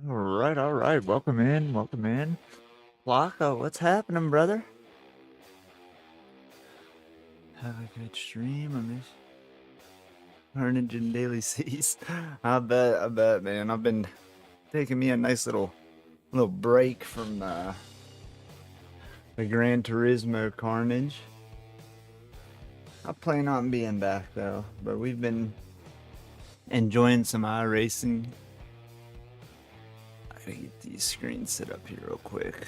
All right. Welcome in, welcome in. Flocka, what's happening, brother? Have a good stream. I miss Carnage and Daily Seas. I bet, man. I've been taking me a nice little break from the Gran Turismo Carnage. I plan on being back though, but we've been enjoying some iRacing. I gotta get these screens set up here real quick.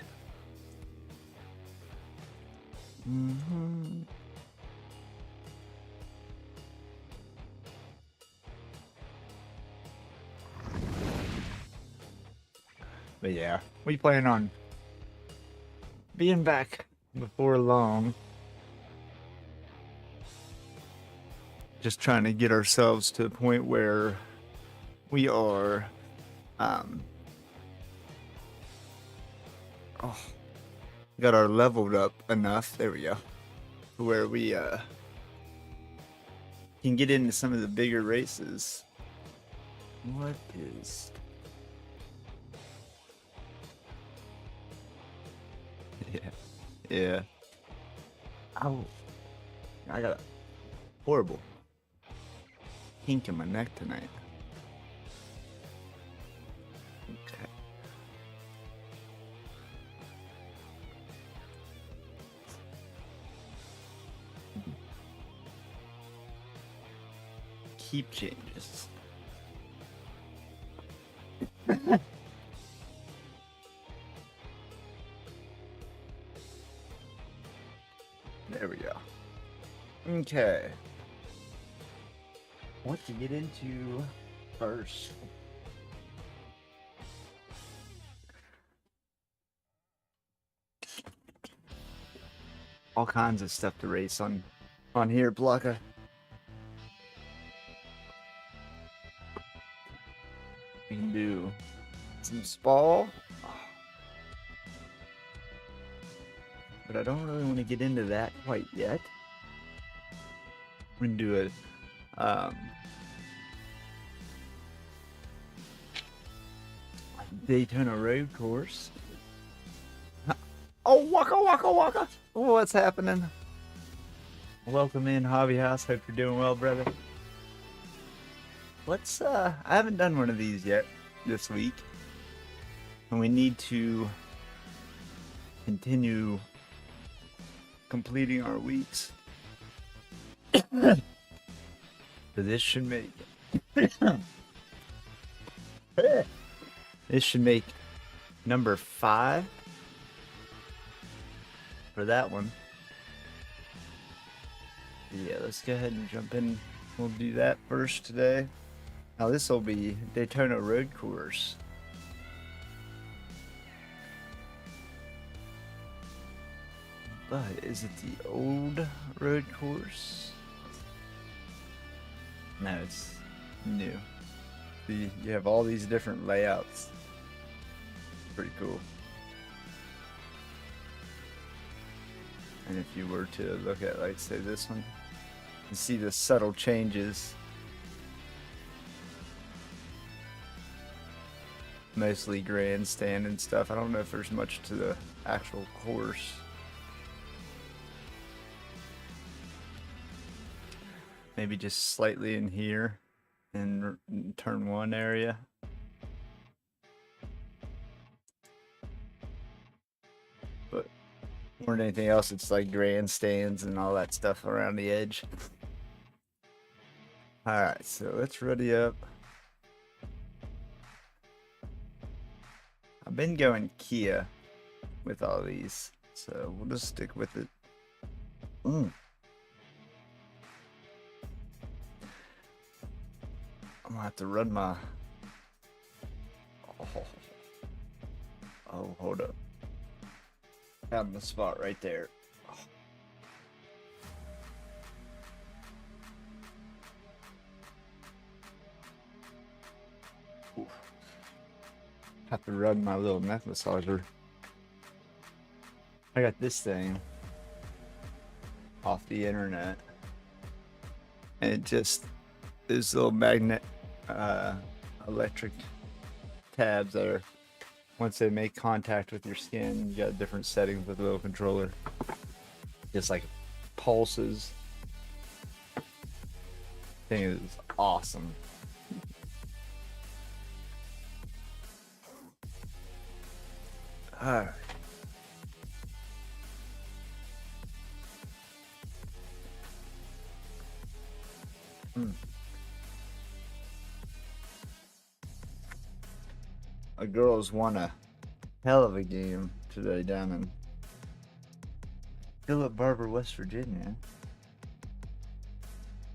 But yeah, we plan on being back before long. Just trying to get ourselves to the point where we are got our leveled up enough. There we go. Where we can get into some of the bigger races. What is... Yeah. Ow. I got a horrible kink in my neck tonight. Okay. Keep changes. There we go. Okay. What to get into first? All kinds of stuff to race on here, Blocka. We can do some Spall. But I don't really want to get into that quite yet. We're gonna do a Daytona road course. Oh, waka. What's happening? Welcome in, Hobby House. Hope you're doing well, brother. Let's I haven't done one of these yet this week, and we need to continue completing our weeks. So this should make number 5 for that one. Yeah, let's go ahead and jump in. We'll do that first today. Now this will be Daytona Road Course. But is it the old road course? No, it's new. See, you have all these different layouts. Pretty cool. And if you were to look at, like, say this one, you see the subtle changes. Mostly grandstand and stuff. I don't know if there's much to the actual course. Maybe just slightly in here in turn 1 area. But more than anything else, it's like grandstands and all that stuff around the edge. Alright, so let's ready up. I've been going Kia with all these, so we'll just stick with it. I'm gonna have to run my... Oh, hold up. Found the spot right there. Oof. Have to run my little neck massager. I got this thing off the internet, and it just this little magnet electric tabs there. Once they make contact with your skin, you got different settings with the little controller. Just like pulses. Thing is awesome. Alright. A girls won a hell of a game today down in Philip Barber, West Virginia.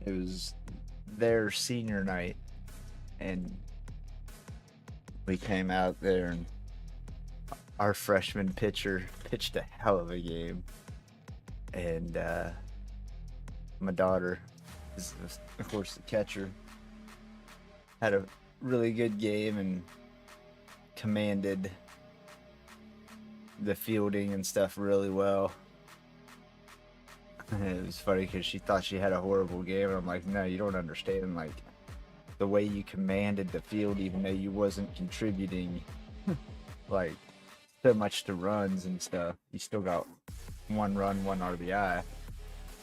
It was their senior night, and we came out there, and our freshman pitcher pitched a hell of a game, and my daughter is, of course, the catcher, had a really good game and commanded the fielding and stuff really well. It was funny because she thought she had a horrible game, and I'm like, no, you don't understand, like, the way you commanded the field, even though you wasn't contributing like so much to runs and stuff. You still got 1 run, 1 RBI,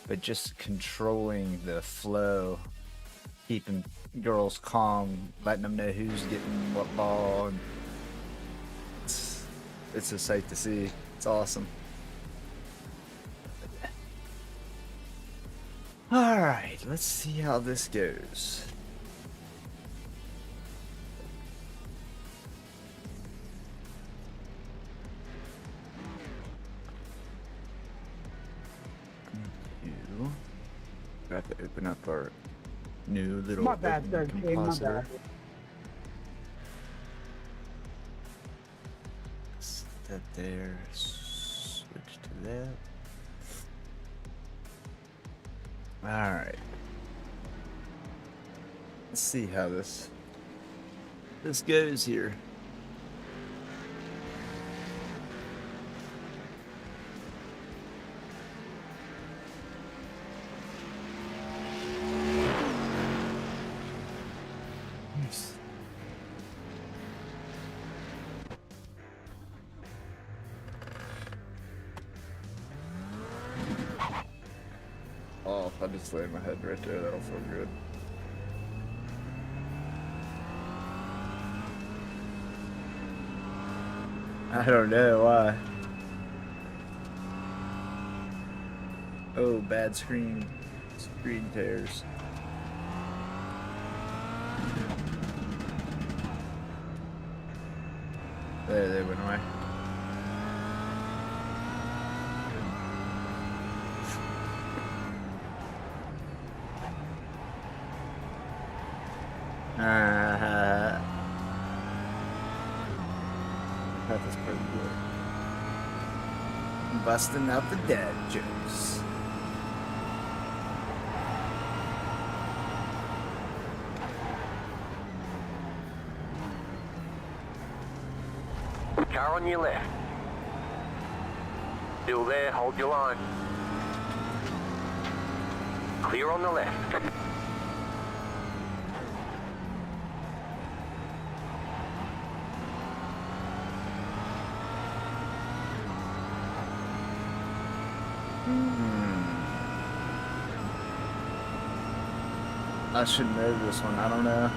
but just controlling the flow, keeping girls calm, letting them know who's getting what ball, and it's a sight to see. It's awesome. All right, let's see how this goes. We have to open up our new little My bad, sir. Hey, my bad. Set there, switch to that. Alright. Let's see how this goes here. Oh, if I just lay my head right there, that'll feel good. I don't know why. Oh, bad screen tears. There, they went away. That was pretty good. Busting out the dad jokes. Car on your left. Still there, hold your line. Clear on the left. I should know this one, I don't know.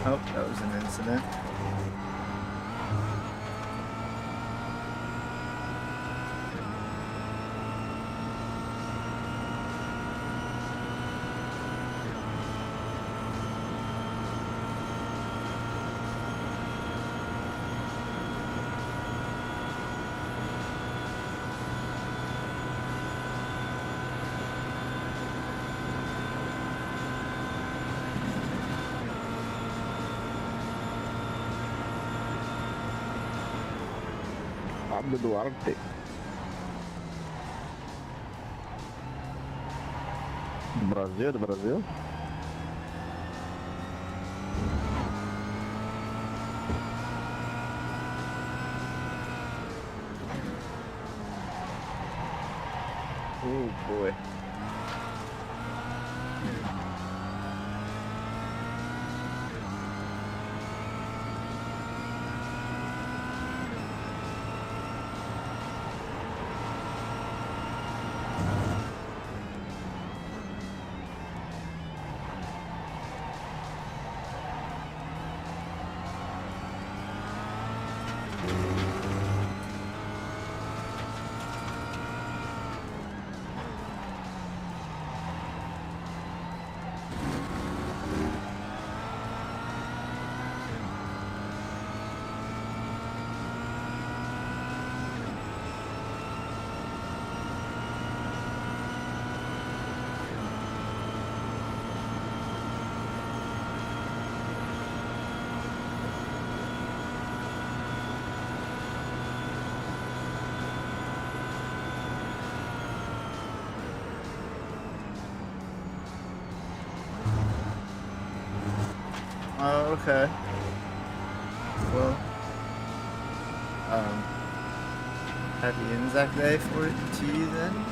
Oh, that was an incident. Pablo Duarte. Brasil, do Brasil? Oh boy. Oh, okay. Well, happy Anzac Day to you then.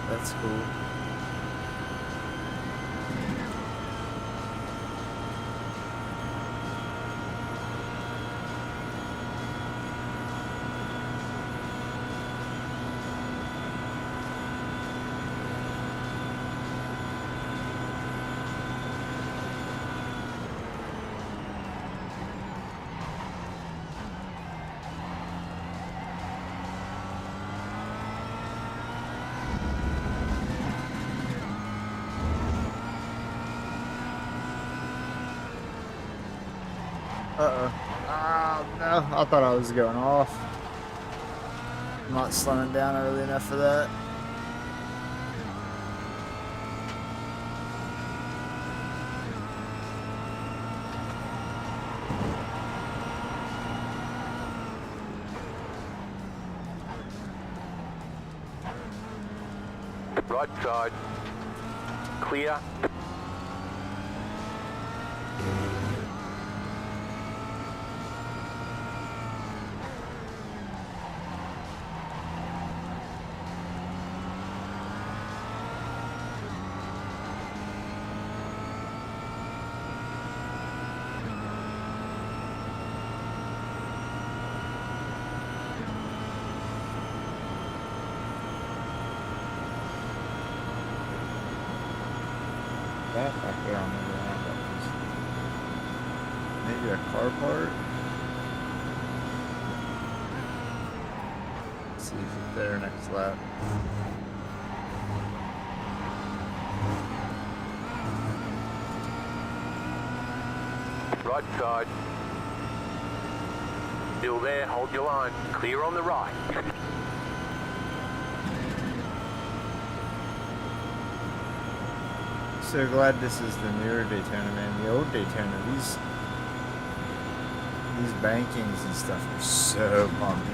That's cool. Uh-oh. Oh, no. I thought I was going off. I'm not slowing down early enough for that. Right side. Clear. That back there on the ground. Maybe a car part? Let's see if it's there next lap. Right side. Still there, hold your line. Clear on the right. So glad this is the newer Daytona, man. The old Daytona, these bankings and stuff are so bumpy.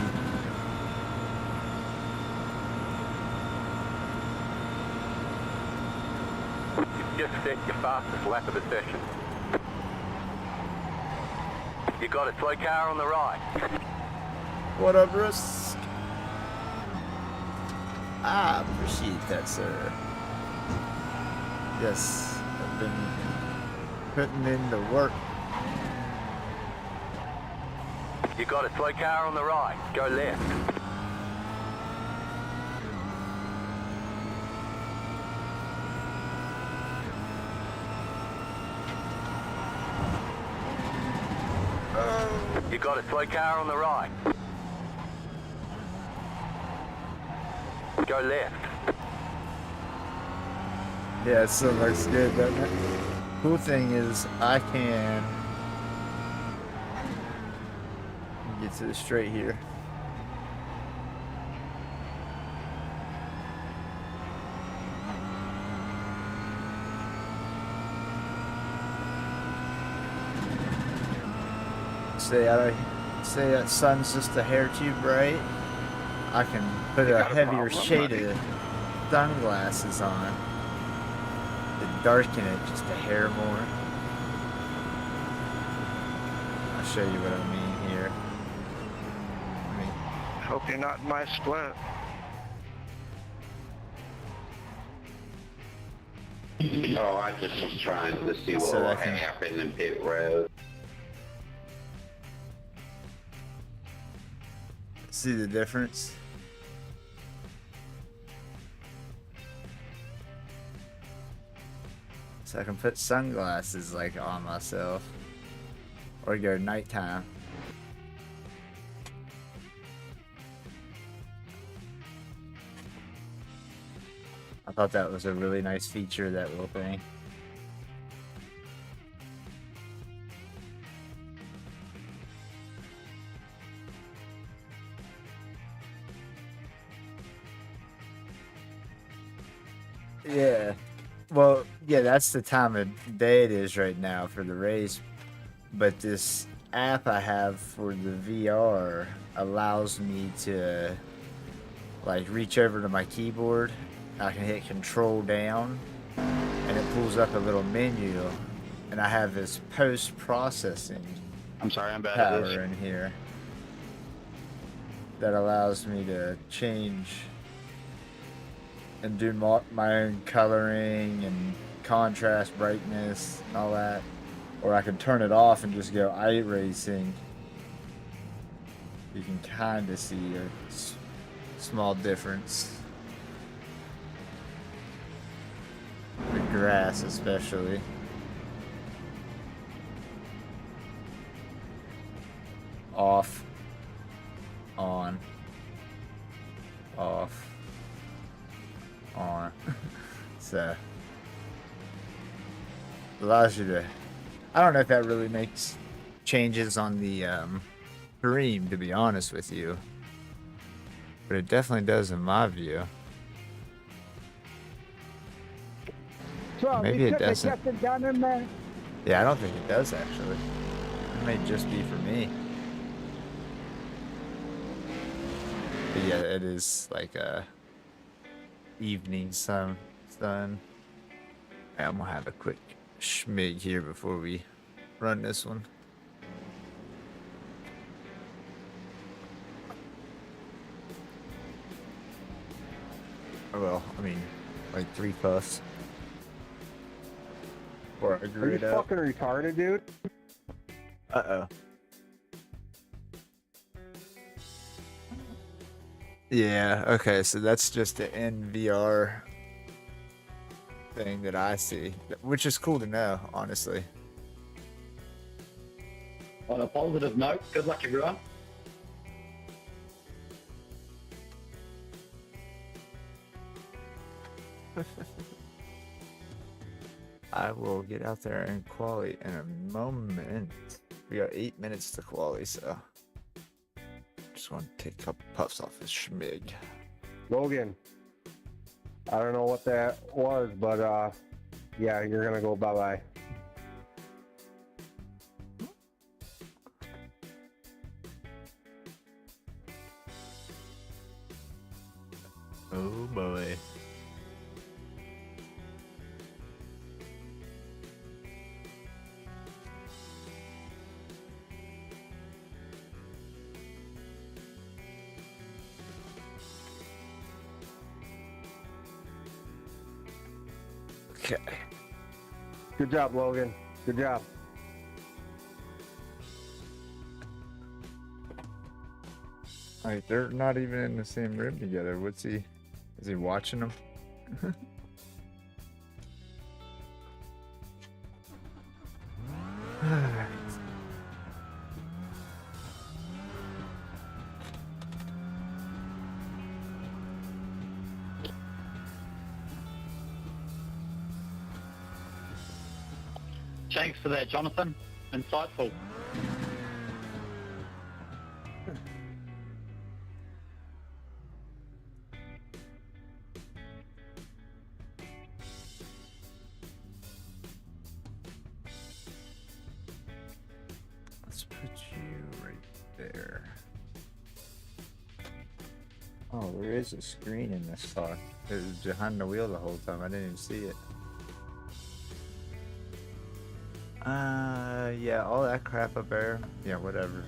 Just set your fastest lap of the session. You got a slow car on the right. What up, Rusk? I appreciate that, sir. Yes, I've been putting in the work. You got a slow car on the right. Go left. You got a slow car on the right. Go left. Yeah, it still looks good, doesn't it? Cool thing is I can get to the straight here. Say that sun's just a hair too bright. I can put a heavier shade of sunglasses on to darken it just a hair more. I'll show you what I mean here. Hope you're not in my split. Oh, I just was trying to see what So will I can- happen in pit road. See the difference? So I can put sunglasses like on myself. Or go nighttime. I thought that was a really nice feature, that little thing. Yeah. Well, yeah, that's the time of day it is right now for the race. But this app I have for the VR allows me to like reach over to my keyboard. I can hit control down and it pulls up a little menu, and I have this post-processing I'm sorry, I'm bad at this. power in here that allows me to change and do my own coloring and contrast, brightness, and all that. Or I can turn it off and just go Iracing. You can kind of see a small difference. The grass especially. Off. On. Off. On. So allows you to, I don't know if that really makes changes on the stream, to be honest with you, but it definitely does in my view. So, Maybe you it took a doesn't. Justin down in there? Yeah, I don't think it does actually. It may just be for me. But yeah, it is like a evening sun. I'm gonna have a quick schmig here before we run this one. Oh, well, I mean, like 3 puffs. Or I Are grew you it up. fucking retarded, dude? Uh-oh. Yeah, okay, so that's just the NVR thing that I see, which is cool to know, honestly. On a positive note, good luck everyone. I will get out there and quali in a moment. We got 8 minutes to quali, so just want to take a couple puffs off this schmig. Logan, I don't know what that was, but yeah, you're gonna go bye-bye. Oh boy. Okay. Good job, Logan. Good job. Like, they're not even in the same room together. What's he? Is he watching them? Alright. Thanks for that, Jonathan. Insightful. Let's put you right there. Oh, there is a screen in this car. It was behind the wheel the whole time. I didn't even see it. Yeah, all that crap up there. Yeah, whatever.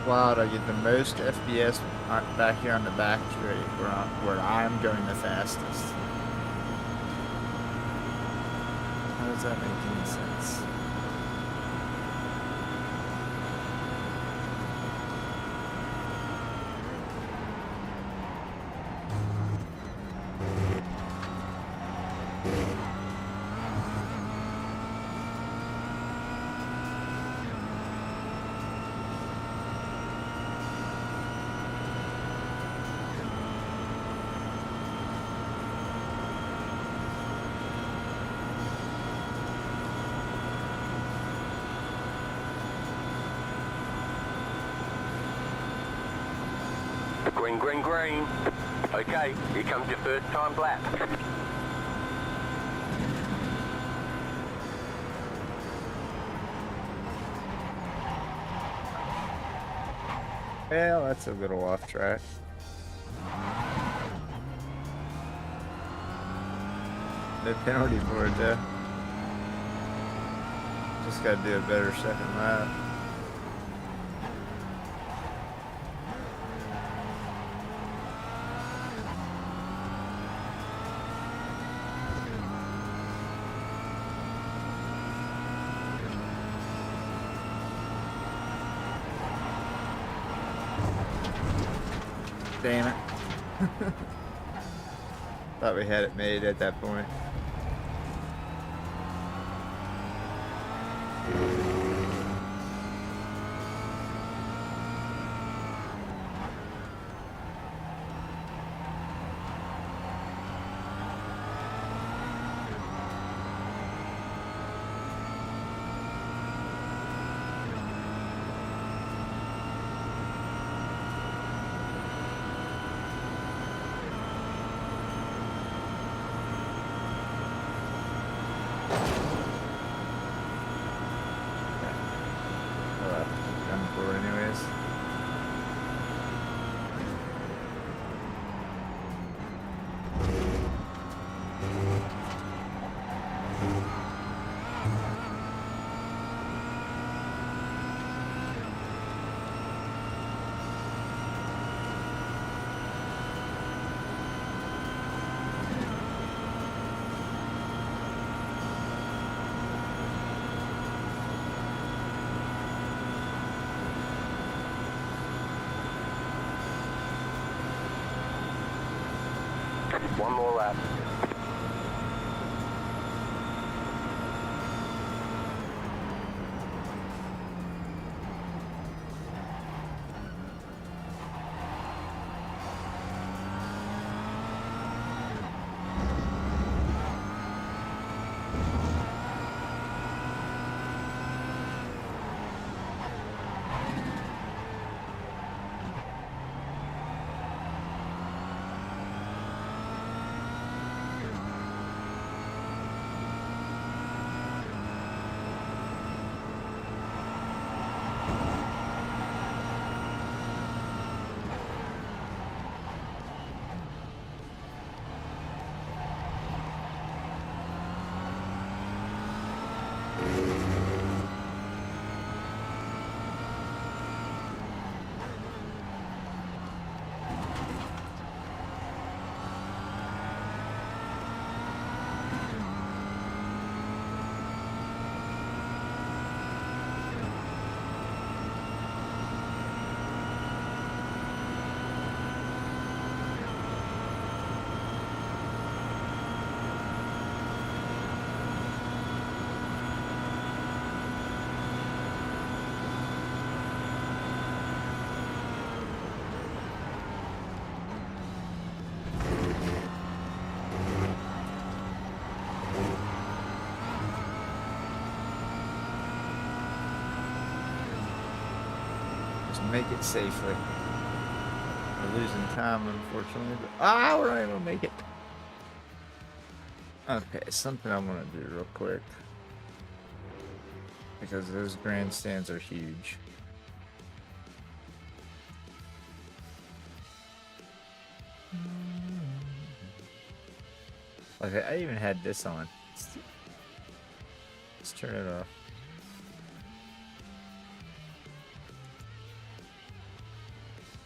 wild. I get the most FPS back here on the back straight where I'm going the fastest. How does that make any sense? Green, green, green. Okay, here comes your first time lap. Well, that's a little off track. No penalty for it though. Just gotta do a better second lap. Damn it. Thought we had it made at that point. Done for anyways. One more lap. Make it safely. We're losing time, unfortunately, but we're not able to make it. Okay, something I want to do real quick because those grandstands are huge. Okay, I even had this on. Let's turn it off.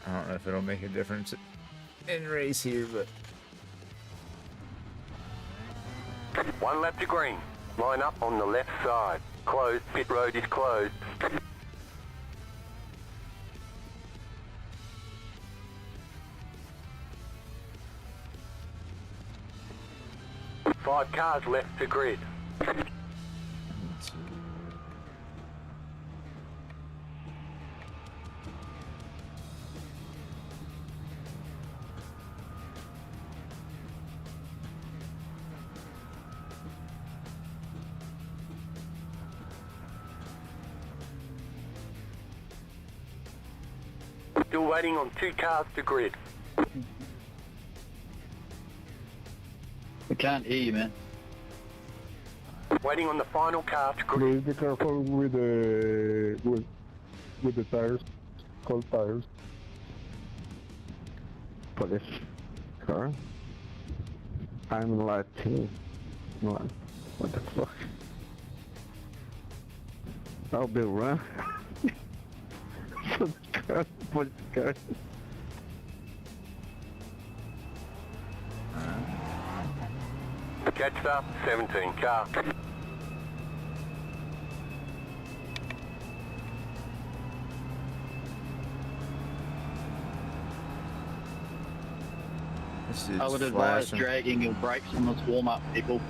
I don't know if it'll make a difference in race here, but One lap to green. Line up on the left side. Closed. Pit road is closed. Five cars left to grid. let's see. Still waiting on 2 cars to grid. We can't hear you, man. Waiting on the final car to grid. Please be careful with the tires, cold tires. Police car. I'm Latin. What the fuck? I'll be run. Police car. Catch up, 17 car. This I is would advise flashing. dragging your brakes on this warm-up, people.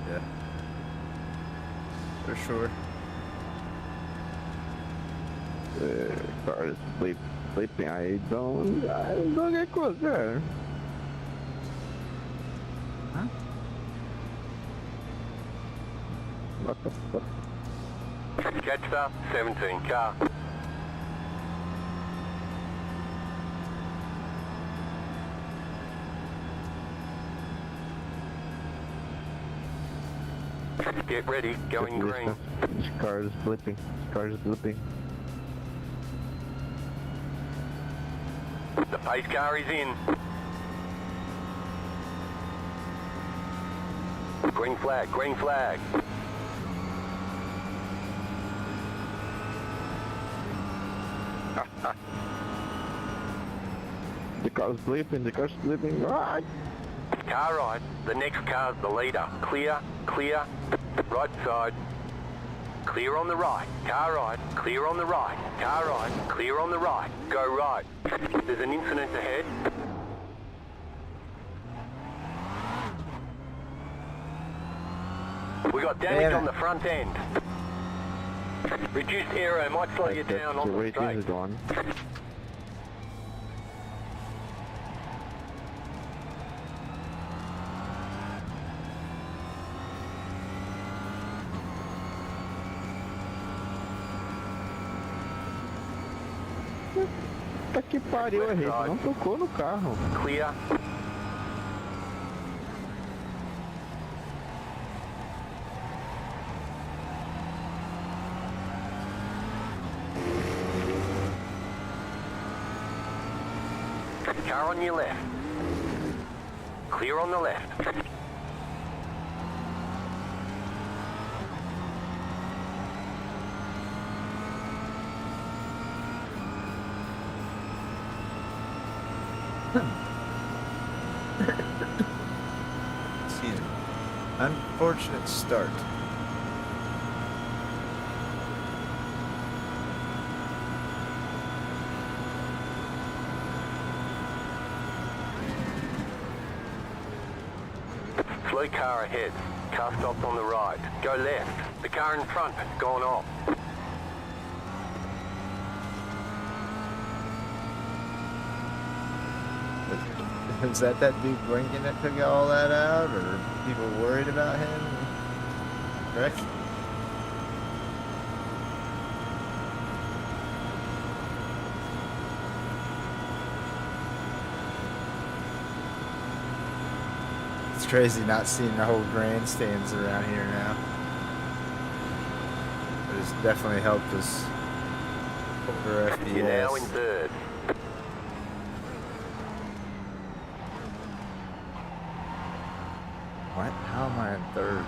Yeah. For sure. Car is sleeping. I don't get close there. Huh? What the fuck? Catch up, 17 car. Get ready, going green. This car is blipping. Car is blipping. The pace car is in. Green flag, green flag. The car's blipping. The car's blipping. Ah! Car right, the next car's the leader. Clear, clear, right side. Clear on the right, car right, clear on the right, car right, clear on the right, go right. There's an incident ahead. We got damage Damn it. on the front end. Reduced aero might slow you down on the rating straight. is gone. Puta que pariu, a gente não tocou no carro. Clear. Car on your left. Clear on the left. Excuse me. Unfortunate start. Slow car ahead. Car stopped on the right. Go left. The car in front has gone off. Is that dude blinking that took all that out, or people worried about him? Correct? It's crazy not seeing the whole grandstands around here now. But it's definitely helped us over You're now in FPS. third. What? How am I in third?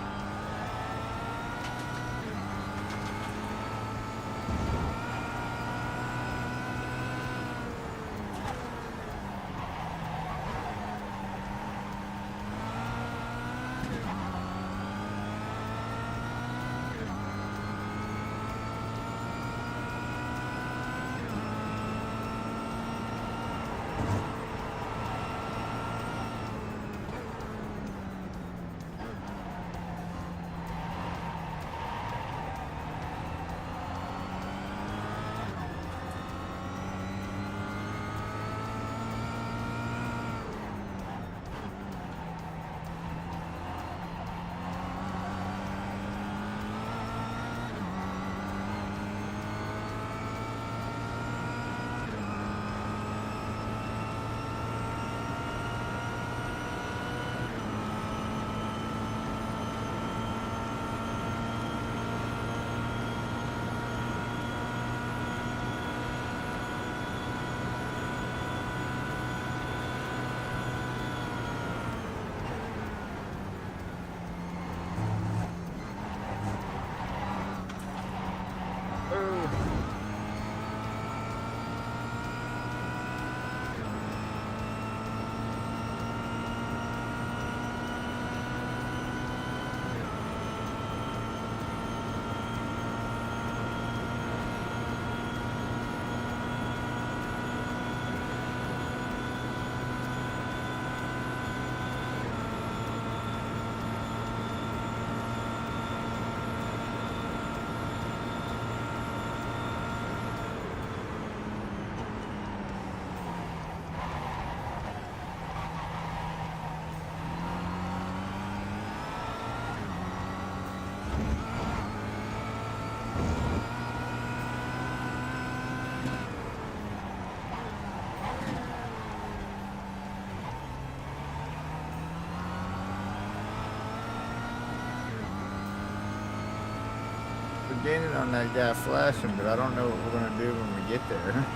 gaining on that guy flashing, but I don't know what we're gonna do when we get there.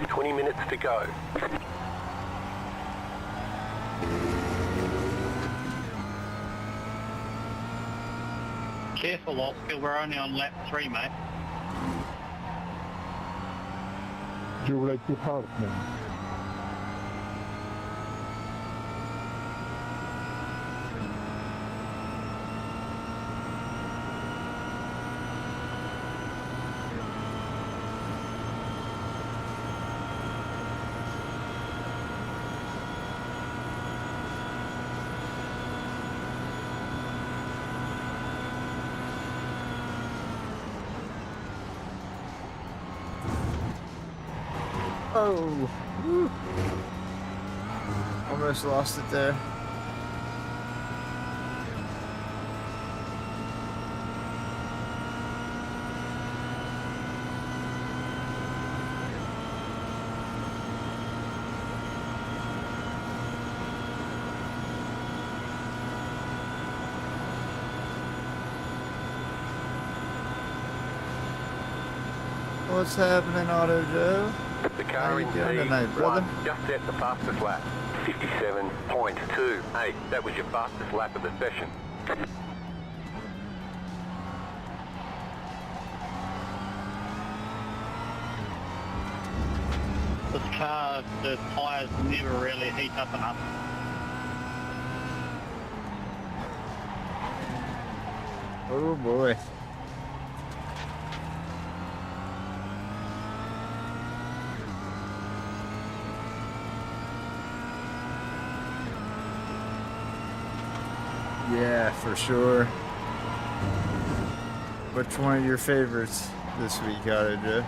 20 minutes to go. Careful, Oscar, we're only on lap 3, mate. You were like too hard, man. Oh, woo. Almost lost it there. What's happening, Auto Joe? The How car you in doing tonight, brother? P1 just set the fastest lap. 57.28. That was your fastest lap of the session. This car, the tyres never really heat up enough. Oh boy. Yeah, for sure. Which one of your favorites this week, Auto Joe?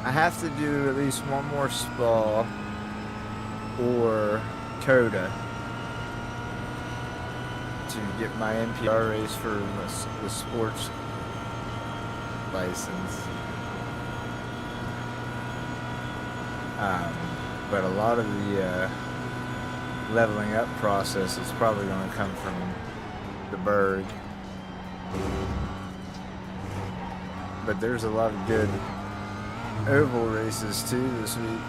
I have to do at least one more spa or Coda to get my NPR race for the sports license. But a lot of the leveling up process is probably going to come from the Berg. But there's a lot of good oval races too this week.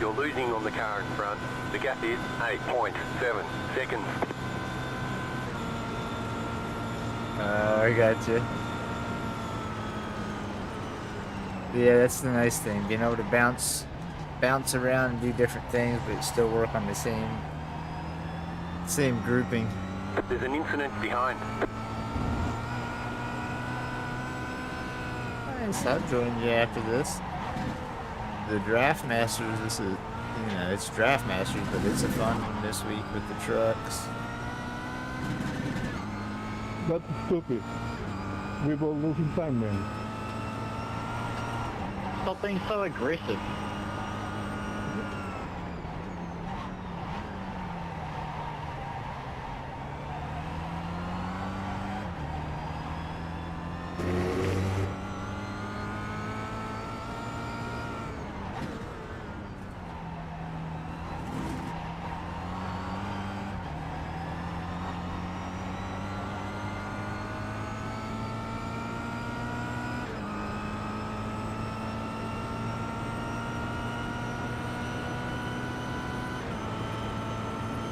You're losing on the car in front. The gap is 8.7 seconds. I got you. Yeah, that's the nice thing, being able to bounce around and do different things, but still work on the same grouping. There's an incident behind. Nice, I'll join you after this. The Draft Masters, this is, it's Draft Masters, but it's a fun one this week with the trucks. That's stupid. We were losing time, man. Stop being so aggressive.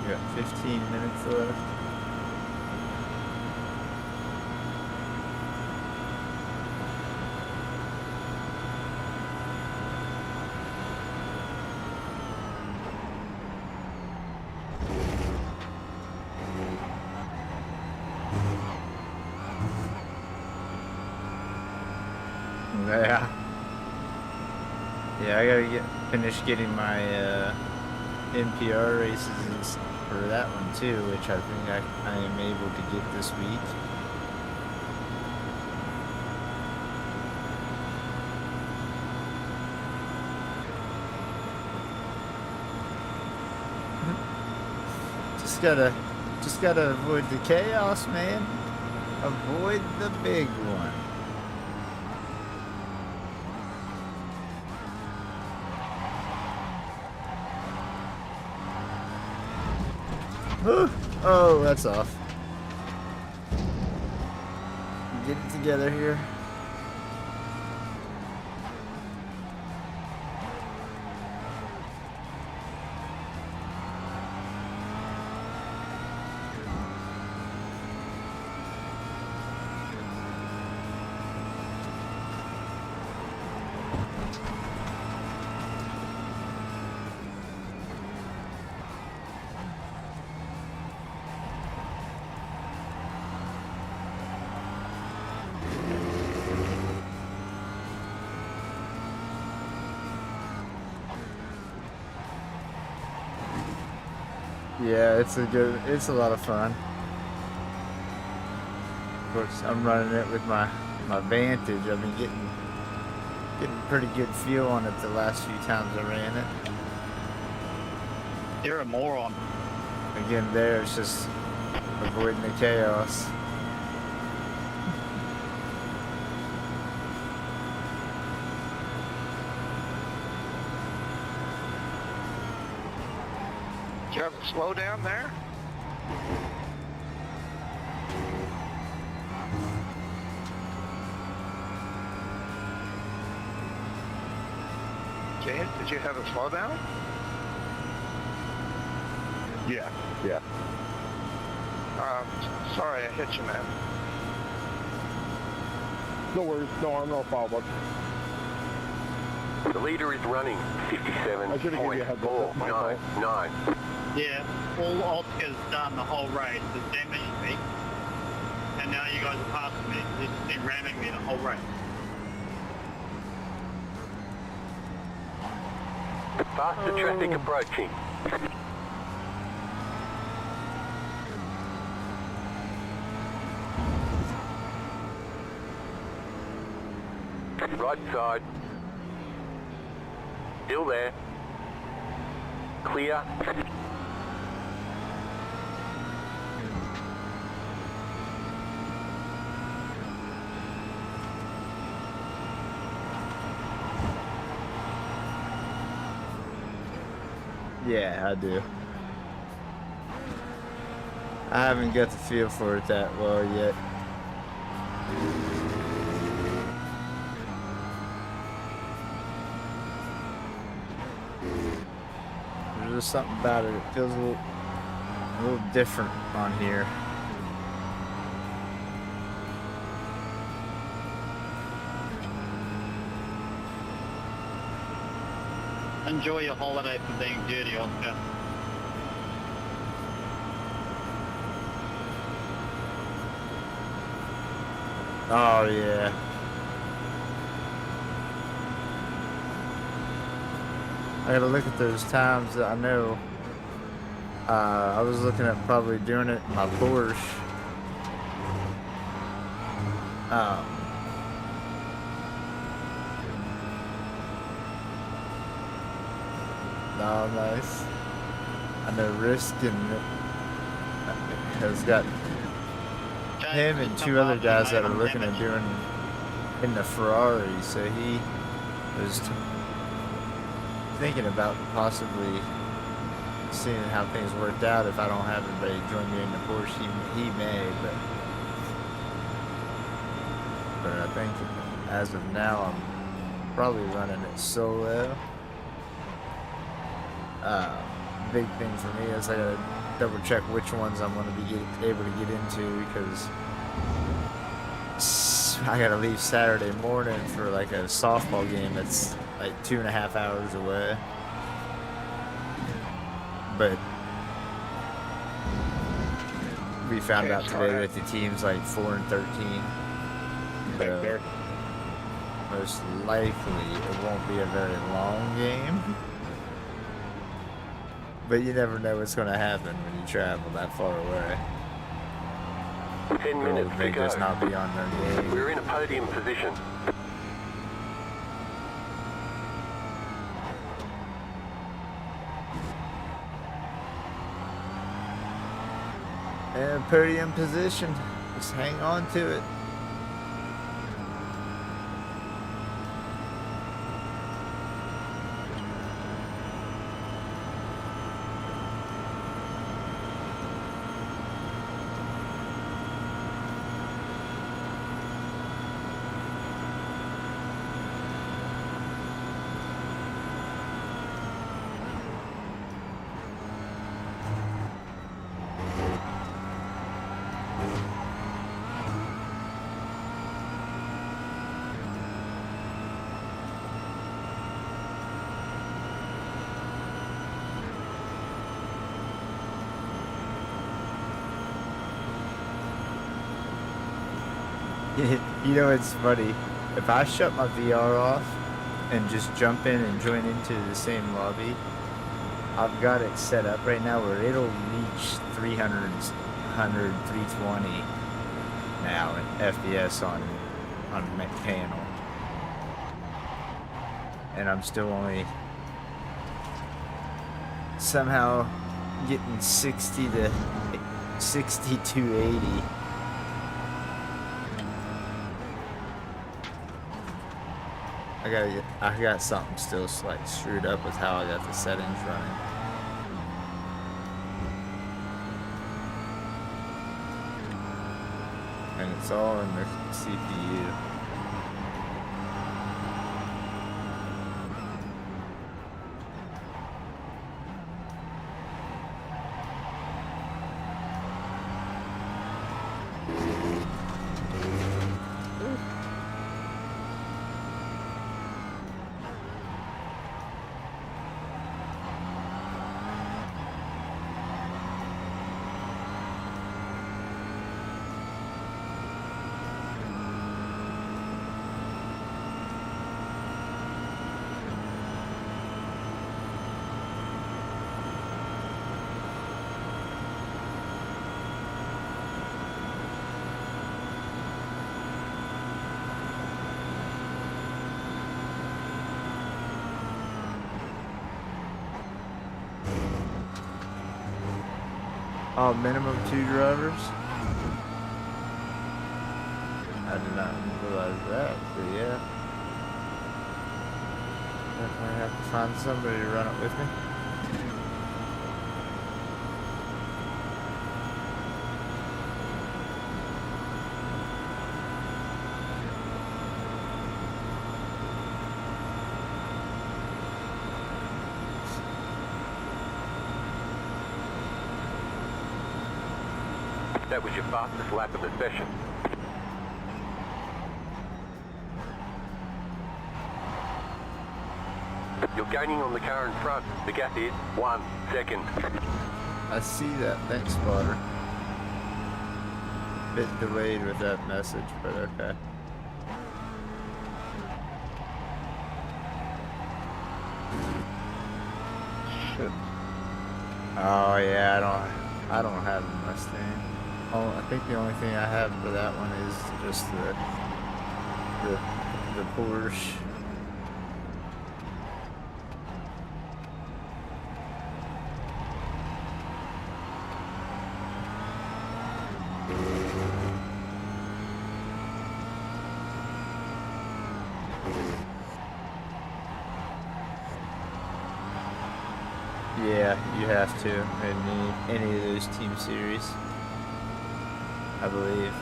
We got 15 minutes left. Yeah. Yeah, I gotta finish getting my NPR races for that one too, which I think I am able to get this week. Just gotta avoid the chaos, man. Avoid the big one. Oh, that's off. Get it together here. Yeah, it's a lot of fun. Of course, I'm running it with my Vantage. I've been getting pretty good feel on it the last few times I ran it. You're a moron. Again, there it's just avoiding the chaos. Do you have a slow down there? James, did you have a slow down? Yeah, yeah. Sorry, I hit you, man. No worries. No harm, no foul, bud. The leader is running I should've given you a heads up, that's my fault. 57.499. Yeah, all Oscar's done the whole race has damaged me. And now you guys are passing me. You've been ramming me the whole race. Faster traffic approaching. Right side. Still there. Clear. Yeah, I do. I haven't got the feel for it that well yet. There's just something about it. It feels a little different on here. Enjoy your holiday for being dirty, Oscar. Oh yeah. I gotta look at those times that I know. I was looking at probably doing it in my Porsche. Oh, nice. I know Riskin has got him and two other guys that are looking at doing in the Ferrari, so he was thinking about possibly seeing how things worked out. If I don't have anybody join me in the Porsche, he may, but I think as of now I'm probably running it solo. Big thing for me is I gotta double check which ones I'm gonna be able to get into, because I gotta leave Saturday morning for like a softball game that's like 2.5 hours away. But we found out today that the team's like 4-13. So most likely it won't be a very long game. But you never know what's going to happen when you travel that far away. 10 minutes to They go. just not be on their game. We're in a podium position. And podium position. Just hang on to it. You know, it's funny. If I shut my VR off and just jump in and join into the same lobby, I've got it set up right now where it'll reach 300, 320 now in FPS on my panel. And I'm still only somehow getting 60 to 80. I got something still like screwed up with how I got the settings running. And it's all in the CPU. Oh, minimum 2 drivers? I did not realize that, but yeah. Definitely have to find somebody to run it with me. That was your fastest lap of the session. You're gaining on the car in front. The gap is 1 second. I see that. Thanks, spotter. Bit delayed with that message, but okay. Shit. Oh yeah, I don't have a Mustang. Oh, I think the only thing I have for that one is just the Porsche. Yeah, you have to in any of those team series, I believe.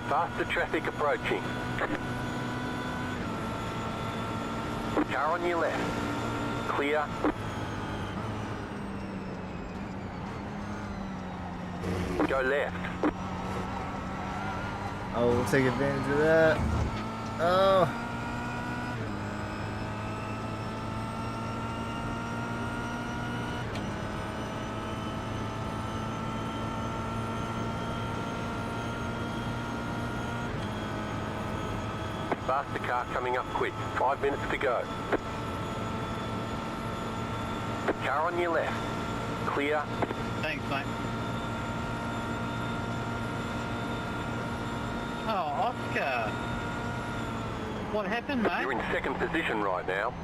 Faster traffic approaching. Car on your left. Clear. Go left. Oh, we'll take advantage of that. Oh. Faster car coming up quick. 5 minutes to go. Car on your left. Clear. Thanks, mate. Oh, Oscar. What happened, mate? You're in second position right now.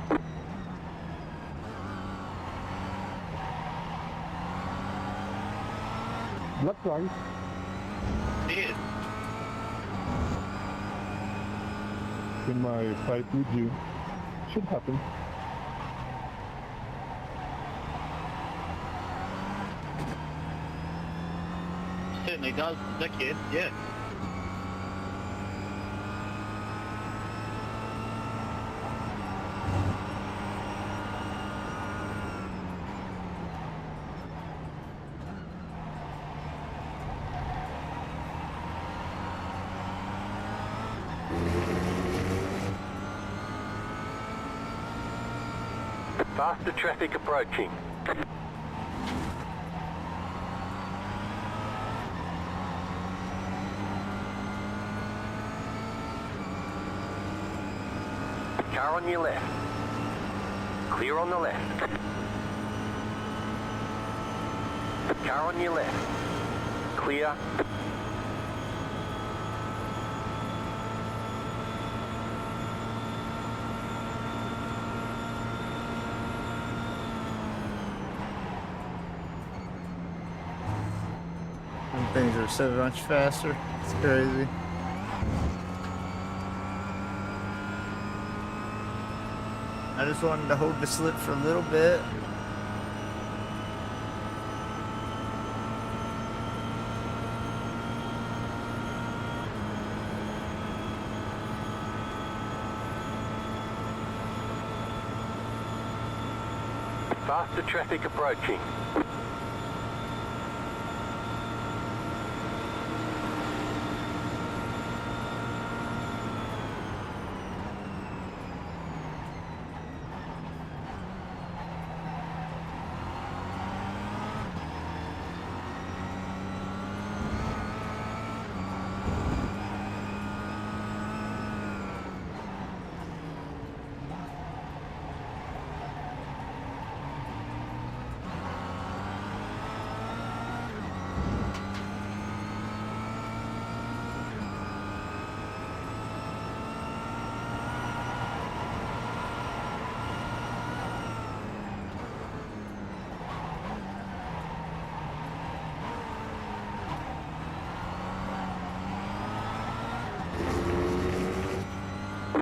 Looks like. Yes. In my fight with you. Should happen. Certainly does, the kid, yeah. Faster traffic approaching. Car on your left. Clear on the left. Car on your left. Clear. And things are so much faster. It's crazy. I just wanted to hold the slip for a little bit. Faster traffic approaching.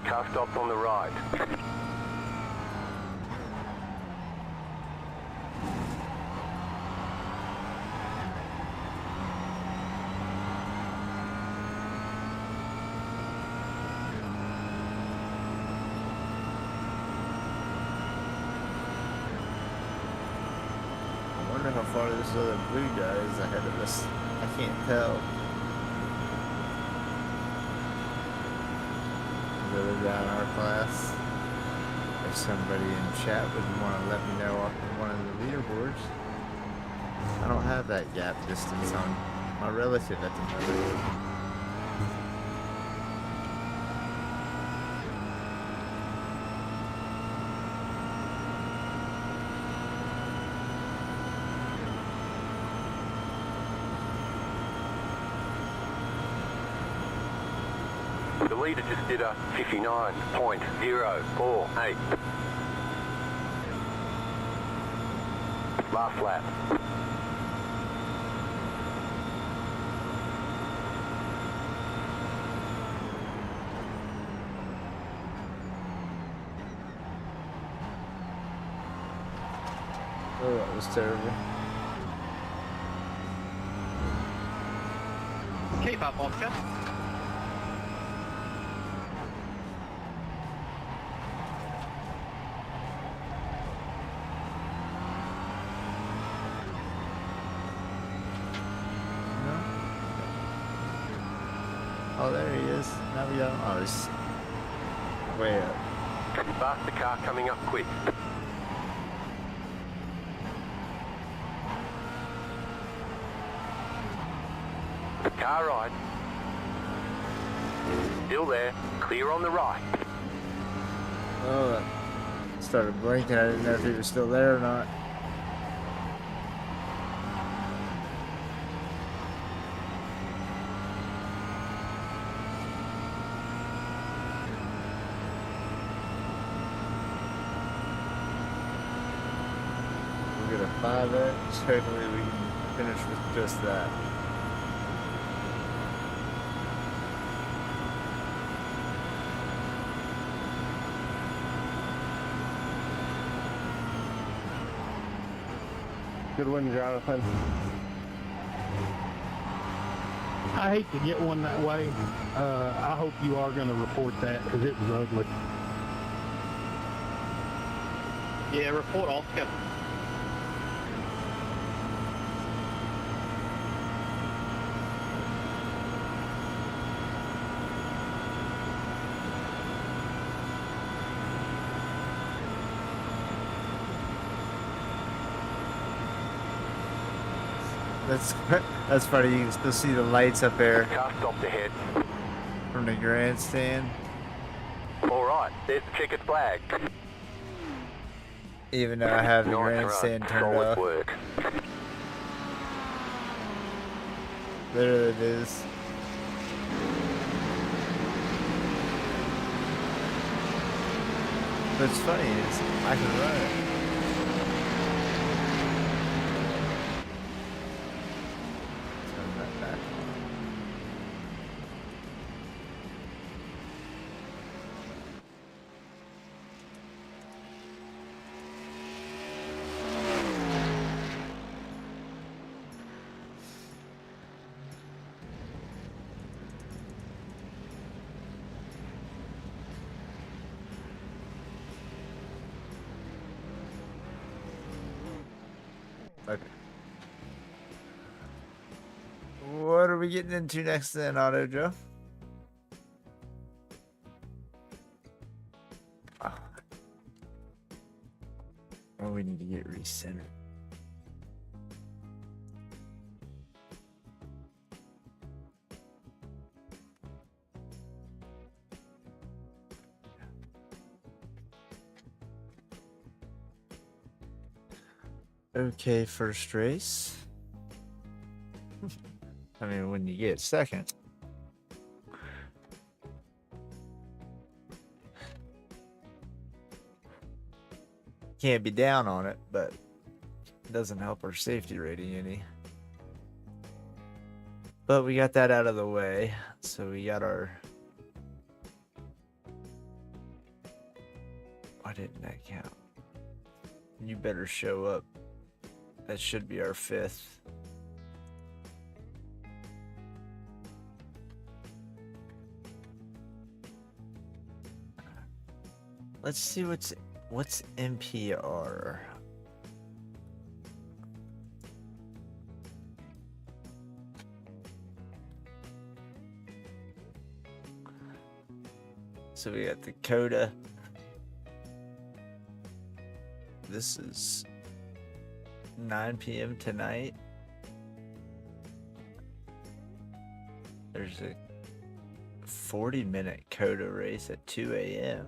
Car stopped on the right. I wonder how far this other blue guy is ahead of us. I can't tell. The other guy in our class. If somebody in chat would want to let me know off of one of the leaderboards. I don't have that gap distance on my relative at the moment. The leader just did a 59.048. Last lap. Oh, that was terrible. Keep up, Oscar. Oh, there he is. Now we got him. Oh, he's way up. Faster car coming up quick. Car right. Still there. Clear on the right. Oh, I started blinking. I didn't know if he was still there or not. We'll get a 5X. Hopefully we can finish with just that. Good win, Jonathan. I hate to get one that way. I hope you are going to report that because it was ugly. Yeah, report Oscar. That's funny. You can still see the lights up there Car stopped ahead. from the grandstand. Alright, there's the checkered flag. Even though I have the Nice grandstand run. turned Solid off. work. There it is. What's funny is I can run it. Turn that back on. Okay. What are we getting into next then, Auto Joe? Oh, we need to get recentered. Okay, first race. I mean, when you get second. Can't be down on it, but it doesn't help our safety rating any. But we got that out of the way, so we got our... Why didn't that count? You better show up. That should be our 5th. Let's see what's NPR. So we got Dakota. This is 9 p.m. tonight. There's a 40-minute CODA race at 2 a.m.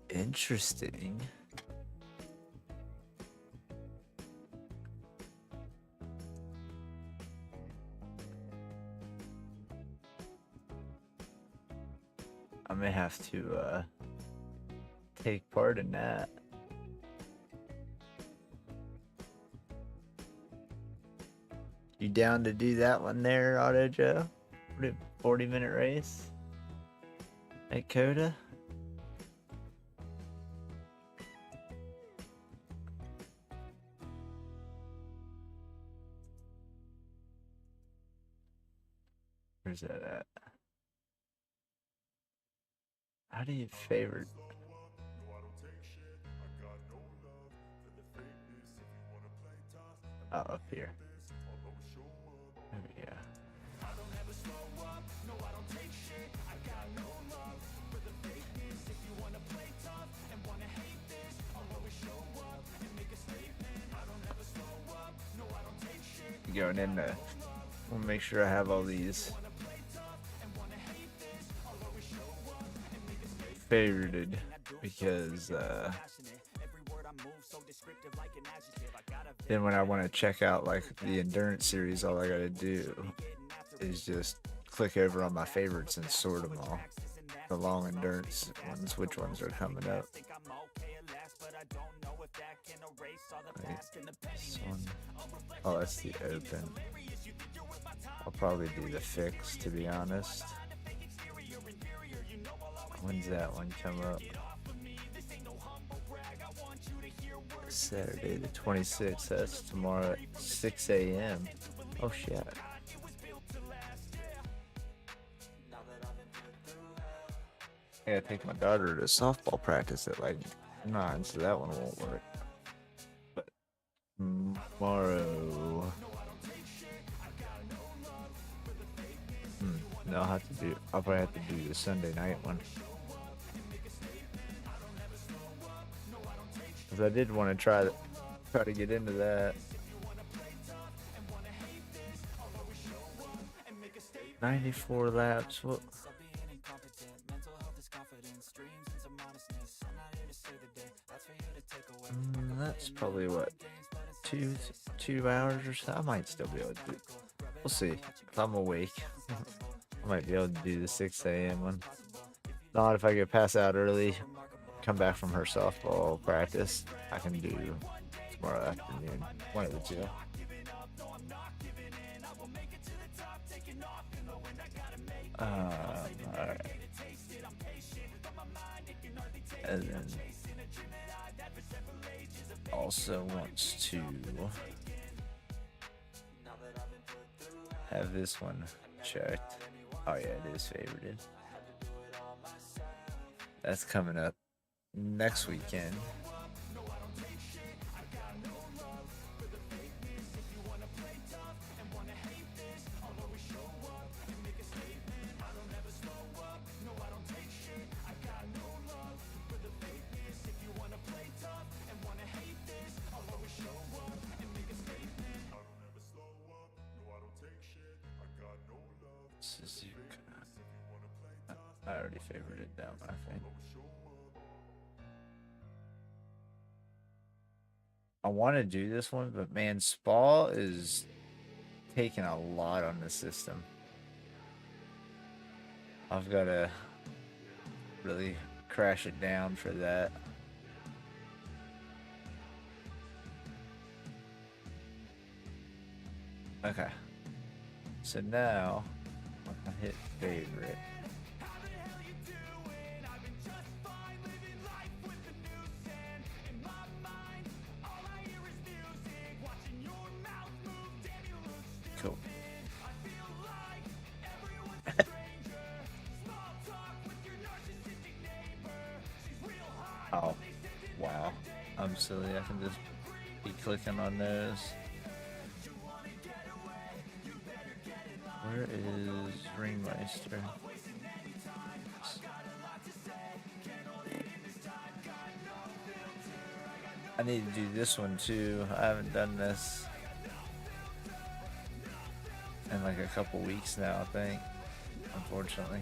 Interesting. I may have to take part in that. You down to do that one there, Auto Joe? 40-minute race at CODA? Where's that at? How do you favorite? Oh, up here. There we go. Going in the We'll make sure I have all these favorited because then when I want to check out like the endurance series, all I gotta do is just click over on my favorites and sort them all. The long endurance ones, which ones are coming up. Wait, this one. Oh, that's the open. I'll probably do the fix, to be honest. When's that one come up? Saturday the 26th. That's tomorrow at 6 a.m. Oh shit. I gotta take my daughter to softball practice at like 9, so that one won't work. But tomorrow, no, I'll probably have to do the Sunday night one. Cause I did want to try to get into that. 94 laps. What? That's probably what, two hours or so. I might still be able to do. We'll see. If I'm awake, I might be able to do the 6 a.m. one. Not if I get pass out early, come back from her softball practice, I can do tomorrow afternoon. One of the two. Alright. And then also wants to have this one checked. Oh yeah, it is favorited. That's coming up next weekend. I already favored it down, I think. I want to do this one, but man, Spa is taking a lot on the system. I've got to really crash it down for that. Okay. So now, I hit favorite. Cool. Oh, wow. I'm silly. I can just be clicking on those. Where is Ringmeister? I need to do this one too. I haven't done this in like a couple weeks now, I think, unfortunately.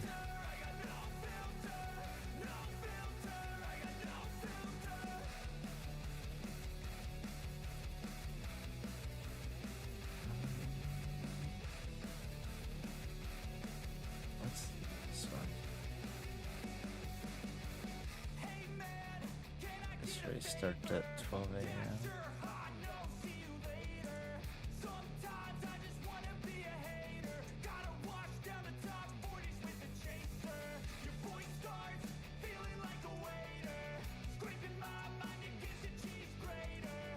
What's this one? This race starts at 12 a.m.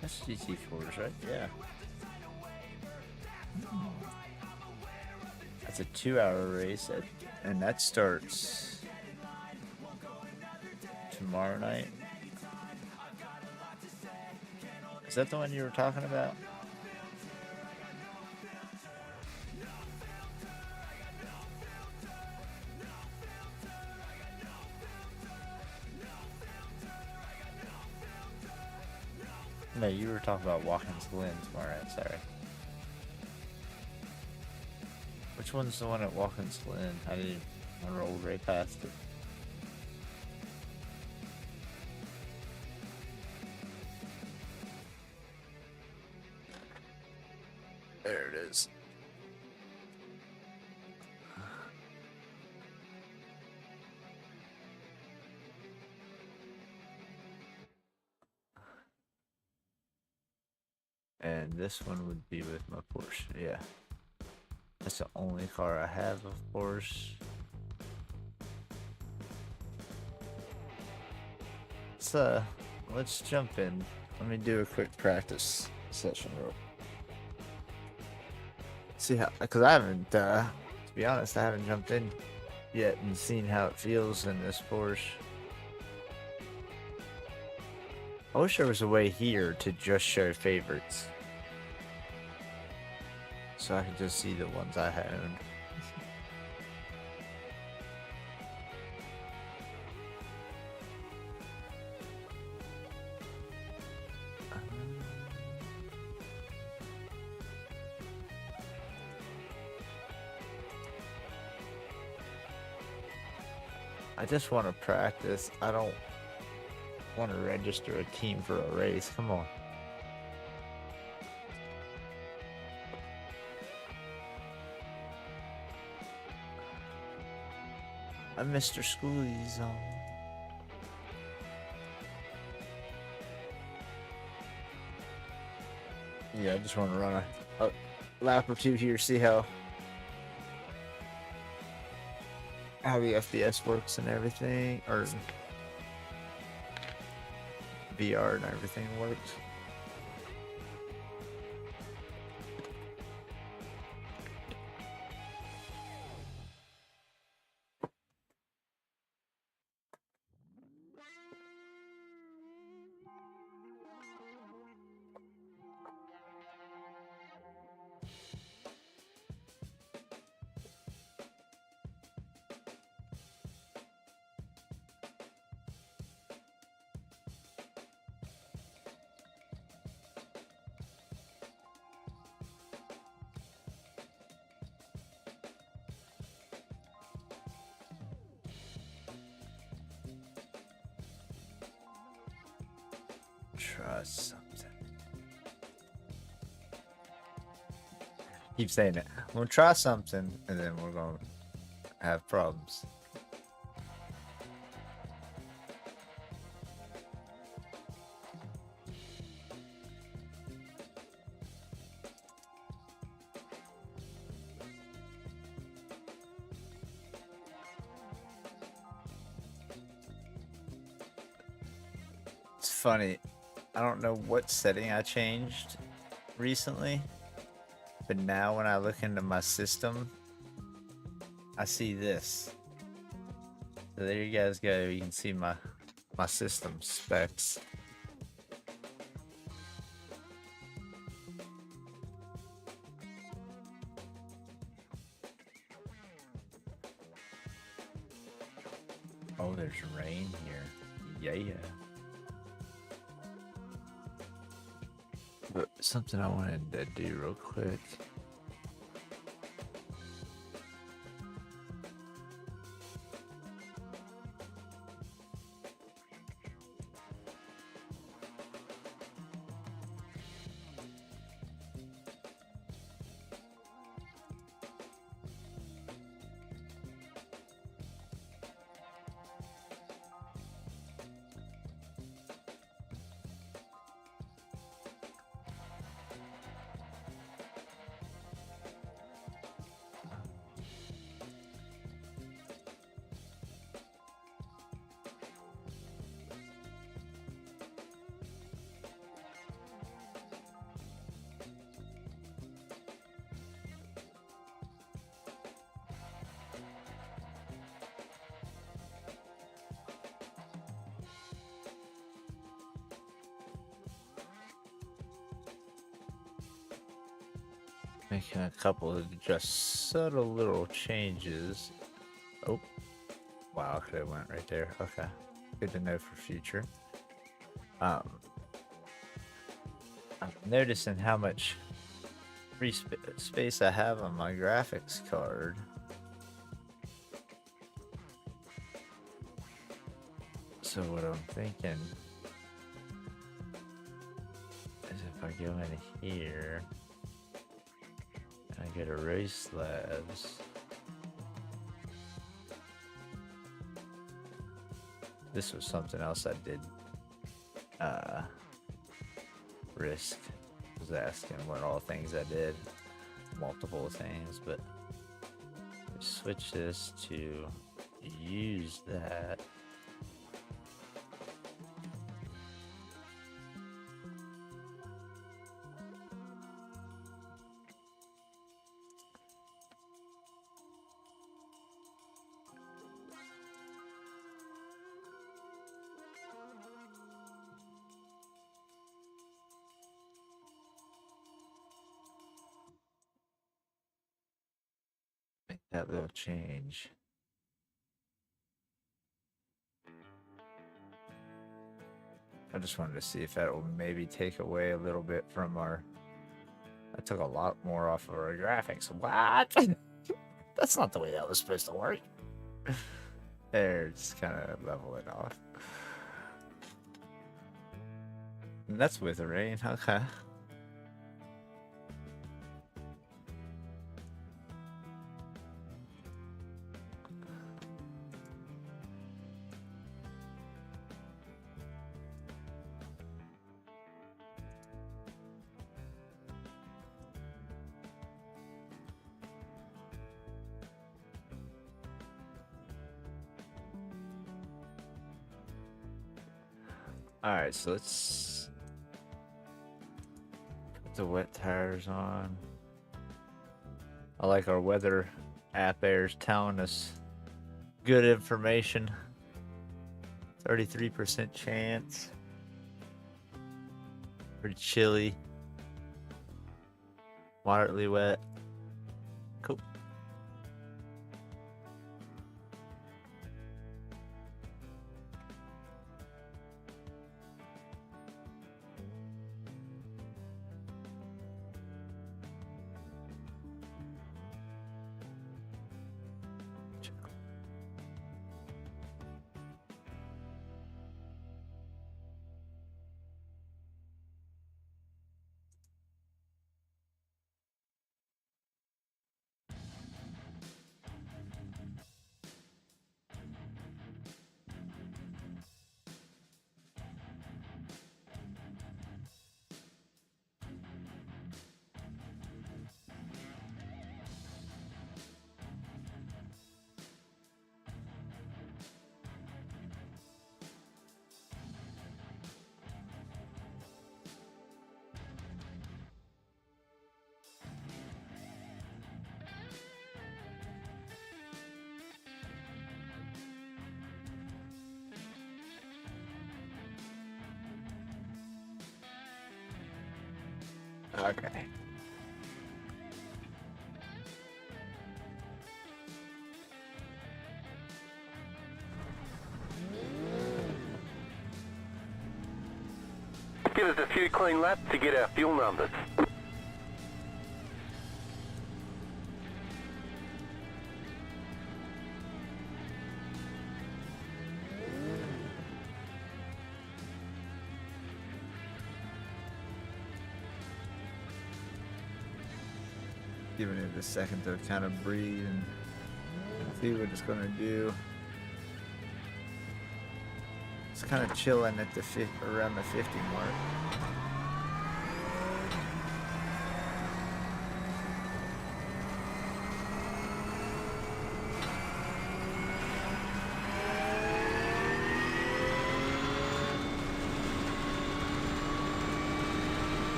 That's GT4s, right? Yeah. That's a 2-hour race, and that starts tomorrow night. Is that the one you were talking about? No, you were talking about Watkins Glen tomorrow night, sorry. Which one's the one at Watkins Glen? I didn't even roll right past it. There it is. And this one would be with my Porsche, yeah. That's the only car I have, of course. So, let's jump in. Let me do a quick practice session real. See how, because I haven't, to be honest, I haven't jumped in yet and seen how it feels in this Porsche. I wish there was a way here to just show favorites, so I could just see the ones I owned. I just want to practice. I don't want to register a team for a race. Come on. I'm Mr. Schoolie's on. Yeah, I just want to run a lap or two here, see how the FPS works and everything, or VR and everything works. Try something. Keep saying it. I'm gonna try something, and then we're gonna have problems. It's funny. I don't know what setting I changed recently, but now when I look into my system, I see this. So there you guys go. You can see my system specs. Oh, there's rain here. Yeah. But something I wanted to do real quick. Making a couple of just subtle little changes. Oh, wow, I could have went right there. Okay, good to know for future. I'm noticing how much free space I have on my graphics card. So what I'm thinking is if I go in here and I go to race labs, this was something else I did risk, was asking what all things I did, multiple things, but switch this to use that. Make that little change. I just wanted to see if that will maybe take away a little bit from our... I took a lot more off of our graphics. What? That's not the way that was supposed to work. There, just kind of level it off. And that's with rain, okay. Alright, so let's put the wet tires on. I like our weather app there's telling us good information. 33% chance. Pretty chilly. Moderately wet. Cool. Okay. Give us a few clean laps to get our fuel numbers. Giving it a second to kind of breathe and see what it's gonna do. It's kind of chilling at the around the 50 mark.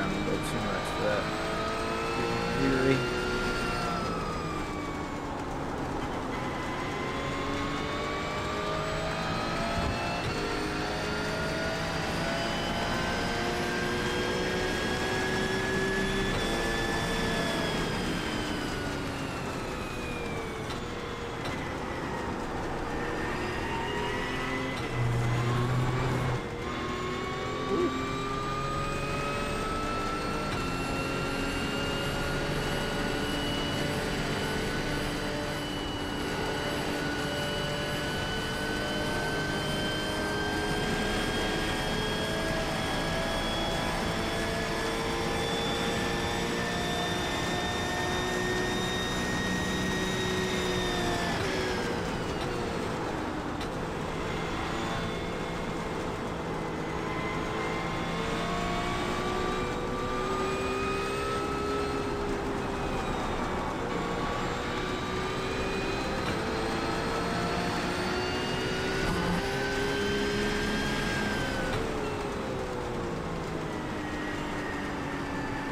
down a bit too much for that. Weary.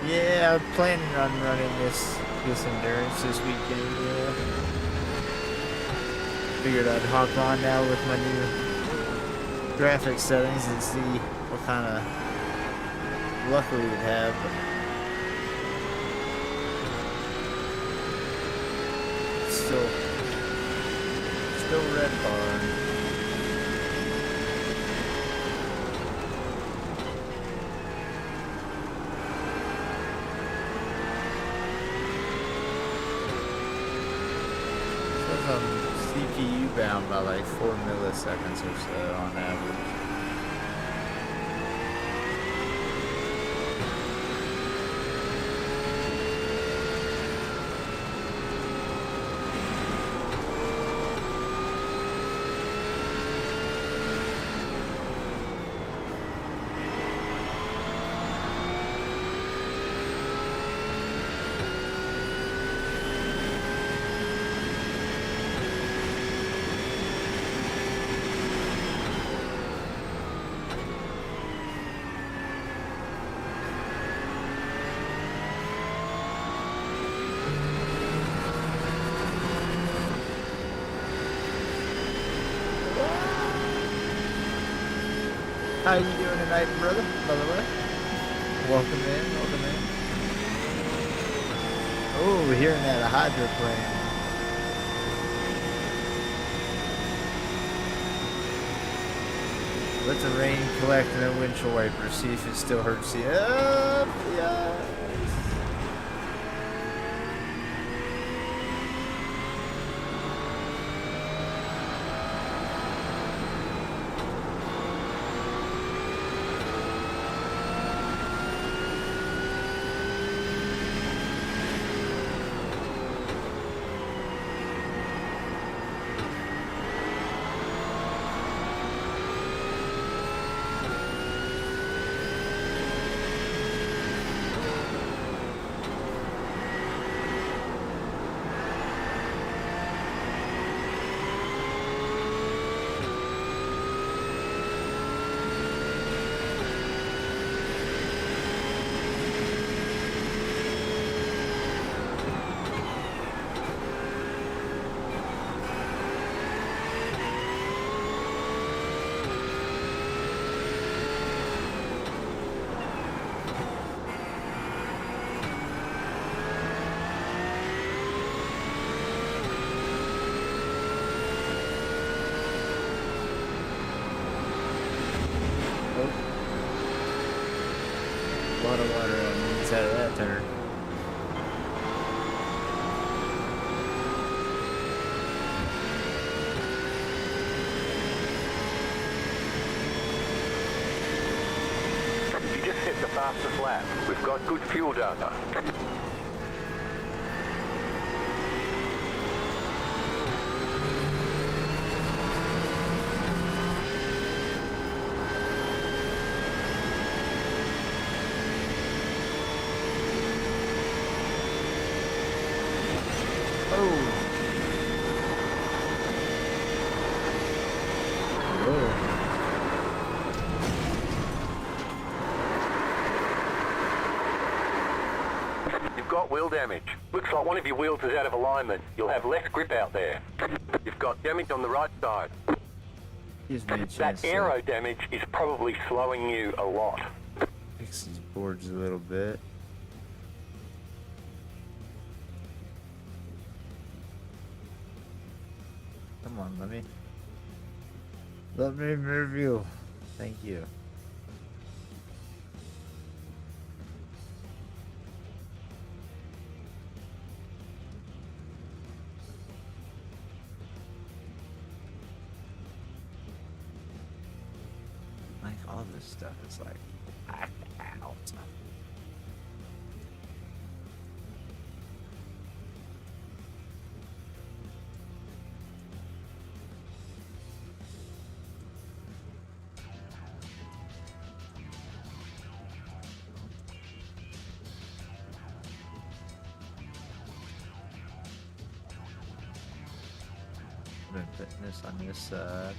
Yeah, I'm planning on running this endurance this weekend. Yeah. Figured I'd hop on now with my new graphics settings and see what kind of luck we would have. Still red bar. CPU bound by like 4 milliseconds or so on average. How you doing tonight, brother? By the way, welcome in, welcome in. Oh, we're hearing that hydroplane. Let the rain collect in the windshield wiper. See if it still hurts you. Up, yes. A lot of water on the inside of that turn. You just hit the fastest lap. We've got good fuel data. wheel damage. Looks like one of your wheels is out of alignment. You'll have less grip out there. You've got damage on the right side. Gives me a That chance to aero damage is probably slowing you a lot. fix these boards a little bit. Come on, let me move you. Thank you. Like all this stuff is like packed out. I'm gonna put this on this side.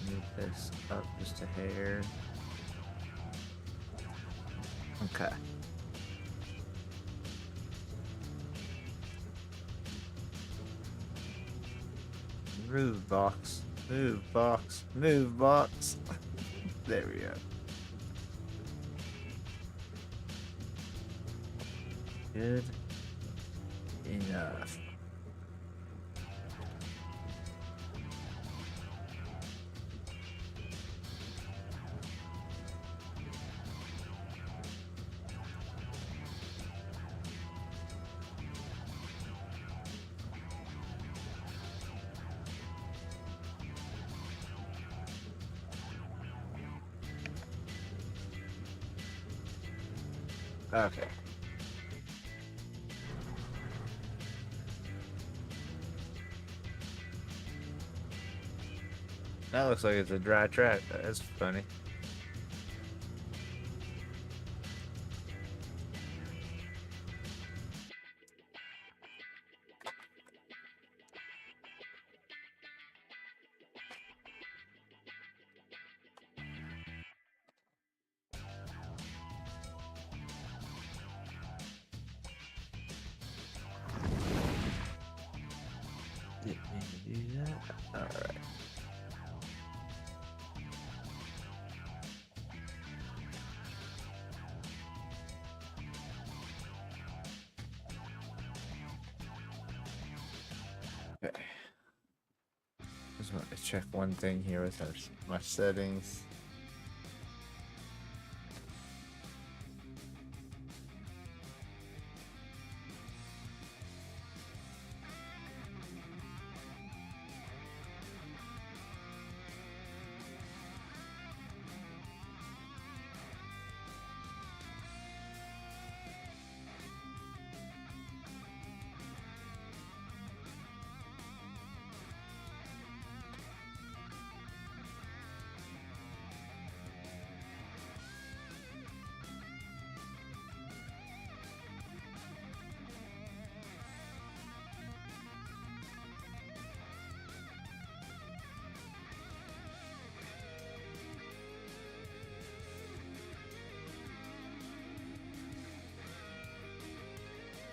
Move this up just a hair. Okay. Move box. Move box. Move box. There we go. Good enough. Okay. That looks like it's a dry track. That's funny. Didn't mean to do that. Alright. Okay. Just want to check one thing here with my settings.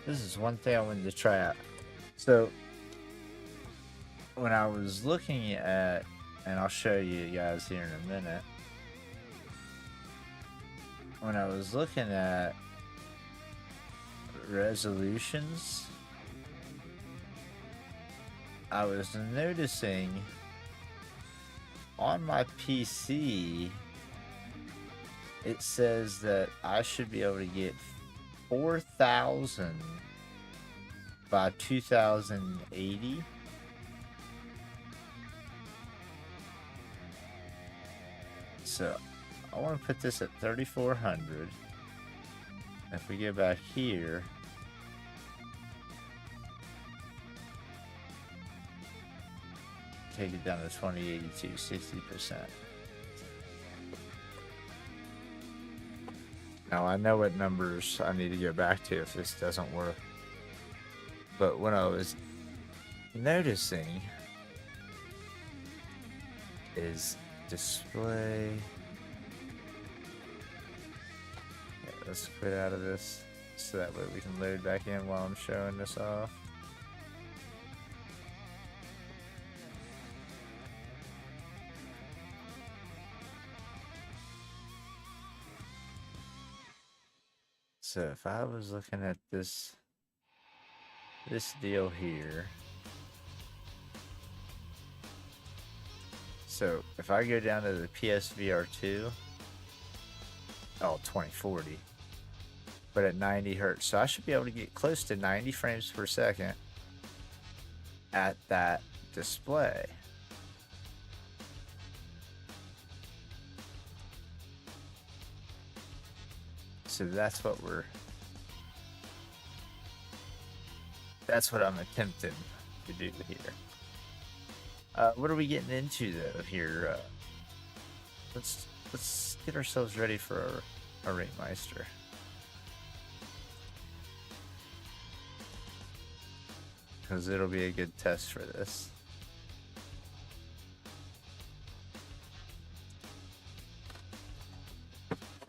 This is one thing I wanted to try out. So, when I was looking at, and I'll show you guys here in a minute. When I was looking at resolutions, I was noticing on my PC, it says that I should be able to get 4,000 by 2080. So I want to put this at 3,400. If we get back here, take it down to 2082, 60%. Now I know what numbers I need to go back to if this doesn't work. But when I was noticing is display. let's quit out of this so that way we can load back in while I'm showing this off. So if I was looking at this deal here, so if I go down to the PSVR2, oh, 2040, but at 90 hertz, so I should be able to get close to 90 frames per second at that display. So that's what I'm attempting to do here. What are we getting into though here? Let's get ourselves ready for our Ringmeister. Because it'll be a good test for this.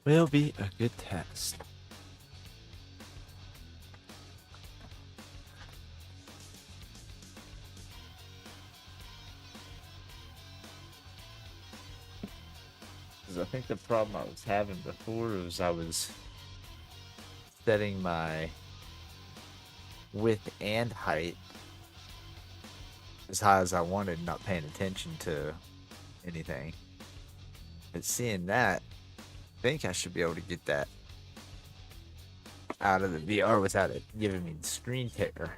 Will be a good test. Because I think the problem I was having before was I was setting my width and height as high as I wanted, not paying attention to anything. But seeing that, I think I should be able to get that out of the VR without it giving me the screen tear.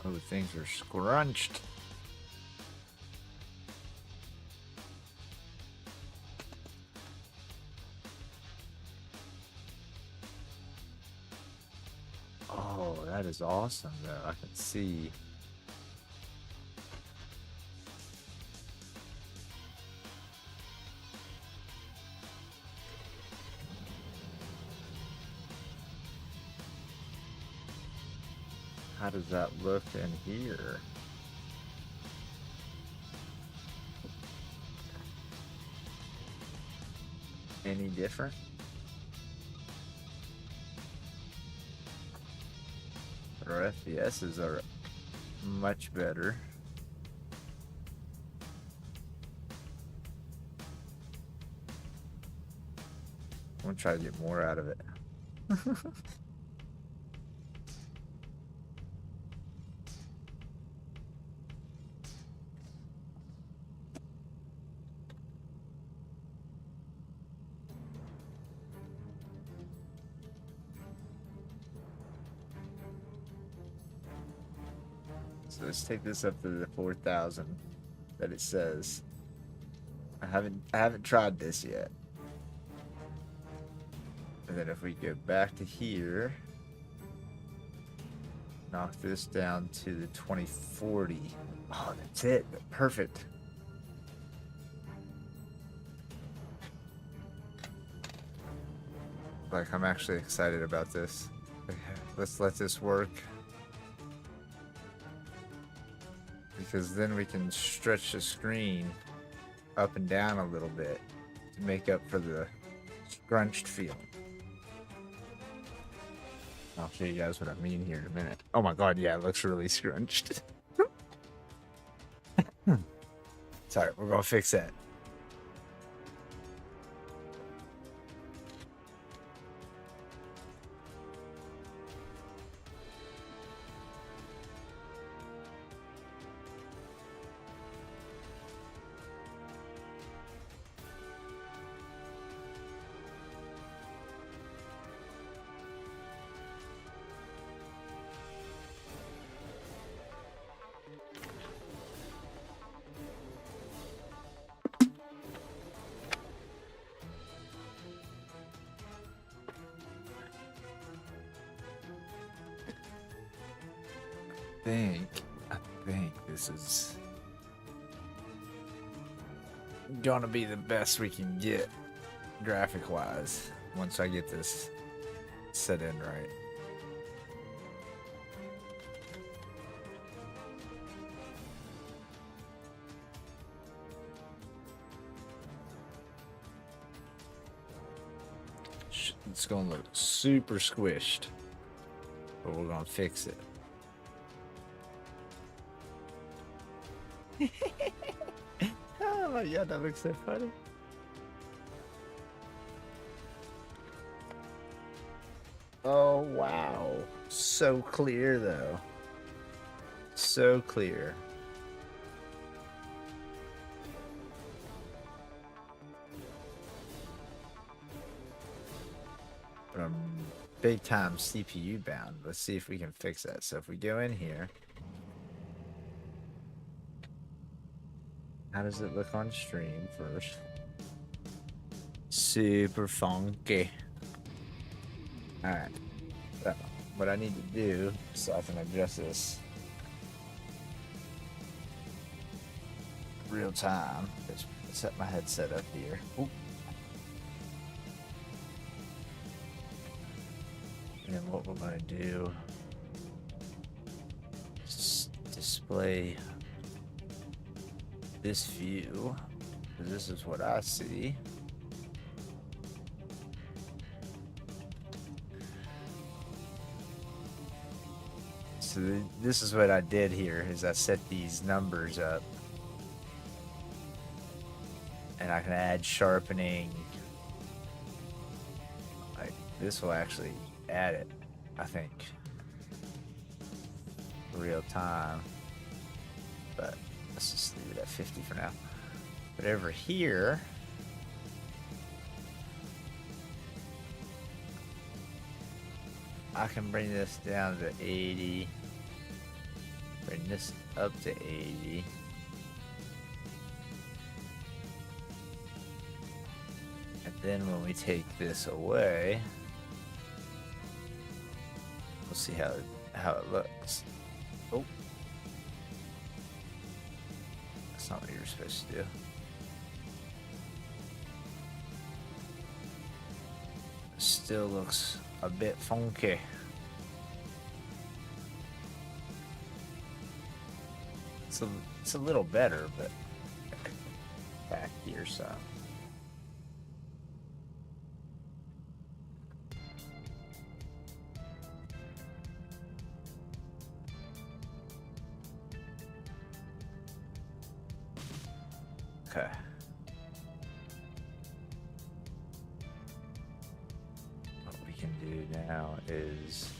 Oh, things are scrunched. Oh, that is awesome though. I can see. How does that look in here? Any different? Our FPSs are much better. I'm gonna try to get more out of it. So let's take this up to the 4,000 that it says. I haven't tried this yet. And then if we go back to here, knock this down to the 2040. Oh, that's it. Perfect. Like, I'm actually excited about this. Let's let this work. Because then we can stretch the screen up and down a little bit to make up for the scrunched feeling. I'll show you guys what I mean here in a minute. Oh my god, yeah, it looks really scrunched. Sorry, we're gonna fix that. think this is gonna be the best we can get graphic wise once I get this set in right. It's gonna look super squished, but we're gonna fix it. Oh my god, that looks so funny. Oh wow, so clear though, so clear. But I'm big time CPU bound. Let's see if we can fix that. So if we go in here, how does it look on stream first? Super funky. Alright. So what I need to do so I can adjust this real time is set my headset up here. Oop. And then what we're going to do is display this view, because this is what I see. So this is what I did here, is I set these numbers up. And I can add sharpening. Like, this will actually add it, I think, real time, but let's just leave it at 50 for now. But over here, I can bring this down to 80, bring this up to 80, and then when we take this away, we'll see how it looks. Oh, that's not what you were supposed to do. Still looks a bit funky. It's a little better, but back here some. Okay. What we can do now is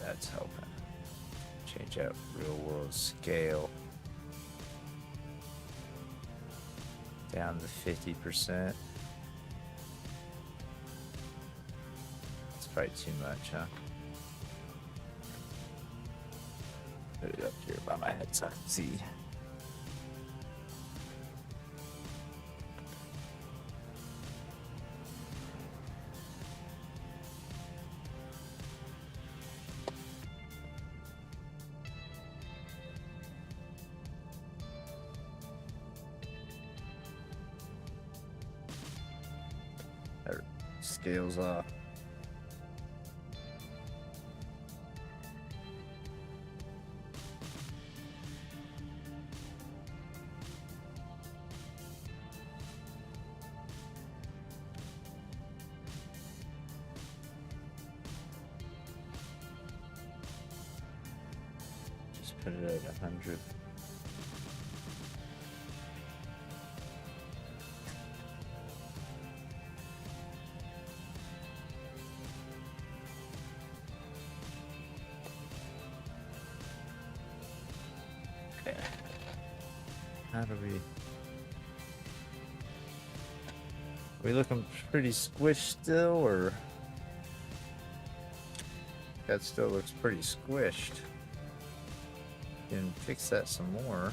that's helping. Change out real world scale down to 50%. It's probably too much, huh? Put it up here by my head so I can see. Scales off. Just put it at 100. How do we We looking pretty squished still, or that still looks pretty squished? Can fix that some more.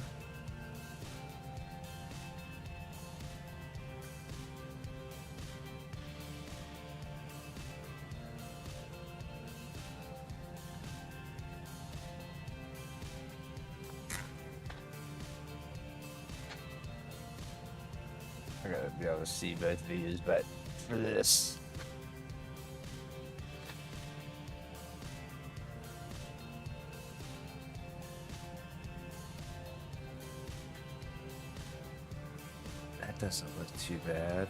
I gotta be able to see both views, but for this. That doesn't look too bad.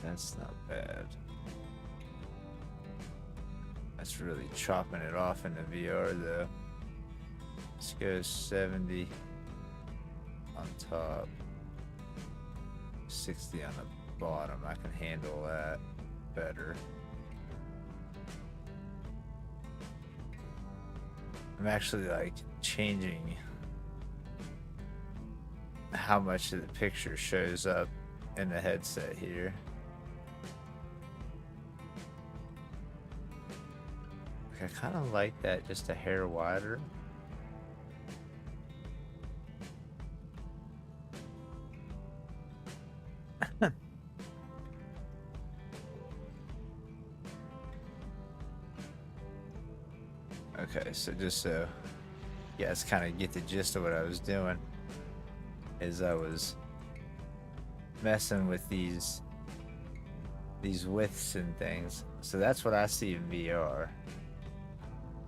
That's not bad. That's really chopping it off in the VR though. Let's go 70 on top, 60 on the bottom. I can handle that better. I'm actually like changing how much of the picture shows up in the headset here. I kind of like that just a hair wider. Okay, so just so you guys kind of get the gist of what I was doing, is I was messing with these widths and things. So that's what I see in VR,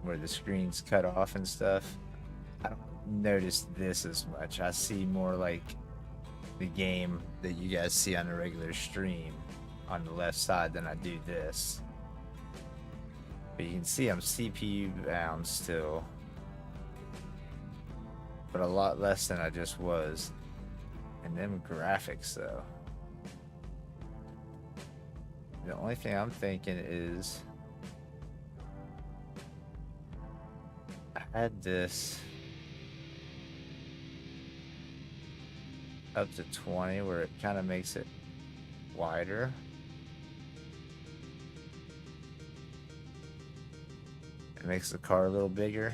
where the screen's cut off and stuff. I don't notice this as much. I see more like the game that you guys see on a regular stream on the left side than I do this. But you can see I'm CPU bound still, but a lot less than I just was. And them graphics though. The only thing I'm thinking is I had this up to 20 where it kind of makes it wider. It makes the car a little bigger.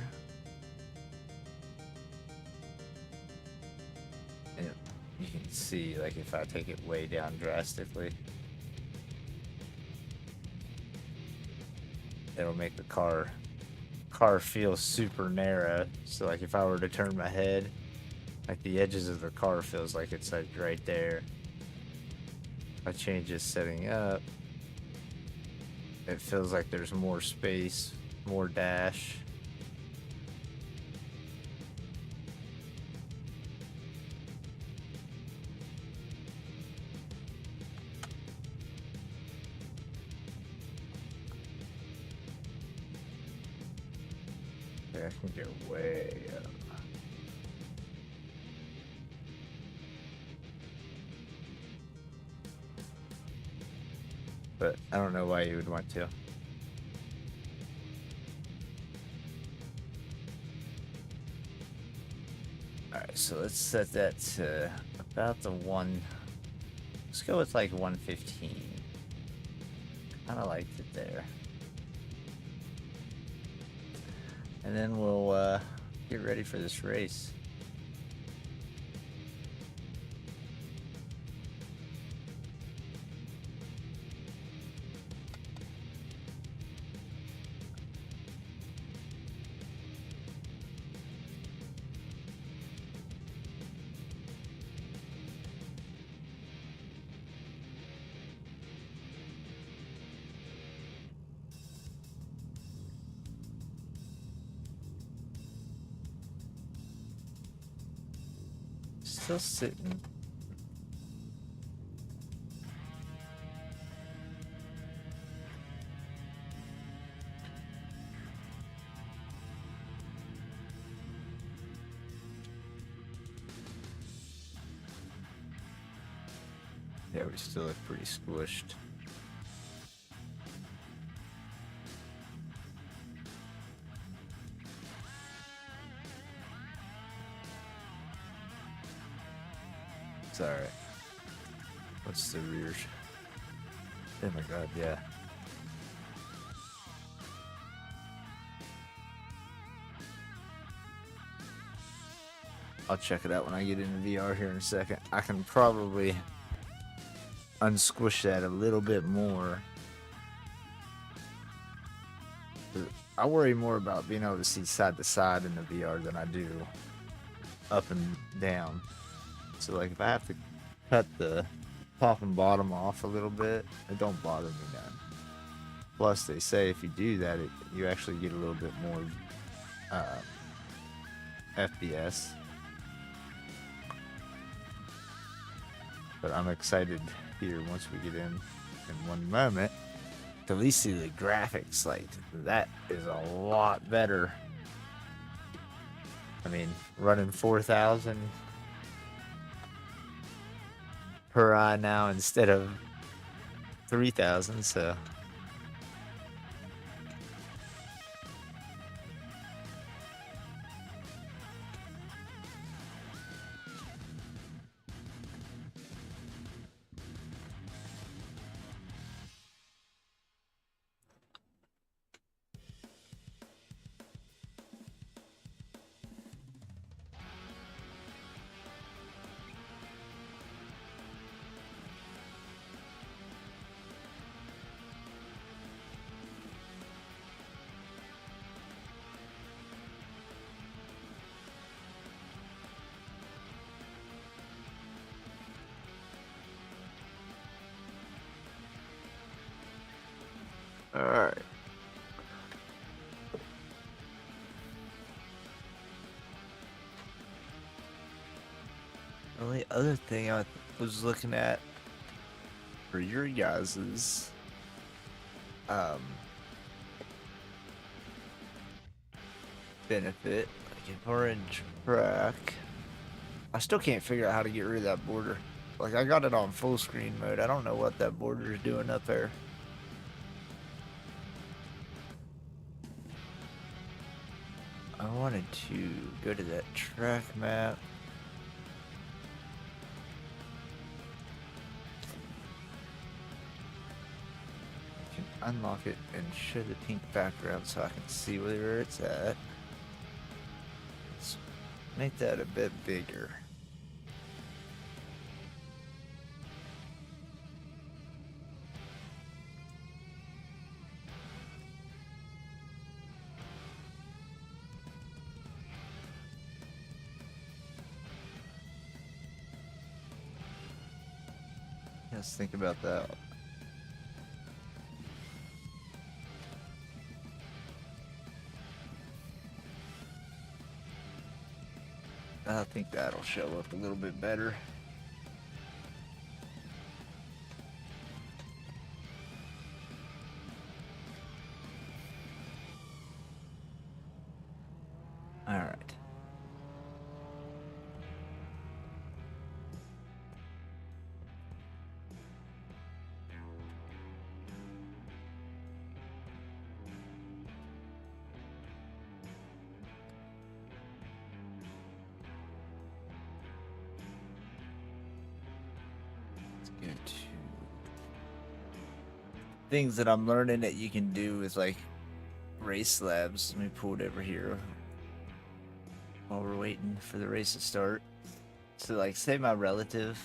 And you can see, like, if I take it way down drastically, it'll make the car feel super narrow. So like if I were to turn my head, like the edges of the car feels like it's like right there. If I change this setting up, it feels like there's more space, more dash. I can go way up. But I don't know why you would want to. Alright, so let's set that to about the one. Let's go with like 115. Kinda liked it there. And then we'll get ready for this race. Still sitting. Yeah, we still look pretty squished. It's alright. What's the rear? Oh my god, yeah. I'll check it out when I get into VR here in a second. I can probably unsquish that a little bit more. I worry more about being able to see side to side in the VR than I do up and down. So like if I have to cut the top and bottom off a little bit, it don't bother me none. Plus they say if you do that, you actually get a little bit more FPS. But I'm excited here once we get in one moment to at least see the graphics. Like that is a lot better. I mean, running 4,000 per eye now instead of 3,000, so alright. The only other thing I was looking at for your guys's benefit, like if we're in track, I still can't figure out how to get rid of that border. Like I got it on full screen mode. I don't know what that border is doing up there. I wanted to go to that track map. I can unlock it and show the pink background so I can see where it's at. Let's make that a bit bigger. Let's think about that. I think that'll show up a little bit better. All right. To things that I'm learning that you can do with like race labs. Let me pull it over here while we're waiting for the race to start. So like say my relative,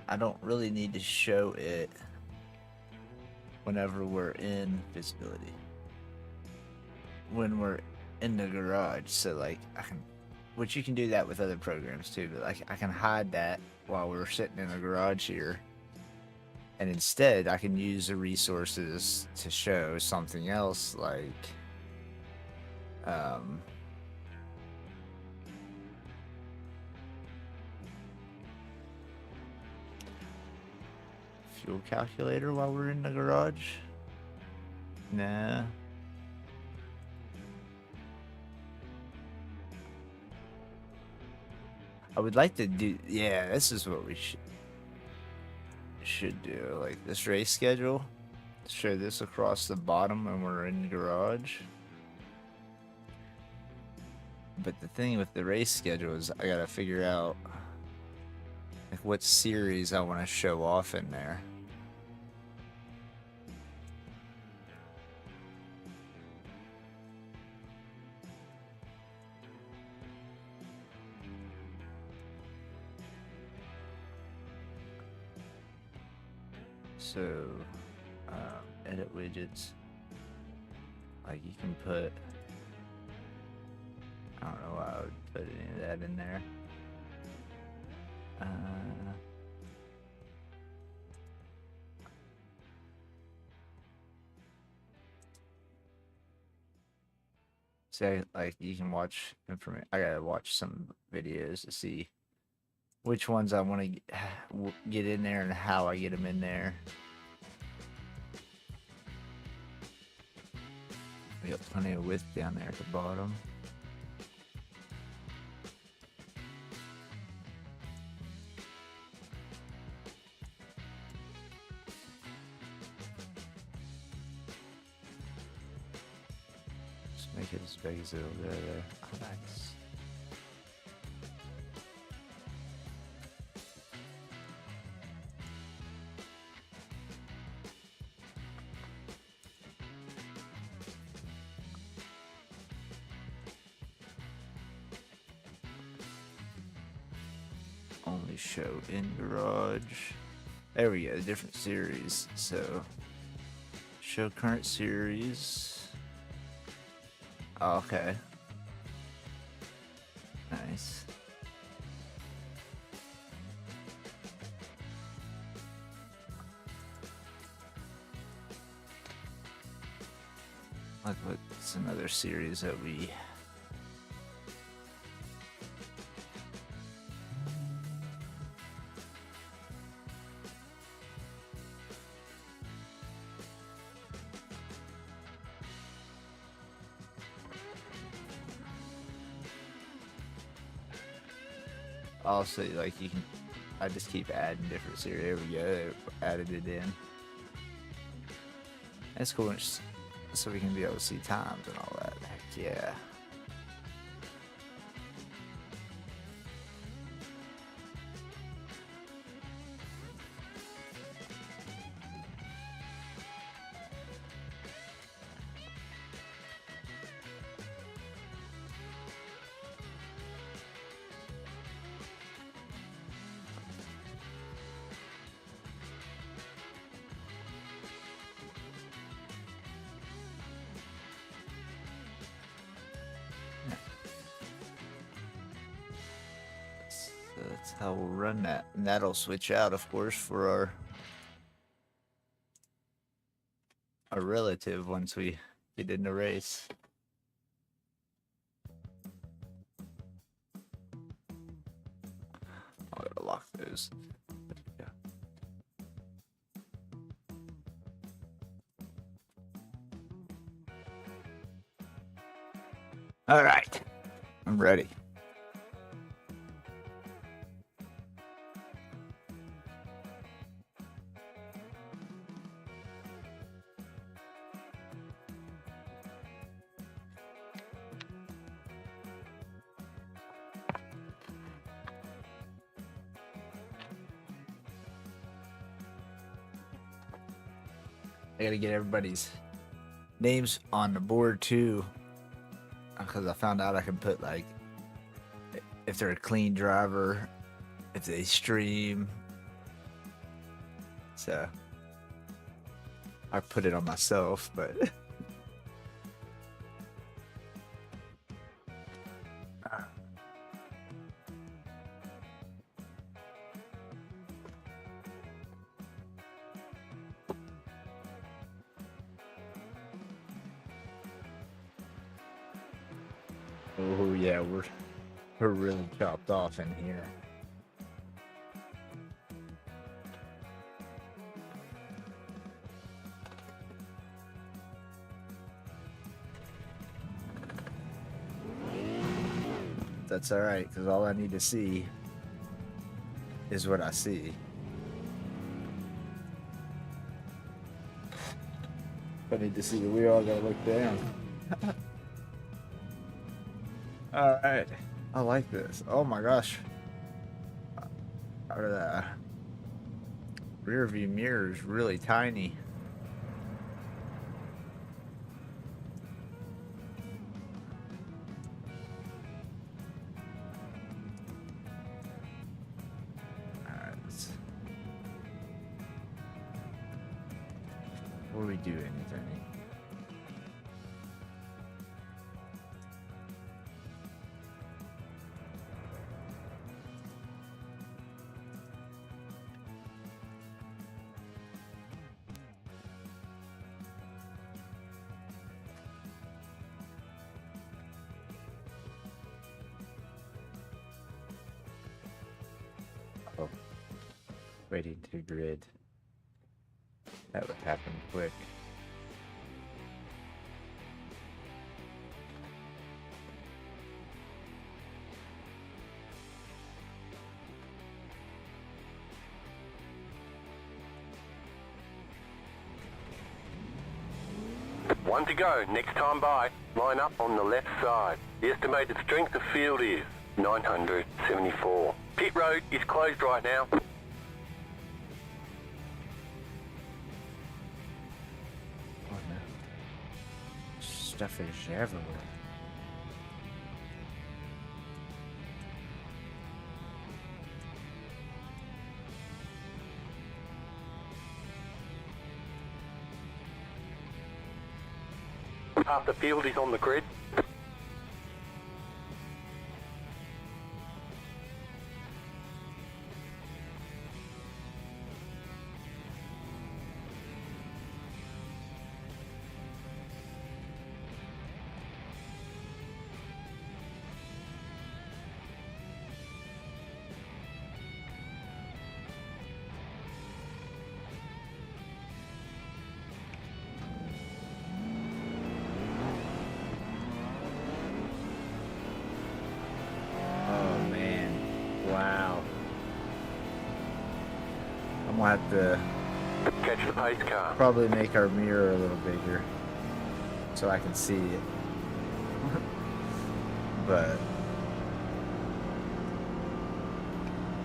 I don't really need to show it whenever we're in visibility, when we're in the garage. So like I can, which you can do that with other programs too, but like I can hide that while we're sitting in the garage here, and instead I can use the resources to show something else, like fuel calculator while we're in the garage? Nah. I would like to do, yeah, this is what we should do. Like this race schedule, show this across the bottom when we're in the garage. But the thing with the race schedule is I gotta figure out like what series I want to show off in there. So, edit widgets. Like you can put, I don't know why I would put any of that in there. Say like you can watch information. I gotta watch some videos to see which ones I want to get in there and how I get them in there. We got plenty of width down there at the bottom. Just make it as big as it'll go there. Oh, nice. Only show in garage. There we go, different series. So show current series. Oh, okay. Nice. Like what's another series that we also, like you can, I just keep adding different series. There we go, added it in. That's cool, so we can be able to see times and all that. Heck yeah. That's how we'll run that. And that'll switch out, of course, for our relative once we get in the race. I gotta lock those. There we go. All right, I'm ready. I gotta get everybody's names on the board too, because I found out I can put like if they're a clean driver, if they stream. So I put it on myself, but oh yeah, we're really chopped off in here. that's all right, because all I need to see is what I see. If I need to see the wheel, I gotta look down. All right, I like this. Oh my gosh, the rear view mirror is really tiny. Before we do anything, oh, waiting to grid. That would happen quick. One to go. Next time by, line up on the left side. The estimated strength of field is 974. Pit road is closed right now. Stuff is everywhere. Half the field is on the grid. I'm gonna have to Catch the pace car. probably make our mirror a little bigger so I can see it. But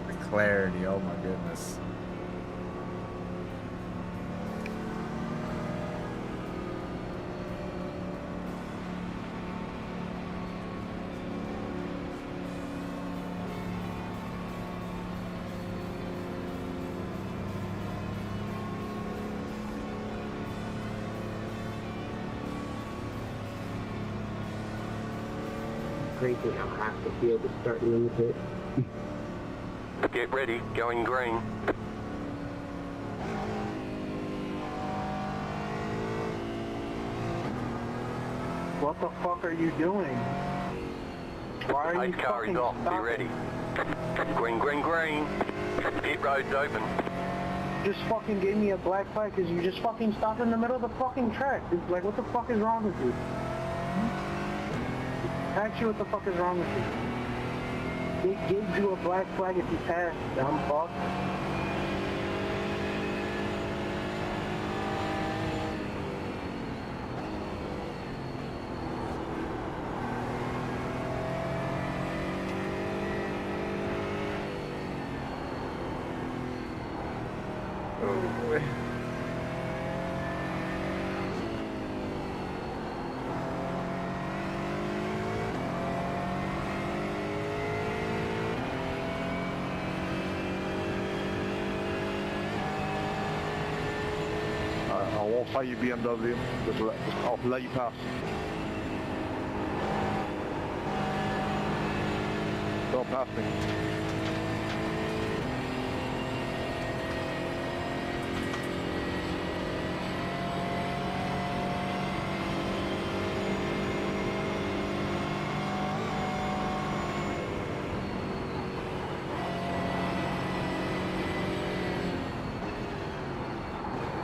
the clarity, oh my goodness. Crazy how half the field is starting in the pit. Get ready, going green. What the fuck are you doing? Why are you Pace car is fucking off, be stopping? ready. Green, green, green. Pit road's open. Just fucking gave me a black flag because you just fucking stopped in the middle of the fucking track. It's like, what the fuck is wrong with you? Actually, what the fuck is wrong with you? It gives you a black flag if you pass, dumb fuck. Oh boy. I won't fight you, BMW. I'll let you pass. Don't pass me.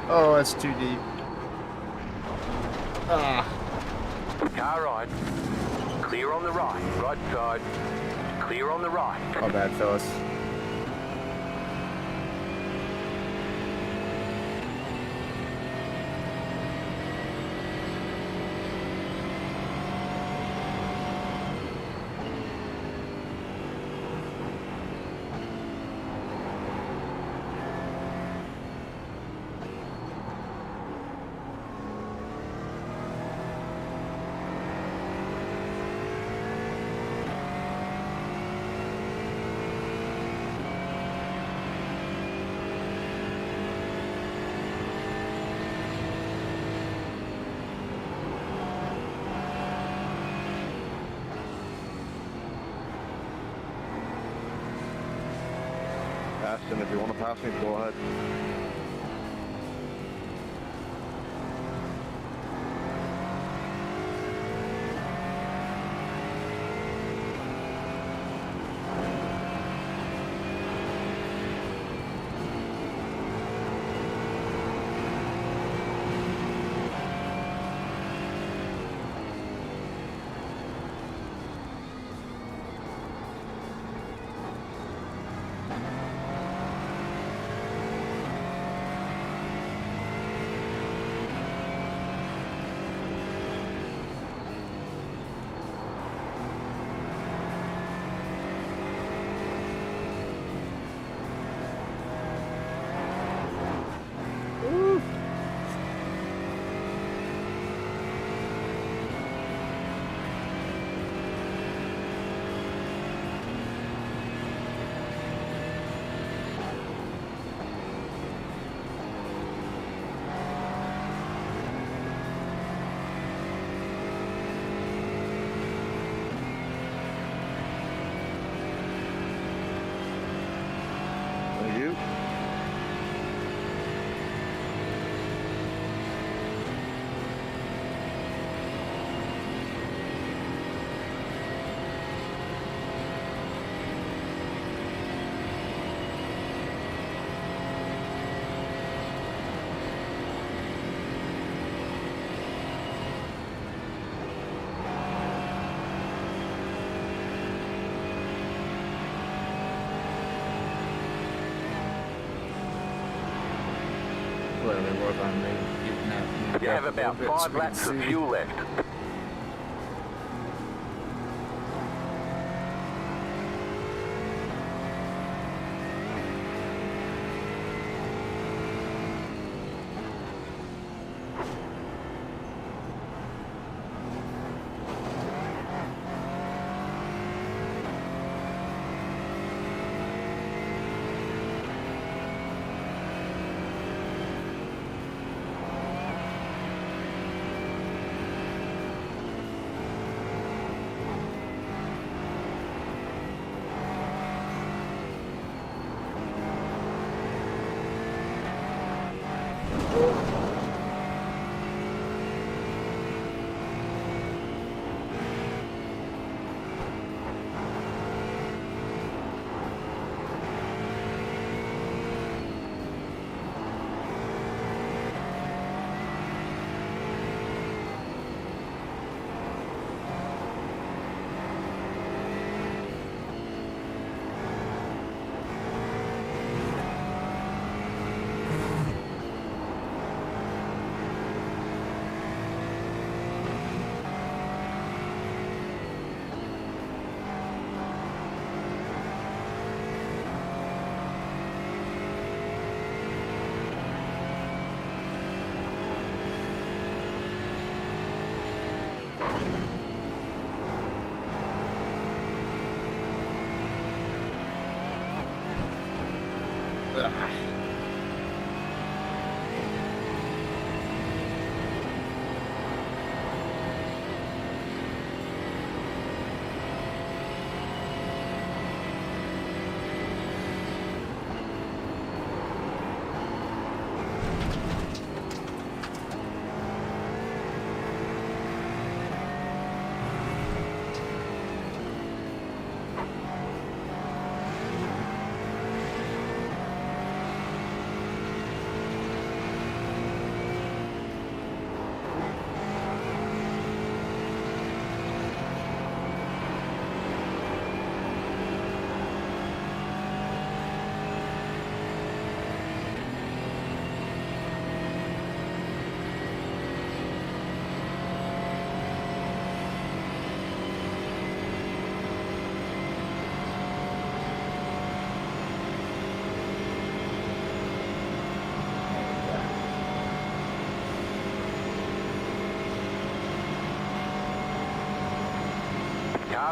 Oh, that's too deep. Ah. Car right. Clear on the right. Right side. Clear on the right. My bad, fellas. Ashton, if you want to pass me, go ahead. Thank you. Clearly work on me getting that. You have about 5 laps of fuel left.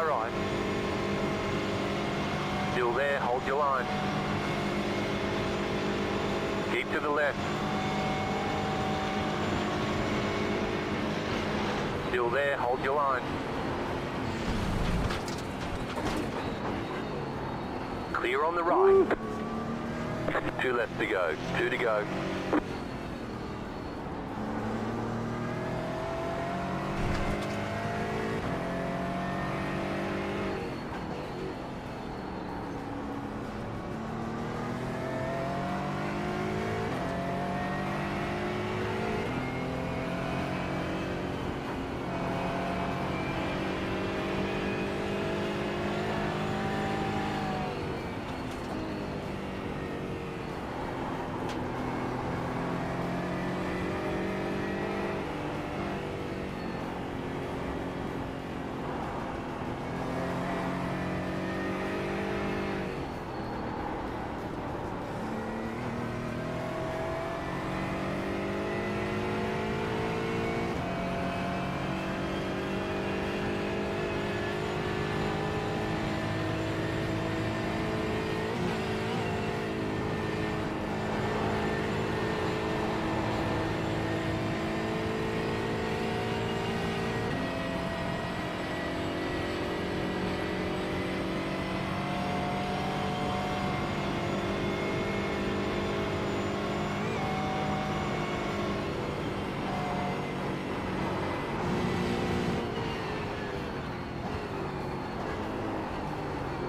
car right. Still there, hold your line. Keep to the left. Still there, hold your line. Clear on the right. 2 left to go, 2 to go.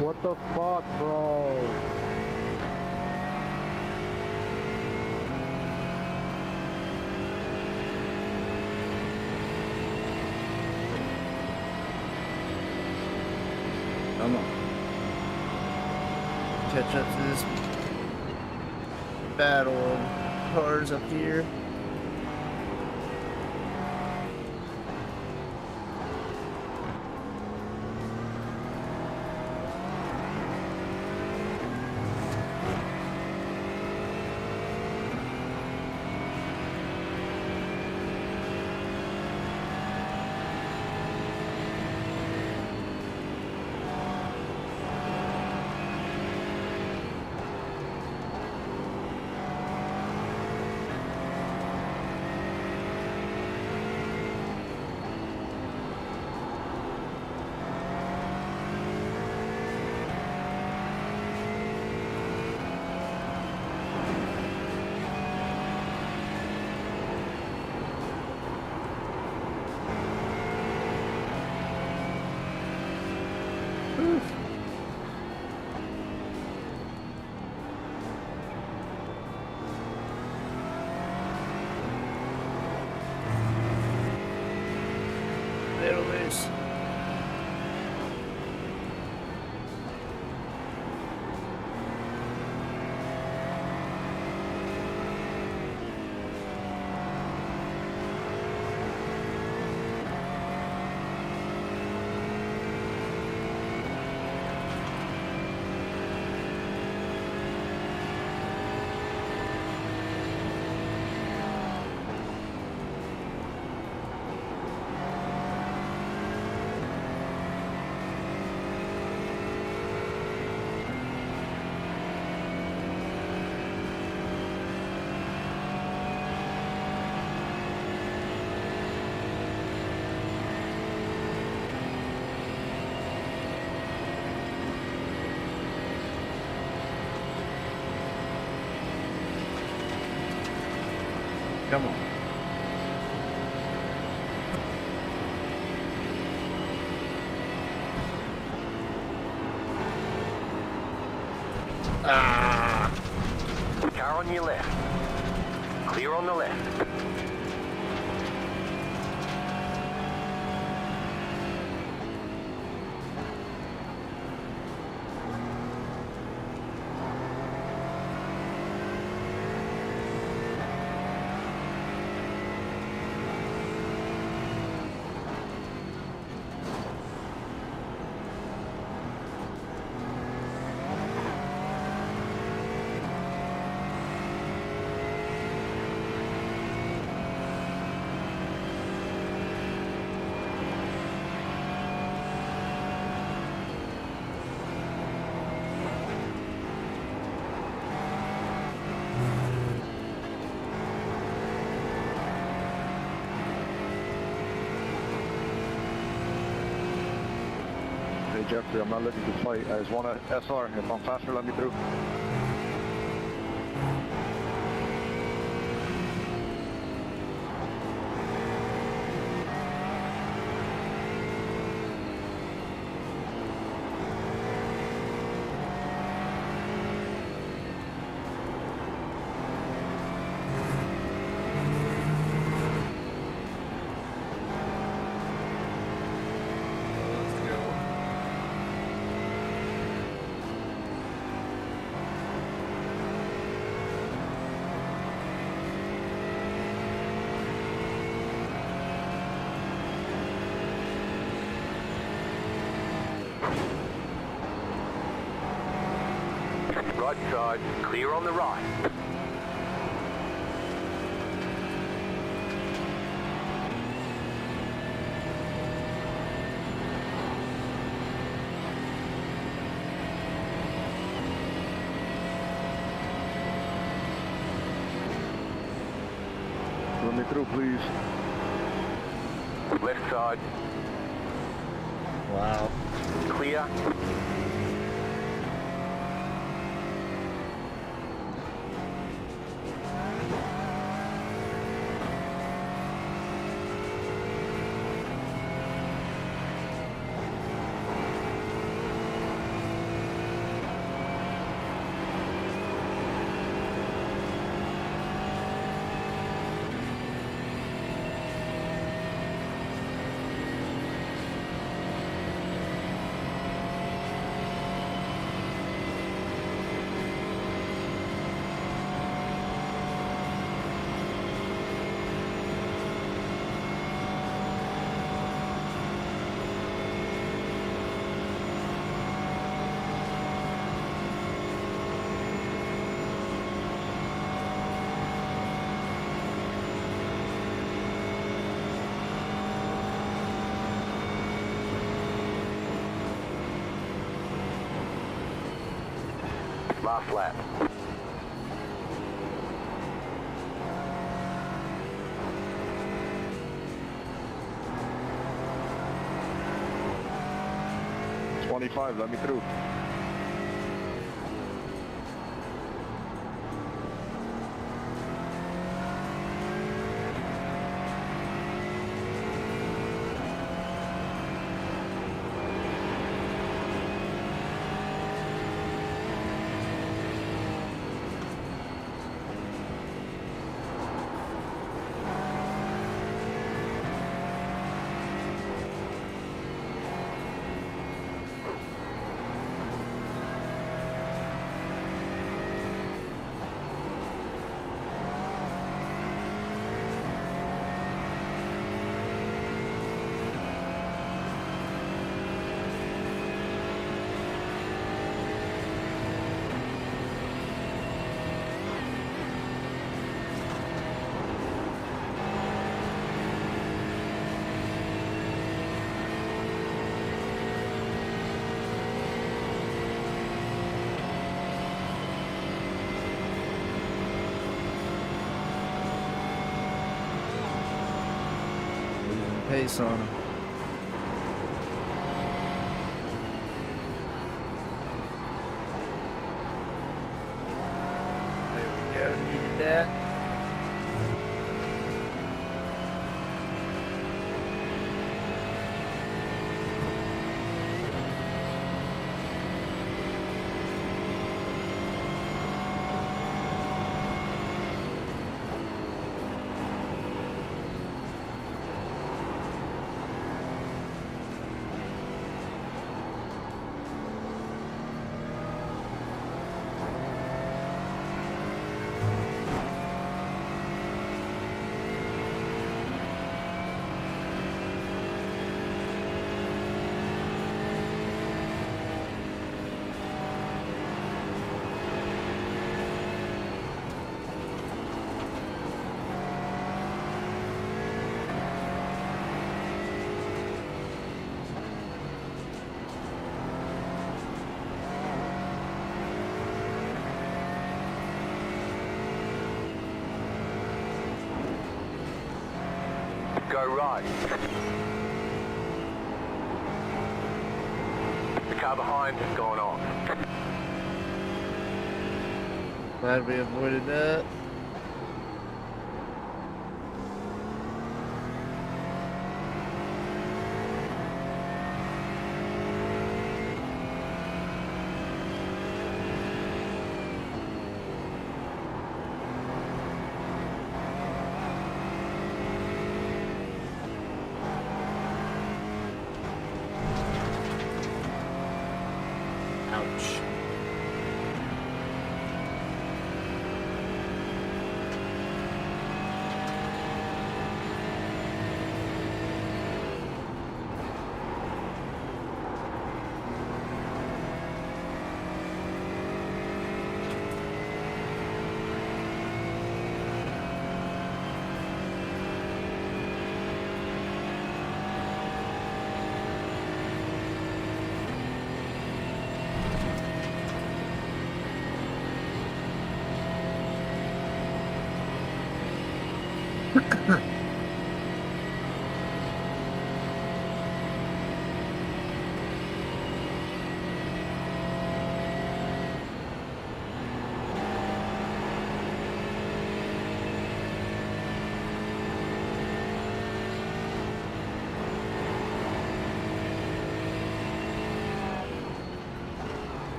What the fuck, bro? Come on. Catch up to this battle of cars up here. There it is. Come on. Ah! Car on your left. Clear on the left. Hey Jeffrey, I'm not looking to fight. I just want a SR. If I'm faster, let me through. Let's go. Right side, clear on the right. Let me through, please. Left side, Wow. clear. Last lap. $25, let me through. Losing pace on him. There we go. Needed that. Go right. Car behind has gone off. Glad we avoided that. Ouch.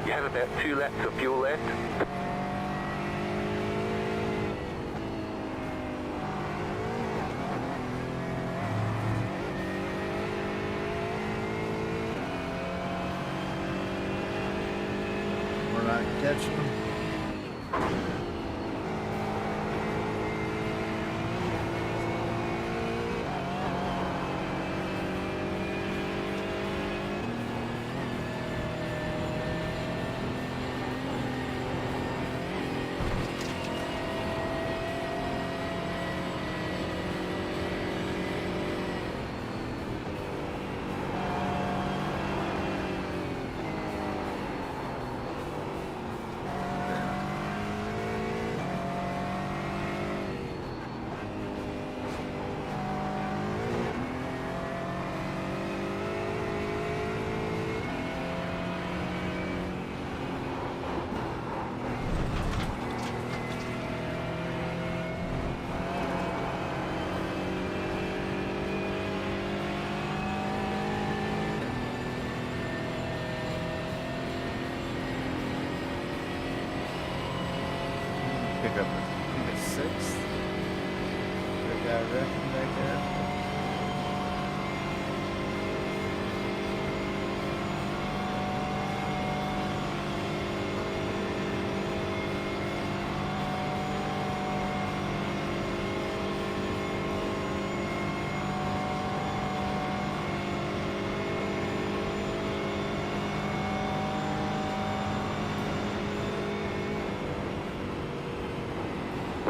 You have about 2 laps of fuel left. We're not catching them. Pick up a 6th. That guy wrecking back there.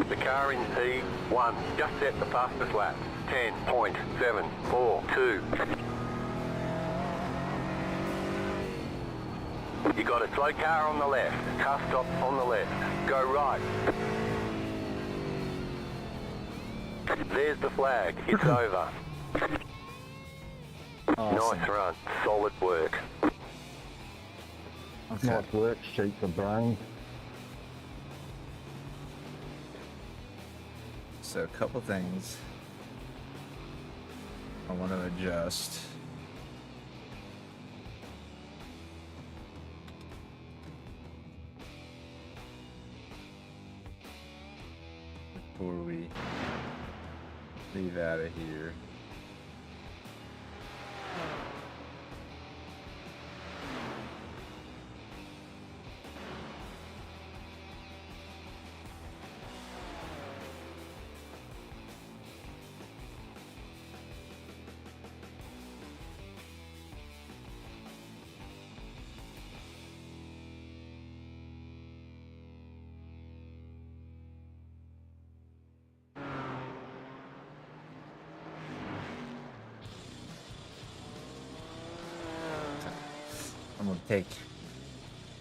The car in P1 just set the fastest lap. 10.742. You got a slow car on the left. Car stop on the left. Go right. There's the flag. It's over. Awesome. Nice run. Solid work. Okay. Nice work, sheets of brain. So a couple things I want to adjust. Before we leave out of here. I'm gonna take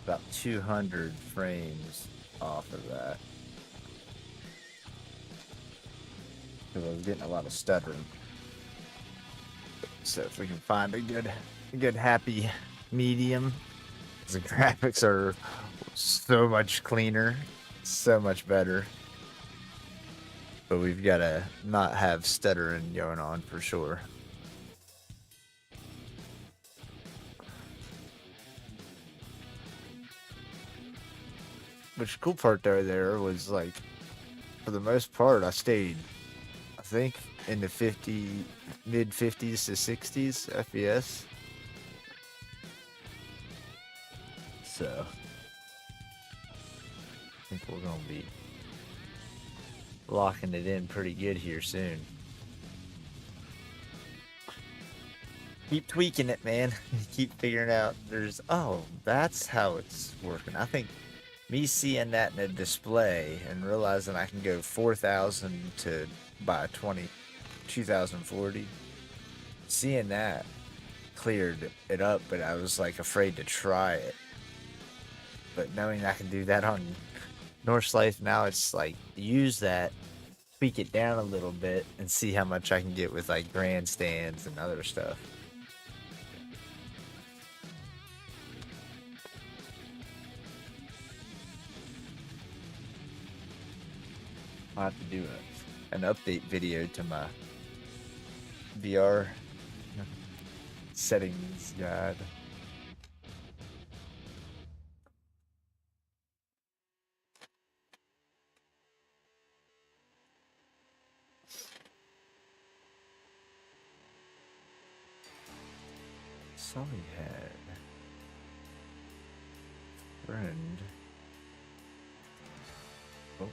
about 200 frames off of that because I was getting a lot of stuttering. So if we can find a good happy medium, 'cause the graphics are so much cleaner, so much better. But we've got to not have stuttering going on for sure. Which cool part there was like, for the most part, I stayed, I think, in the mid 50s to 60s FPS. So I think we're gonna be locking it in pretty good here soon. Keep tweaking it, man. Keep figuring out oh, that's how it's working. I think me seeing that in a display and realizing I can go 4,000 to by 2040, seeing that cleared it up, but I was like afraid to try it. But knowing I can do that on North Life now, it's like use that, tweak it down a little bit, and see how much I can get with like grandstands and other stuff. I'll have to do an update video to my VR settings guide. Sullyhead. Friend. Oh.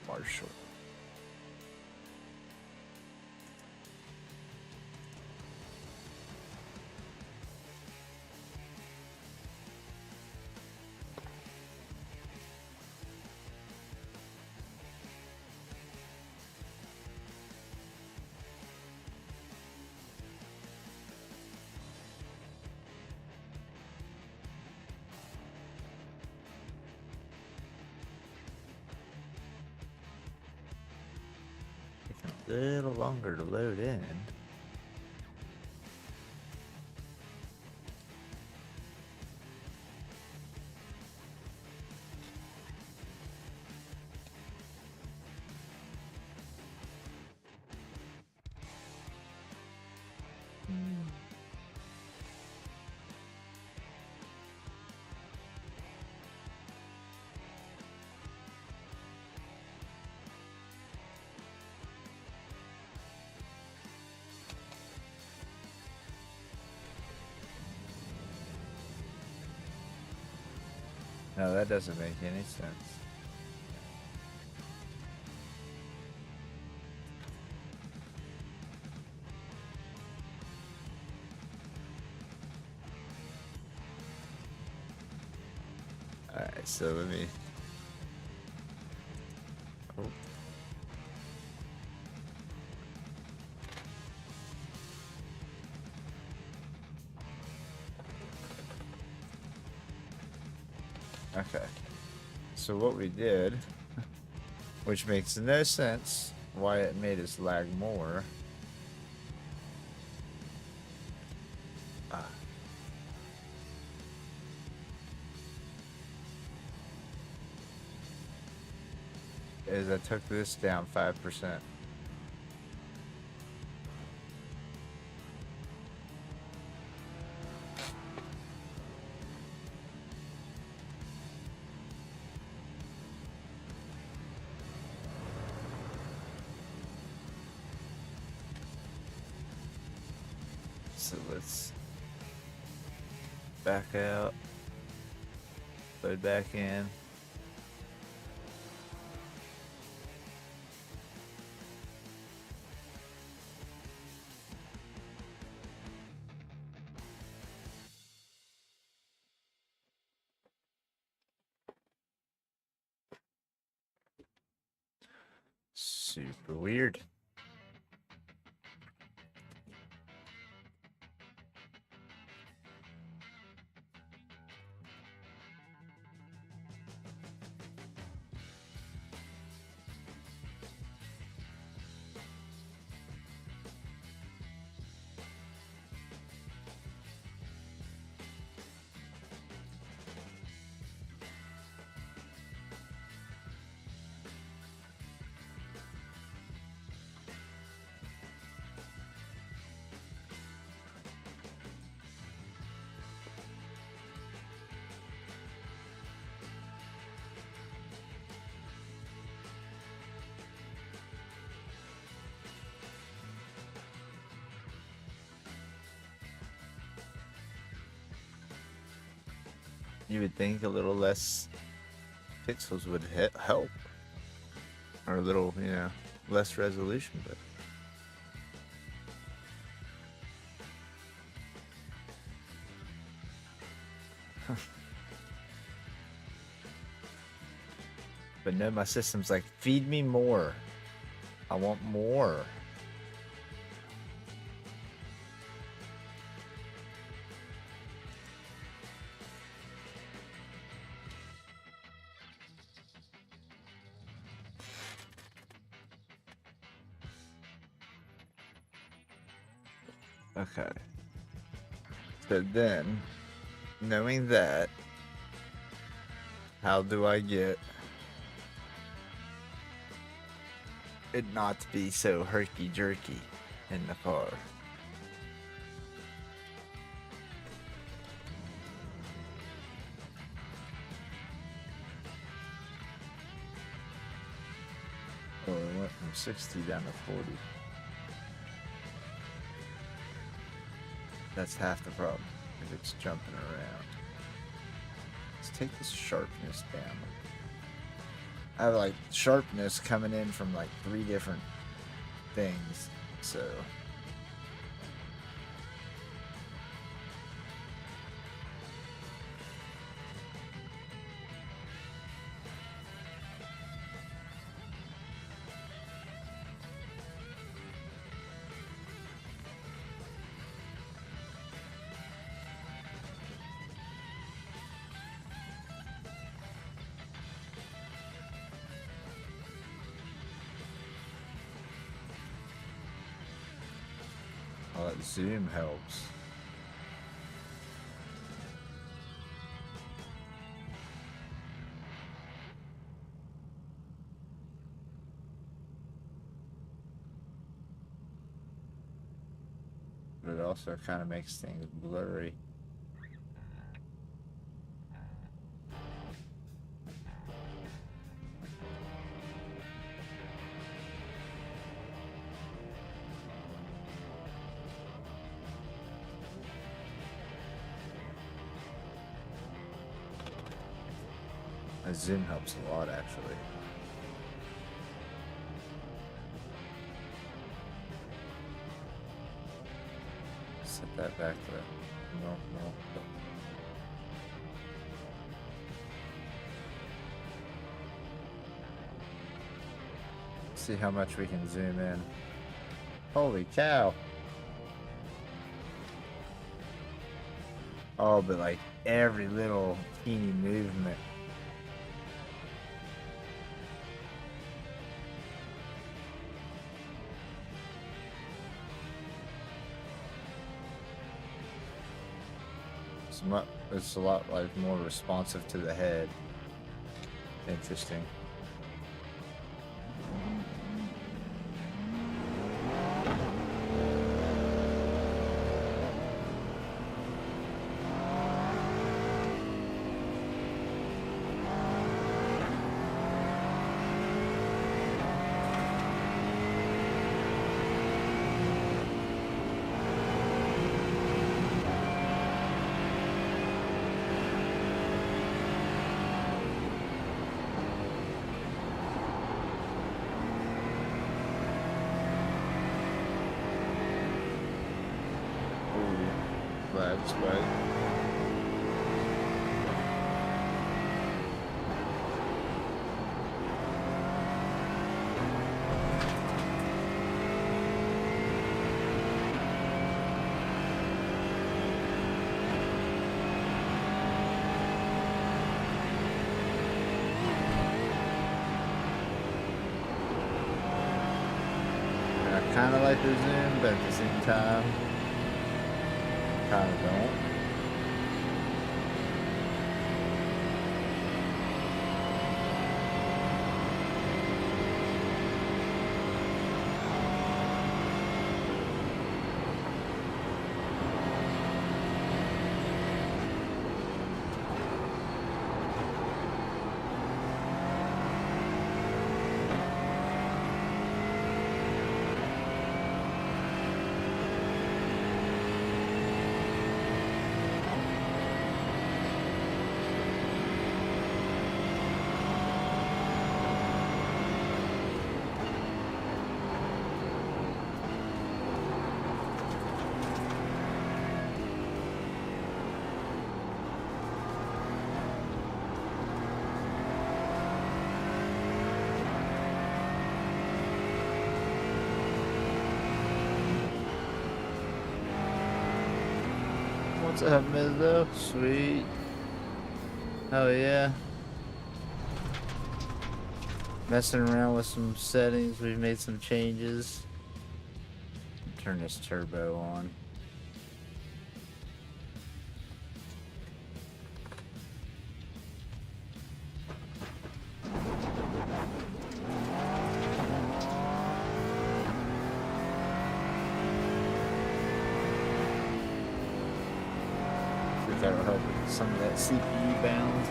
Marshall. A little longer to load in. No, that doesn't make any sense. Alright, so let me... Oh. Okay, so what we did, which makes no sense why it made us lag more. is I took this down 5%. So let's back out, load back in. Super weird. You would think a little less pixels would help, or a little, you know, less resolution, but but no, my system's like, feed me more. I want more. Okay. So then, knowing that, how do I get it not to be so herky-jerky in the car? Oh, it went from 60 down to 40. That's half the problem, if it's jumping around. Let's take this sharpness down. I have like sharpness coming in from like 3 different things, so all that zoom helps. But it also kind of makes things blurry. A zoom helps a lot, actually. Set that back to no. See how much we can zoom in. Holy cow! Oh, but like every little teeny movement. It's a lot like more responsive to the head. Interesting. flags, but I kind of like the zoom, but at the same time, kind of don't. What's up, Mizzo? Sweet. Oh yeah. Messing around with some settings. We've made some changes. Turn this turbo on. That'll help with some of that CPU bound.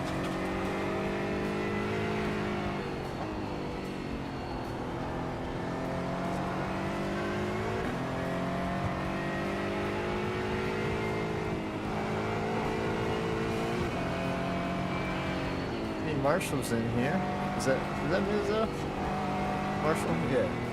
Hey, Marshall's in here. Is that Mizzo? Marshall? Yeah.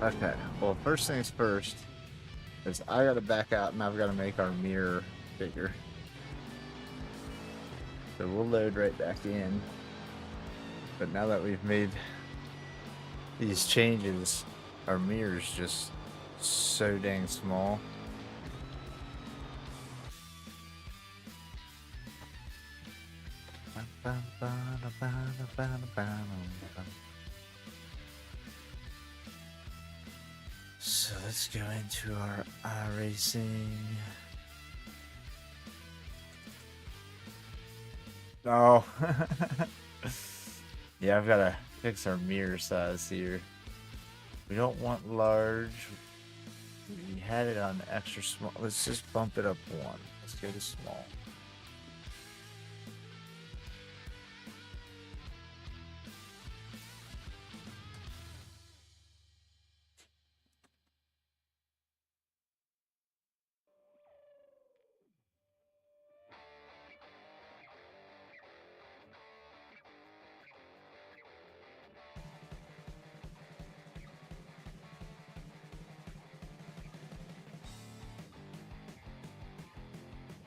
Okay, well, first things first is I gotta back out and I've gotta make our mirror bigger. So we'll load right back in. But now that we've made these changes, our mirror's just so dang small. So let's go into our Iracing. Oh. Yeah, I've got to fix our mirror size here. We don't want large. We had it on extra small. Let's just bump it up one. Let's go to small.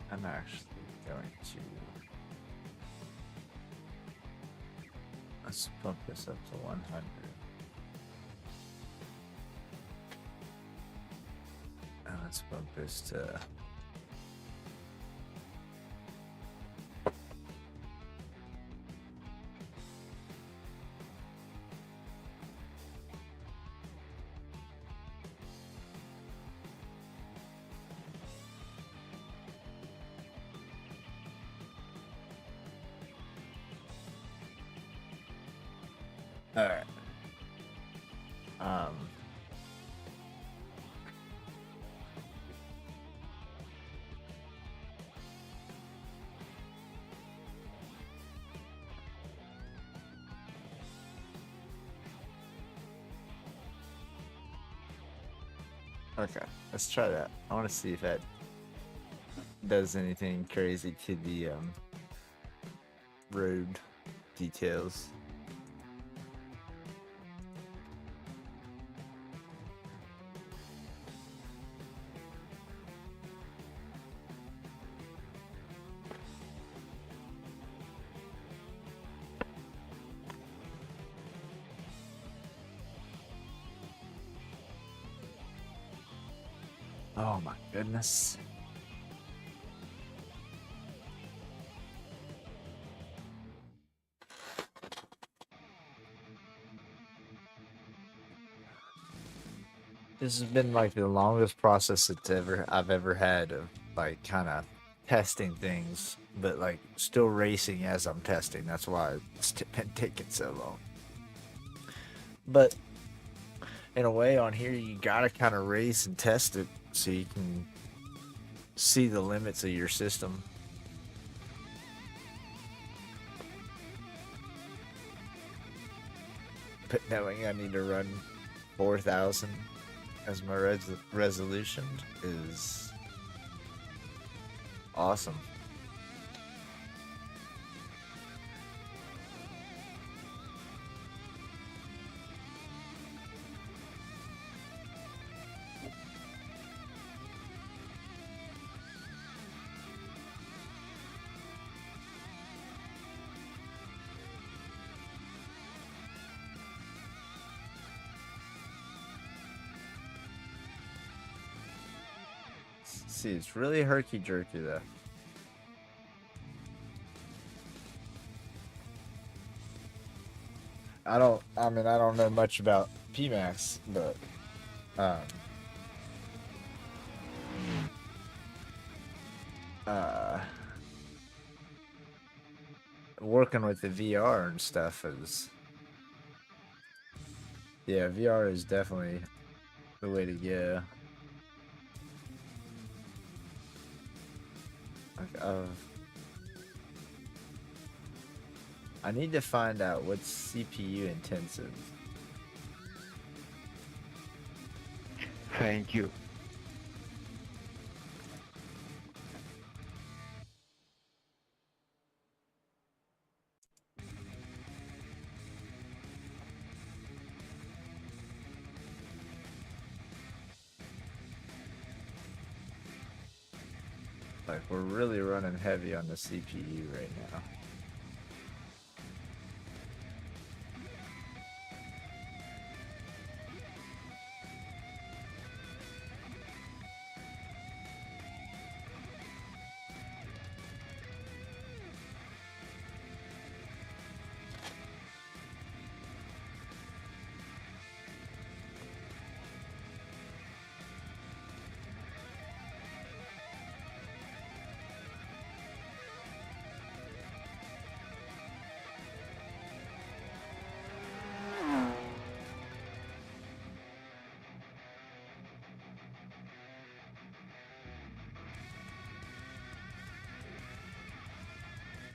I'm actually going to, let's bump this up to 100. And let's bump this to, all right. Okay, let's try that. I want to see if that does anything crazy to the road details. Oh my goodness. This has been like the longest process I've ever had of like kind of testing things, but like still racing as I'm testing. That's why it's been taking so long. But in a way, on here you gotta kind of race and test it so you can see the limits of your system. But knowing I need to run 4,000 as my resolution is awesome. See, it's really herky-jerky though. I don't know much about PMAX, but working with the VR and stuff is, yeah, VR is definitely the way to go. I need to find out what's CPU intensive. Thank you. Like, we're really running heavy on the CPU right now.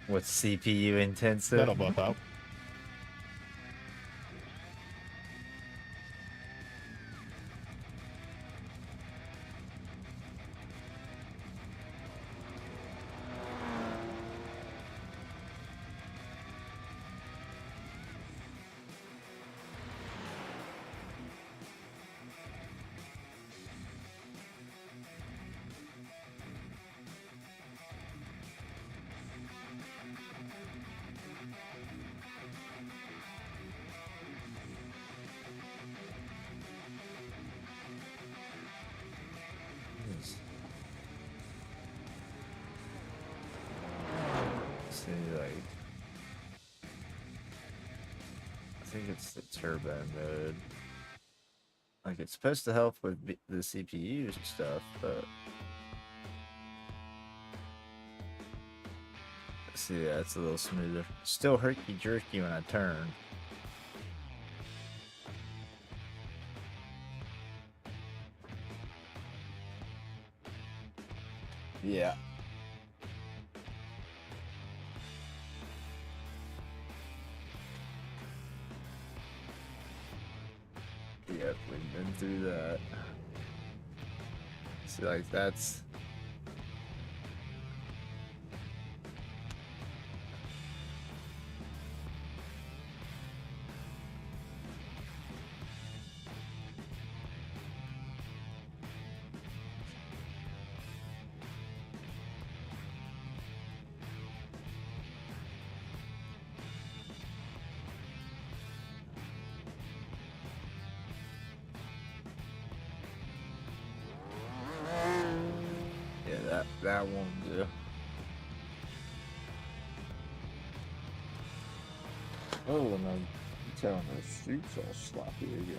What's CPU intensive? That'll buff out. See, like, I think it's the turbo mode. Like, it's supposed to help with the CPU stuff, but see, yeah, it's a little smoother. Still herky-jerky when I turn. Yeah. Yep, we've been through that. See, like that's. Yeah, that won't do. Oh, and I'm telling the streets all sloppy again.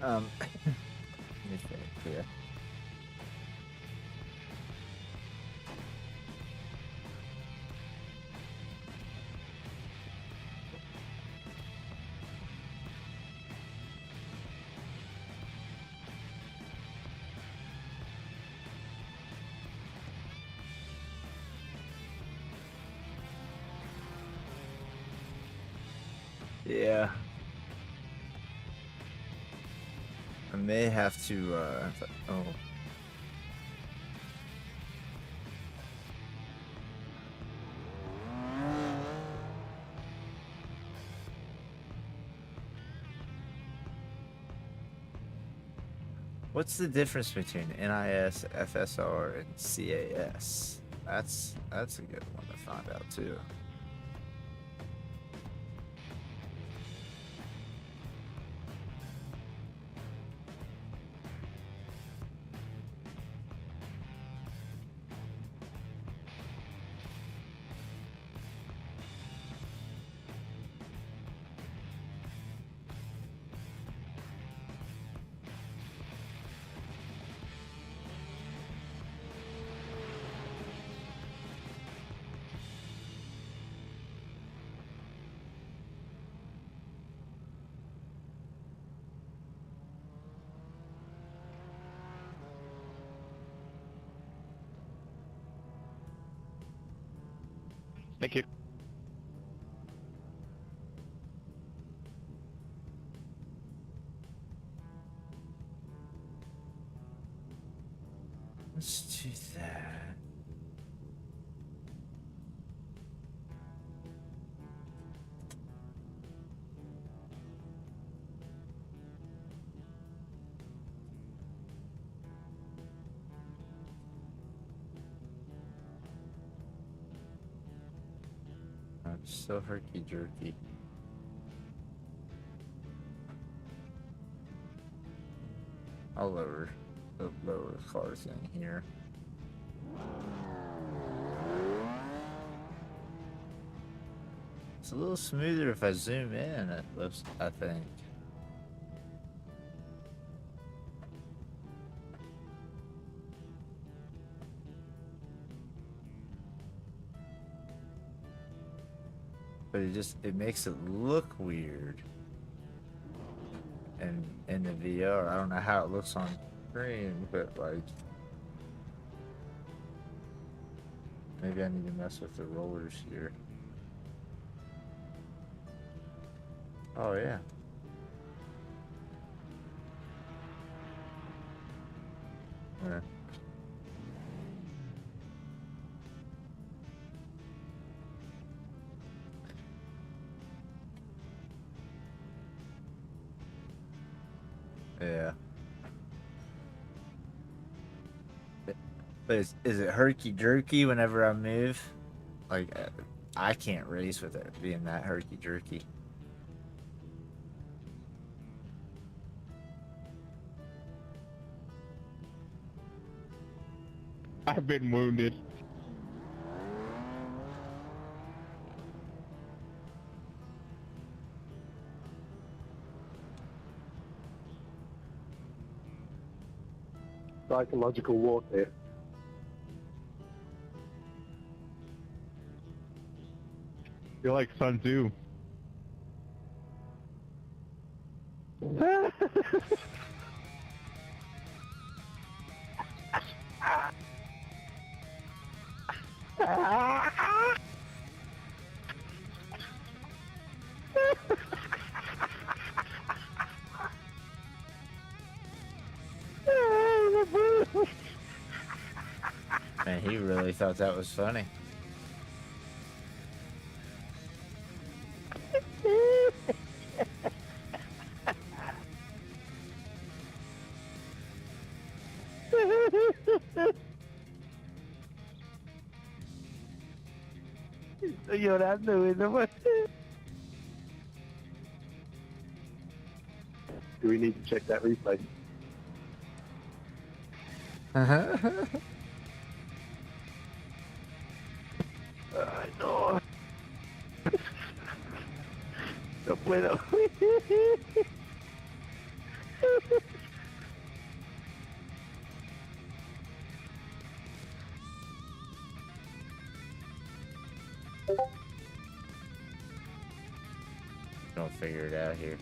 Let me think here. Yeah. I may have to, oh. What's the difference between NIS, FSR, and CAS? That's a good one to find out too. Thank you. Let's do that. I'm so herky jerky. I'll lower the car thing here. It's a little smoother if I zoom in, it looks, I think. But it makes it look weird. And in the VR, I don't know how it looks on screen, but like maybe I need to mess with the rollers here. Oh yeah. Yeah. Yeah. But is it herky jerky whenever I move? Like, I can't race with it being that herky jerky. I've been wounded. Psychological warfare. You're like Sun Tzu. Man, he really thought that was funny. Estoy llorando, güey, no más. Do we need to check that replay? Ay, no. No puedo. Don't figure it out here.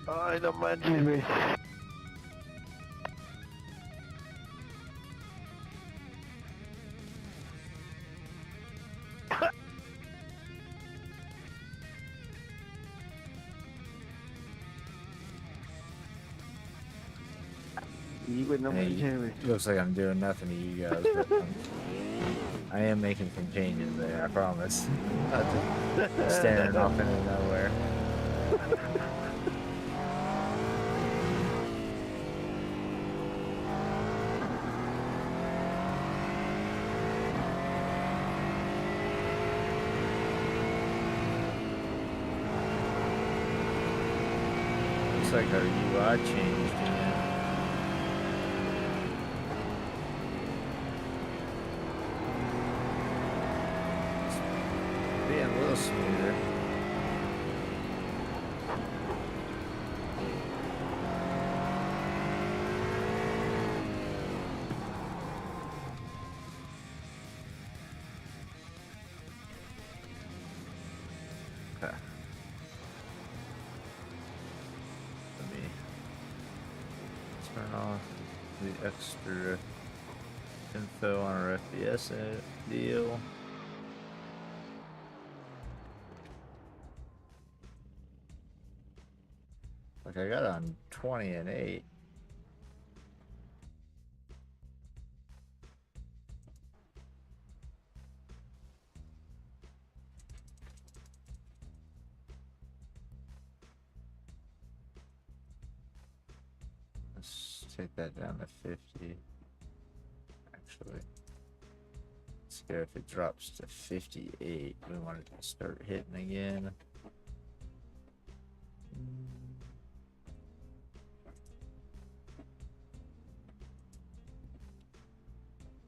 Ay, no manches, güey. Sí, güey, no Hey, manches, güey. looks like I'm doing nothing to you guys, but I am making some changes there, I promise. Not just staring off into nowhere. Looks like our UI changed again. Being a little smoother. Okay. Let me turn off the extra info on our FPS deal. Like I got on 20 and 8. Let's take that down to 50. Actually, let's go if it drops to 58. We want it to start hitting again.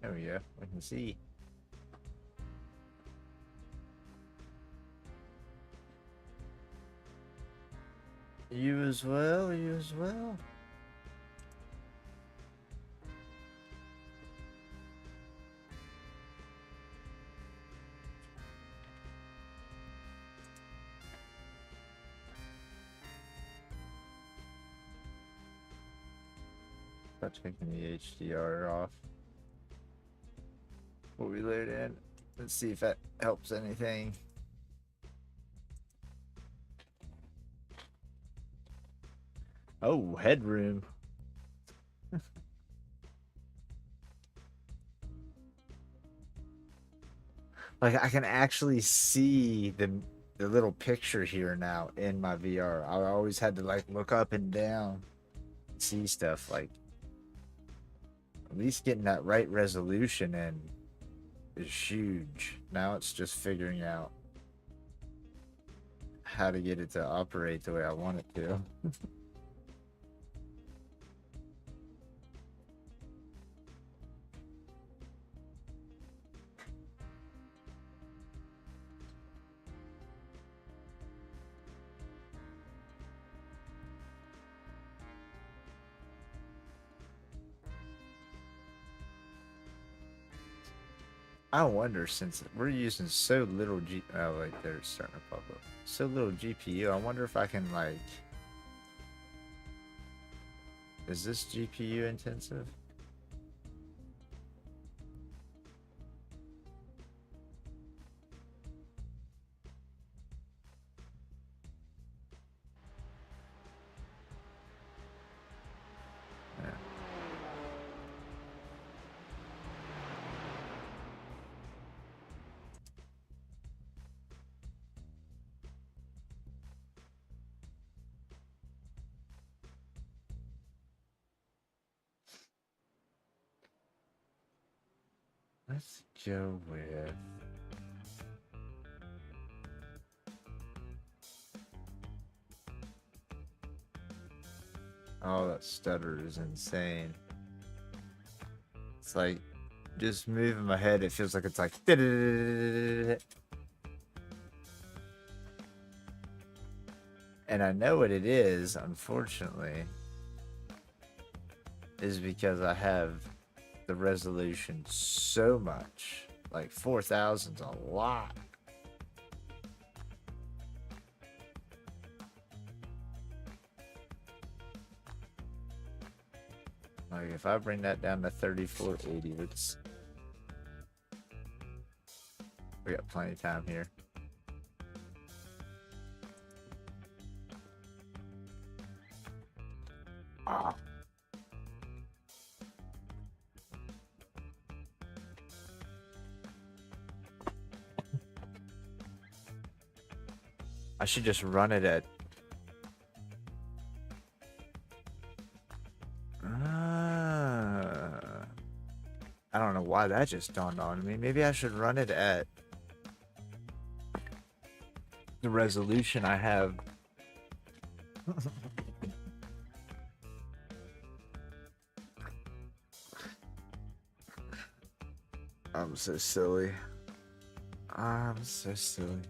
There we go. We can see. You as well. You as well. About taking the HDR off. What we laid in. Let's see if that helps anything. Oh, headroom. Like I can actually see the little picture here now in my VR. I always had to like look up and down, see stuff. Like at least getting that right resolution in is huge. Now it's just figuring out how to get it to operate the way I want it to. I wonder, since we're using so little oh wait, they're starting to pop up. So little GPU, I wonder if I can like, is this GPU intensive? Let's go with. Oh, that stutter is insane. It's like just moving my head, it feels like it's like. And I know what it is, unfortunately, is because I have the resolution so much. Like 4,000's a lot. Like if I bring that down to 3480, let's. We got plenty of time here. Ah. I should just run it at. I don't know why that just dawned on me. Maybe I should run it at the resolution I have. I'm so silly. I'm so silly.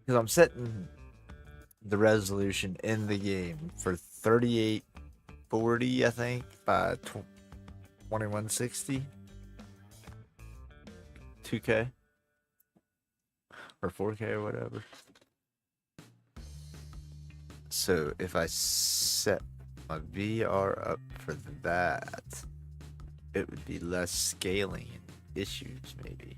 Because I'm setting the resolution in the game for 3840, I think, by 2160. 2K. Or 4K or whatever. So if I set my VR up for that, it would be less scaling issues, maybe.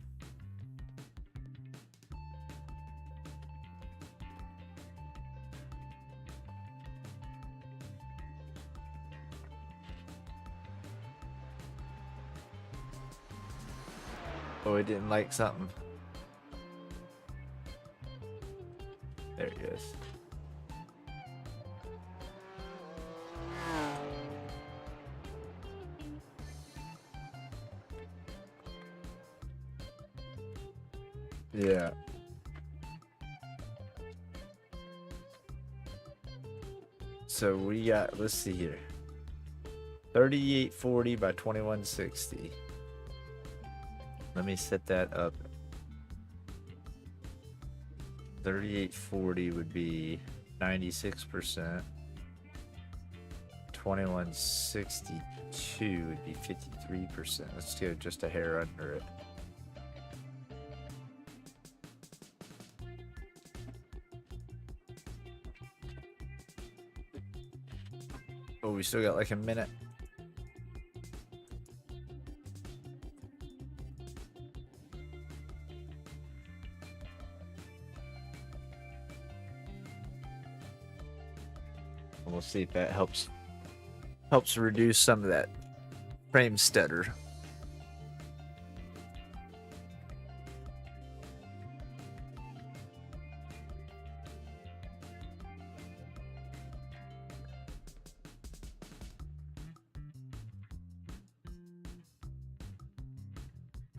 Oh, it didn't like something. There it goes. Yeah. So we got, let's see here. 3840 by 2160. Let me set that up. 3840 would be 96%. 2162 would be 53%. Let's go just a hair under it. Oh, we still got like a minute. We'll see if that helps reduce some of that frame stutter.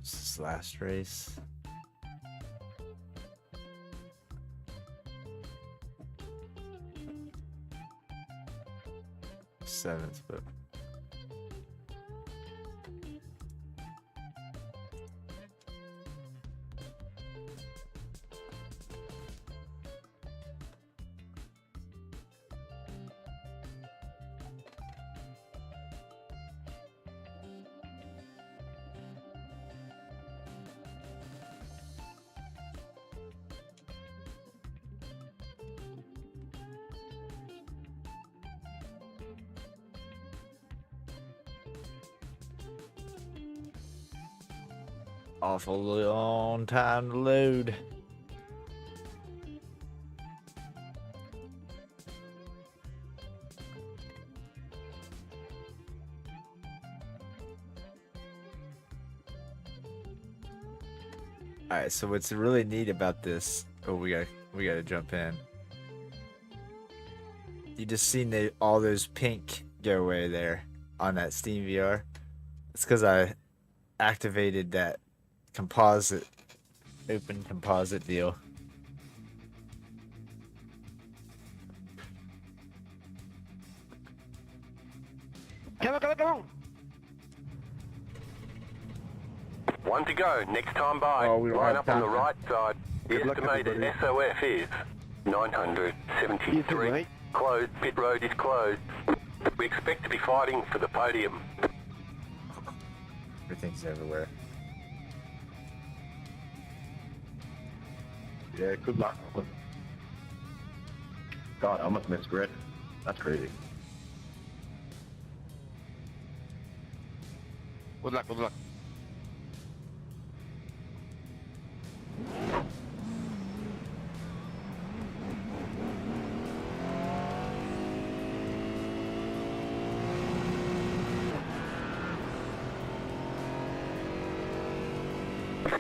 This last race. Seventh, but awful long time to load. All right, so what's really neat about this? Oh, we gotta jump in. You just seen all those pink go away there on that Steam VR. It's because I activated that composite, open composite deal. Come on, come on, come on! One to go. Next time by. Oh, we don't Line have up on the time. right side. The Good luck, estimated everybody. SOF is Easy, 973. mate. Closed. Pit road is closed. We expect to be fighting for the podium. Everything's everywhere. Yeah, good luck. God, I almost missed grid. That's crazy. Good luck, good luck.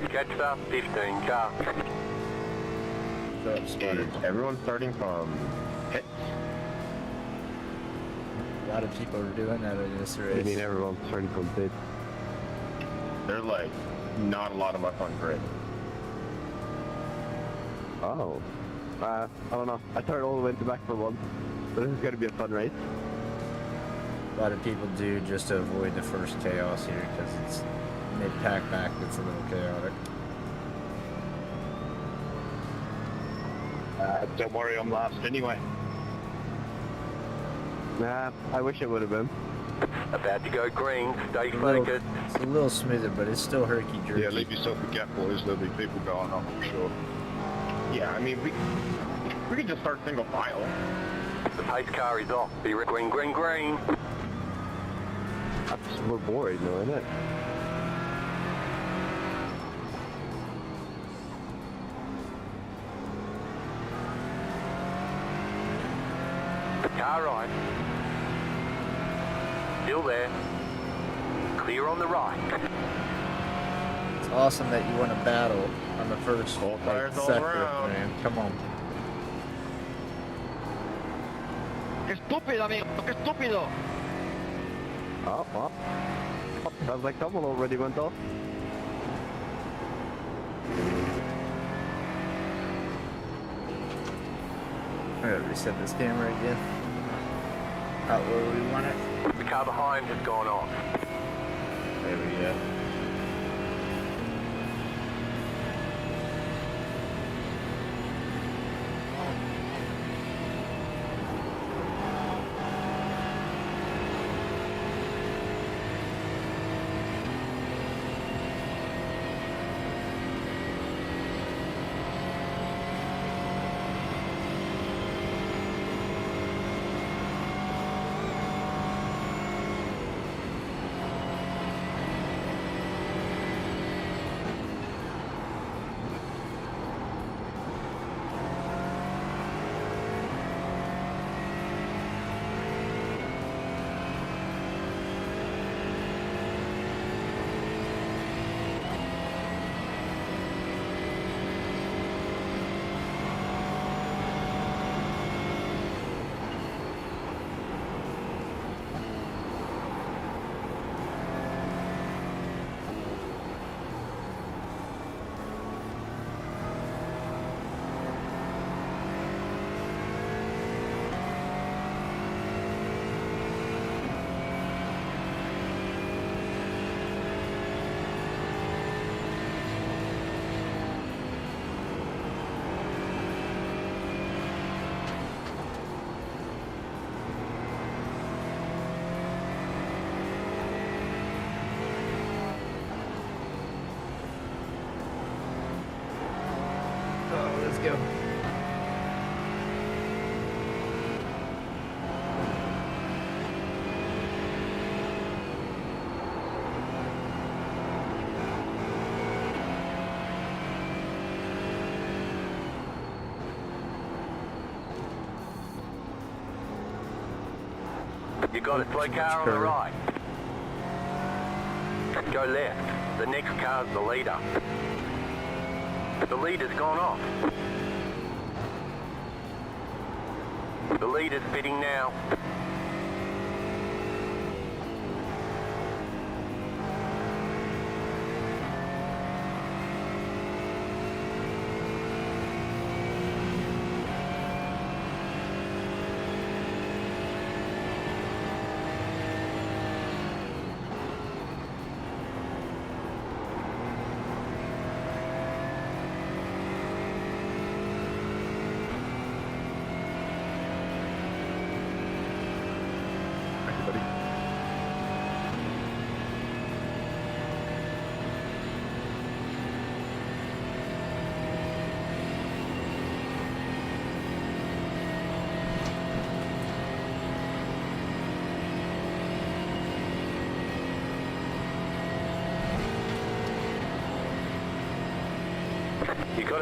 Catch up. 15 car. What's up, Spider? Is everyone starting from pits? A lot of people are doing that in this race. everyone's starting from pit? There's like not a lot of us on grid. Oh. I don't know. I started all the way to the back for once. But this is gonna be a fun race. A lot of people do just to avoid the first chaos here because it's mid-pack back. It's a little chaotic. Don't worry, I'm last anyway. Nah, I wish it would have been. About to go green. Stay It's a little- focused. It's a little smoother, but it's still herky-jerky. Yeah, leave yourself a gap, boys. There'll be people going on, I'm sure. Yeah, I mean, we could just start single file. The pace car is off. Be green, green, green. That's we're bored, no, isn't it? Car right. Still there. Clear on the right. It's awesome that you won a battle on the first tires all sector, around. man. Come on. ¡Qué estúpido, amigo! ¡Qué estúpido! Oh, well. Sounds like someone already went off. I gotta reset this camera again. Out where we want it. The car behind has gone off. There we go. Oh, let's go. You got a slow car on the right. Go left. The next car's the leader. The leader's gone off. The leader's pitting now.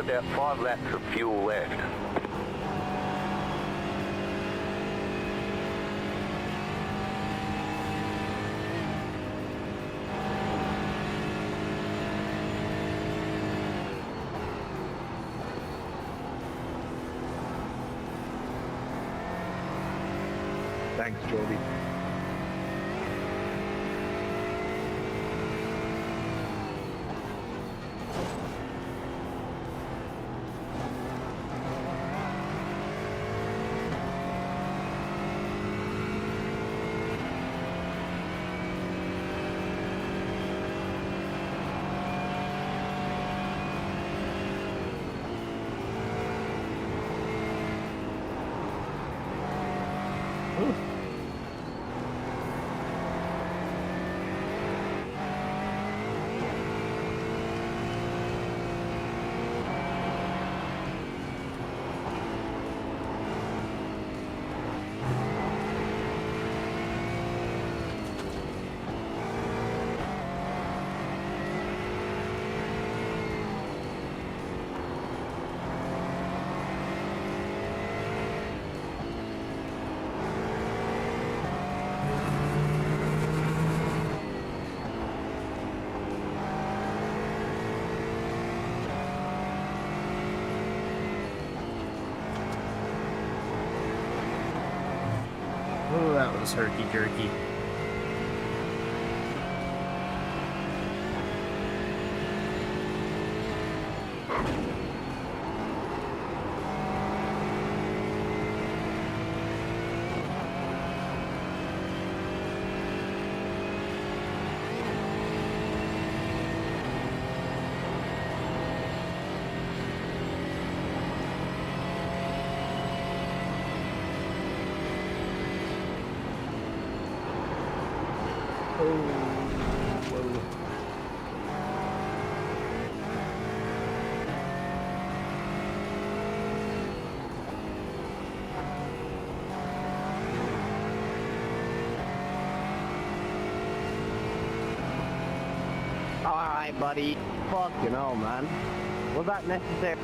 about 5 laps of fuel left. Thanks, Jody. Oh, that was herky jerky. Alright, buddy. Fucking hell, man. Was that necessary?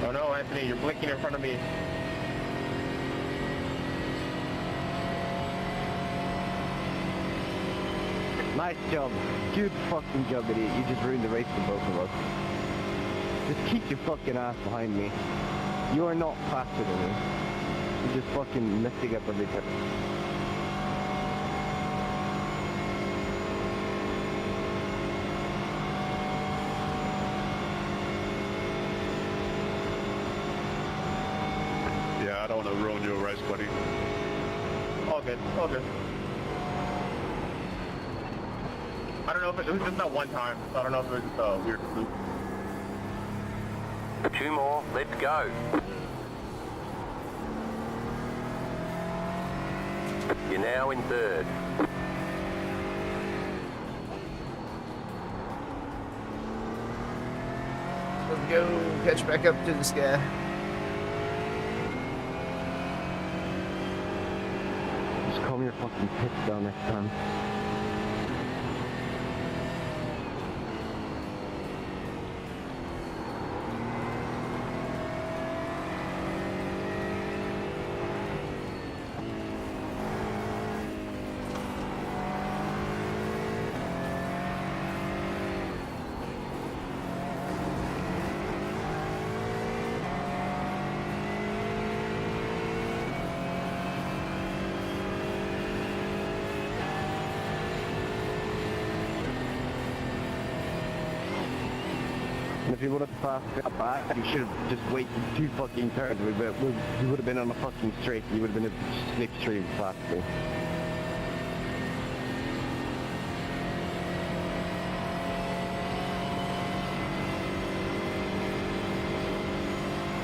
Oh no, Anthony, you're blinking in front of me. Nice job. Good fucking job, idiot. You just ruined the race for both of us. Just keep your fucking ass behind me. You are not faster than me. You're just fucking messing up everything. Yeah, I don't want to ruin your race, buddy. All good, all good. I don't know if it was just that one time, so I don't know if it was just a weird fluke. 2 more, let's go. You're now in 3rd. Let's go catch back up to this guy. Just calm your fucking pits down next time. And if you would have passed that back, you should have just waited 2 fucking turns. You would have been on a fucking straight. You would have been a slipstream past me.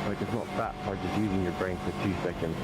Like, it's not that hard just using your brain for 2 seconds.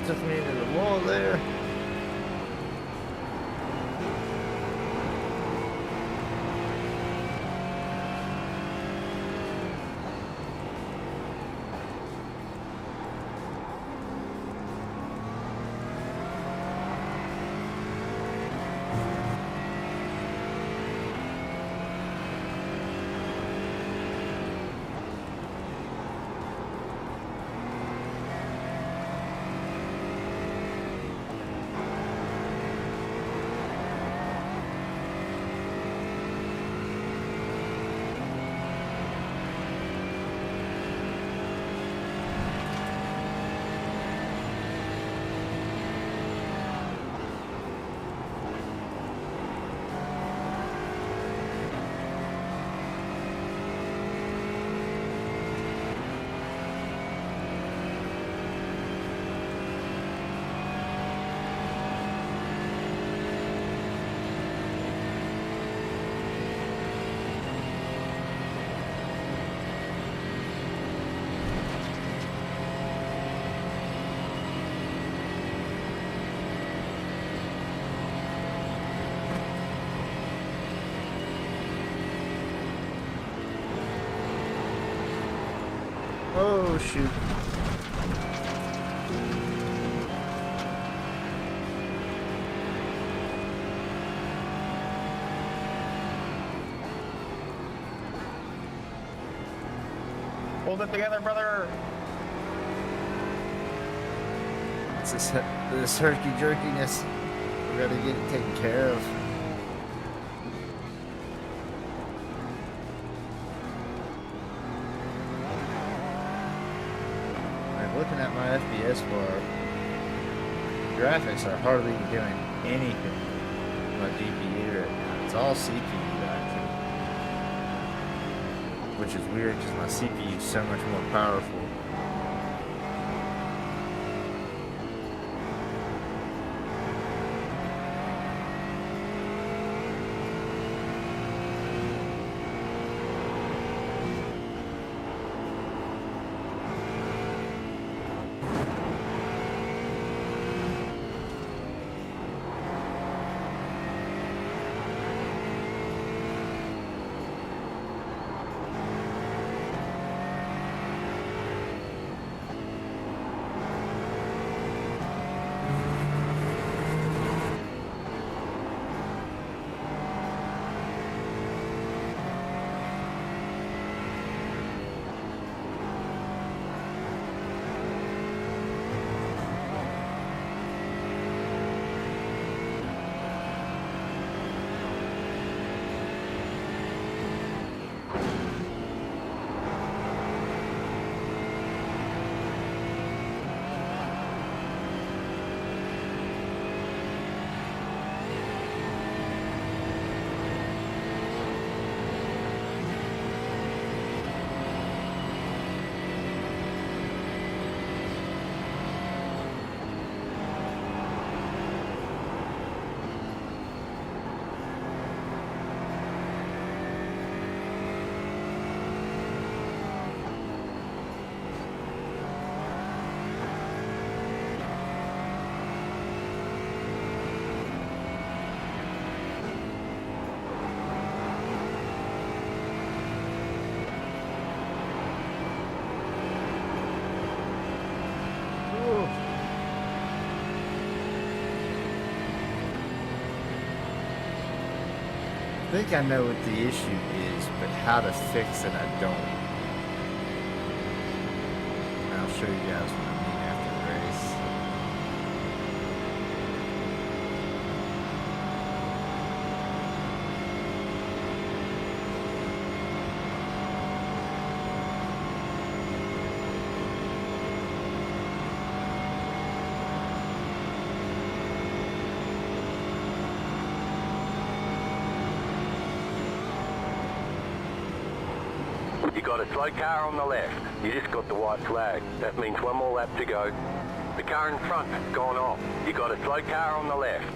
Took me into the wall there. Oh shoot. Hold it together, brother. It's this herky jerkiness. We gotta get it taken care of. Like looking at my FPS bar, graphics are hardly doing anything with my GPU right now. It's all CPU actually. Which is weird because my CPU is so much more powerful. I think I know what the issue is, but how to fix it, I don't. I'll show you guys what I mean after the race. You got a slow car on the left. You just got the white flag. That means one more lap to go. The car in front has gone off. You got a slow car on the left.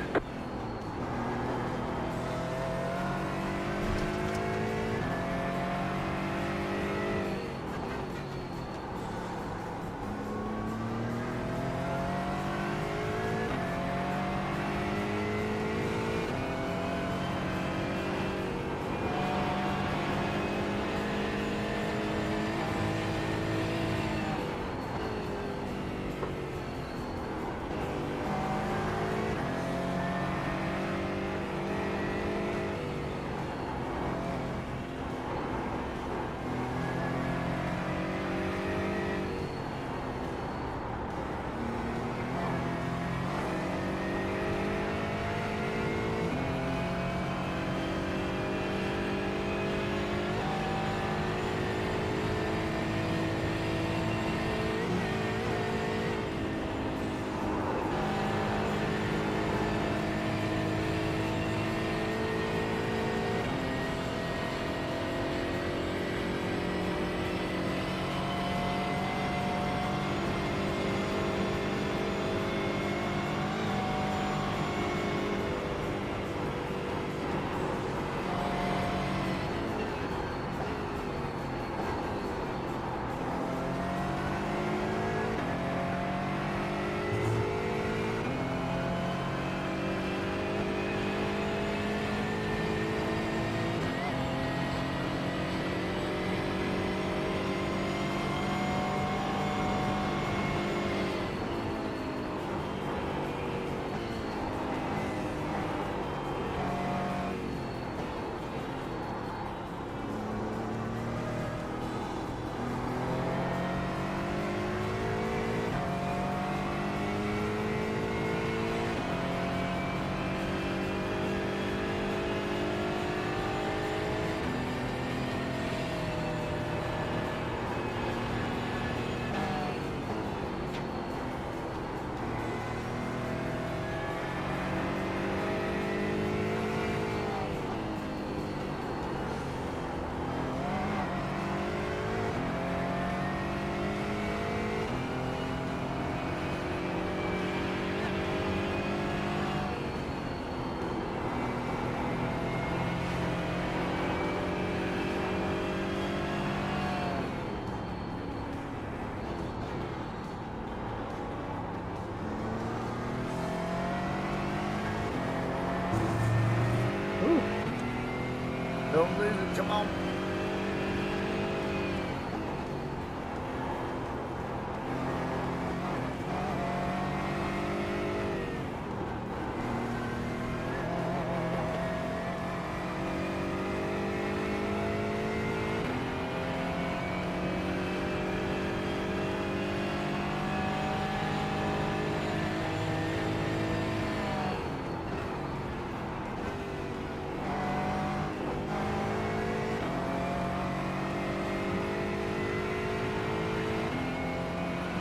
on.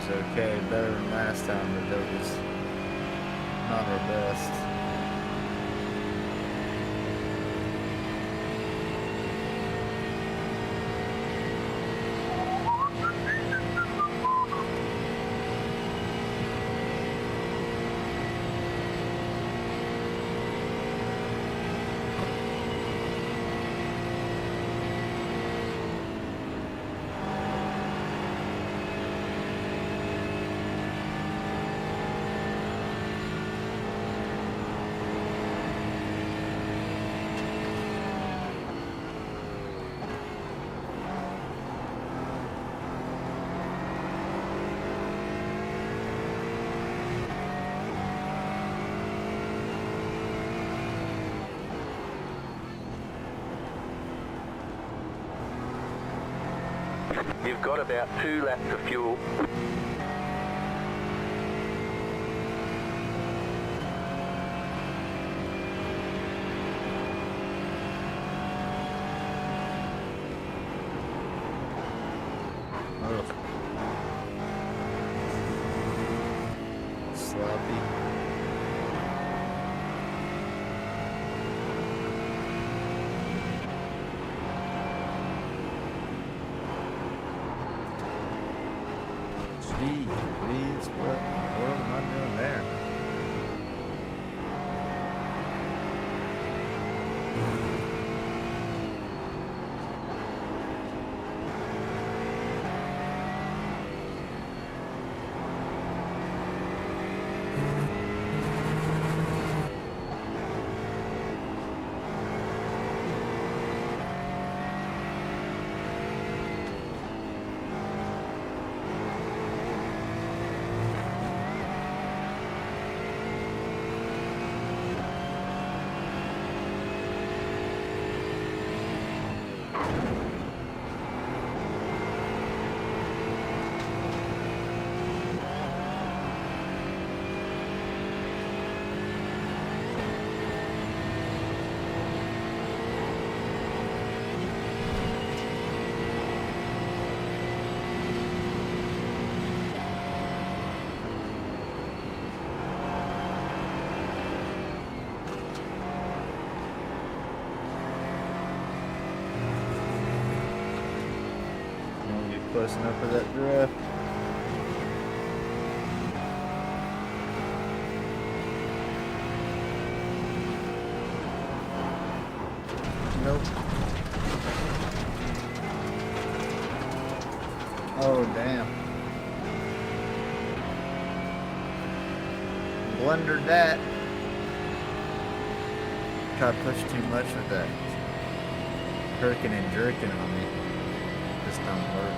It's okay, better than last time, but that was not our best. You've got about 2 laps of fuel. Ugh. Sloppy. Gee, please, what in the world am I doing there? Don't get close enough for that drift. Nope. Oh, damn. Blundered that. Tried to push too much with that. Jerking and jerking on me. This don't work.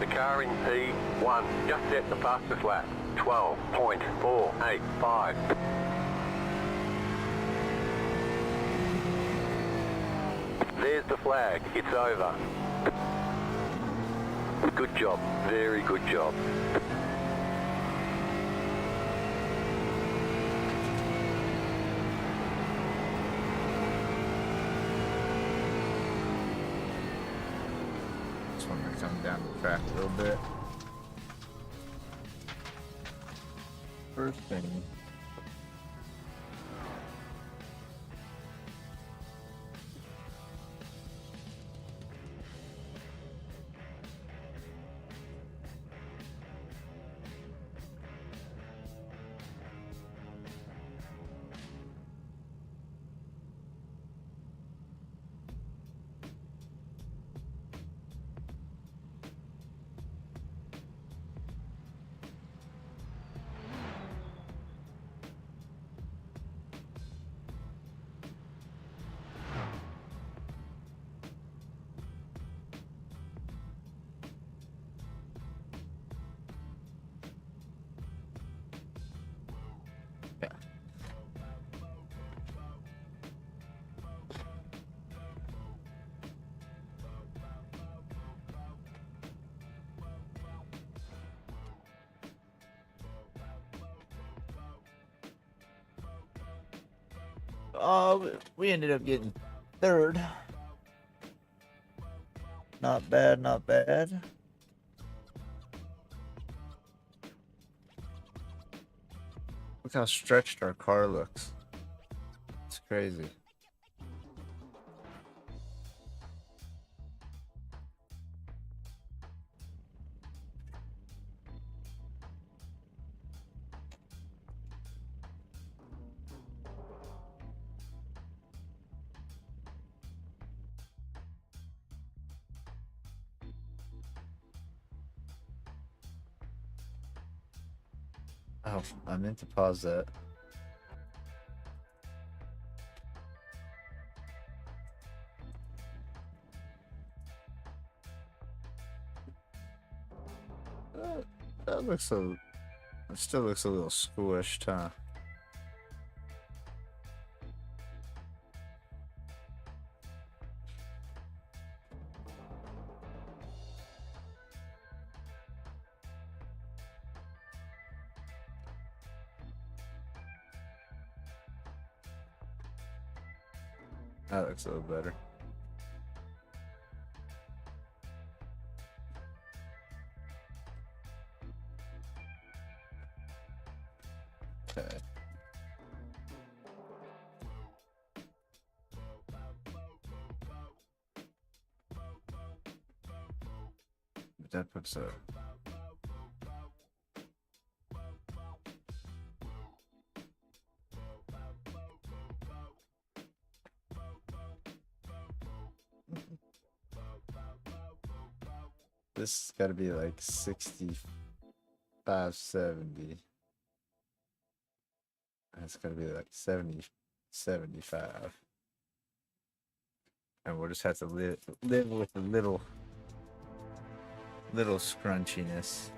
The car in P1 just set the fastest lap, 12.485. There's the flag, it's over. Good job, very good job. Just want to come down the track a little bit. First thing. We ended up getting third. Not bad, not bad. Look how stretched our car looks. It's crazy. Oh, I meant to pause that. That looks a... It still looks a little squished, huh? That looks a little better. Okay. That puts a... This has got to be like 65, 70. That's got to be like 70, 75. And we'll just have to live with a little scrunchiness.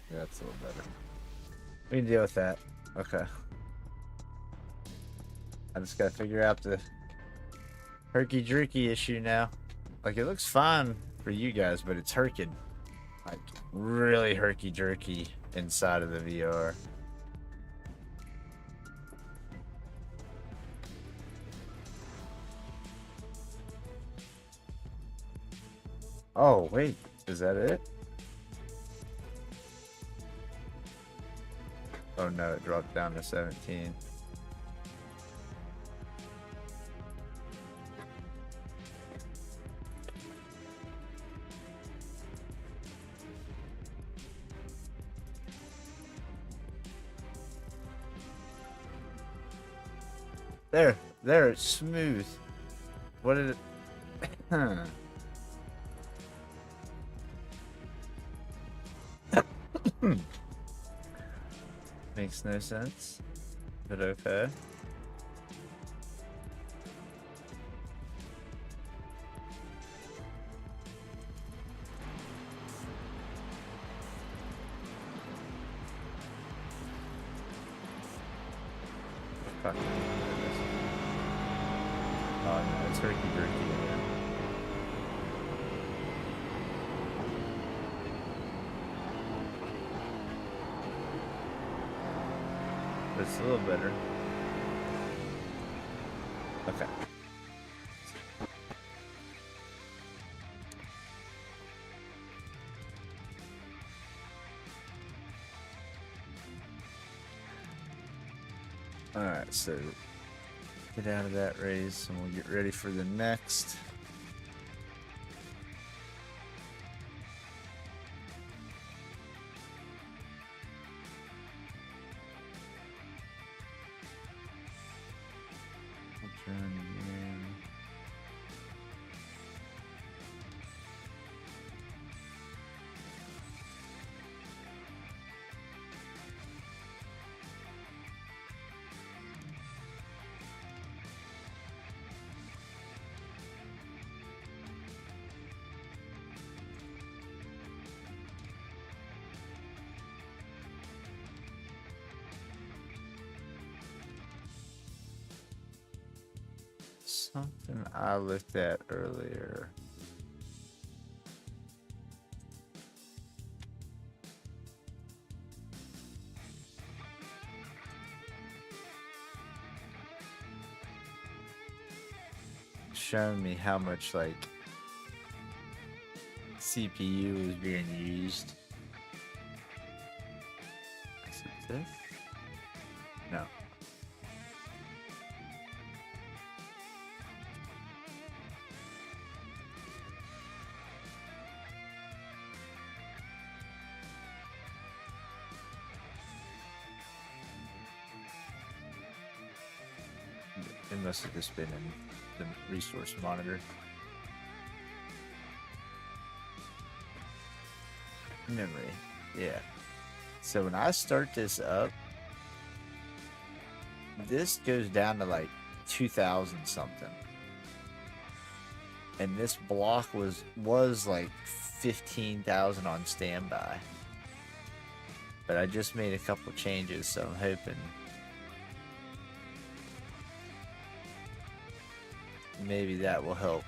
Yeah, that's a little better. We can deal with that. Okay. I just gotta figure out the herky-jerky issue now. Like, it looks fine for you guys, but it's herking. Like, really herky-jerky inside of the VR. Oh, wait. Is that it? Oh no, it dropped down to 17. There, it's smooth. What did it? Huh. Makes no sense, but okay. Fuck. Oh no, it's herky-jerky again. But it's a little better. Okay. Alright, so get out of that race and we'll get ready for the next. something I looked at earlier. Showing me how much like CPU is being used. Is it this? No. It must have just been in the resource monitor. Memory, yeah. So when I start this up, this goes down to like 2,000 something, and this block was like 15,000 on standby. But I just made a couple changes, so I'm hoping maybe that will help.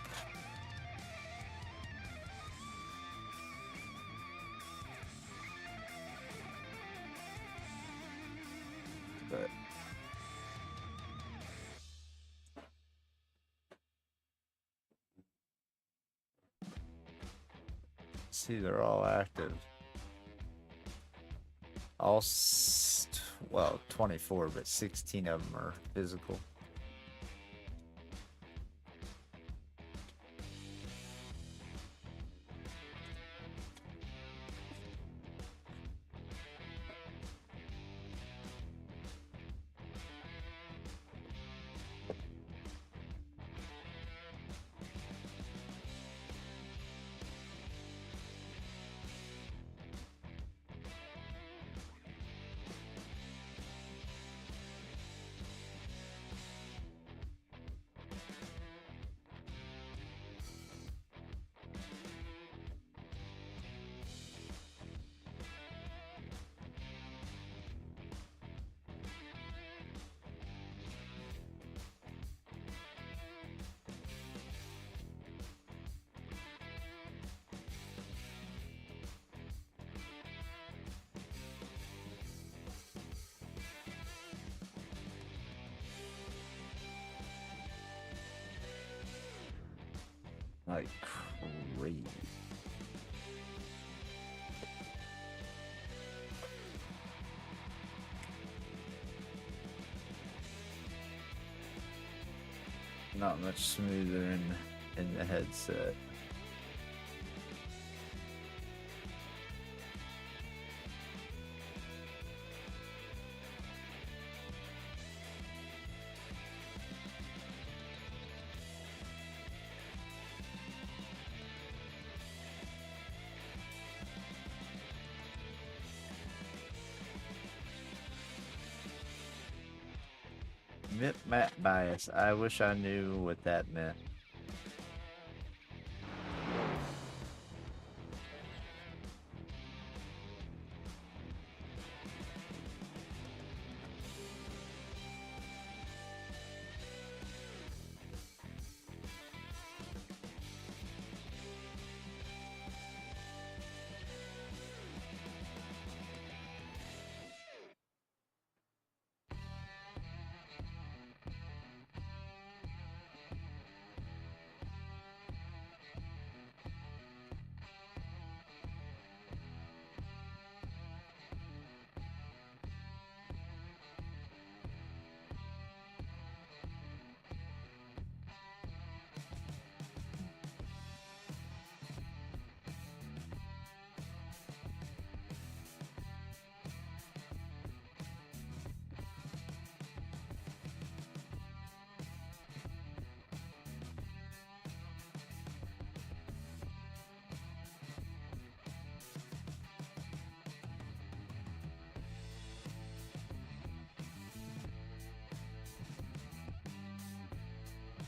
But see, they're all active. Well, 24, but 16 of them are physical. Like crazy. Not much smoother in the headset. Map bias. I wish I knew what that meant.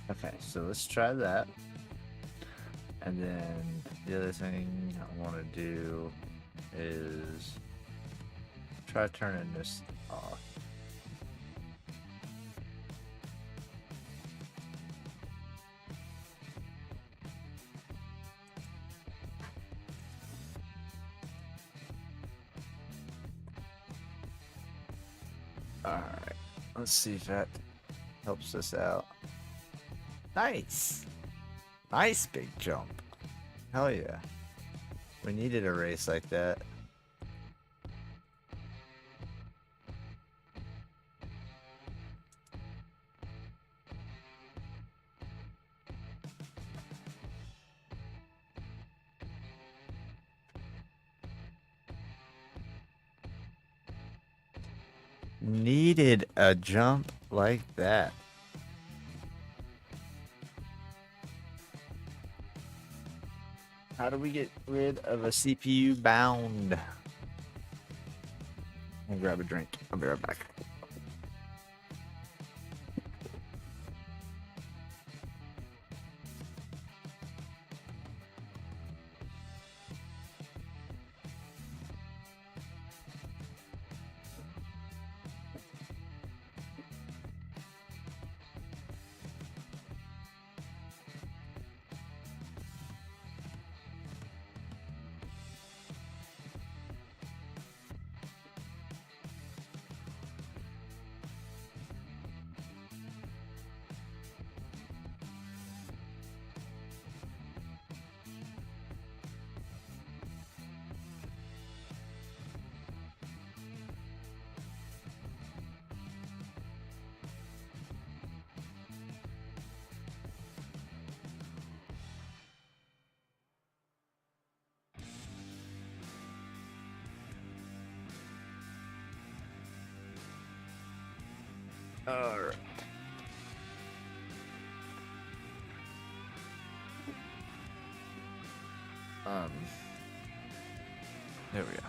Okay, so let's try that. And then the other thing I want to do is try turning this off. Alright. Let's see if that helps us out. Nice. Nice big jump. Hell yeah. We needed a race like that. Needed a jump like that. How do we get rid of a CPU bound? I'll grab a drink. I'll be right back. Alright. There we go.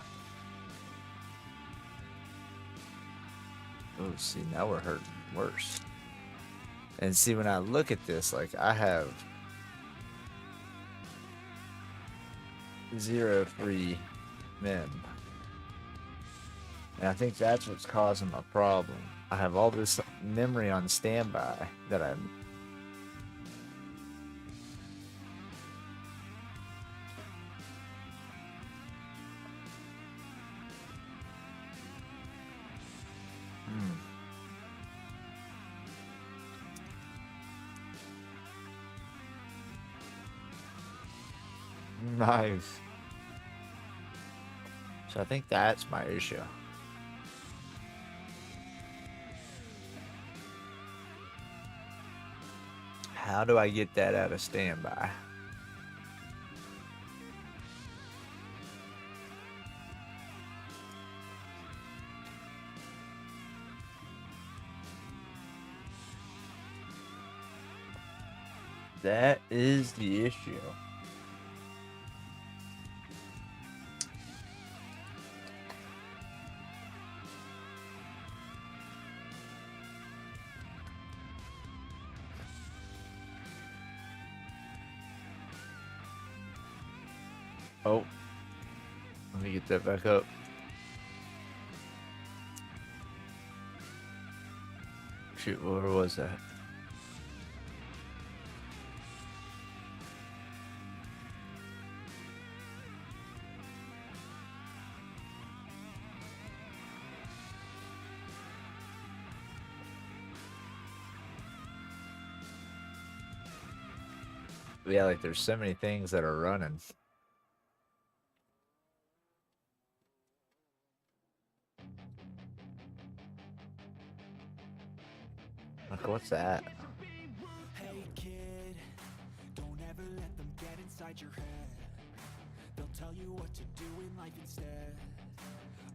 Oh, see, now we're hurting worse. And see, when I look at this, like, I have 0 free mem. And I think that's what's causing my problem. I have all this memory on standby that I'm... Nice. So I think that's my issue. How do I get that out of standby? That is the issue. Oh, let me get that back up. Shoot, where was that? Yeah, like there's so many things that are running. Look, what's that? Hey kid, don't ever let them get inside your head. They'll tell you what to do in life instead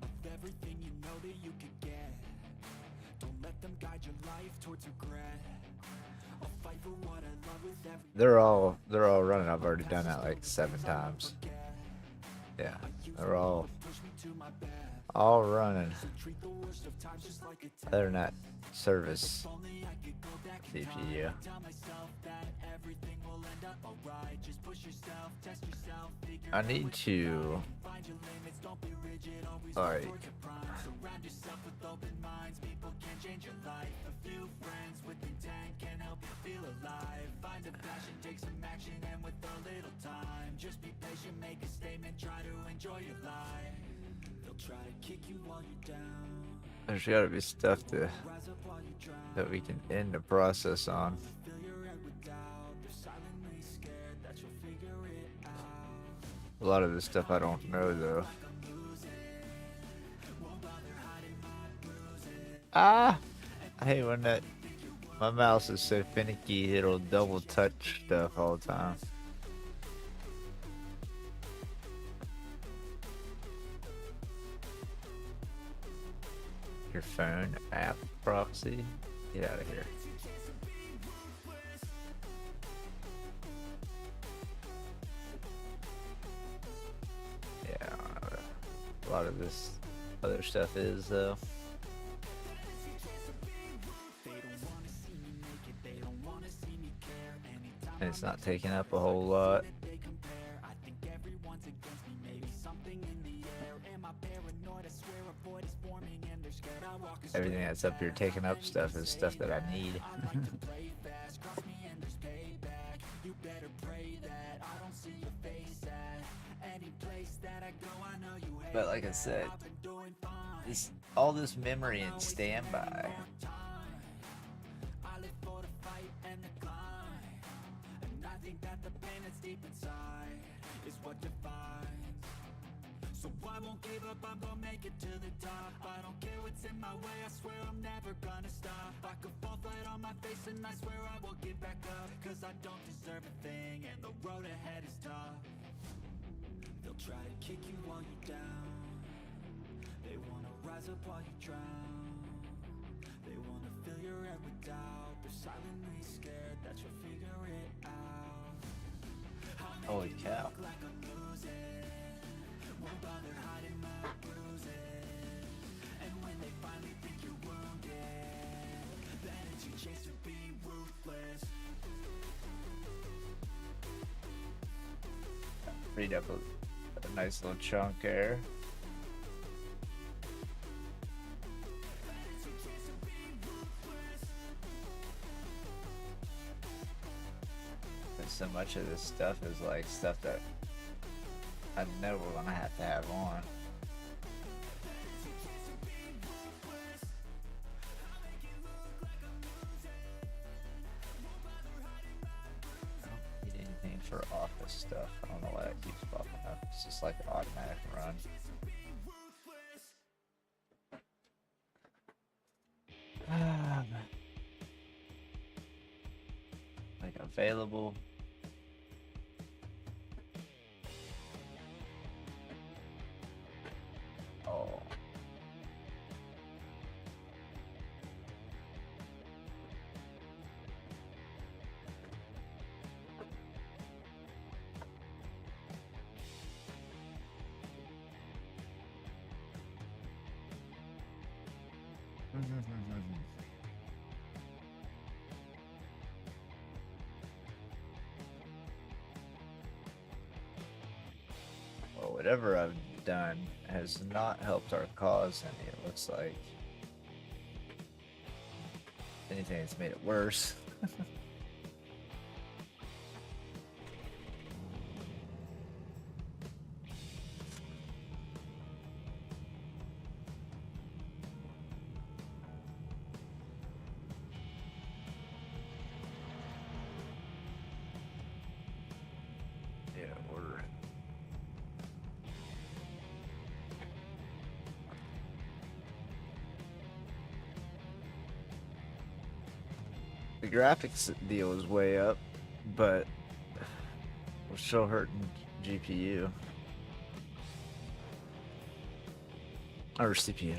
of everything you know that you could get. Don't let them guide your life towards regret. I'll fight for what I love with every... They're all running. I've already done that like 7 times. Yeah, they're all running. They're not service CPU. I need to like find a passion, take some action, and with a little time, just be patient, make a statement, try to enjoy your life. They'll try to kick you while you're down, There's gotta be stuff that we can end the process on. A lot of this stuff I don't know though. Ah! I hate when my mouse is so finicky, it'll double touch stuff all the time. Your phone app proxy? Get out of here. Yeah, I don't know what a lot of this other stuff is though. And it's not taking up a whole lot. Everything that's up here taking up stuff is stuff that I need. But like I said, all this memory and standby. So I won't give up, I'm gonna make it to the top. I don't care what's in my way, I swear I'm never gonna stop. I could fall flat on my face and I swear I will get back up. Cause I don't deserve a thing and the road ahead is tough. They'll try to kick you while you're down. They wanna rise up while you drown. They wanna fill your head with doubt. They're silently scared that you'll figure it out. Holy cow. Like I'm losing. Won't bother hiding my bruises. And when they finally think you're wounded, the energy chase to be ruthless. Read up a nice little chunk there. And so much of this stuff is like stuff that I know we're gonna have to have on. I don't need anything for office stuff. I don't know why that keeps popping up. It's just like an automatic run. Like available. Oh. Well, whatever I've done has not helped our cause any, it looks like. If anything, it's made it worse. Yeah, we're... The graphics deal is way up, but we're still hurting GPU. Or CPU.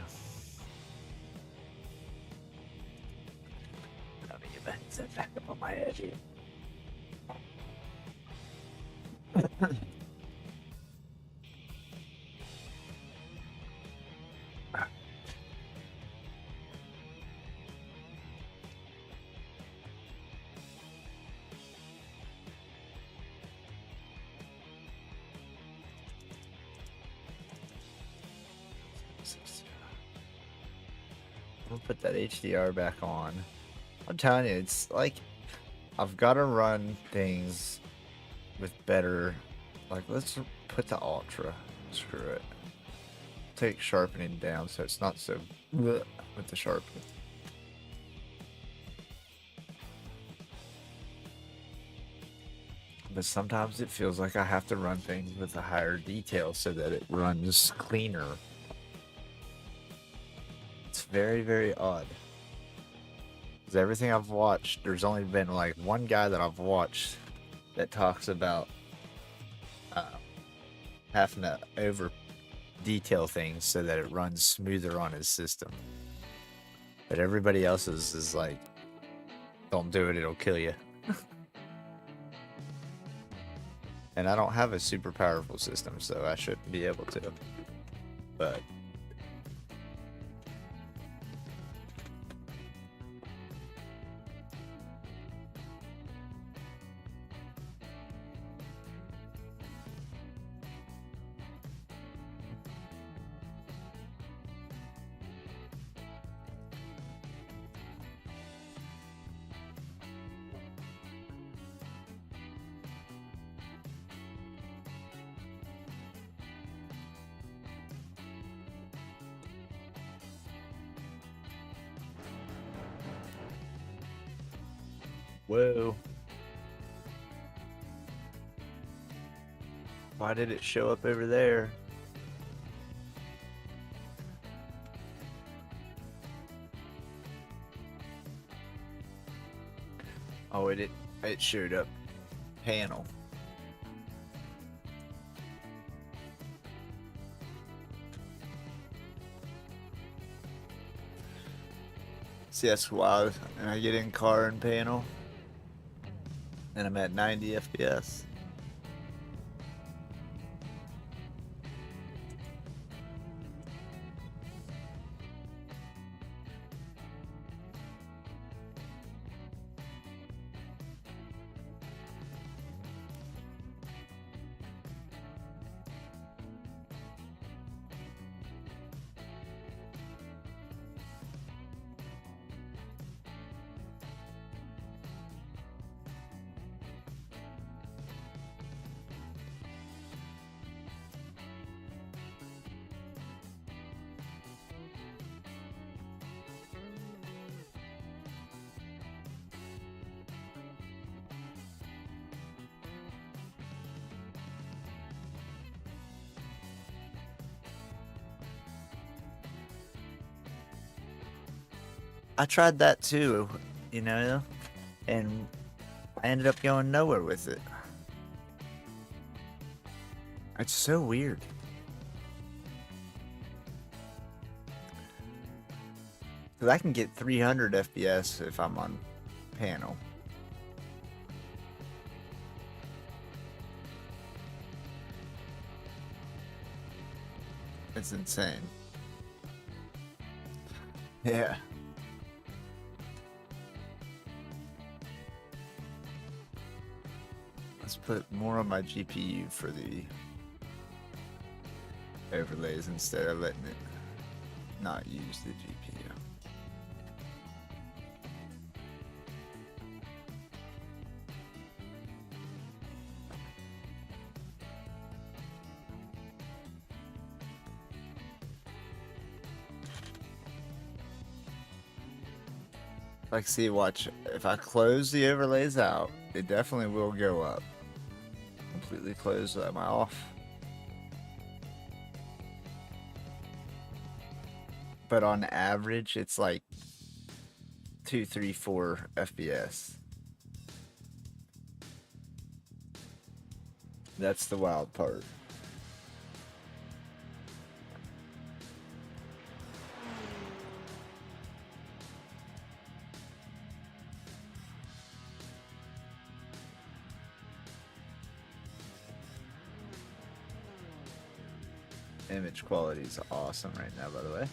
Let me get back, set back up on my head here. We'll put that HDR back on. I'm telling you, it's like I've got to run things with better. Like, let's put the ultra. Screw it. Take sharpening down so it's not so. Bleh. with the sharpness. But sometimes it feels like I have to run things with a higher detail so that it runs cleaner. It's very, very odd. Because everything I've watched, there's only been like one guy that I've watched that talks about having to over detail things so that it runs smoother on his system. But everybody else's is like, don't do it, it'll kill you. And I don't have a super powerful system, so I shouldn't be able to. But whoa. Why did it show up over there? Oh, it showed up panel. See, that's wild. And I get in car and panel, and I'm at 90 FPS. I tried that too, you know, and I ended up going nowhere with it. It's so weird. Because I can get 300 FPS if I'm on panel. It's insane. Yeah. Let's put more on my GPU for the overlays instead of letting it not use the GPU. Like, see, watch, if I close the overlays out, it definitely will go up. Completely close them off. But on average, it's like 2, 3, 4 FPS. That's the wild part. Image quality is awesome right now, by the way.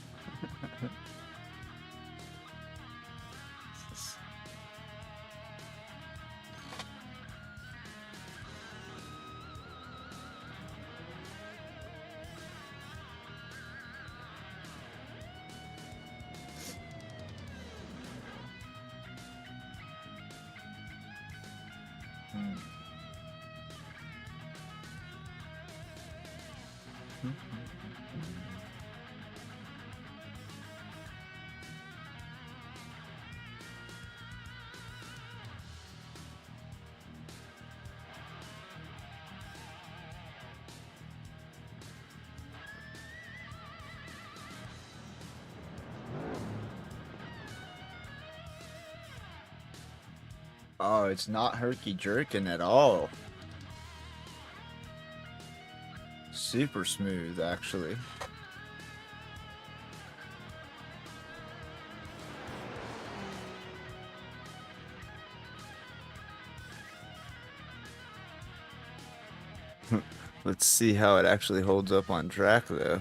Oh, it's not herky jerking at all. Super smooth, actually. Let's see how it actually holds up on track, though.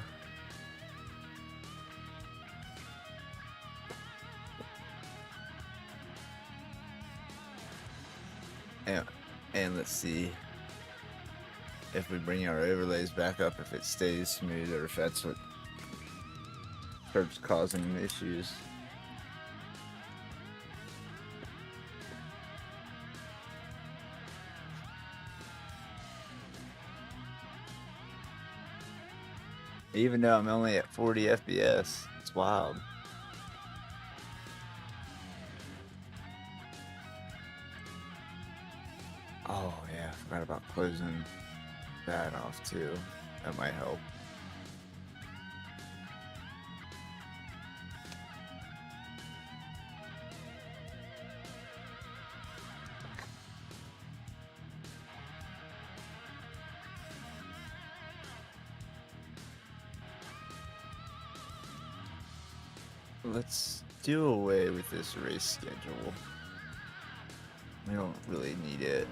And let's see if we bring our overlays back up, if it stays smooth or if that's what starts causing issues. Even though I'm only at 40 FPS, it's wild. Oh yeah, I forgot about closing that off too. That might help. Let's do away with this race schedule. We don't really need it.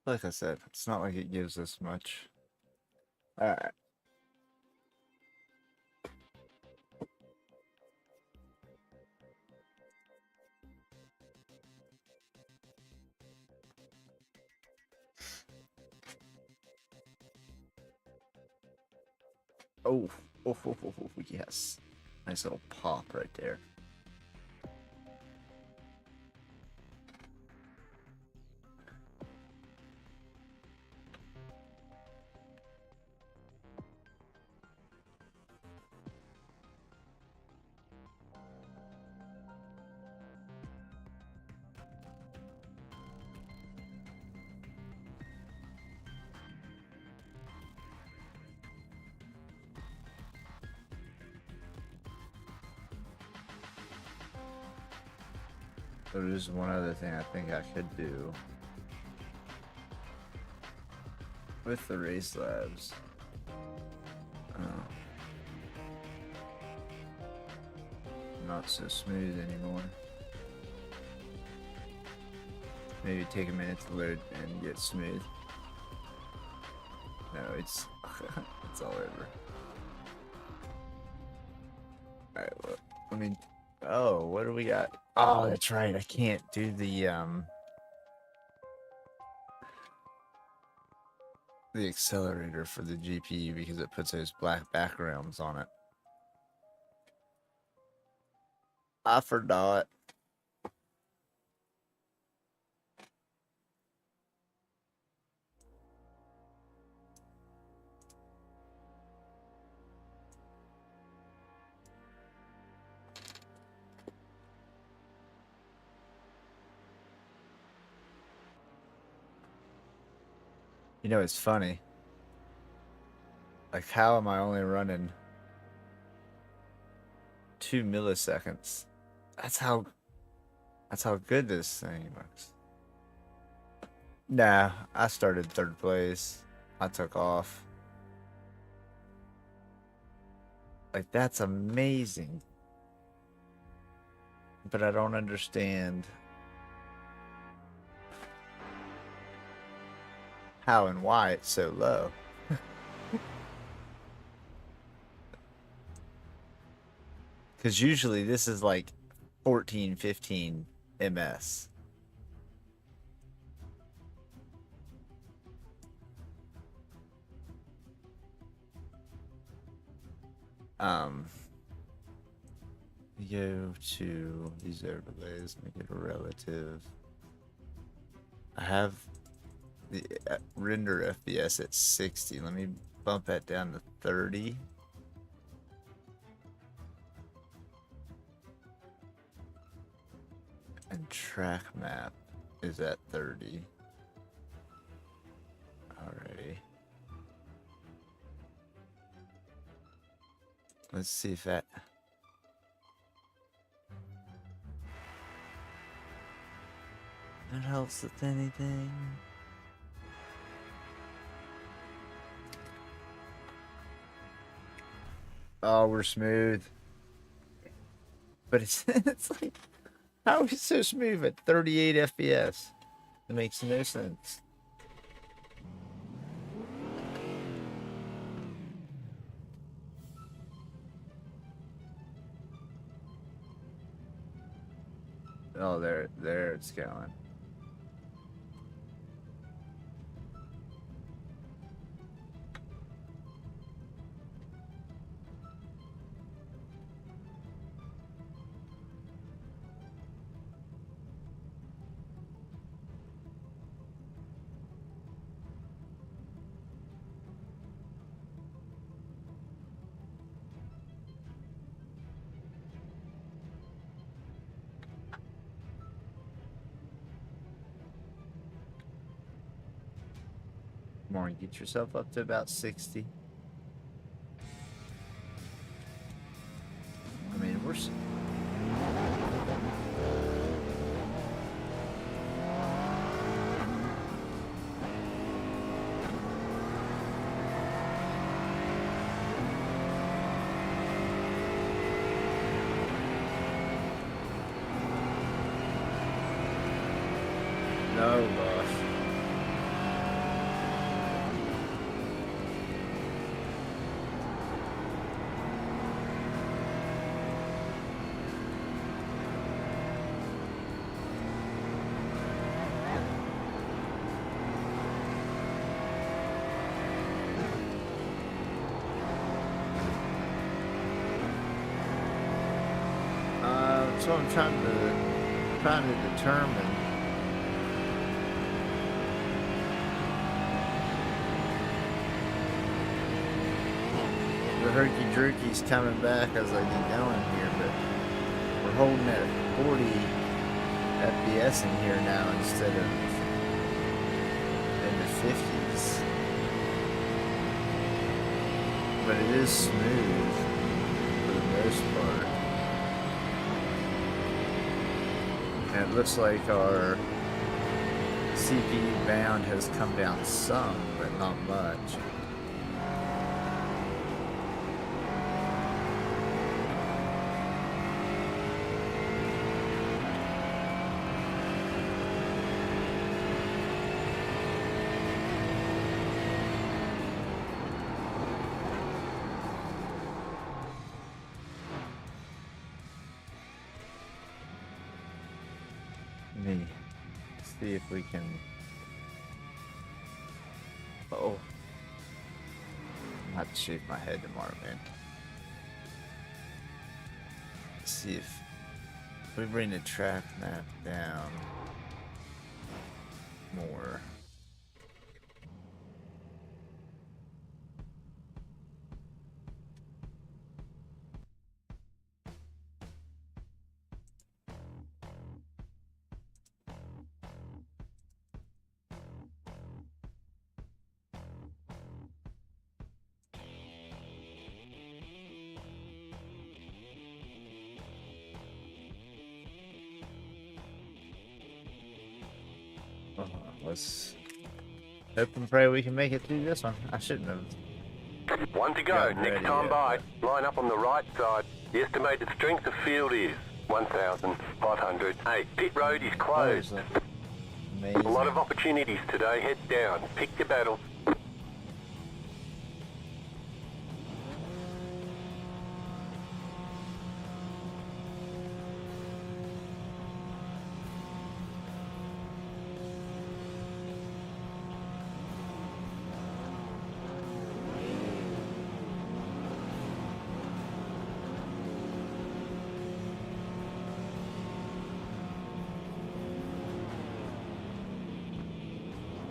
Like I said, it's not like it gives us much. Alright. Oh, yes. Nice little pop right there. So there's one other thing I think I should do with the race labs. Not so smooth anymore. Maybe take a minute to load and get smooth. No, it's it's all over. Alright, look. Let me. Oh, what do we got? Oh, that's right. I can't do the accelerator for the GPU because it puts those black backgrounds on it. I forgot. You know, it's funny. Like, how am I only running 2 milliseconds? That's how good this thing looks. Nah, I started 3rd place. I took off. Like, that's amazing. But I don't understand how and why it's so low. Because usually this is like 14, 15 ms. Go to these overlays, make it a relative. I have the render FPS at 60. Let me bump that down to 30. And track map is at 30. Alrighty. Let's see if that. That helps with anything. Oh, we're smooth. But it's it's like, how is it so smooth at 38 FPS? It makes no sense. Oh, there it's going. Come on, get yourself up to about 60. I mean, we're... No, boss. That's what I'm trying to determine. The herky-jerky's coming back as I get going here, but we're holding at 40 FPS in here now instead of in the 50s. But it is smooth for the most part. And it looks like our CPU bound has come down some, but not much. Let me see if we can. Oh, I have to shave my head tomorrow, man. Let's see if we bring the track map down more. Let's hope and pray we can make it through this one. I shouldn't have. One to go. Gotten Next ready time yet, by, line up on the right side. The estimated strength of field is 1,508. Pit road is closed. Amazing. A lot of opportunities today. Head down. Pick your battles.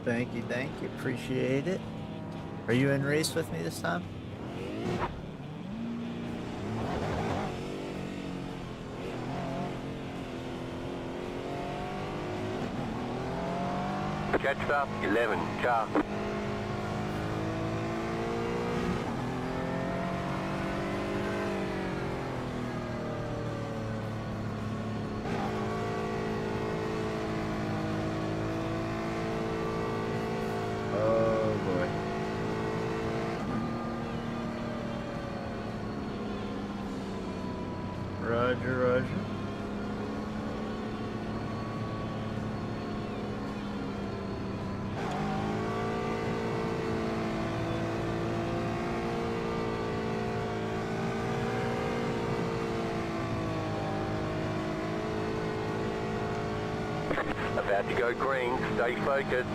Thank you, appreciate it. Are you in race with me this time? Catch up, 11, car. Roger, roger. About to go green, stay focused.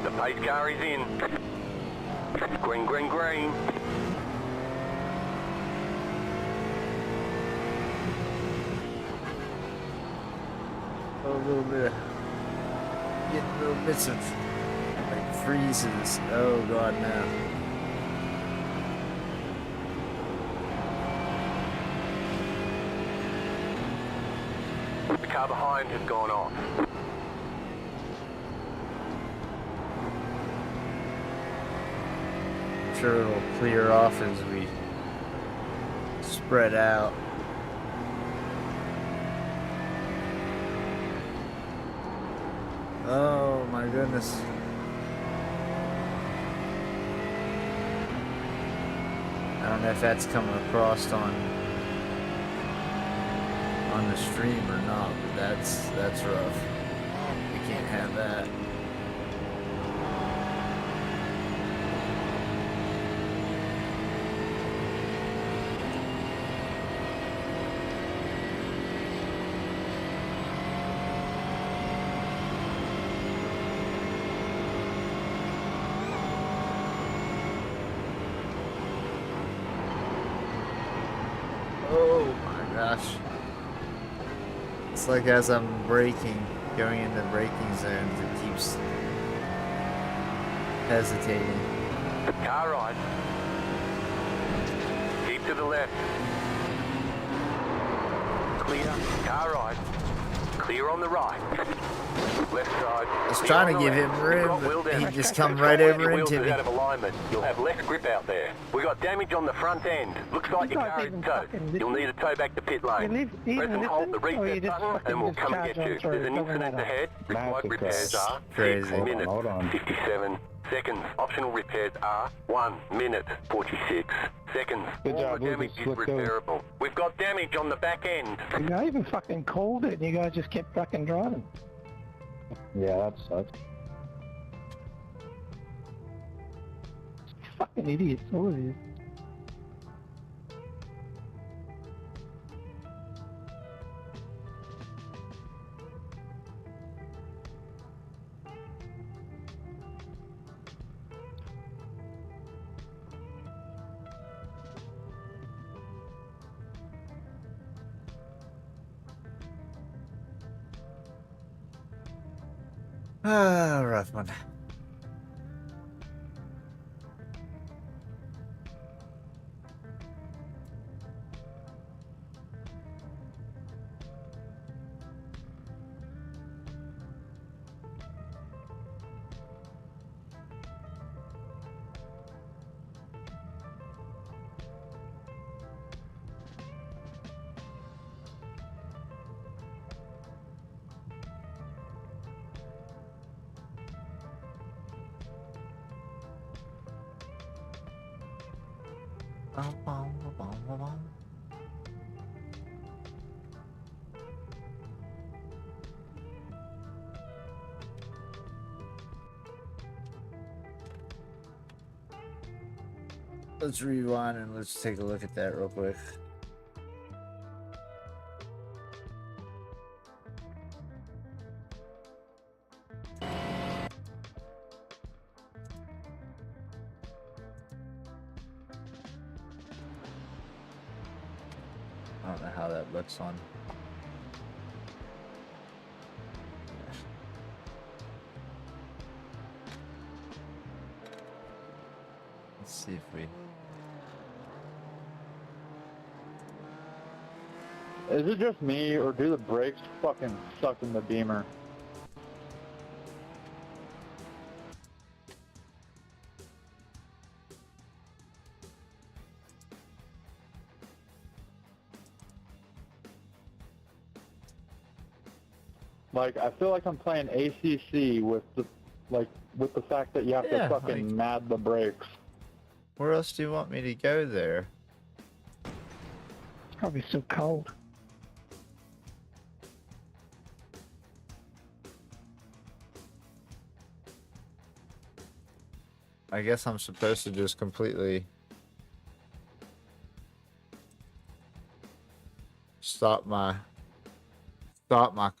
The pace car is in. Green, green, green. A little bit of, getting little bits of like freezes. Oh god, no. The car behind has gone off. I'm sure it'll clear off as we spread out. Oh my goodness. I don't know if that's coming across on the stream or not, but that's rough. We can't have that. Oh my gosh. It's like as I'm braking, going into braking zones, it keeps hesitating. Car right. Keep to the left. Clear. Car right. Clear on the right. Left side. I was Clear trying on to the give left. him room, You've got wheel but he damage. just come Let's right try over your wheels into are me. out of alignment. You'll have less grip out there. We got damage on the front end. Looks like your car is towed. You'll need to tow back to pit lane. Press and hold the reset button and we'll come and get you. There's an incident ahead. Required repairs are Crazy. 6 minutes, Hold on. 57 seconds. Optional repairs are 1 minute, 46 seconds. Good All job, the damage Lucas. is Let's go. repairable. We've got damage on the back end. The guy even fucking called it and you guys just kept fucking driving. Yeah, that sucks. Fucking idiots, all of you. Ah, rough one. Let's rewind and let's take a look at that real quick. I don't know how that looks on. Let's see if we. Is it just me, or do the brakes fucking suck in the Beamer? Like, I feel like I'm playing ACC with the Like, with the fact that you have Yeah, to fucking nab the brakes. Where else do you want me to go there? It's probably so cold. I guess I'm supposed to just completely stop my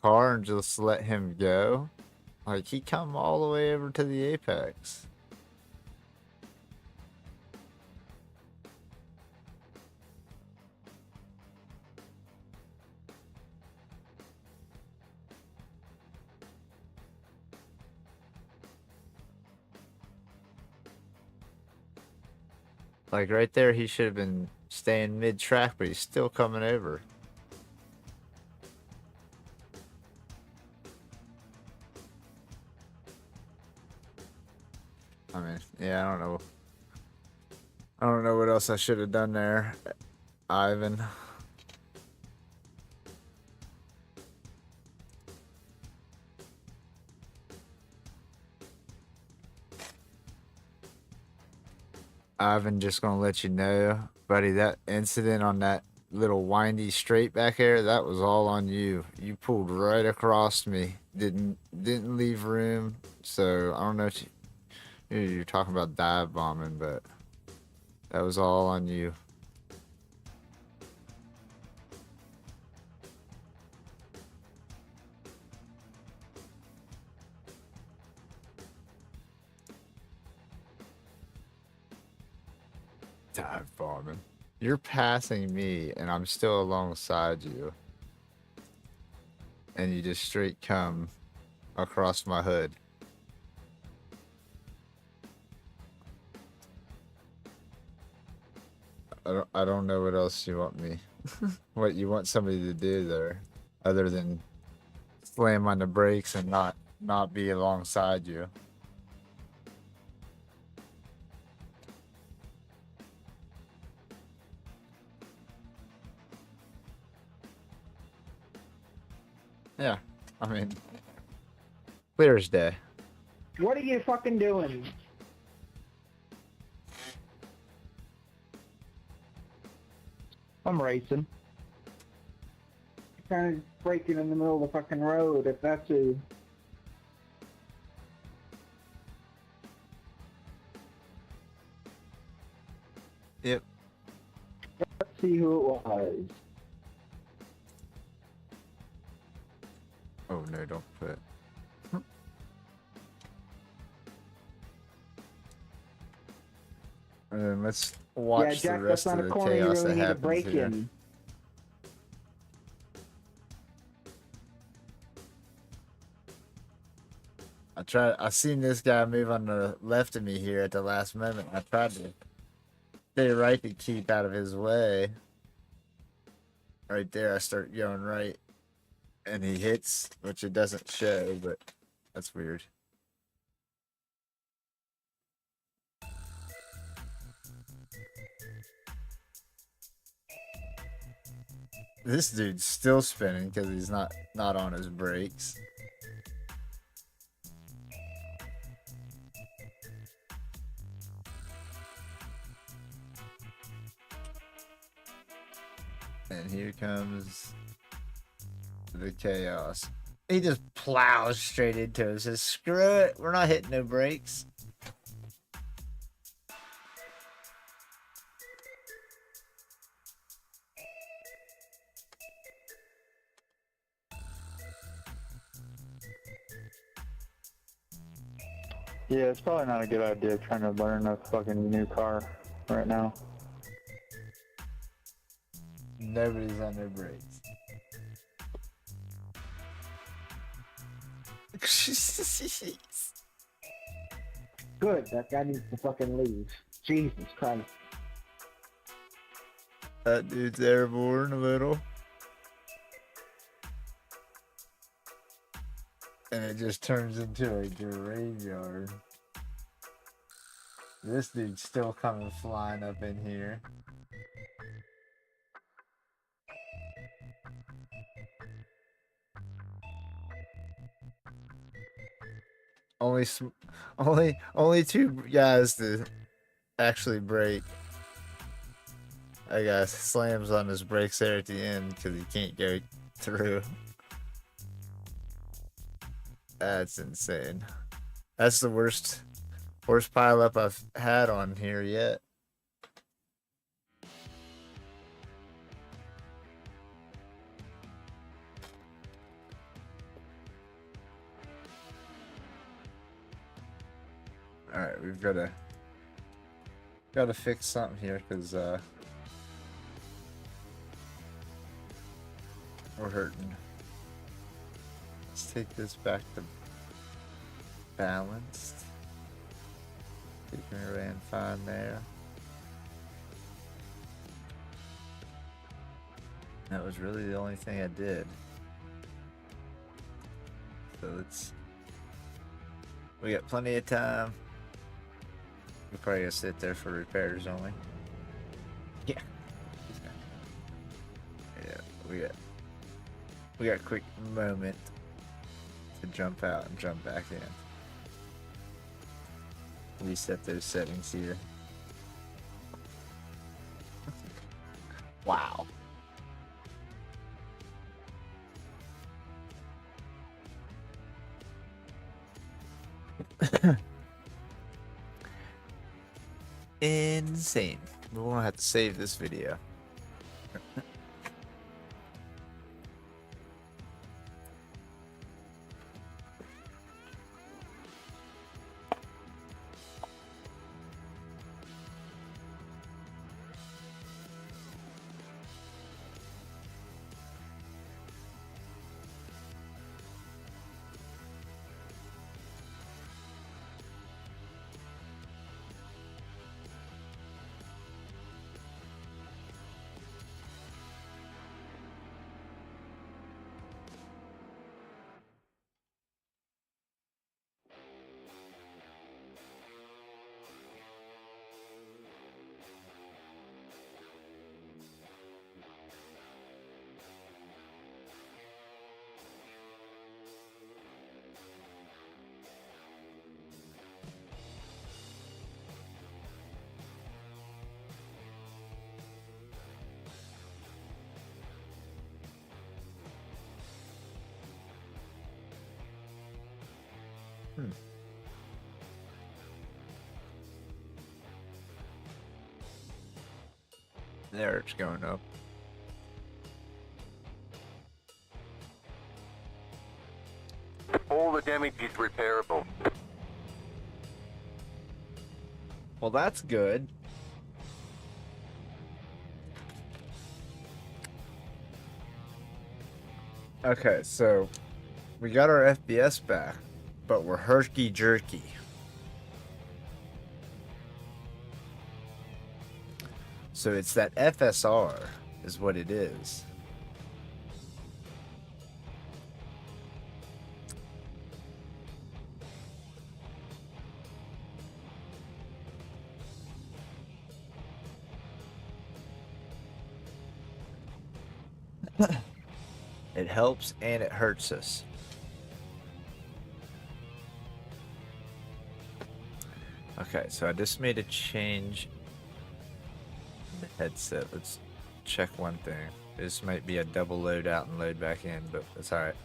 car and just let him go. Like, he come all the way over to the apex. Like, right there, he should have been staying mid-track, but he's still coming over. I mean, yeah, I don't know. I don't know what else I should have done there, Ivan. Ivan, just gonna let you know, buddy, that incident on that little windy straight back there, that was all on you. You pulled right across me. Didn't leave room. So I don't know if you're talking about dive bombing, but that was all on you. Dive bombing. You're passing me and I'm still alongside you. And you just straight come across my hood. I don't know what else you want me. What you want somebody to do there other than slam on the brakes and not be alongside you. Yeah, I mean, clear as day. What are you fucking doing? I'm racing. Kind of braking in the middle of the fucking road, if that's a... Yep. Let's see who it was. Oh no, don't put. And then let's watch yeah, Jack, the rest that's of not the a corner you chaos really that need to happens brake here. in. I seen this guy move on the left of me here at the last moment. I tried to stay right to keep out of his way. Right there, I start going right. And he hits, which it doesn't show, but that's weird. This dude's still spinning because he's not on his brakes. And here comes the chaos. He just plows straight into us. Says, screw it, we're not hitting no brakes. Yeah, it's probably not a good idea trying to learn a fucking new car right now. Nobody's on their brakes. Good, that guy needs to fucking leave. Jesus Christ. That dude's airborne a little. And it just turns into a graveyard. This dude's still coming flying up in here. only two guys to actually brake. I guess slams on his brakes there at the end because he can't go through. That's insane. That's the worst pileup I've had on here yet. All right, we've got to fix something here because we're hurting. Let's take this back to balanced. You can ran fine there. That was really the only thing I did. So we got plenty of time. We probably gotta sit there for repairs only. Yeah. Yeah, we got a quick moment to jump out and jump back in. Reset those settings here. Wow. Insane. We won't have to save this video. There, it's going up. All the damage is repairable. Well, that's good. Okay, so we got our FPS back, but we're herky-jerky. So it's that FSR is what it is. It helps and it hurts us. Okay, so I just made a change in the headset. Let's check one thing. This might be a double load out and load back in, but that's alright.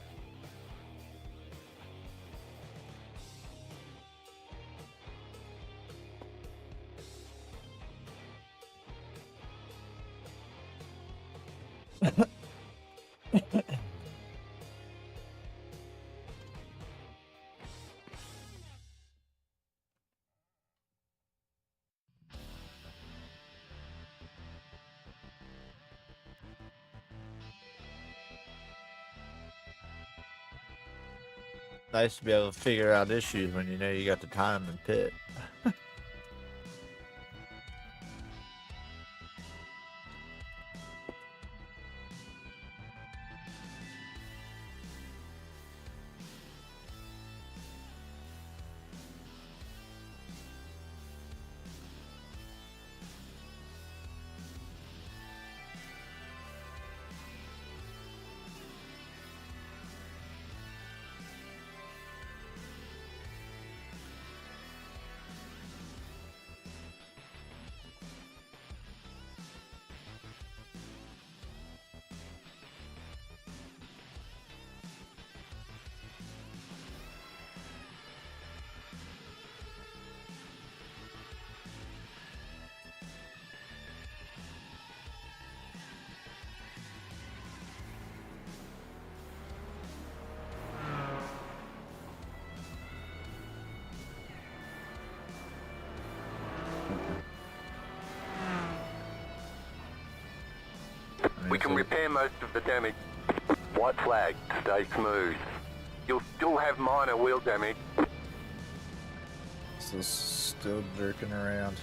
Nice to be able to figure out issues when you know you got the time and pit. can repair most of the damage. White flag, stay smooth. You'll still have minor wheel damage. Still jerking around.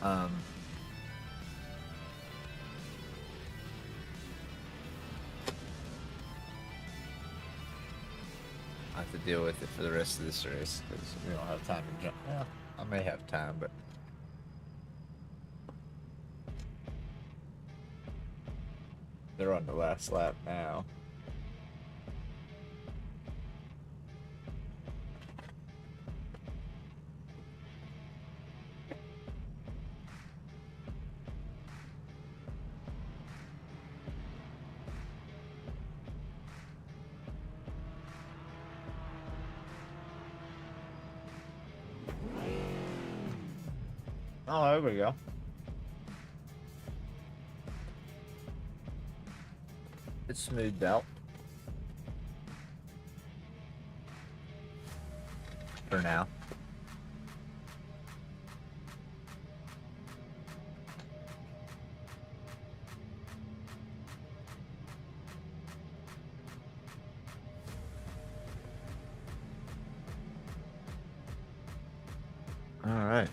I have to deal with it for the rest of this race because we don't have time to jump. Well, I may have time, but they're on the last lap now. Oh, there we go. It's smoothed out. For now. All right.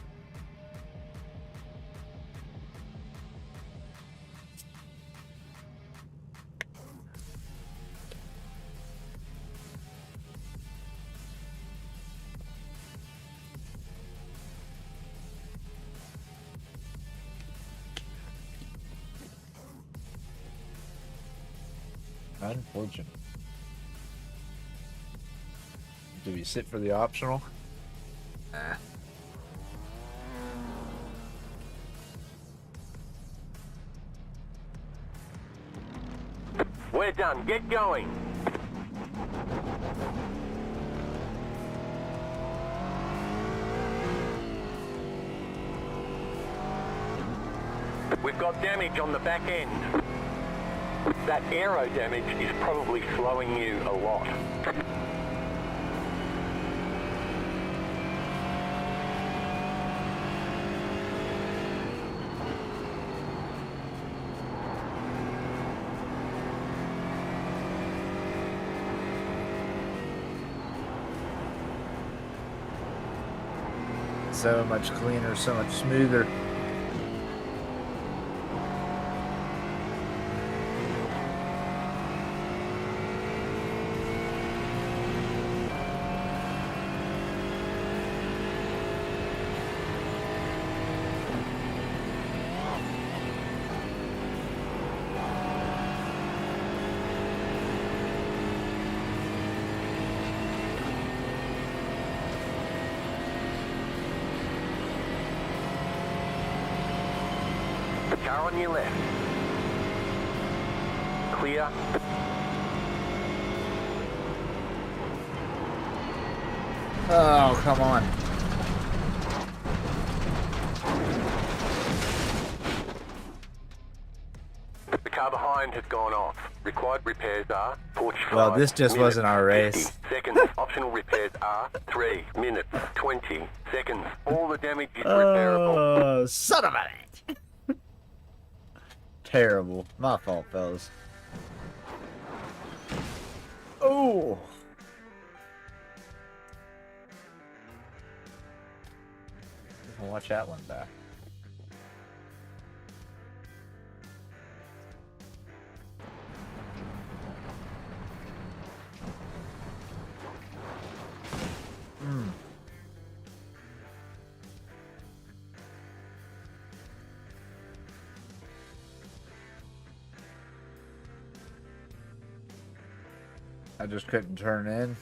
Unfortunate. Do we sit for the optional? Nah. We're done. Get going. We've got damage on the back end. That aero damage is probably slowing you a lot. So much cleaner, so much smoother. Car on your left. Clear. Oh, come on. The car behind has gone off. Required repairs are 45 Well, this just minutes, wasn't our race. 50 seconds. Optional repairs are 3 minutes, 20 seconds. All the damage is repairable. Oh, son of a bitch. Terrible. My fault, fellas. Oh. Watch that one back. I just couldn't turn in.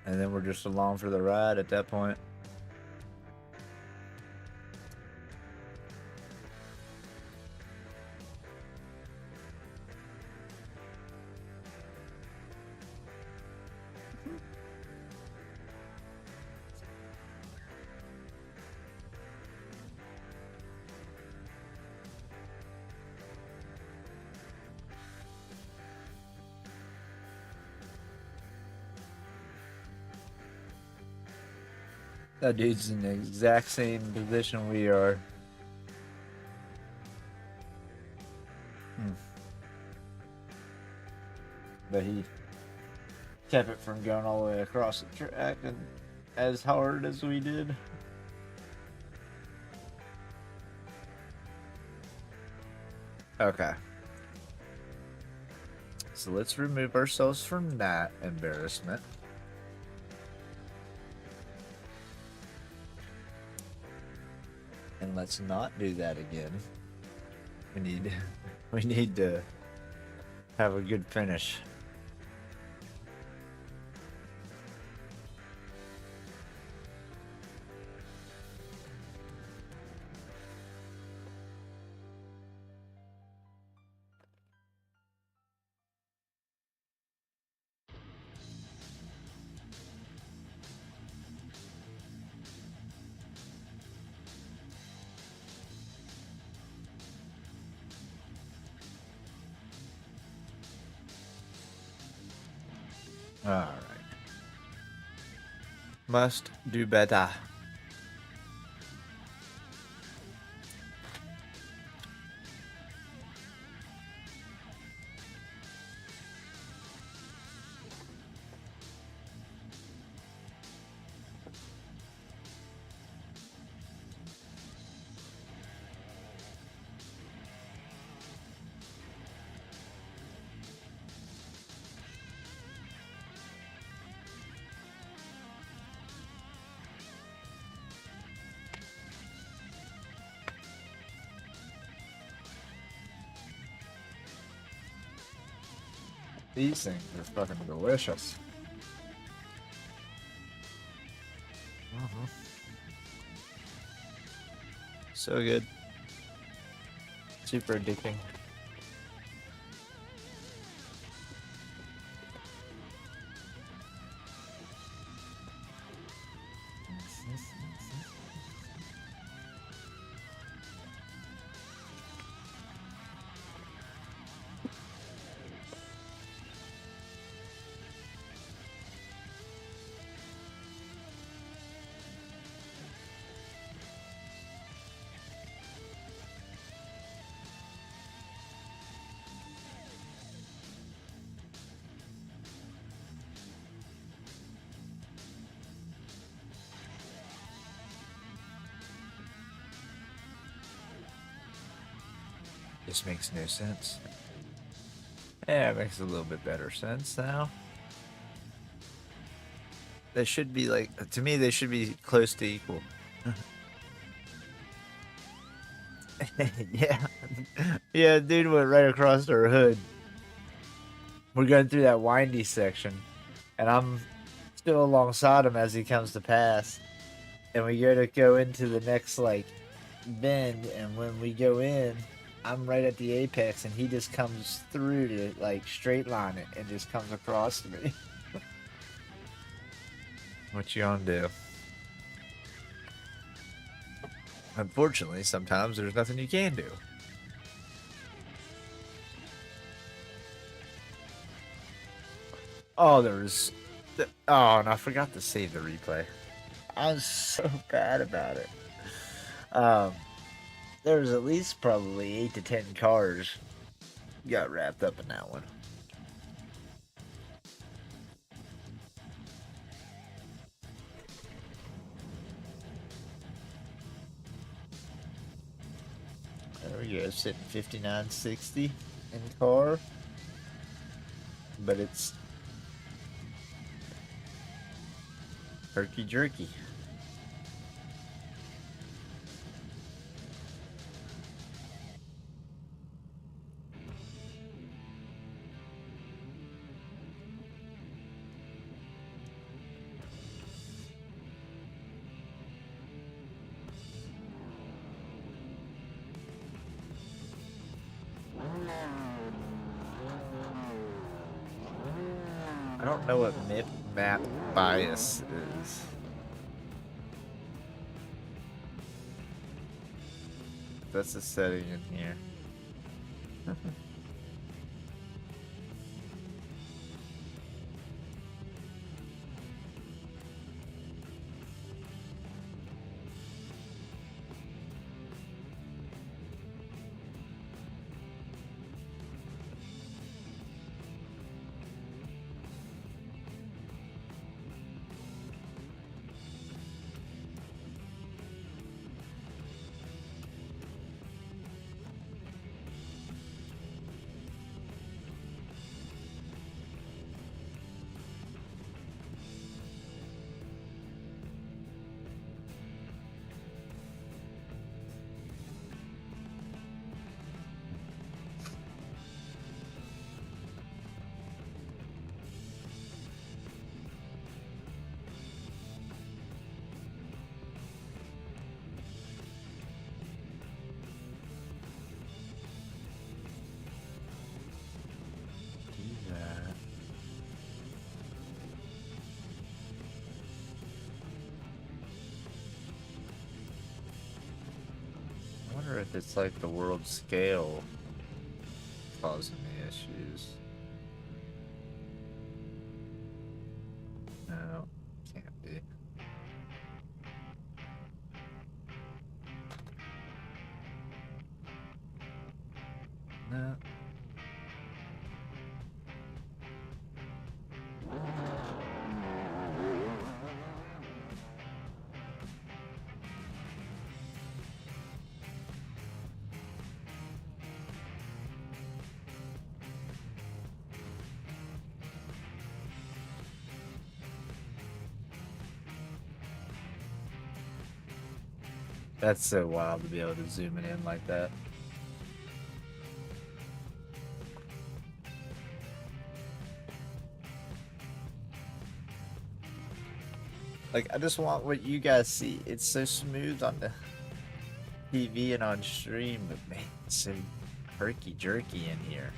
And then we're just along for the ride at that point. That dude's in the exact same position we are. But he kept it from going all the way across the track and as hard as we did. Okay. So let's remove ourselves from that embarrassment. And let's not do that again. We need to have a good finish. Alright. Must do better. These things are fucking delicious. So good. Super addicting. This makes no sense. Yeah, it makes a little bit better sense now. They should be like, to me, they should be close to equal. Yeah. Yeah, dude went right across our hood. We're going through that windy section, and I'm still alongside him as he comes to pass. And we go into the next, like, bend, and when we go in, I'm right at the apex, and he just comes through to, like, straight line it and just comes across to me. What you gonna do? Unfortunately, sometimes there's nothing you can do. Oh, oh, and I forgot to save the replay. I was so bad about it. There was at least probably 8 to 10 cars got wrapped up in that one. There we go, sitting 59.60 in car, but it's herky jerky. I don't know what map bias is. That's a setting in here. it's like the world scale causing me issues. No, can't be. No. That's so wild to be able to zoom it in like that. Like, I just want what you guys see. It's so smooth on the TV and on stream, but man, it's so herky-jerky in here.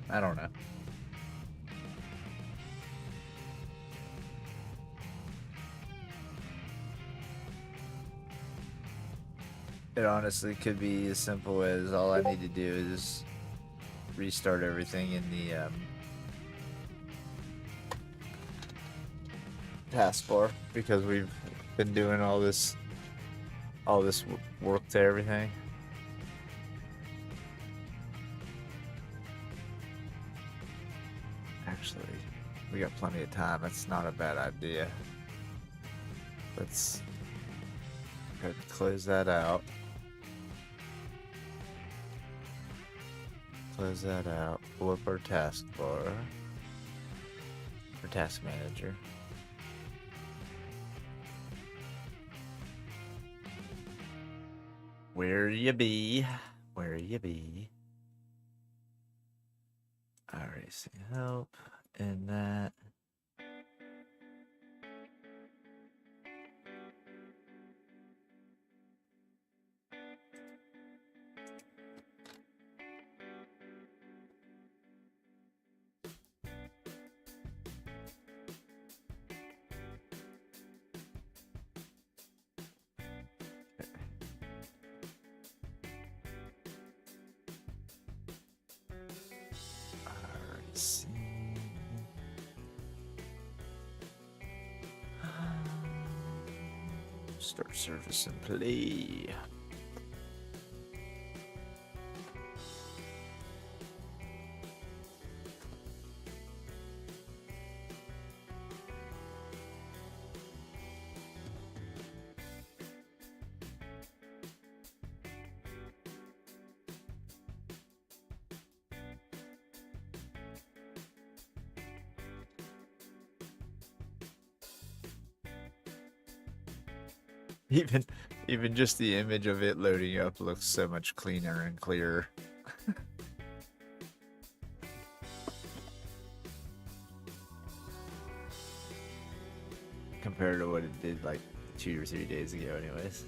I don't know. It honestly could be as simple as all I need to do is restart everything in the taskbar, because we've been doing all this work to everything. Actually, we got plenty of time. That's not a bad idea. Let's go ahead and close that out. Close that out. Pull up our taskbar. Our task manager. Where you be? Where you be? Iracing help and that. Start service and play. Even just the image of it loading up looks so much cleaner and clearer. Compared to what it did like 2 or 3 days ago anyways.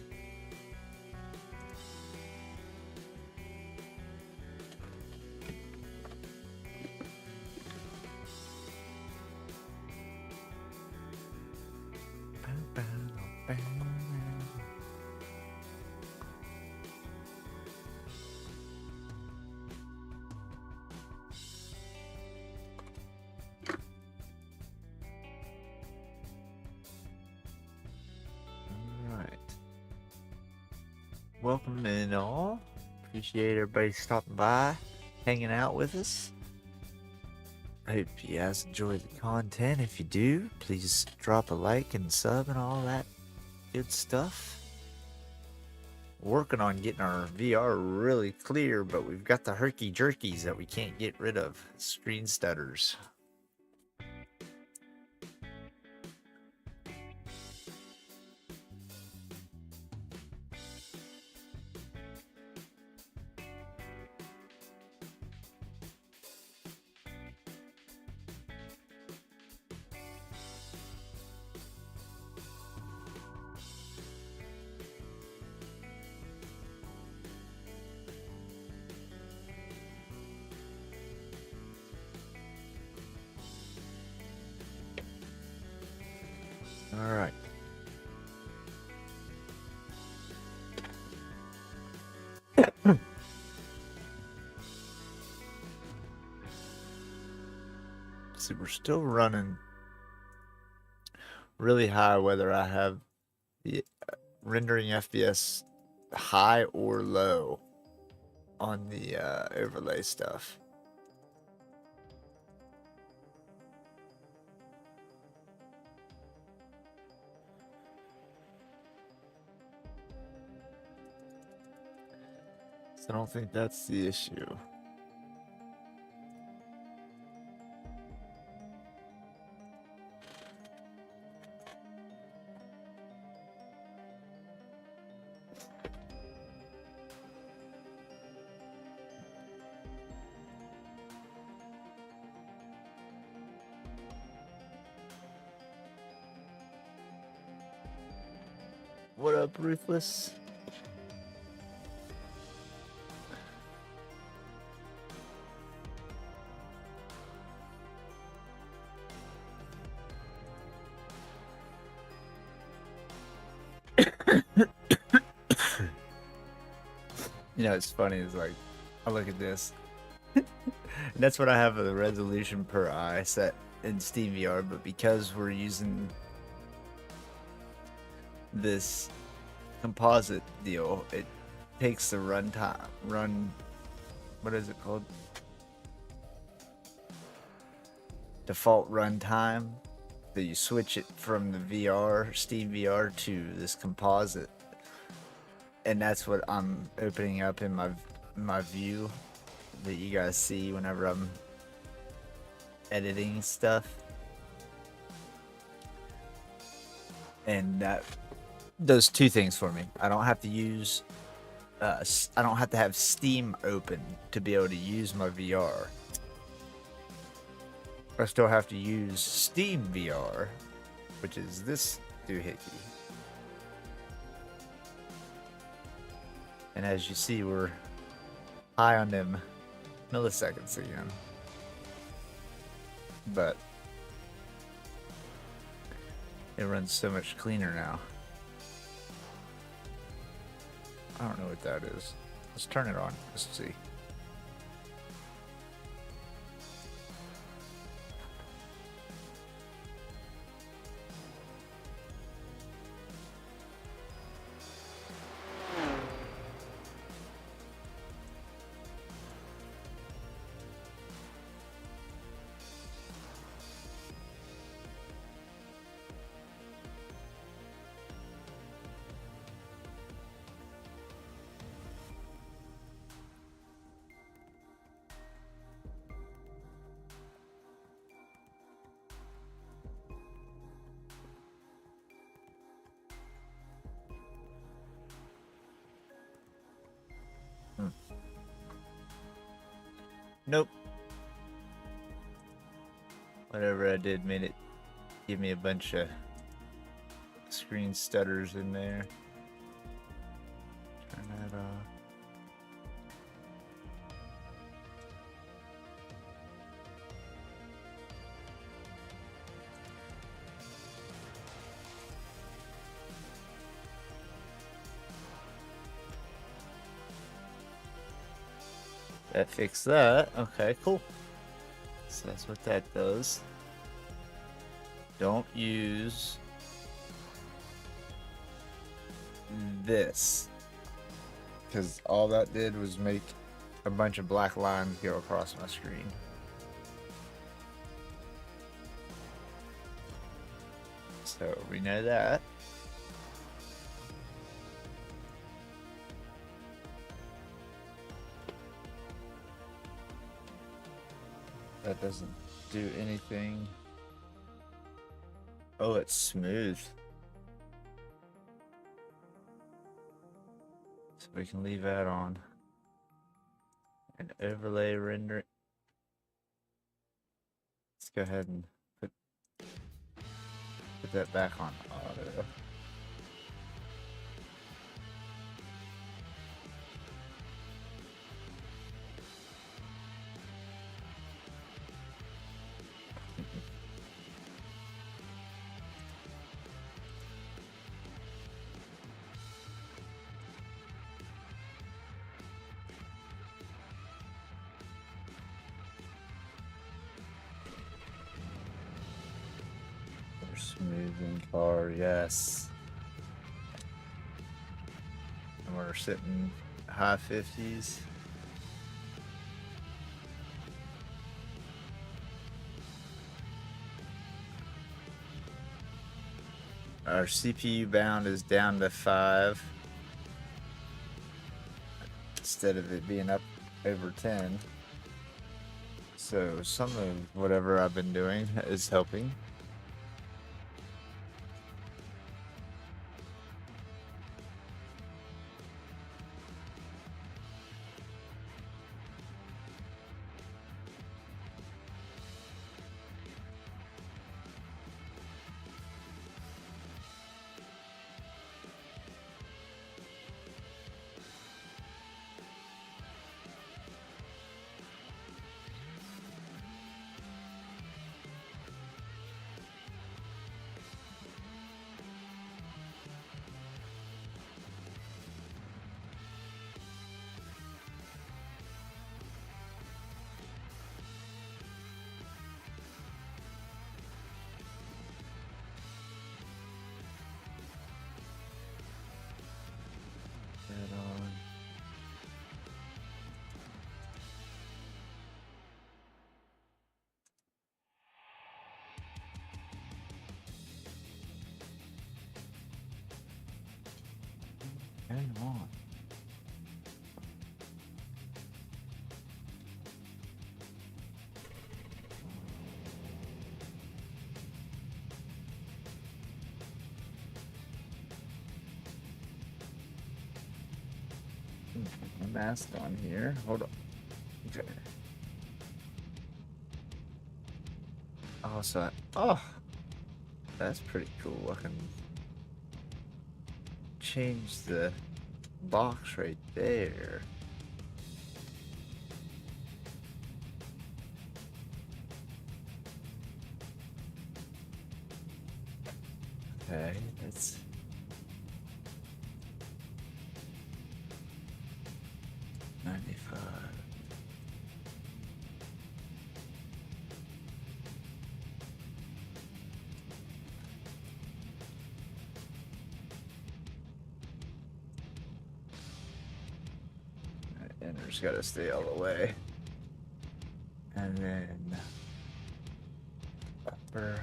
Welcome in all. Appreciate everybody stopping by, hanging out with us. I hope you guys enjoy the content. If you do, please drop a like and sub and all that Good stuff. Working on getting our VR really clear, but we've got the herky jerkies that we can't get rid of. Screen stutters. All right. See, we're still running really high, whether I have the rendering FPS high or low on the overlay stuff. So I don't think that's the issue. What up, Ruthless? You know, it's funny, it's like, I look at this. And that's what I have the resolution per eye set in SteamVR, but because we're using this composite deal, it takes the what is it called? Default runtime. So you switch it from the VR, SteamVR, to this composite. And that's what I'm opening up in my view that you guys see whenever I'm editing stuff. And that does two things for me. I don't have to use I don't have to have Steam open to be able to use my VR. I still have to use Steam VR, which is this doohickey. And as you see, we're high on them milliseconds again. But it runs so much cleaner now. I don't know what that is. Let's turn it on. Let's see. Nope. Whatever I did made it give me a bunch of screen stutters in there. Turn that off. That fixed that. Okay, cool. So that's what that does. Don't use this, because all that did was make a bunch of black lines go across my screen. So we know that. That doesn't do anything. Oh, it's smooth. So we can leave that on. And overlay render. Let's go ahead and put that back on auto. Smoothing car, yes. And we're sitting high 50s. Our CPU bound is down to 5 instead of it being up over 10. So some of whatever I've been doing is helping. Hang on. My mask on here. Hold on. Okay. Oh, so that's pretty cool. I can change the box right there. Okay, that's 95. Enter's got to stay all the way. And then upper.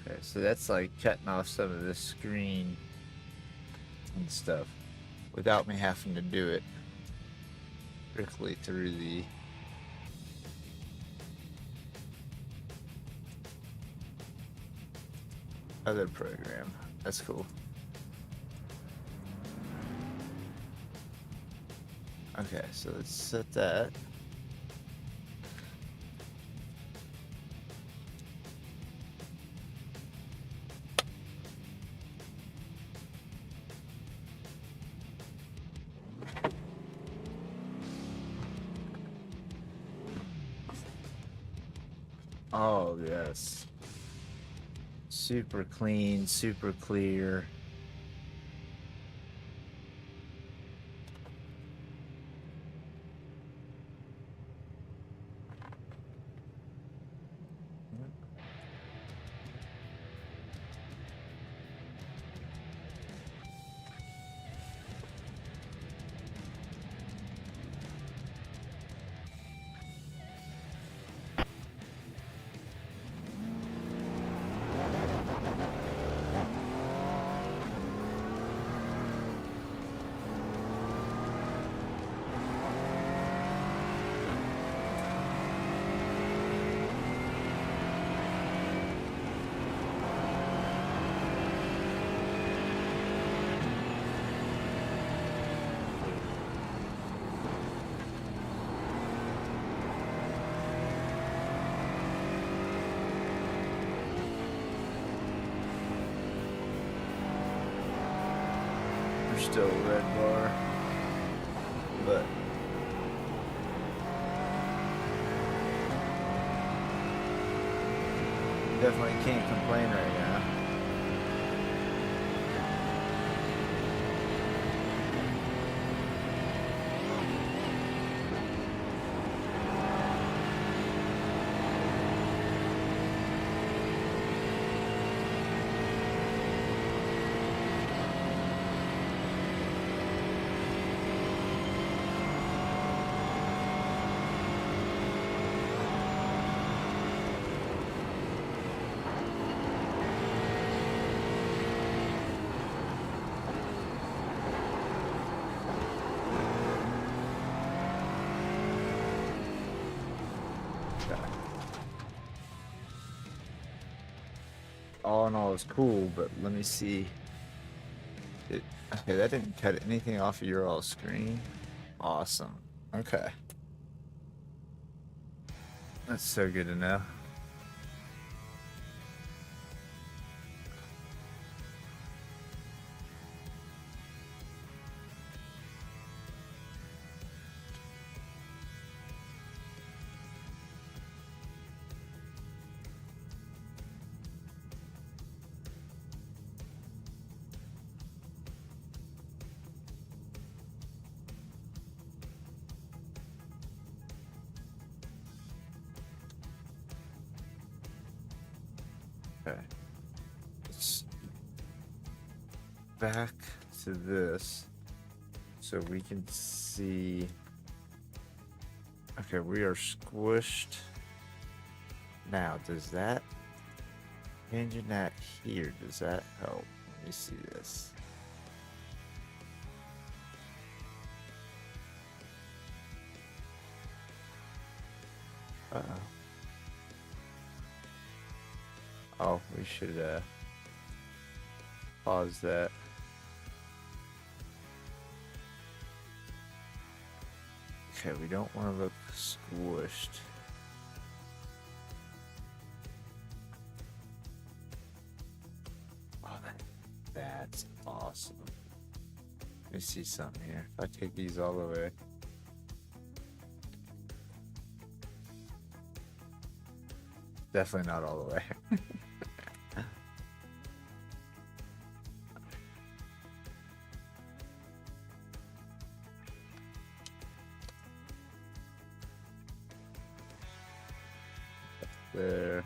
Okay, so that's like cutting off some of the screen and stuff without me having to do it strictly through the other program. That's cool. Okay, so let's set that. Oh, yes. Super clean, super clear. still a red bar. But definitely can't complain right now. All in all, it's cool, but let me see. Okay, that didn't cut anything off of your all screen. Awesome. Okay. That's so good to know. Okay. Let's back to this so we can see. Okay, we are squished. Now, does that changing that here, does that help? Let me see this. Uh-oh. Oh, we should pause that. Okay, we don't want to look squished. Oh, that's awesome. Let me see something here. If I take these all the way. Definitely not all the way. There.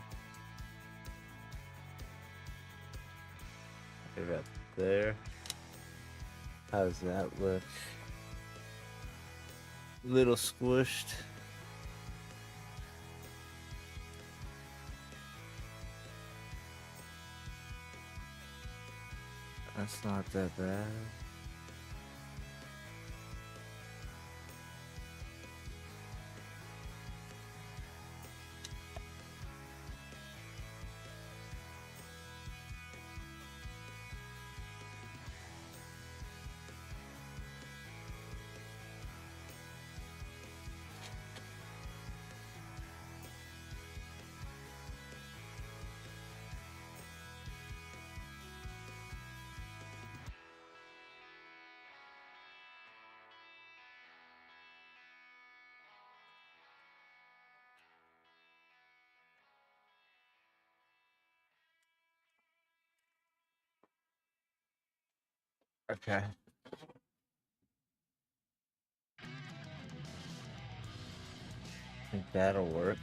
Okay, that there. How does that look? Little squished. That's not that bad. Okay. I think that'll work.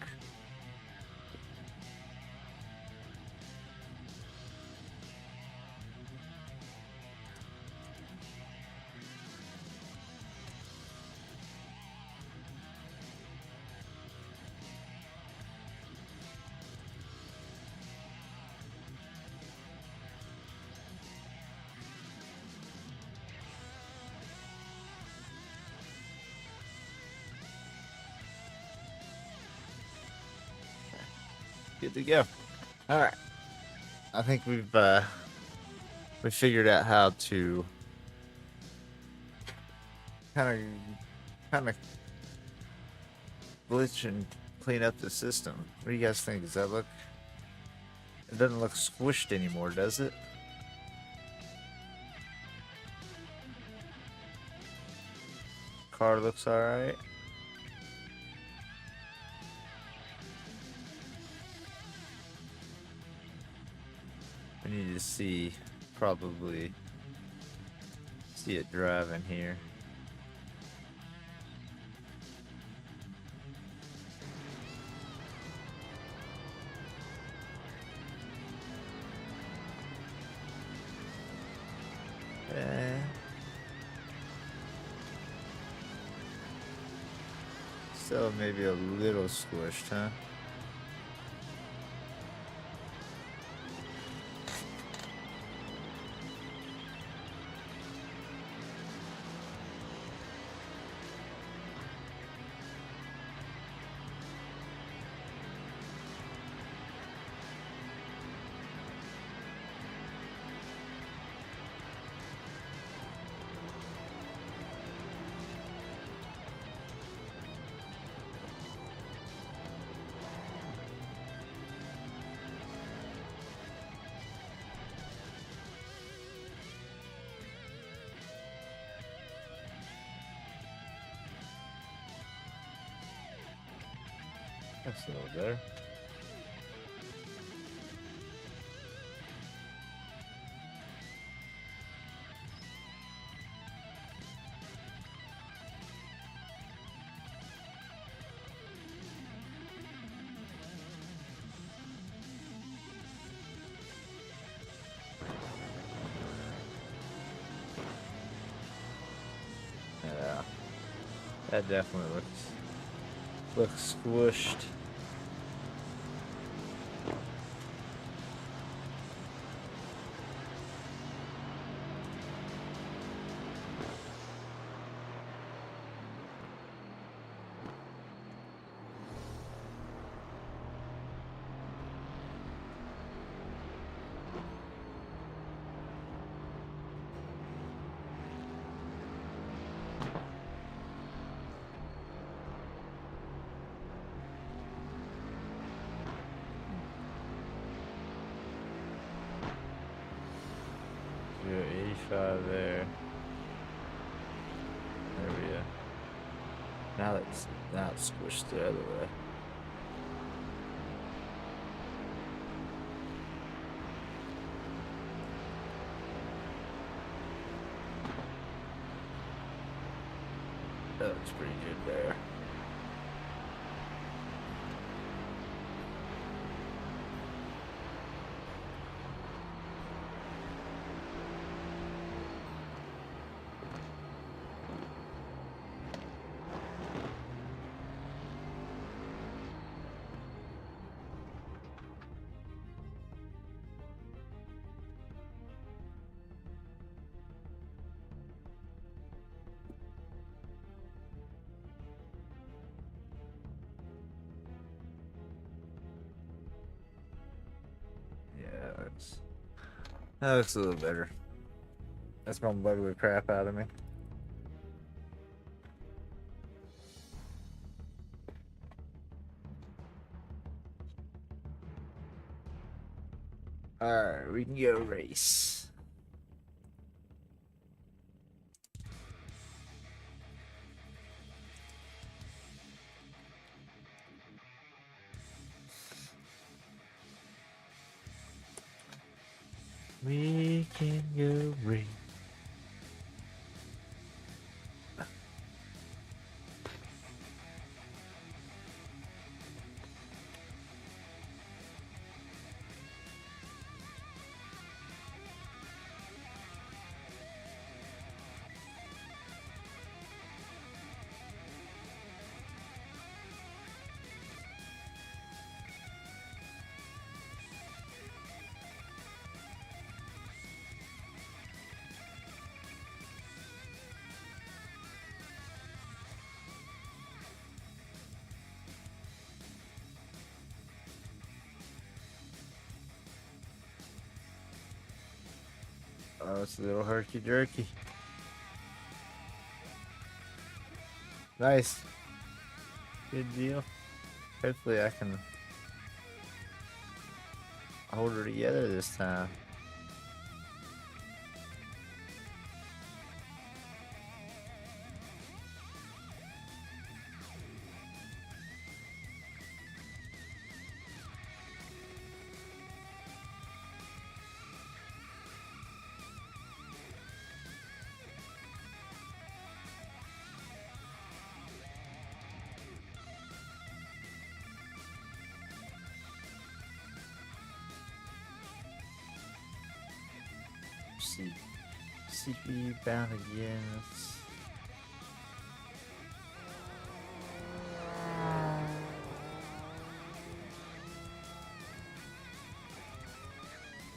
Good to go. All right. I think we figured out how to kind of glitch and clean up the system. What do you guys think? Does that look? It doesn't look squished anymore, does it? car looks alright. I need to see, probably see it driving here. Still maybe a little squished, huh? That's a little better. Yeah, that definitely looks squished. You're 85 there. There we go. Now it's squished the other way. That looks pretty good there. That looks a little better. That's gonna bug the crap out of me. Alright, we can go race. We can go race. Oh, it's a little herky jerky. Nice. Good deal. Hopefully I can hold her together this time. see. CPU bound again.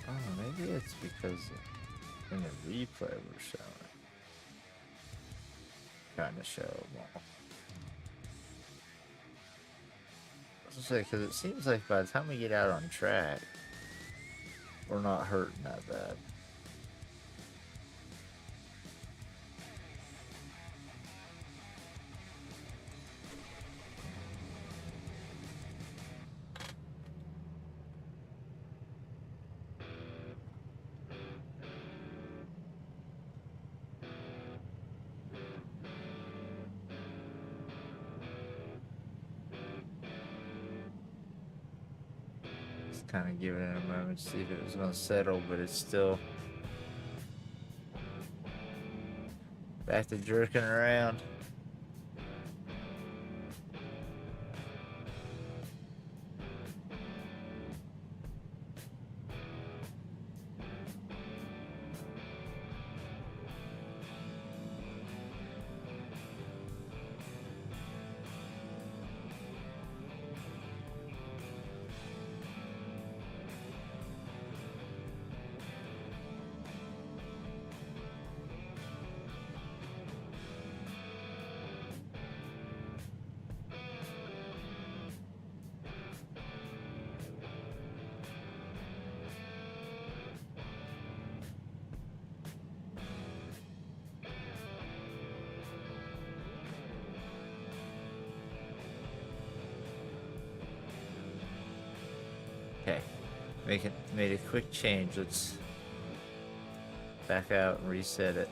Oh, maybe it's because in the replay we're showing. Trying to show them all. I was say, because it seems like by the time we get out on track, we're not hurting that bad. Kind of giving it a moment to see if it was going to settle, but it's still back to jerking around. Okay, made a quick change. Let's back out and reset it.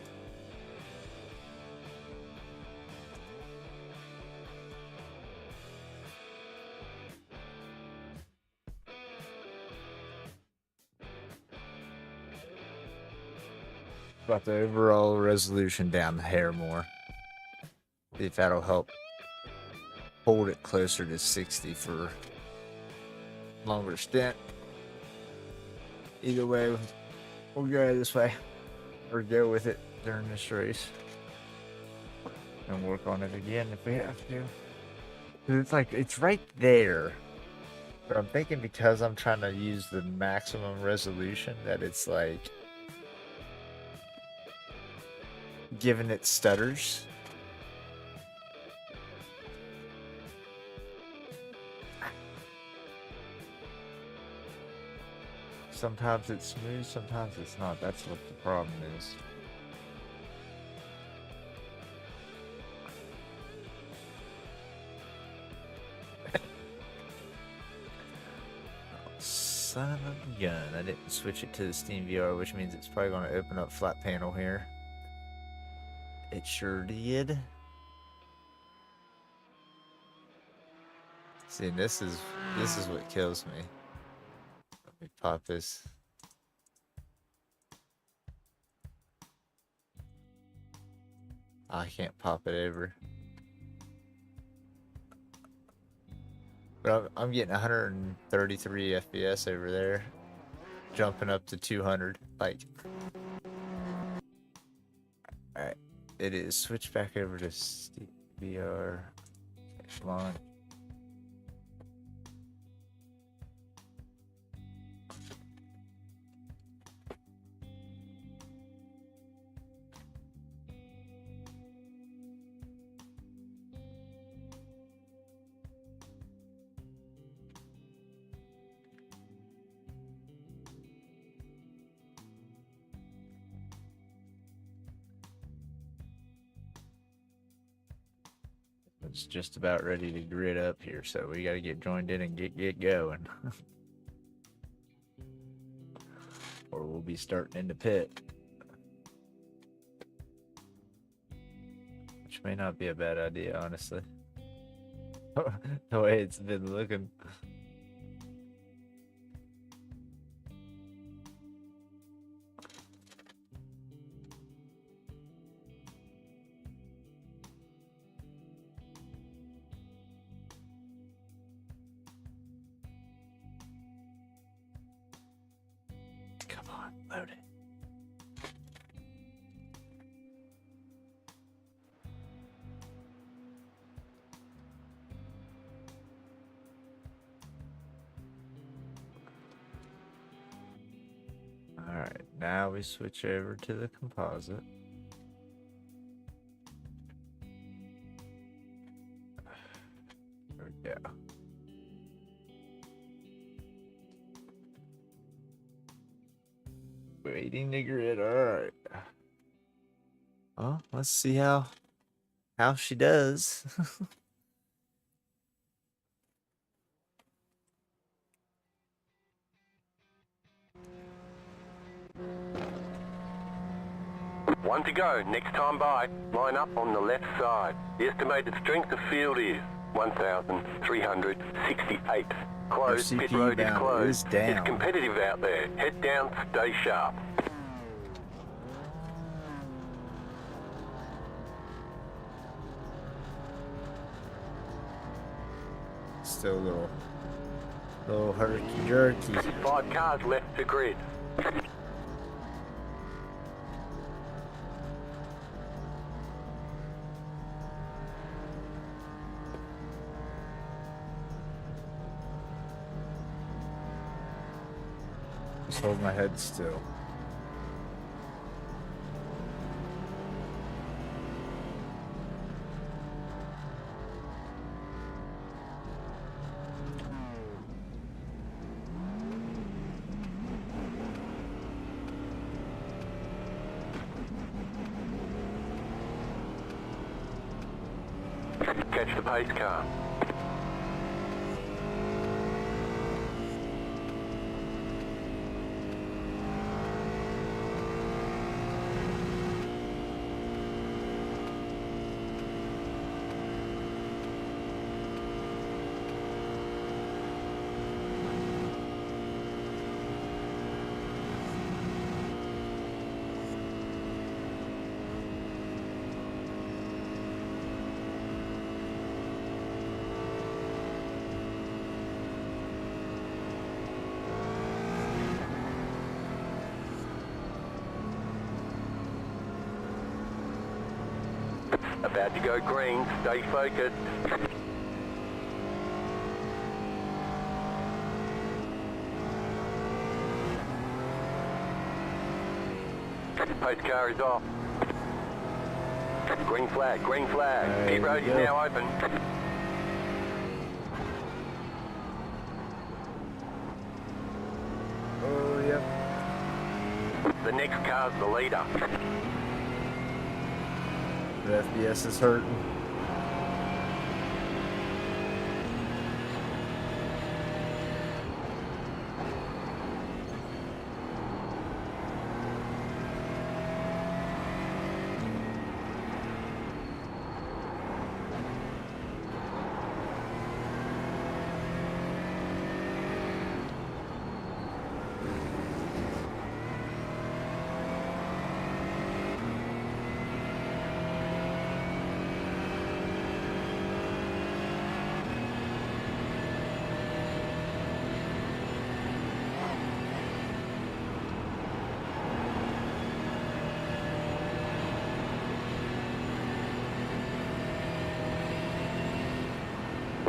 Brought the overall resolution down a hair more. See if that'll help hold it closer to 60 for longer stint. Either way, we'll go this way or go with it during this race and work on it again if we have to. 'Cause it's like it's right there, but I'm thinking because I'm trying to use the maximum resolution that it's like giving it stutters. Sometimes it's smooth, sometimes it's not. That's what the problem is. Son of a gun. I didn't switch it to the Steam VR, which means it's probably going to open up flat panel here. It sure did. See, this is what kills me. Let me pop this. I can't pop it over. But I'm getting 133 FPS over there. Jumping up to 200. Like. Alright. It is. Switch back over to VR. Come on. It's just about ready to grid up here, so we got to get joined in and get going. Or we'll be starting in the pit. Which may not be a bad idea, honestly. The way it's been looking. Load it. Now we switch over to the composite. There we go. Waiting to grid. Alright. Well, let's see how she does. One to go. Next time by, line up on the left side. The estimated strength of field is 1,368. Closed. RCP Pit road is bound closed. is down. It's competitive out there. Head down, stay sharp. Still a little herky jerky. 5 cars left to grid. Just hold my head still. Catch the pace car. About to go green, stay focused. Pace car is off. Green flag, green flag. There Pit road you is go. now open. Oh, yep. The next car's the leader. The FPS is hurting.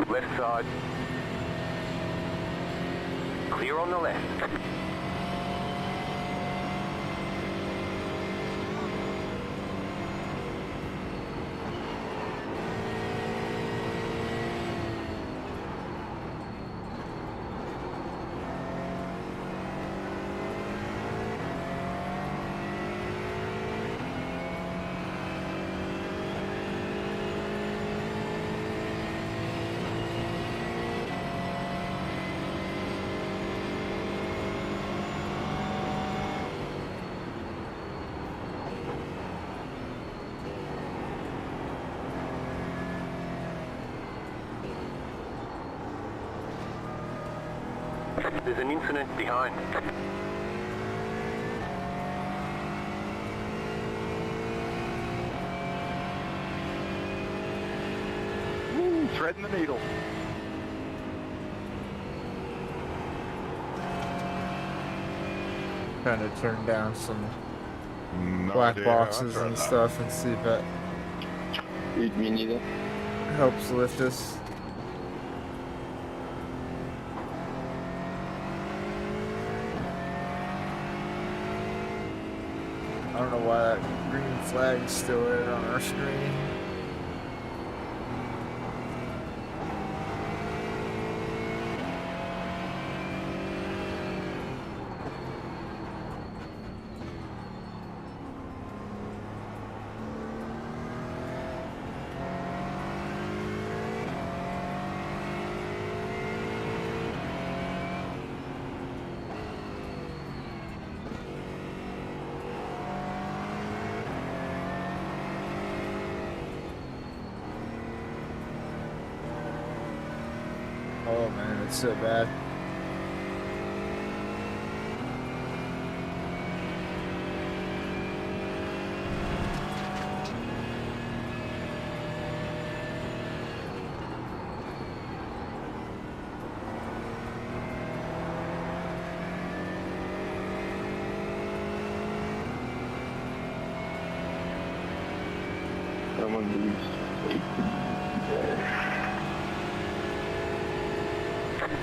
Left side. Clear on the left. There's an incident behind. Woo, threading the needle. Trying to turn down some No black idea. boxes I'll try and that. stuff and see if that Me neither. helps lift us. I don't know why that green flag's still there on our screen. Oh man, it's so bad.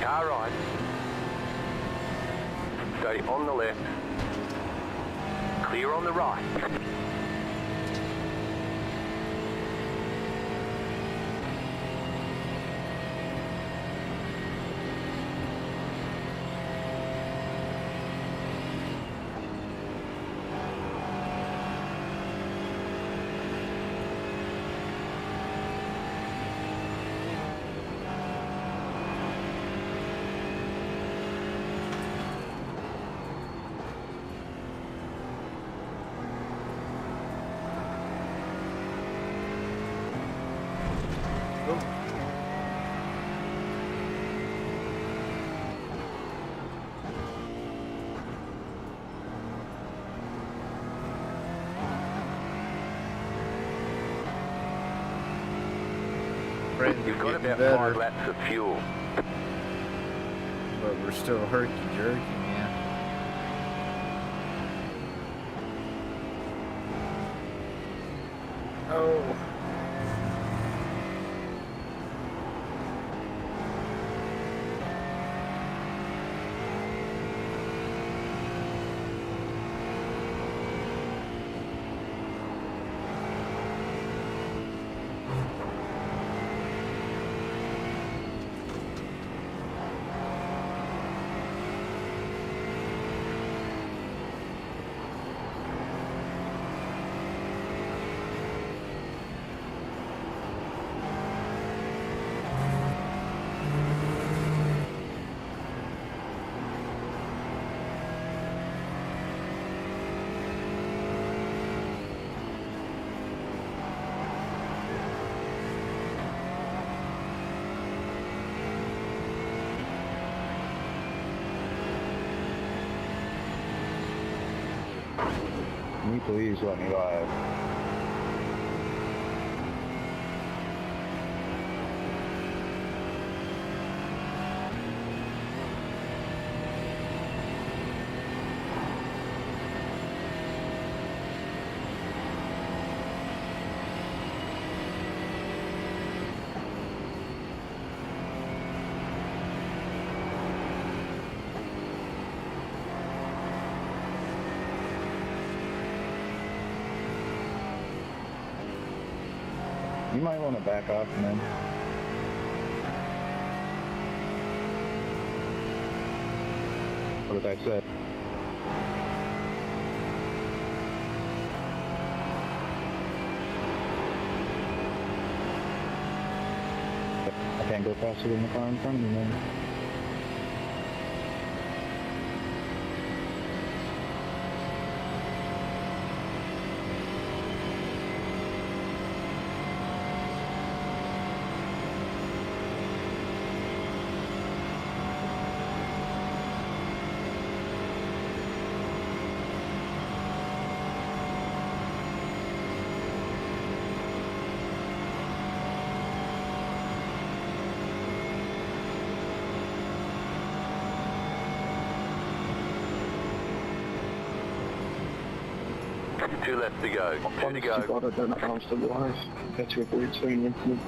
Car right. Stay on the left. Clear on the right. You've got about 5 laps of fuel. But we're still herky-jerky, man. Oh. Can you please let me live? You might want to back off, man. What did I say? I can't go faster than the car in front of me, man. Two left to go. Two to go. I don't know how I'm still alive. Had to avoid saying anything.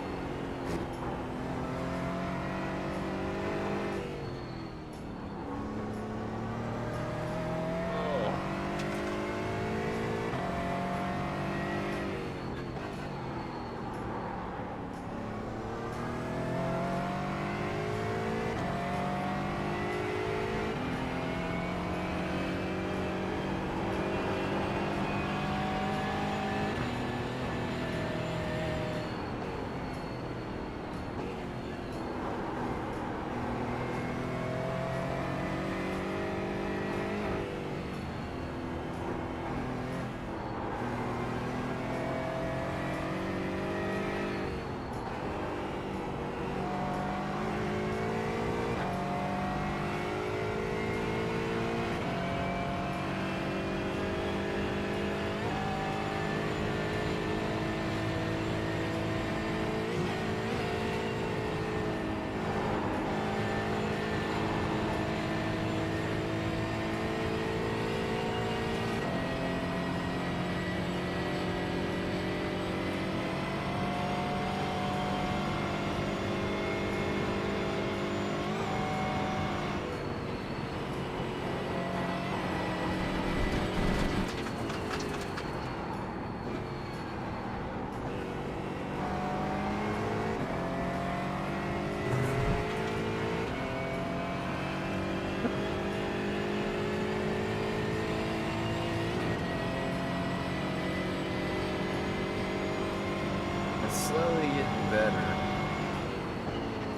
It's slowly getting better,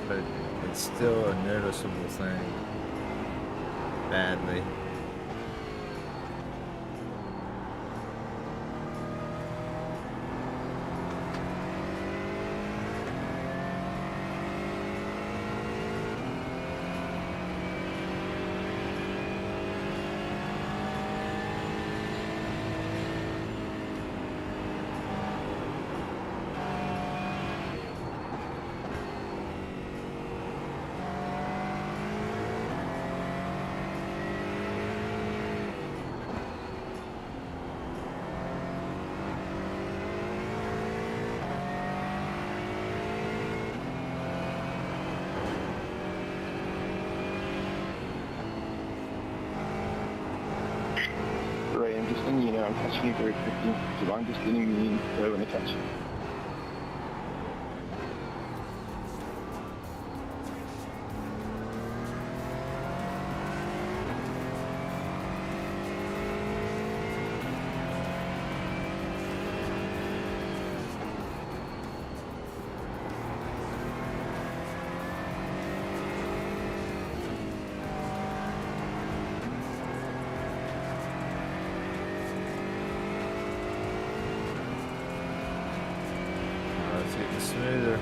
but it's still a noticeable thing. Badly. Ray, I'm just letting you know I'm catching you very quickly, so I'm just letting you know when I catch you. It's getting smoother.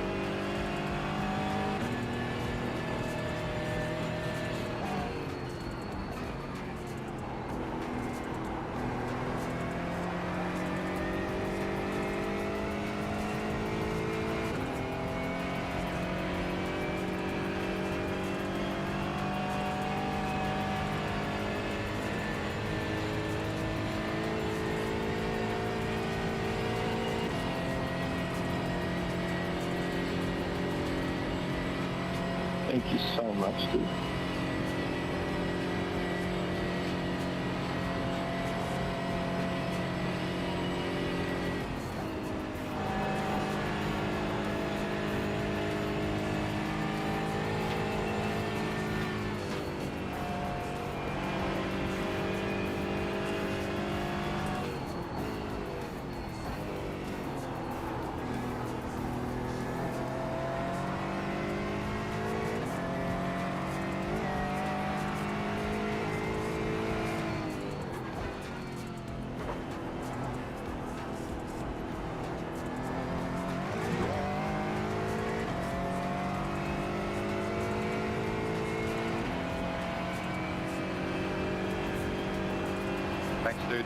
Thank you so much, dude. Thanks, dude.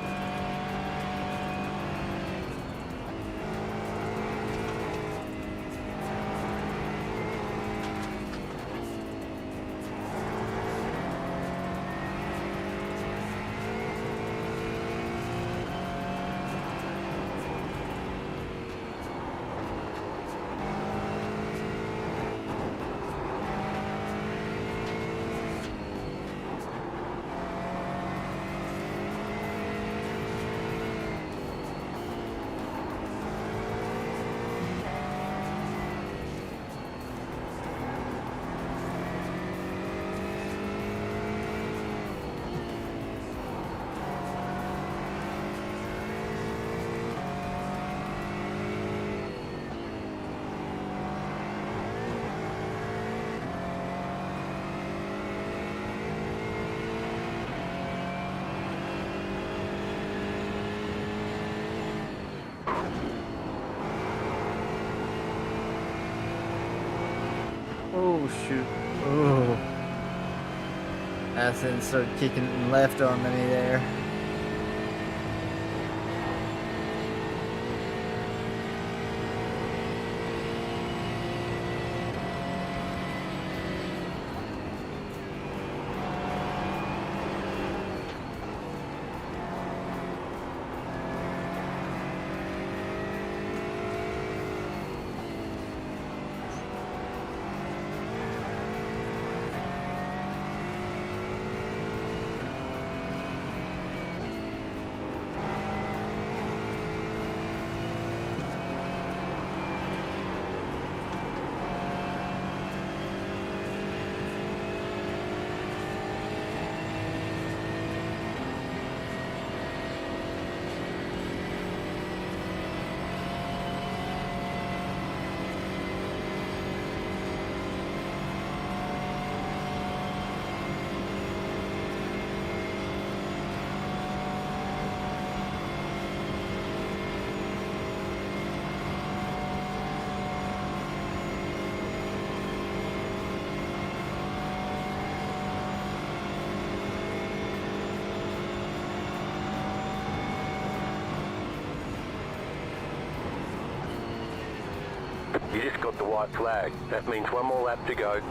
Oh shoot. Oh. Athens started kicking left on me there. You just got the white flag. That means one more lap to go.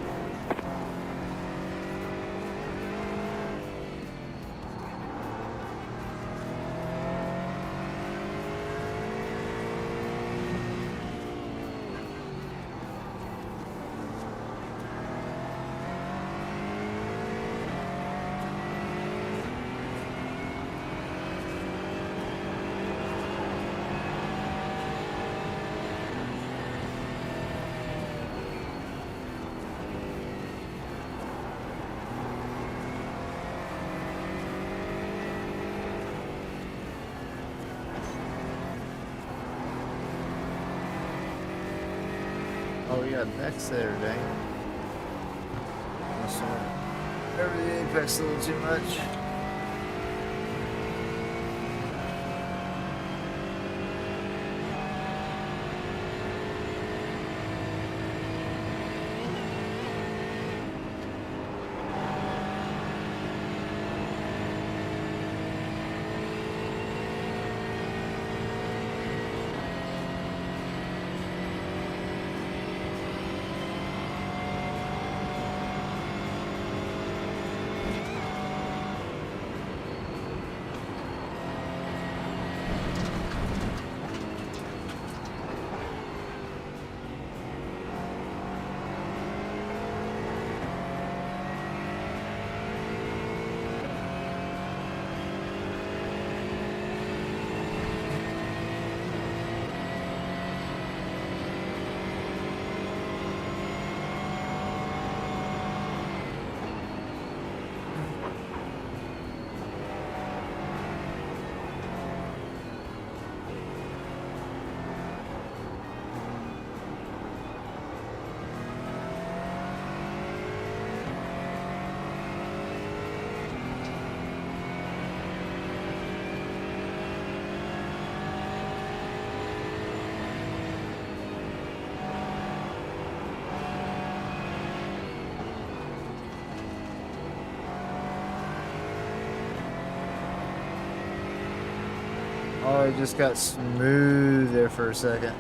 Oh, we got next Saturday. Maybe the Apex a little too much. Oh, it just got smooth there for a second.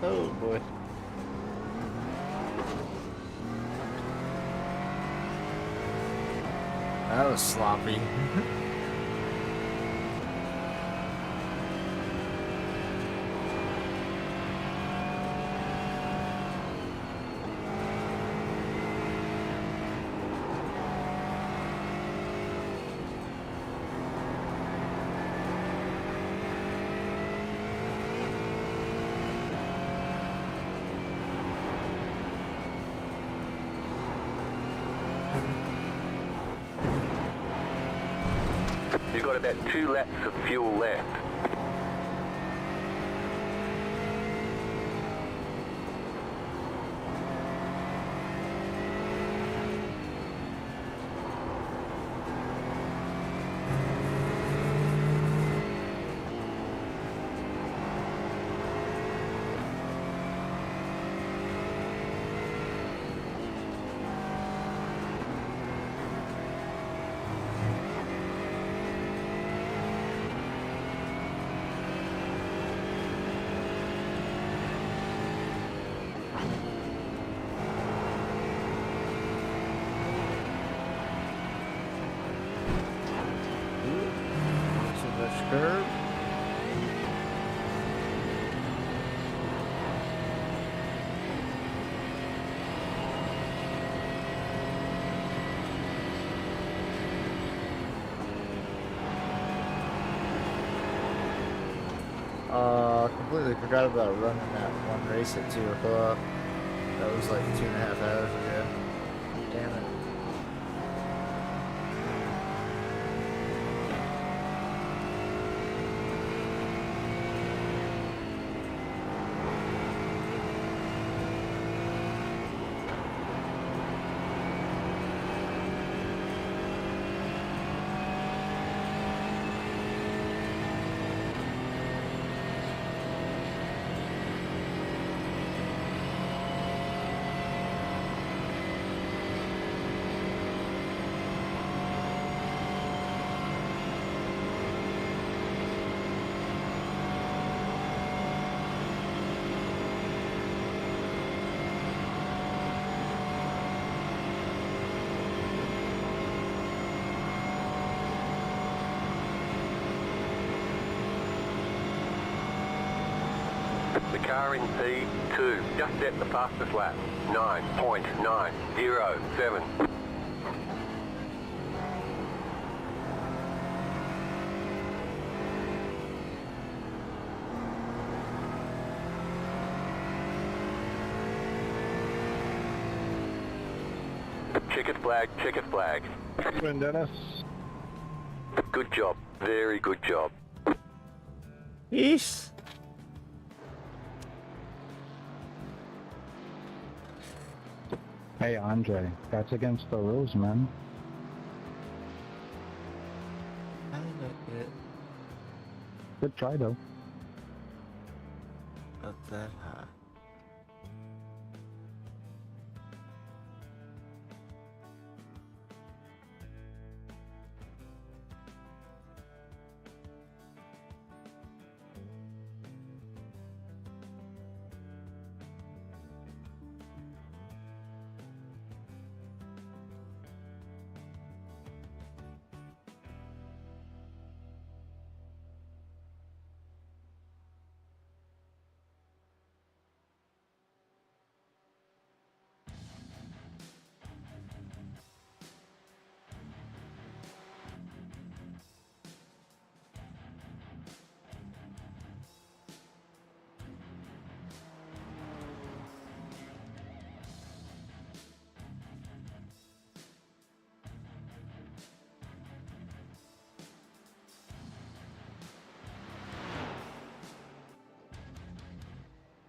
Oh boy. That was sloppy. got about 2 laps of fuel left. Too much curb. Completely forgot about running that one race at 2 o'clock. That was like 2.5 hours ago. Damn it. The car in P2 just set the fastest lap, 9.907. Checkered flag, checkered flag. Win, Dennis. Good job, very good job. Yeesh. Hey, Andre, that's against the rules, man. I like it. Good try, though. Not that high.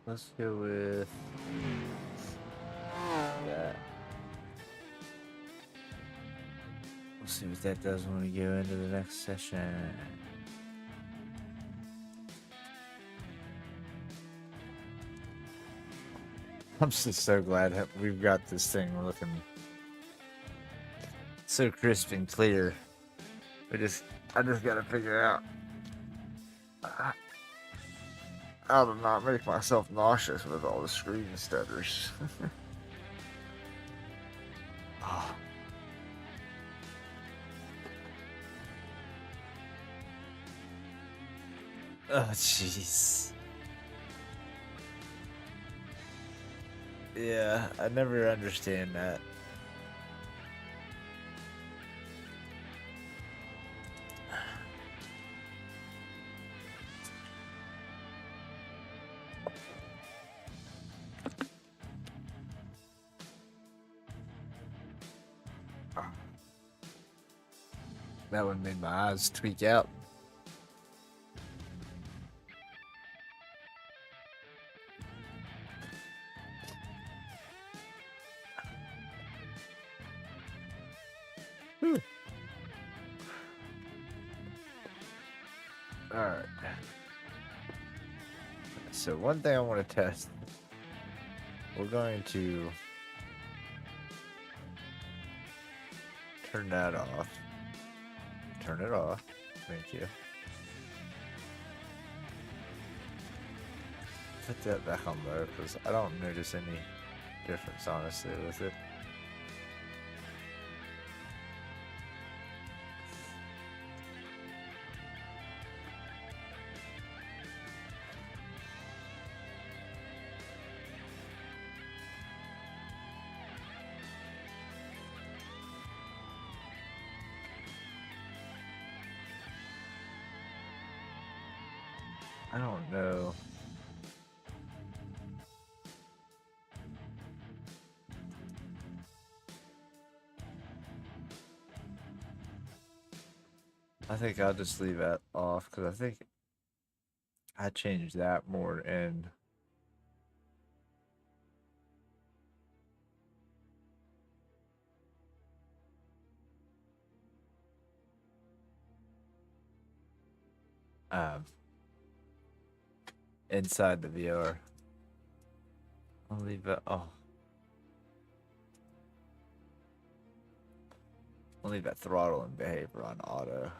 Let's go with that. We'll see what that does when we go into the next session. I'm just so glad that we've got this thing looking so crisp and clear. I just gotta figure out how to not make myself nauseous with all the screen stutters. Oh. Oh, jeez. Yeah, I never understand that. That one made my eyes tweak out. Alright. So one thing I want to test. We're going to turn that off. Turn it off. Thank you. Put that back on low because I don't notice any difference honestly with it. I don't know. I think I'll just leave that off because I think I changed that more in inside the VR. I'll leave it. Oh, I'll leave that throttle and behavior on auto.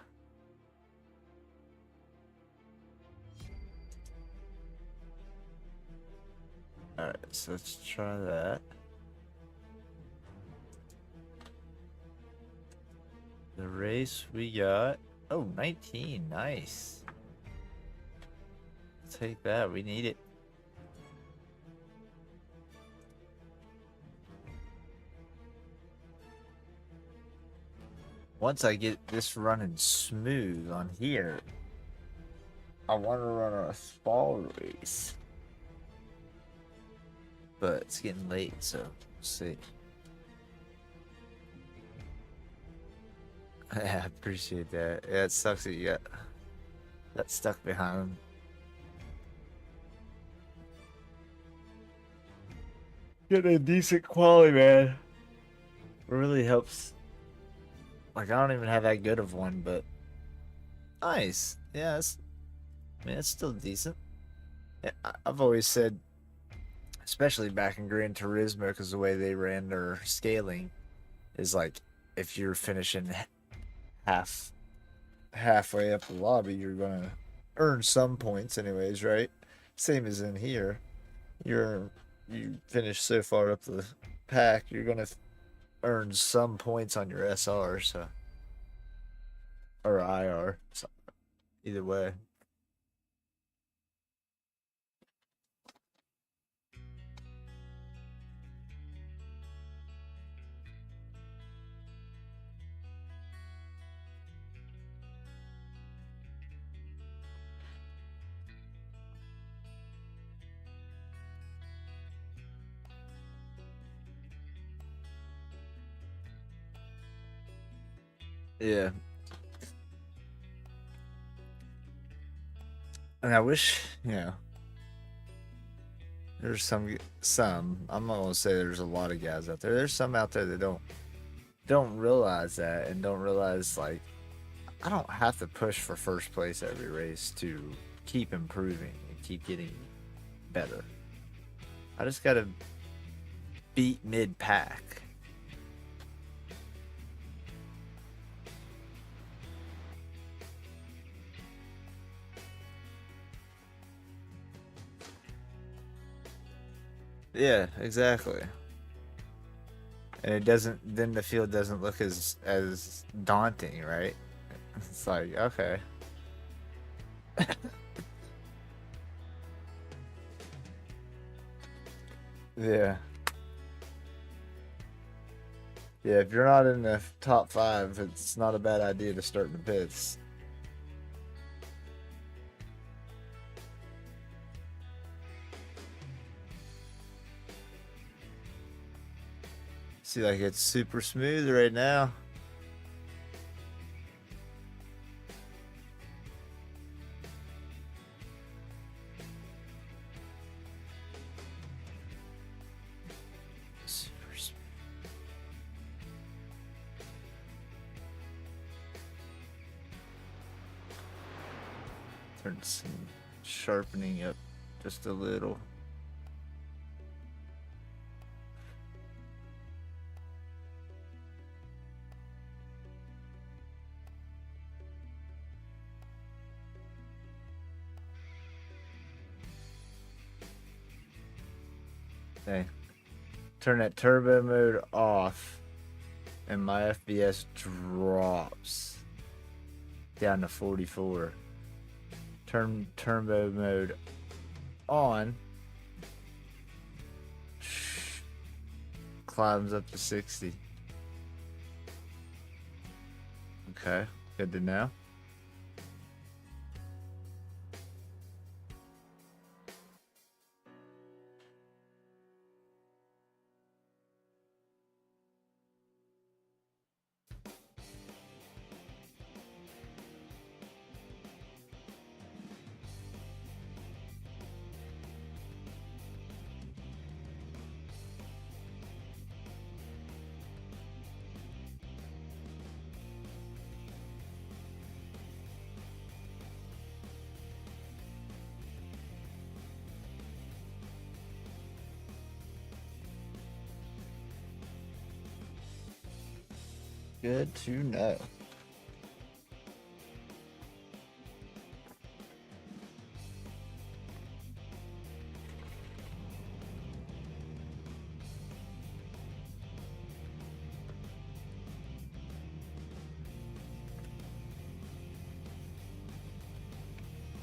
Alright, so let's try that. The race we got. Oh, 19. Nice. Take that. We need it. Once I get this running smooth on here, I want to run a small race. But it's getting late, so we'll see. Yeah, I appreciate that. Yeah, it sucks that you got stuck behind. Getting a decent quality, man. It really helps. Like, I don't even have that good of one, but nice. Yeah, I mean, it's still decent. Yeah, I've always said, especially back in Gran Turismo, because the way they ran their scaling is like, if you're finishing halfway up the lobby, you're gonna earn some points anyways, right? Same as in here. You finish so far up the pack, you're gonna earn some points on your SR, so, or IR, so either way. Yeah. And I wish, there's some, I'm not gonna say there's a lot of guys out there. There's some out there that don't realize that and don't realize, like, I don't have to push for first place every race to keep improving and keep getting better. I just gotta beat mid-pack. Yeah, exactly. And it doesn't, then the field doesn't look as daunting, right? It's like, okay. Yeah. Yeah, if you're not in the top 5, it's not a bad idea to start in the pits. See, like, it's super smooth right now. Turn some sharpening up just a little. Okay. Turn that turbo mode off and my FPS drops down to 44. Turn turbo mode on, climbs up to 60. Okay, good to know. Good to know.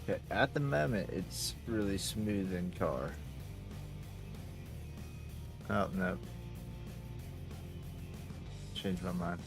Okay, at the moment, it's really smooth in car. Oh, no. Changed my mind.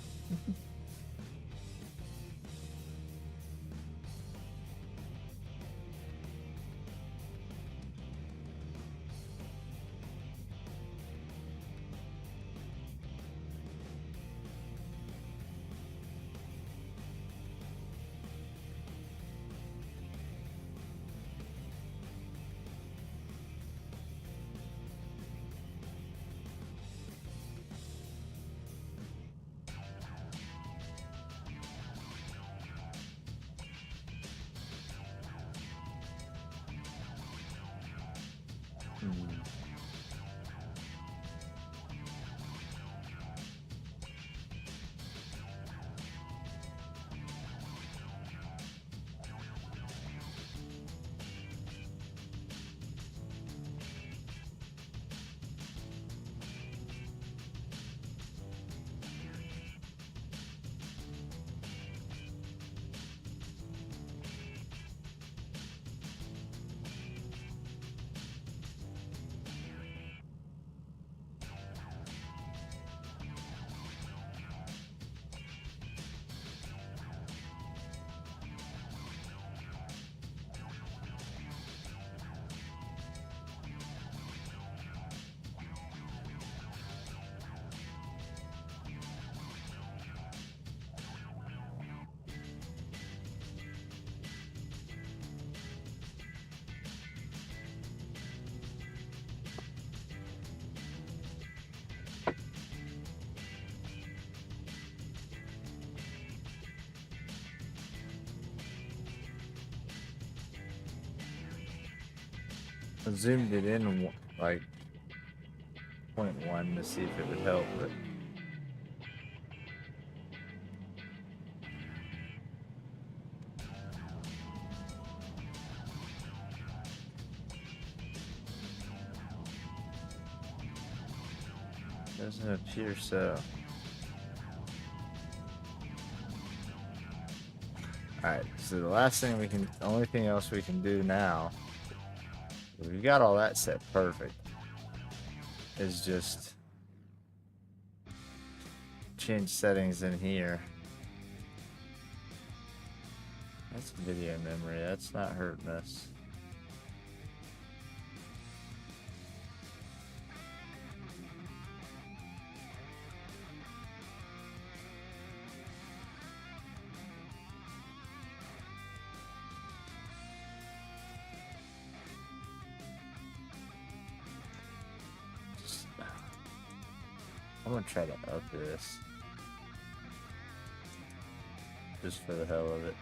I zoomed it in like 0.1 to see if it would help, but doesn't appear so. Alright, so the last thing we can, only thing else we can do now, we've got all that set perfect, is just change settings in here. That's video memory, that's not hurting us. I'm gonna try to up this just for the hell of it.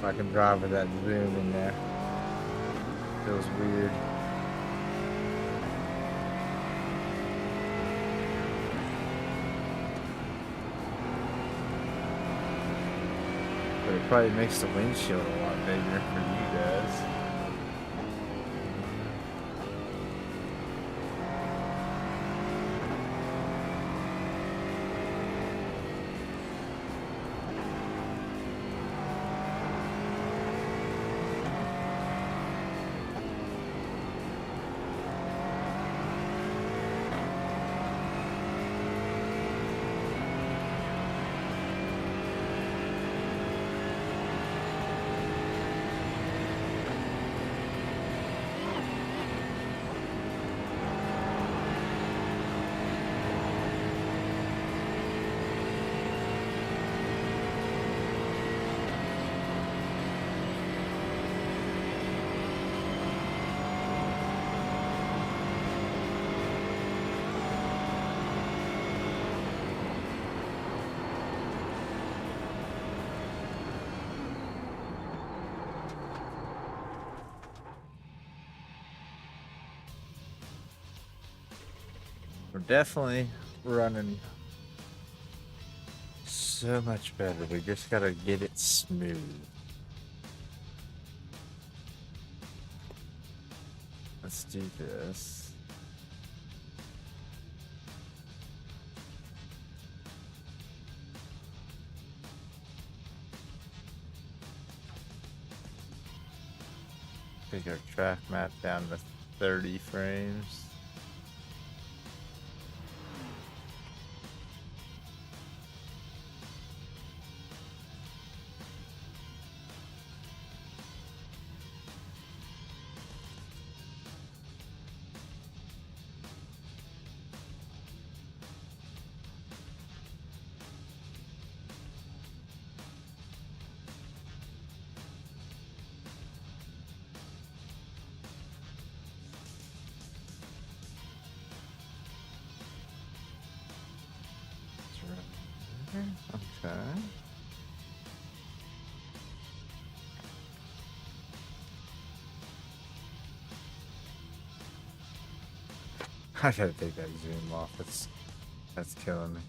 if I can drive with that zoom in there. Feels weird. But it probably makes the windshield a lot bigger for you guys. We're definitely running so much better. We just gotta get it smooth. Let's do this. Take our track map down to 30 frames. Okay. I gotta take that zoom off. That's killing me.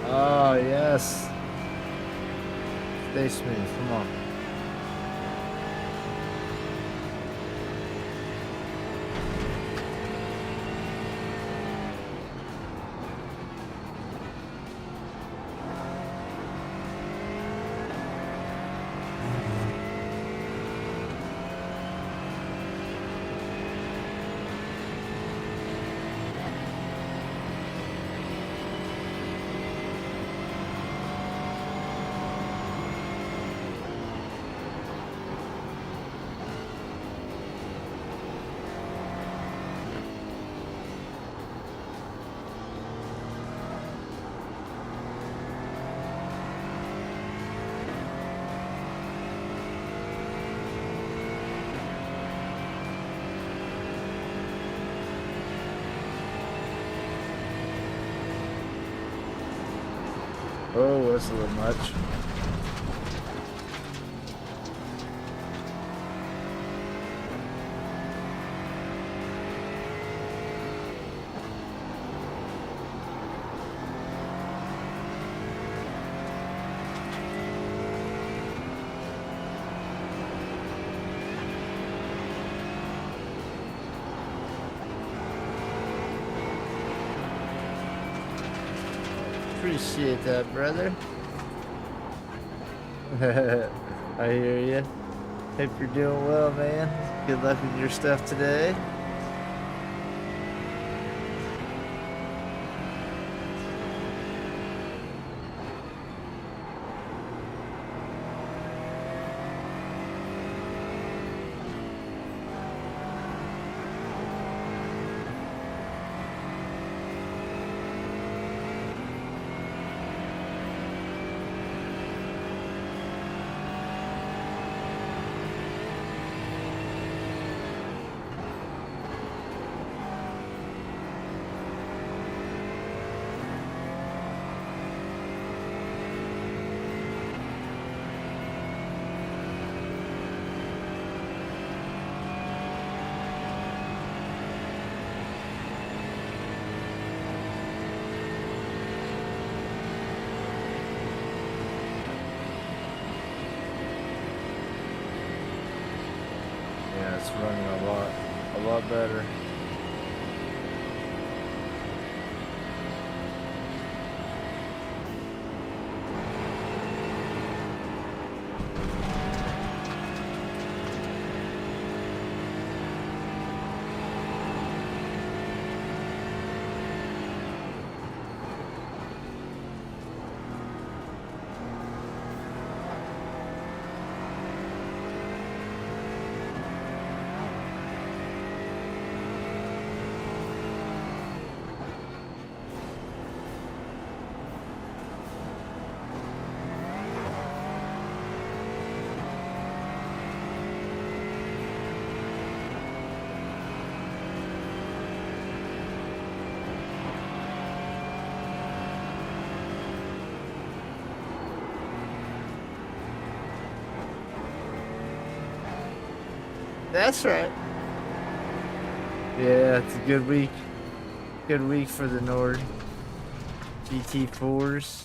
Oh, yes. Stay smooth. Come on. Oh, that's a little much. Appreciate that, brother. I hear you. Hope you're doing well, man. Good luck with your stuff today. running a lot better. That's right. Yeah, it's a good week. Good week for the Nord GT4s.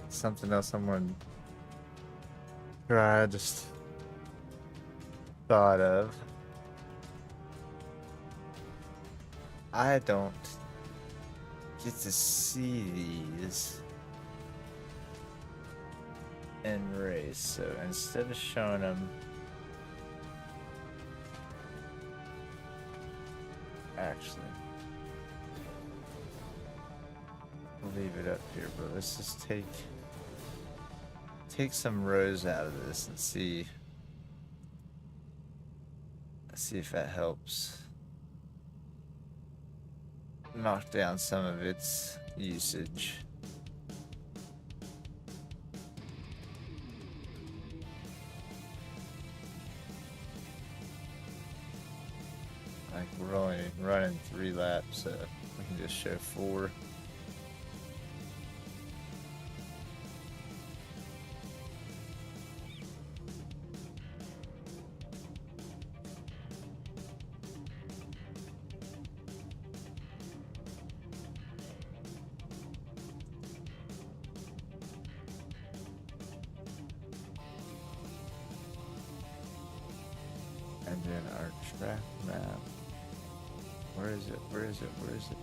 Something else someone I just thought of. I don't get to see these in race, so instead of showing them, actually, I'll leave it up here, but let's just take some rows out of this and see if that helps knock down some of its usage. Like, we're only running 3 laps, so we can just show 4. And then our track map. Where is it? Where is it? Where is it?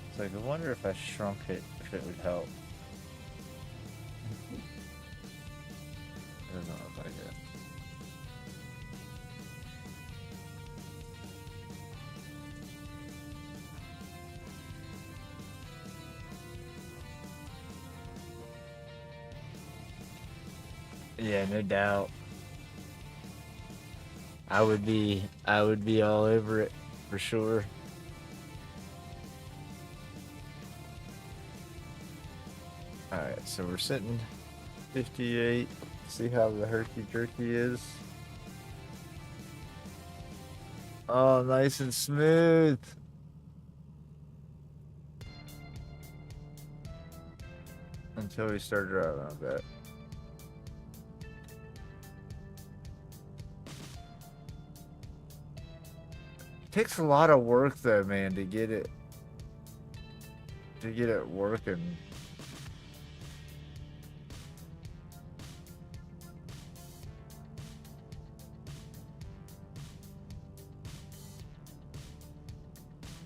It's like, I wonder if I shrunk it, if it would help. I don't know if I did. Yeah, no doubt. I would be all over it for sure. Alright, so we're sitting 58. See how the herky jerky is. Oh, nice and smooth. Until we start driving, I bet. Takes a lot of work though, man, to get it working.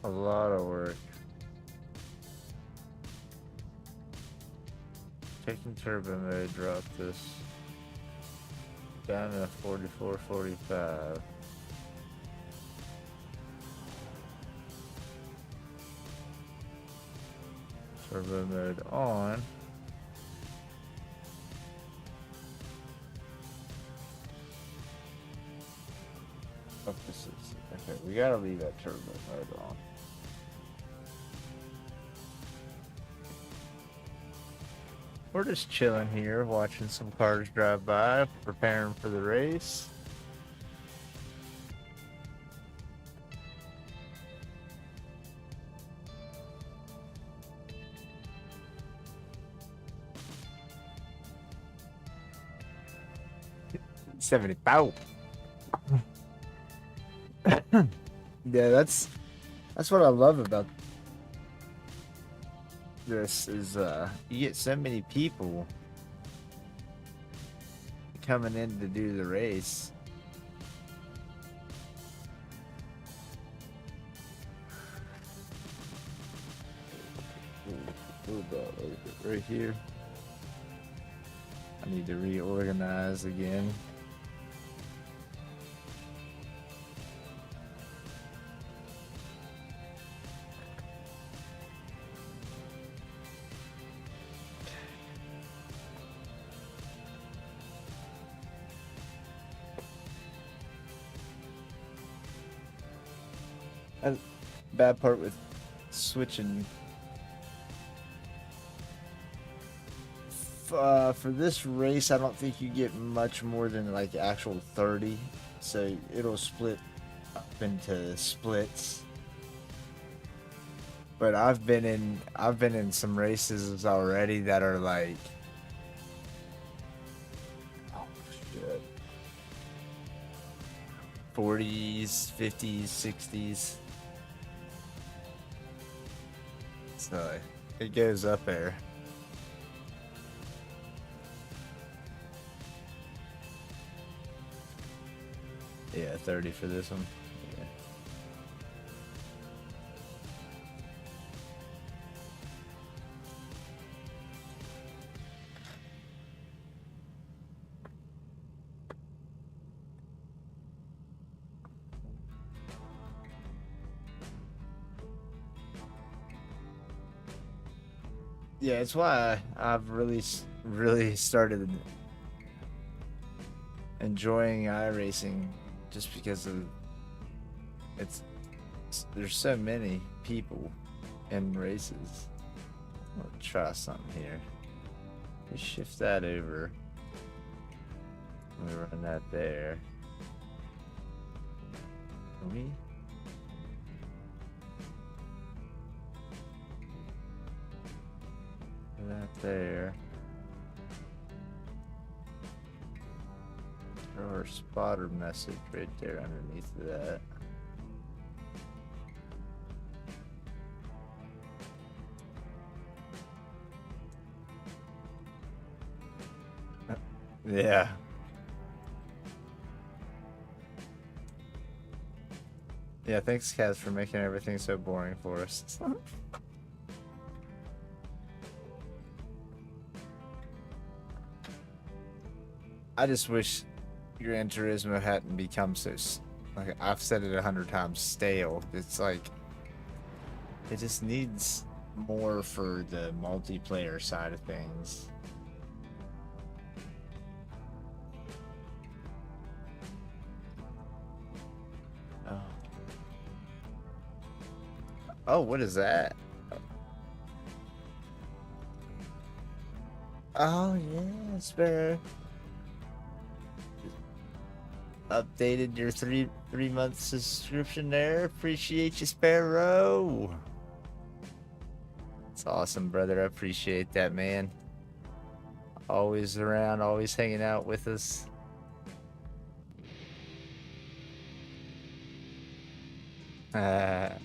A lot of work. Taking turbo mode, drop this down to 44, 45. Turbo mode on. Up to 60. Okay, we gotta leave that turbo mode on. We're just chilling here, watching some cars drive by, preparing for the race. 74. Yeah, that's what I love about this is you get so many people coming in to do the race. Right here. I need to reorganize again. And bad part with switching for this race, I don't think you get much more than like actual 30, so it'll split up into splits. But I've been in some races already that are like, oh shit, 40s, 50s, 60s. So it goes up there. Yeah, 30 for this one. Yeah. Yeah, it's why I've really started enjoying iRacing. Just because of there's so many people in races. I'll try something here. Let's shift that over. We run that there. Can we? Put that there. Throw our spotter message right there underneath that. Yeah. Yeah, thanks, Kaz, for making everything so boring for us. I just wish Gran Turismo hadn't become so, like I've said it 100 times, stale. It's like it just needs more for the multiplayer side of things. Oh, what is that? Oh yeah, Sparrow. Updated your three-month subscription there. Appreciate you, Sparrow. It's awesome, brother. I appreciate that, man. Always around, always hanging out with us. Alright,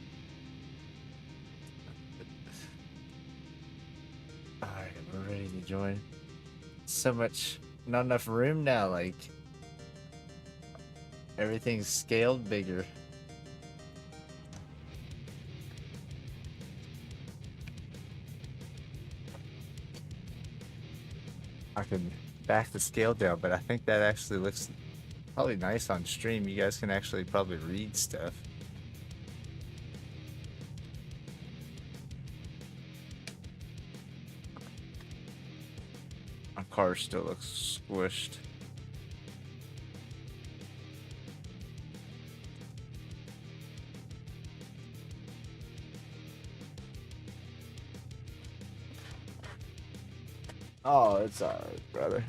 we're ready to join. So much, not enough room now, like everything's scaled bigger. I can back the scale down, but I think that actually looks probably nice on stream. You guys can actually probably read stuff. My car still looks squished. Oh, it's alright, brother.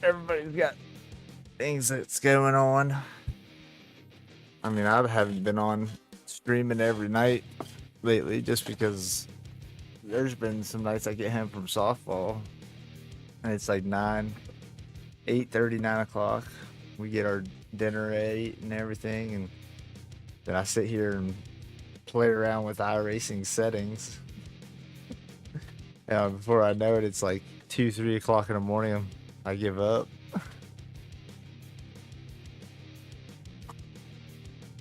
Everybody's got things that's going on. I mean, I haven't been on streaming every night lately just because there's been some nights I get home from softball And it's like 8:30, 9 o'clock. We get our dinner at 8 and everything, and then I sit here and play around with iRacing settings. Before I know it, it's like 2, 3 o'clock in the morning. I give up.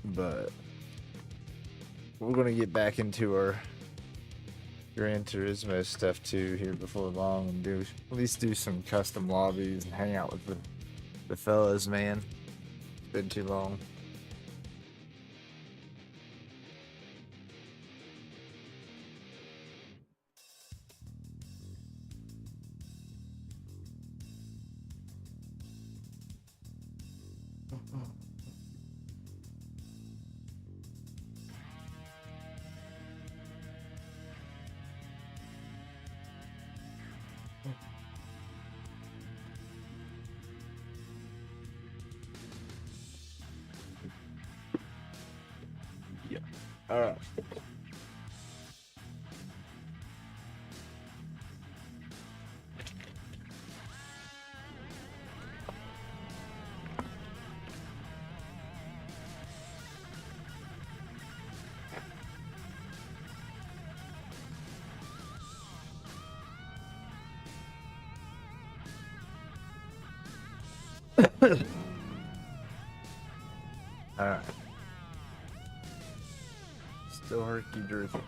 But we're gonna get back into our Gran Turismo stuff too here before long, and at least do some custom lobbies and hang out with the fellas, man. It's been too long. All right. All right. Still herky jerky.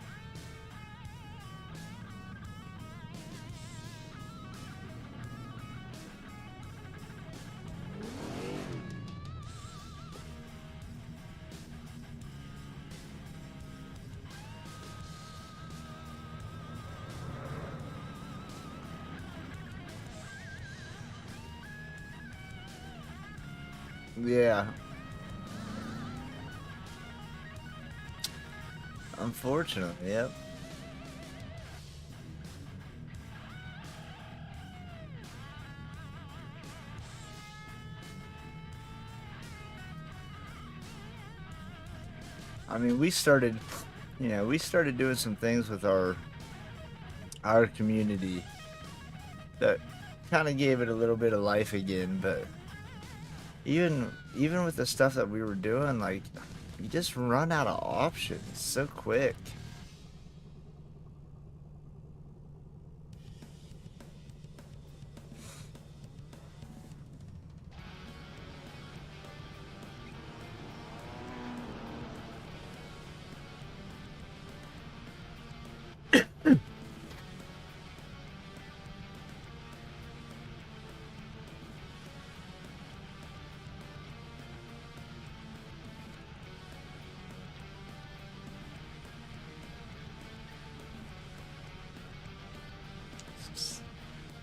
Yeah. Unfortunately, yep. I mean, we started doing some things with our community that kind of gave it a little bit of life again, but even with the stuff that we were doing, like, you just run out of options so quick.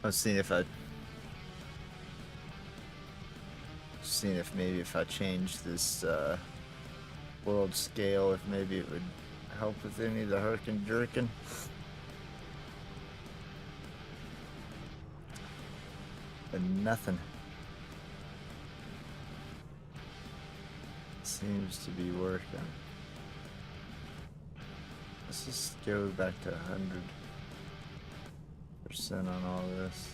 I was seeing if maybe if I change this world scale, if maybe it would help with any of the herkin jerkin. But nothing seems to be working. Let's just go back to 100% on all this.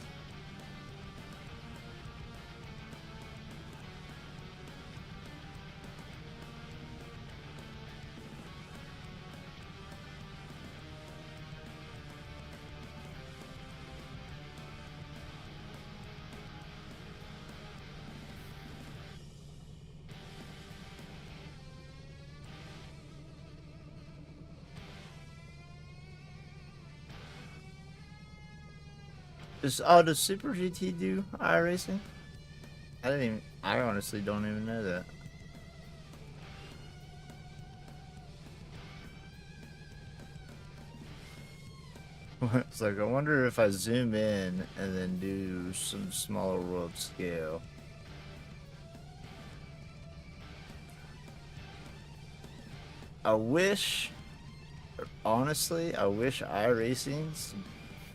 Does Super GT do iRacing? I honestly don't even know that. It's like, I wonder if I zoom in and then do some smaller world scale. Honestly, I wish iRacing's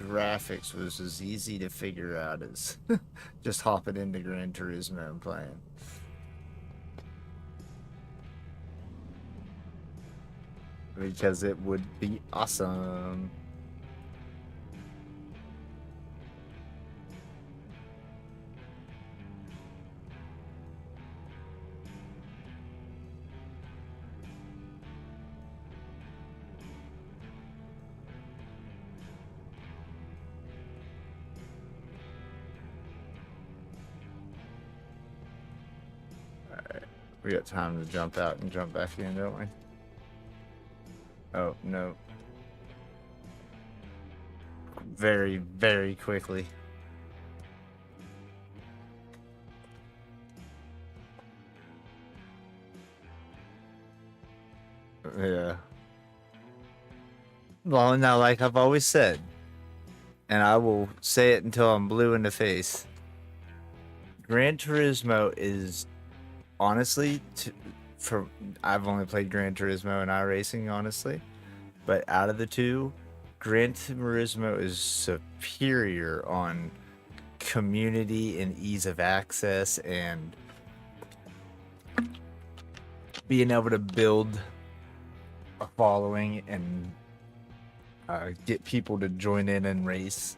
graphics was as easy to figure out as just hopping into Gran Turismo and playing. Because it would be awesome. Alright. We got time to jump out and jump back in, don't we? Oh, no. Very, very quickly. Yeah. Well, now, like I've always said, and I will say it until I'm blue in the face, Gran Turismo is honestly, I've only played Gran Turismo and iRacing, honestly, but out of the two, Gran Turismo is superior on community and ease of access and being able to build a following and get people to join in and race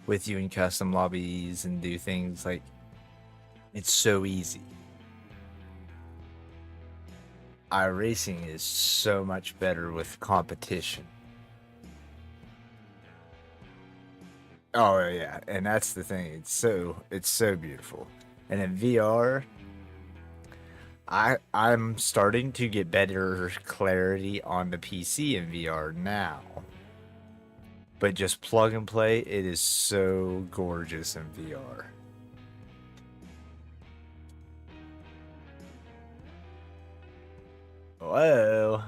with you in custom lobbies and do things. Like, it's so easy. iRacing is so much better with competition. Oh yeah, and that's the thing. It's so beautiful. And in VR, I'm starting to get better clarity on the PC in VR now. But just plug and play, it is so gorgeous in VR. Whoa.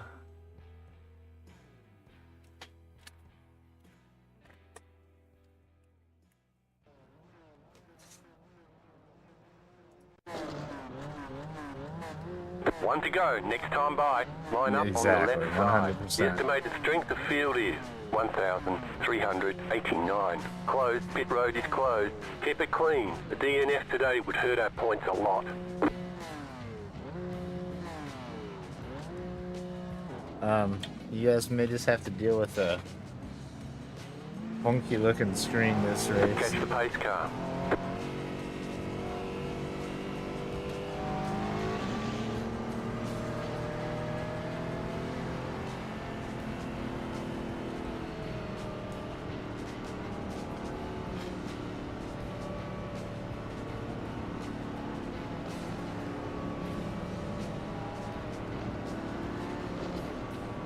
One to go. Next time by. Line up Exactly, on the left side. 100%. The estimated strength of field is 1,389. Closed. Pit road is closed. Keep it clean. The DNF today would hurt our points a lot. You guys may just have to deal with a funky looking screen this race. Catch the pace car.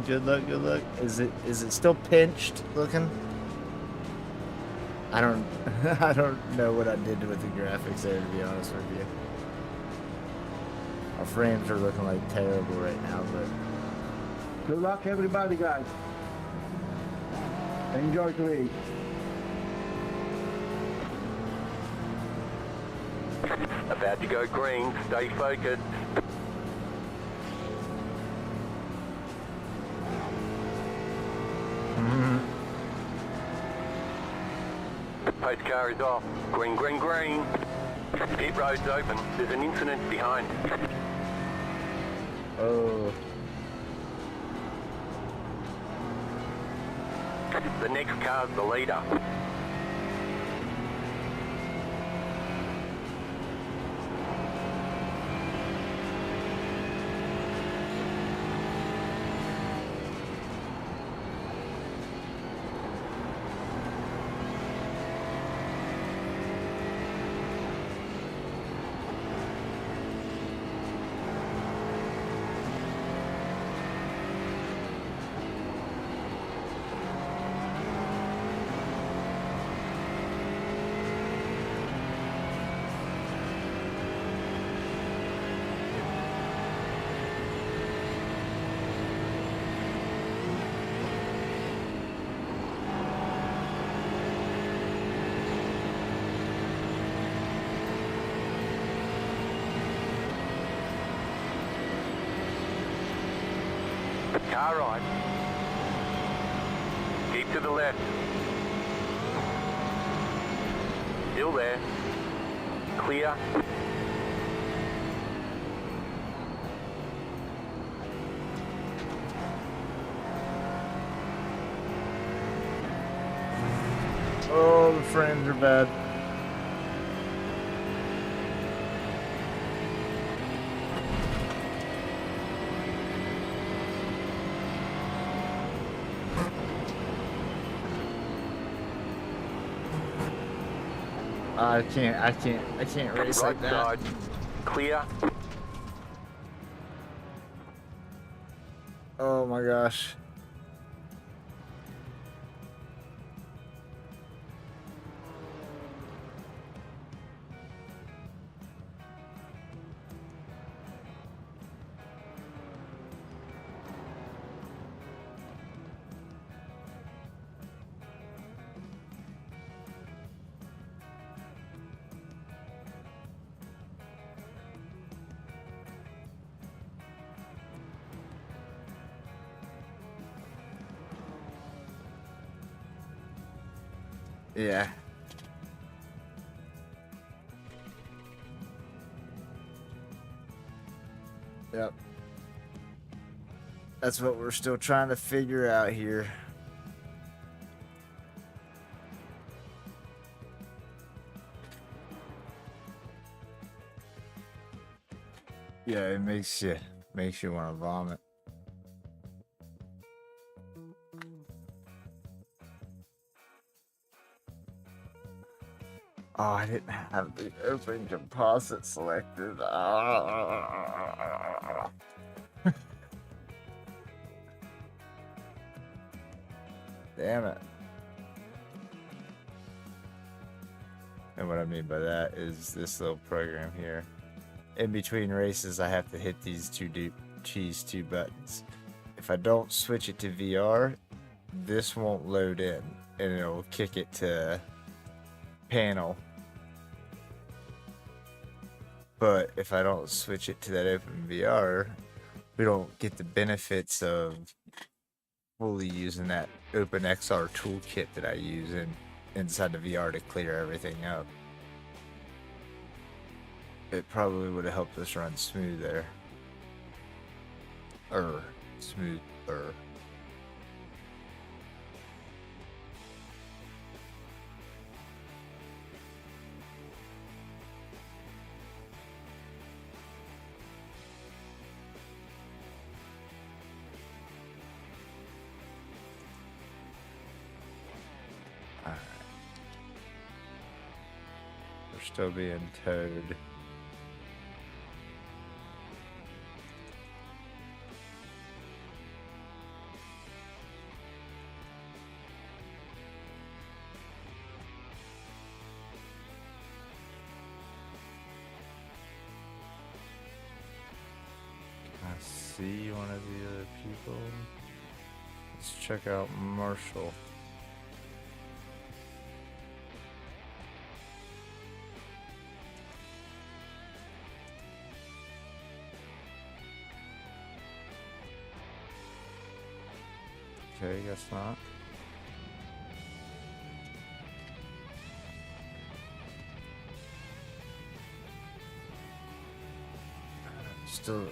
Good luck, good luck. Is it still pinched looking? I don't I don't know what I did with the graphics there, to be honest with you. Our frames are looking like terrible right now, but Good luck, everybody, guys. Enjoy the race. About to go green. Stay focused. Pace car is off. Green, green, green. Pit road's open. There's an incident behind. oh, The next car's the leader. Car right. Keep to the left. Still there. Clear. oh, the frames are bad. I can't race Right like that. side. Clear. Oh my gosh. Yeah. Yep. That's what we're still trying to figure out here. Yeah, it makes you want to vomit. Oh, I didn't have the open composite selected. Ah. Damn it. And what I mean by that is this little program here. In between races, I have to hit these two buttons. If I don't switch it to VR, this won't load in, and it'll kick it to panel. But if I don't switch it to that open VR, we don't get the benefits of fully using that open XR toolkit that I use inside the VR to clear everything up. It probably would have helped us run smoother. Smoother. Alright. We're still being towed. I see one of the other people. Let's check out Marshall. Okay, guess not. Still.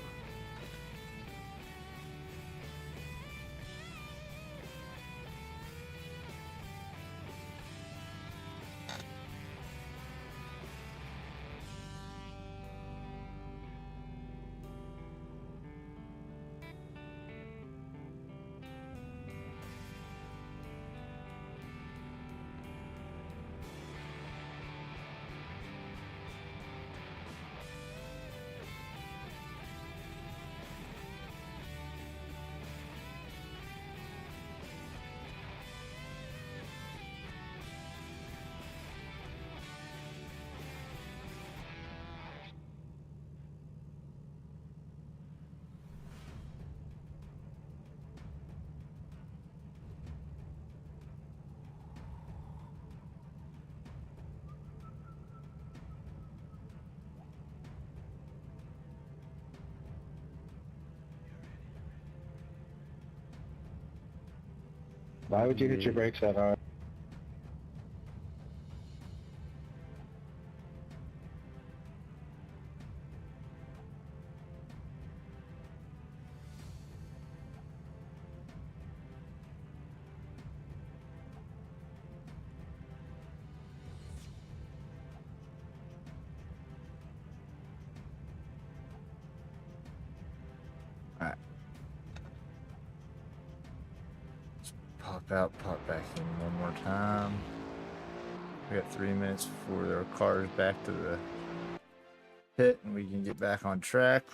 Why would you hit your brakes that hard? Alright. Pop out, pop back in one more time. We got 3 minutes before their car's back to the pit and we can get back on track.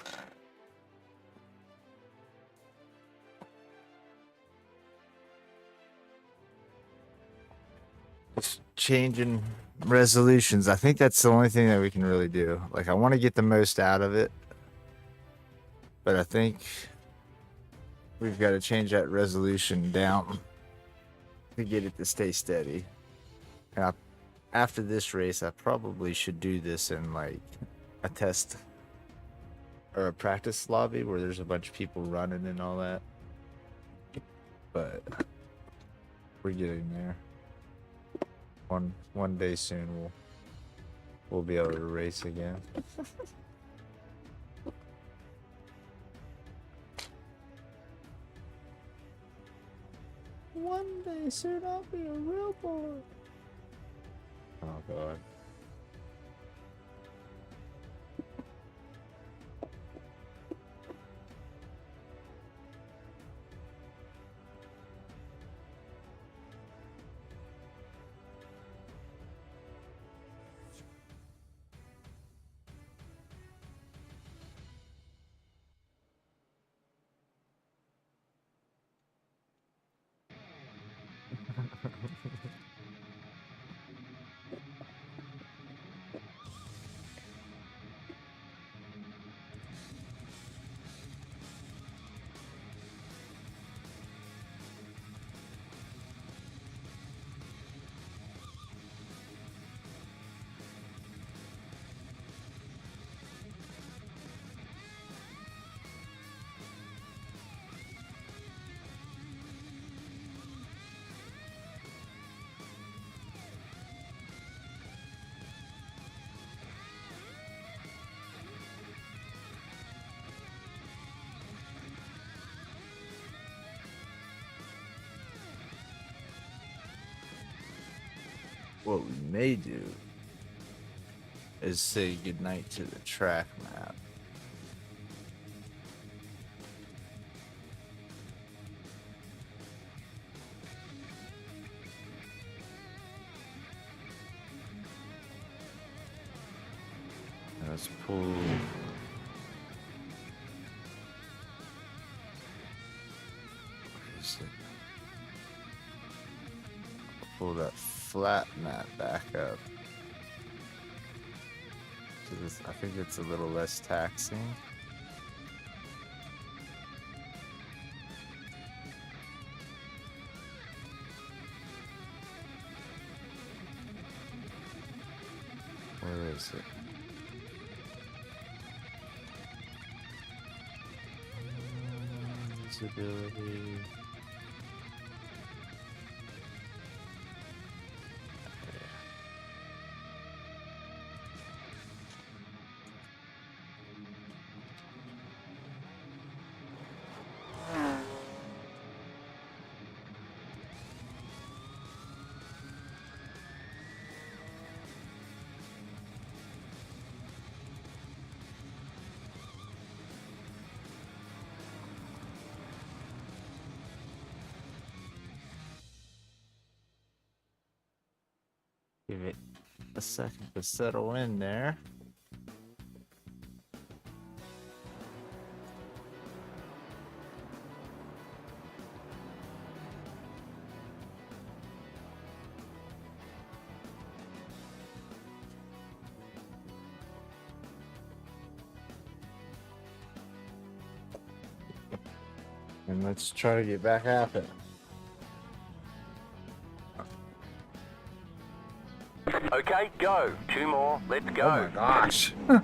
changing resolutions. I think that's the only thing that we can really do. Like, I want to get the most out of it, but I think we've got to change that resolution down to get it to stay steady. And after this race, I probably should do this in like a test or a practice lobby where there's a bunch of people running and all that. But we're getting there. One day soon we'll be able to race again. One day soon I'll be a real boy. Oh god. What we may do is say goodnight to the track map. Let's pull. Where is it? Pull that flat map back up. I think it's a little less taxing. Where is it? Visibility. Give it a second to settle in there. And let's try to get back at it. Okay, go. 2 more. Let's go. Oh my gosh. The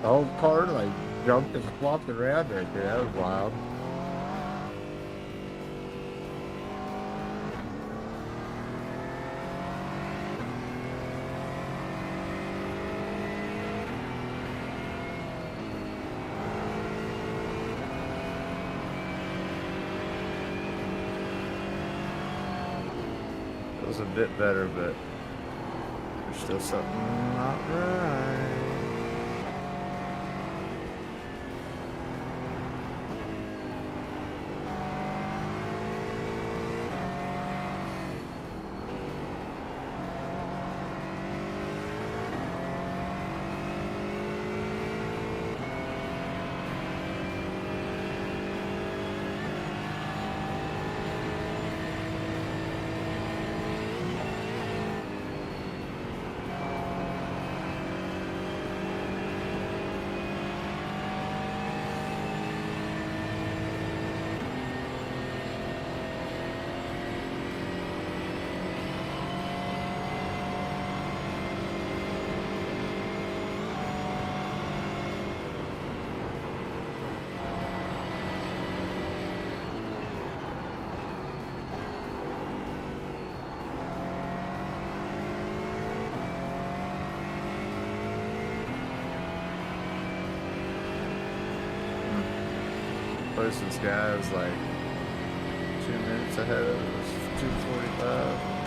whole car like jumped and flopped around right there. That was wild. It was a bit better, but there's still something not right. Closest guy was like 2 minutes ahead of us, 2:45.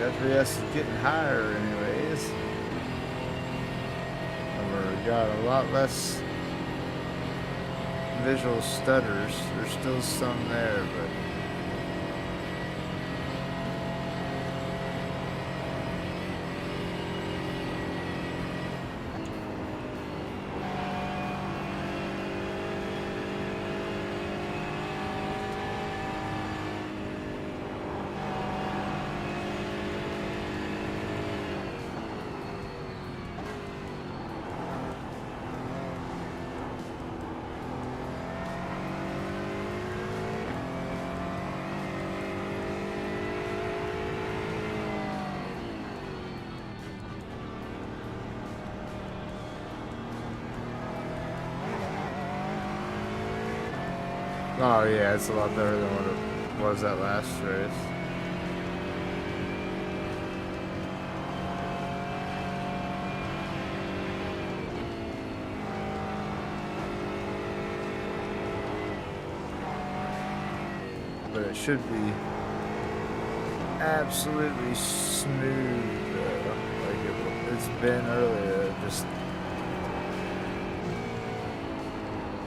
FPS is getting higher anyways. We got a lot less visual stutters. There's still some there, but oh yeah, it's a lot better than what it was that last race. But it should be absolutely smooth, like it's been earlier. Just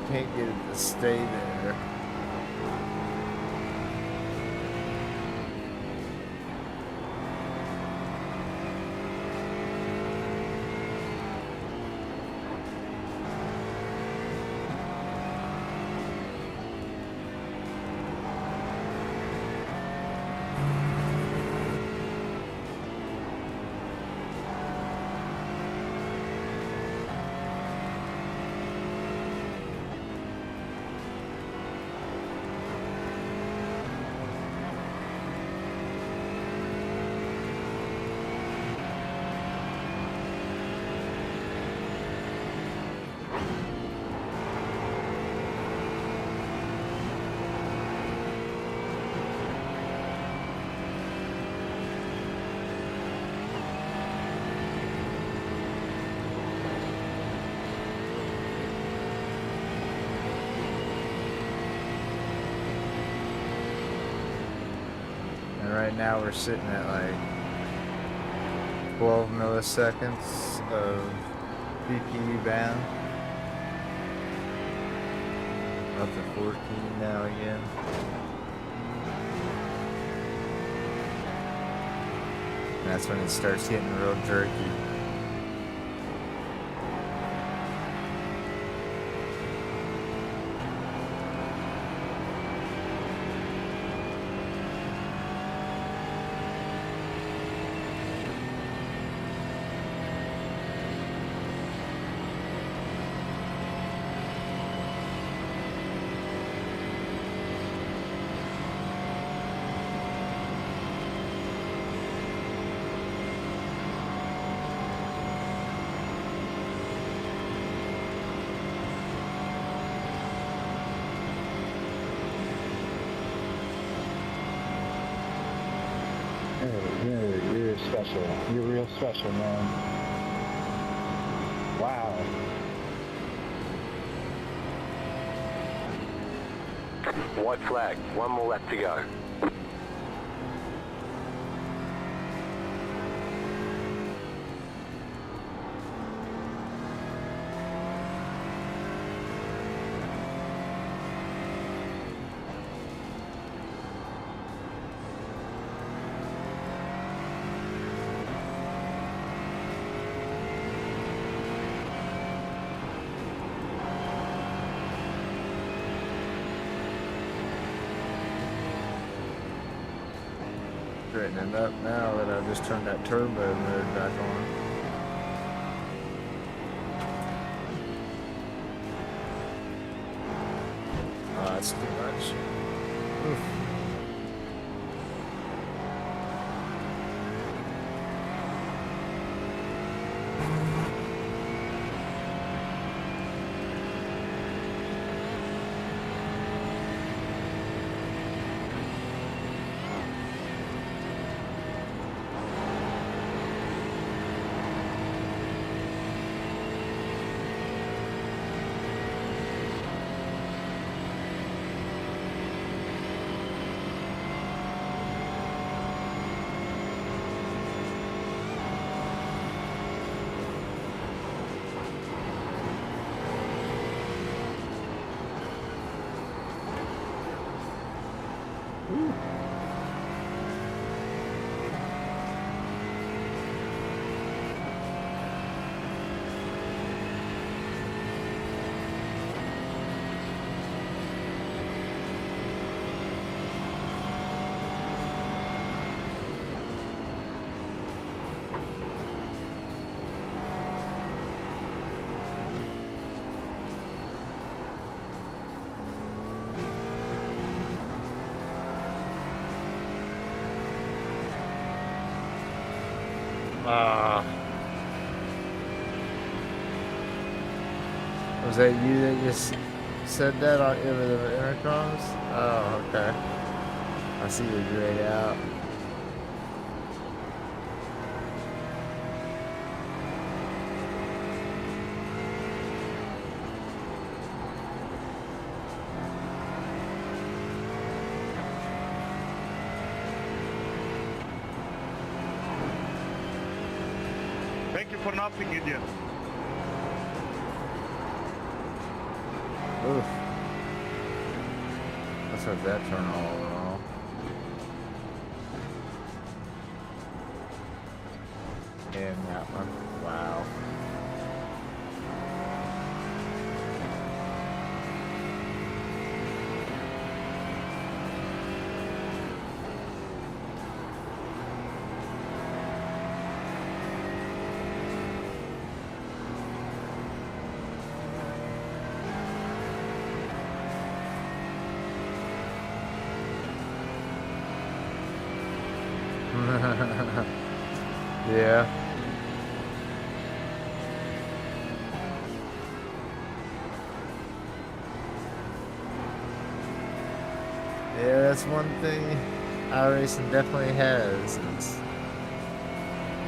can't get it to stay there. Right now we're sitting at like 12 milliseconds of PPE ban. Up to 14 now again. And that's when it starts getting real jerky. special. You're real special, man. Wow. White flag. One more lap to go. Straightening up now that I just turned that turbo mode back on. Oh, that's too much. Oof. Was that you that just said that on over the intercoms? Oh, okay. I see you're grayed out. Thank you for nothing, idiot. Oof. Let's hope that turned all wrong. And that one. Wow. Yeah. Yeah, that's one thing iRacing definitely has. It's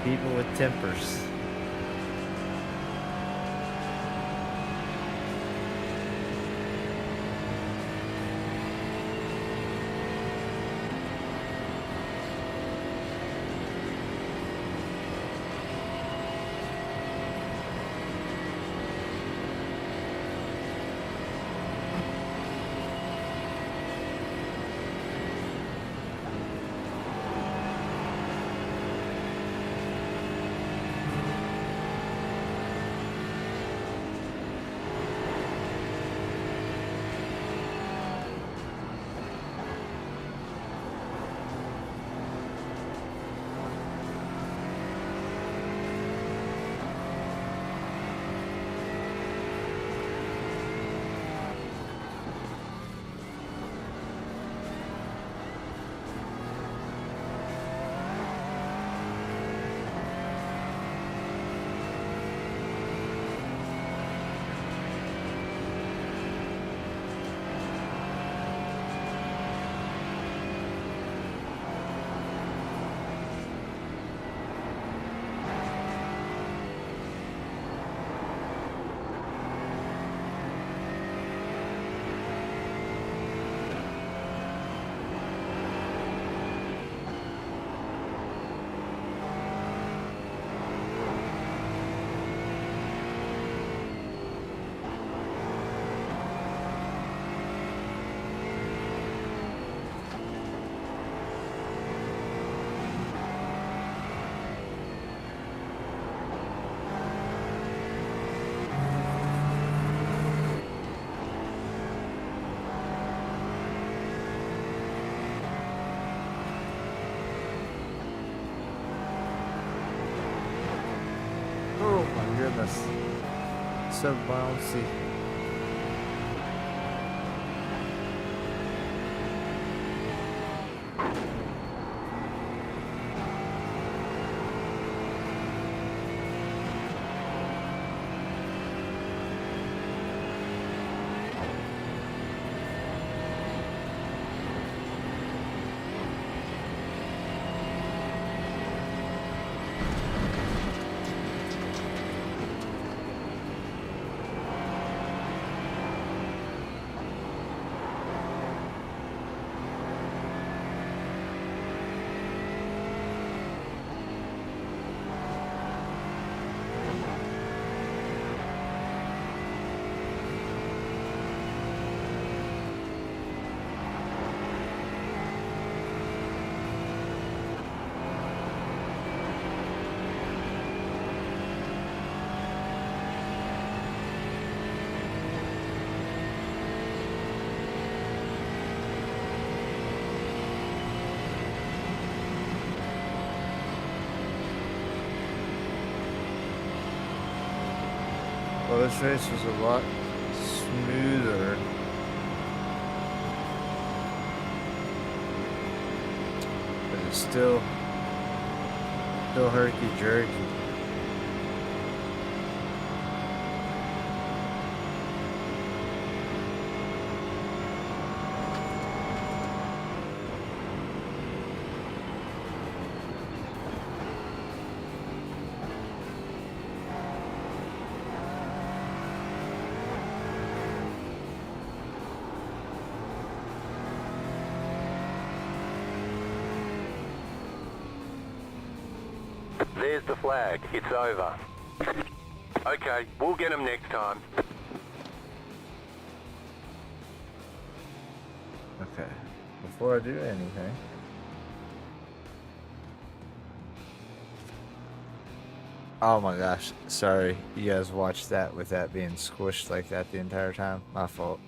people with tempers. guys. So bouncy. Well, this race was a lot smoother. But it's still herky-jerky. There's the flag. It's over. Okay, we'll get them next time. Okay, before I do anything, oh my gosh, sorry, you guys watched that with that being squished like that the entire time. My fault.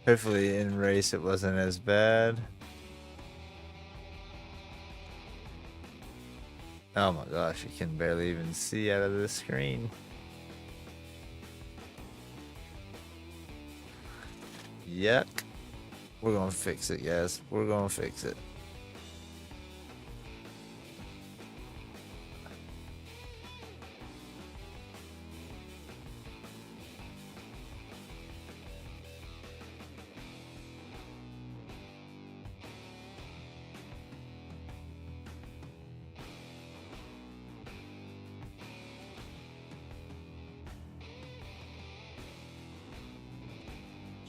Hopefully in race it wasn't as bad. Oh my gosh, you can barely even see out of the screen. Yuck. We're gonna fix it, guys. We're gonna fix it.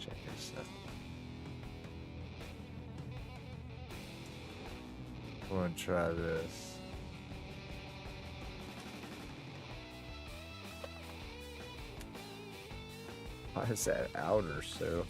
Check this out. We're gonna try this. Why is that outer so?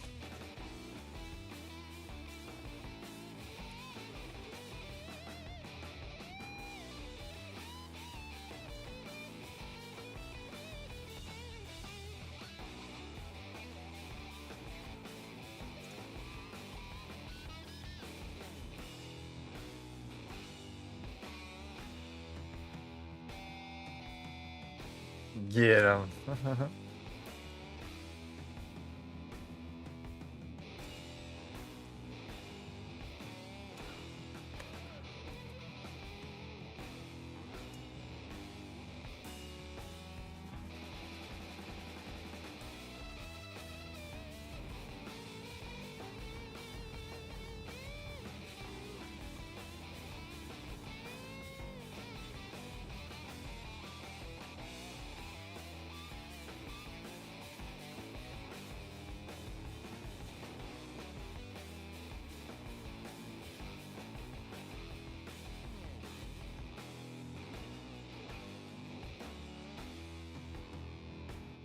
Get him.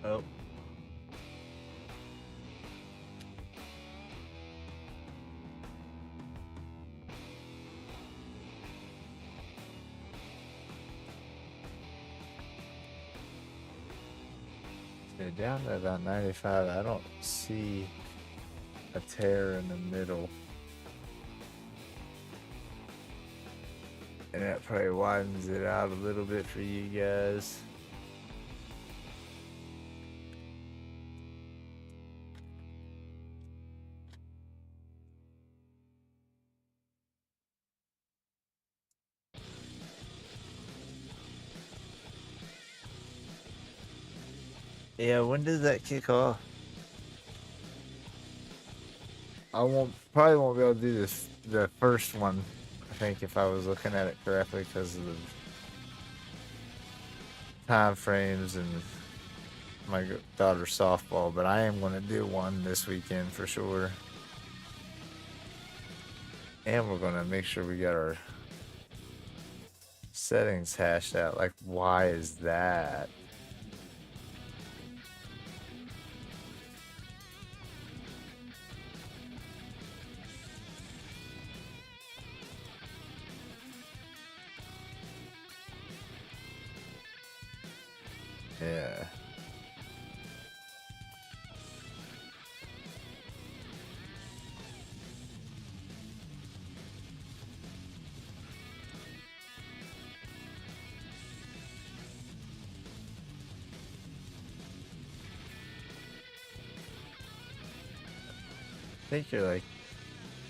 Oh. So down to about 95, I don't see a tear in the middle. And that probably widens it out a little bit for you guys. Yeah, when does that kick off? I probably won't be able to do this the first one. I think if I was looking at it correctly because of the time frames and my daughter's softball, but I am going to do one this weekend for sure. And we're going to make sure we got our settings hashed out. Like, why is that? Yeah. I think you're like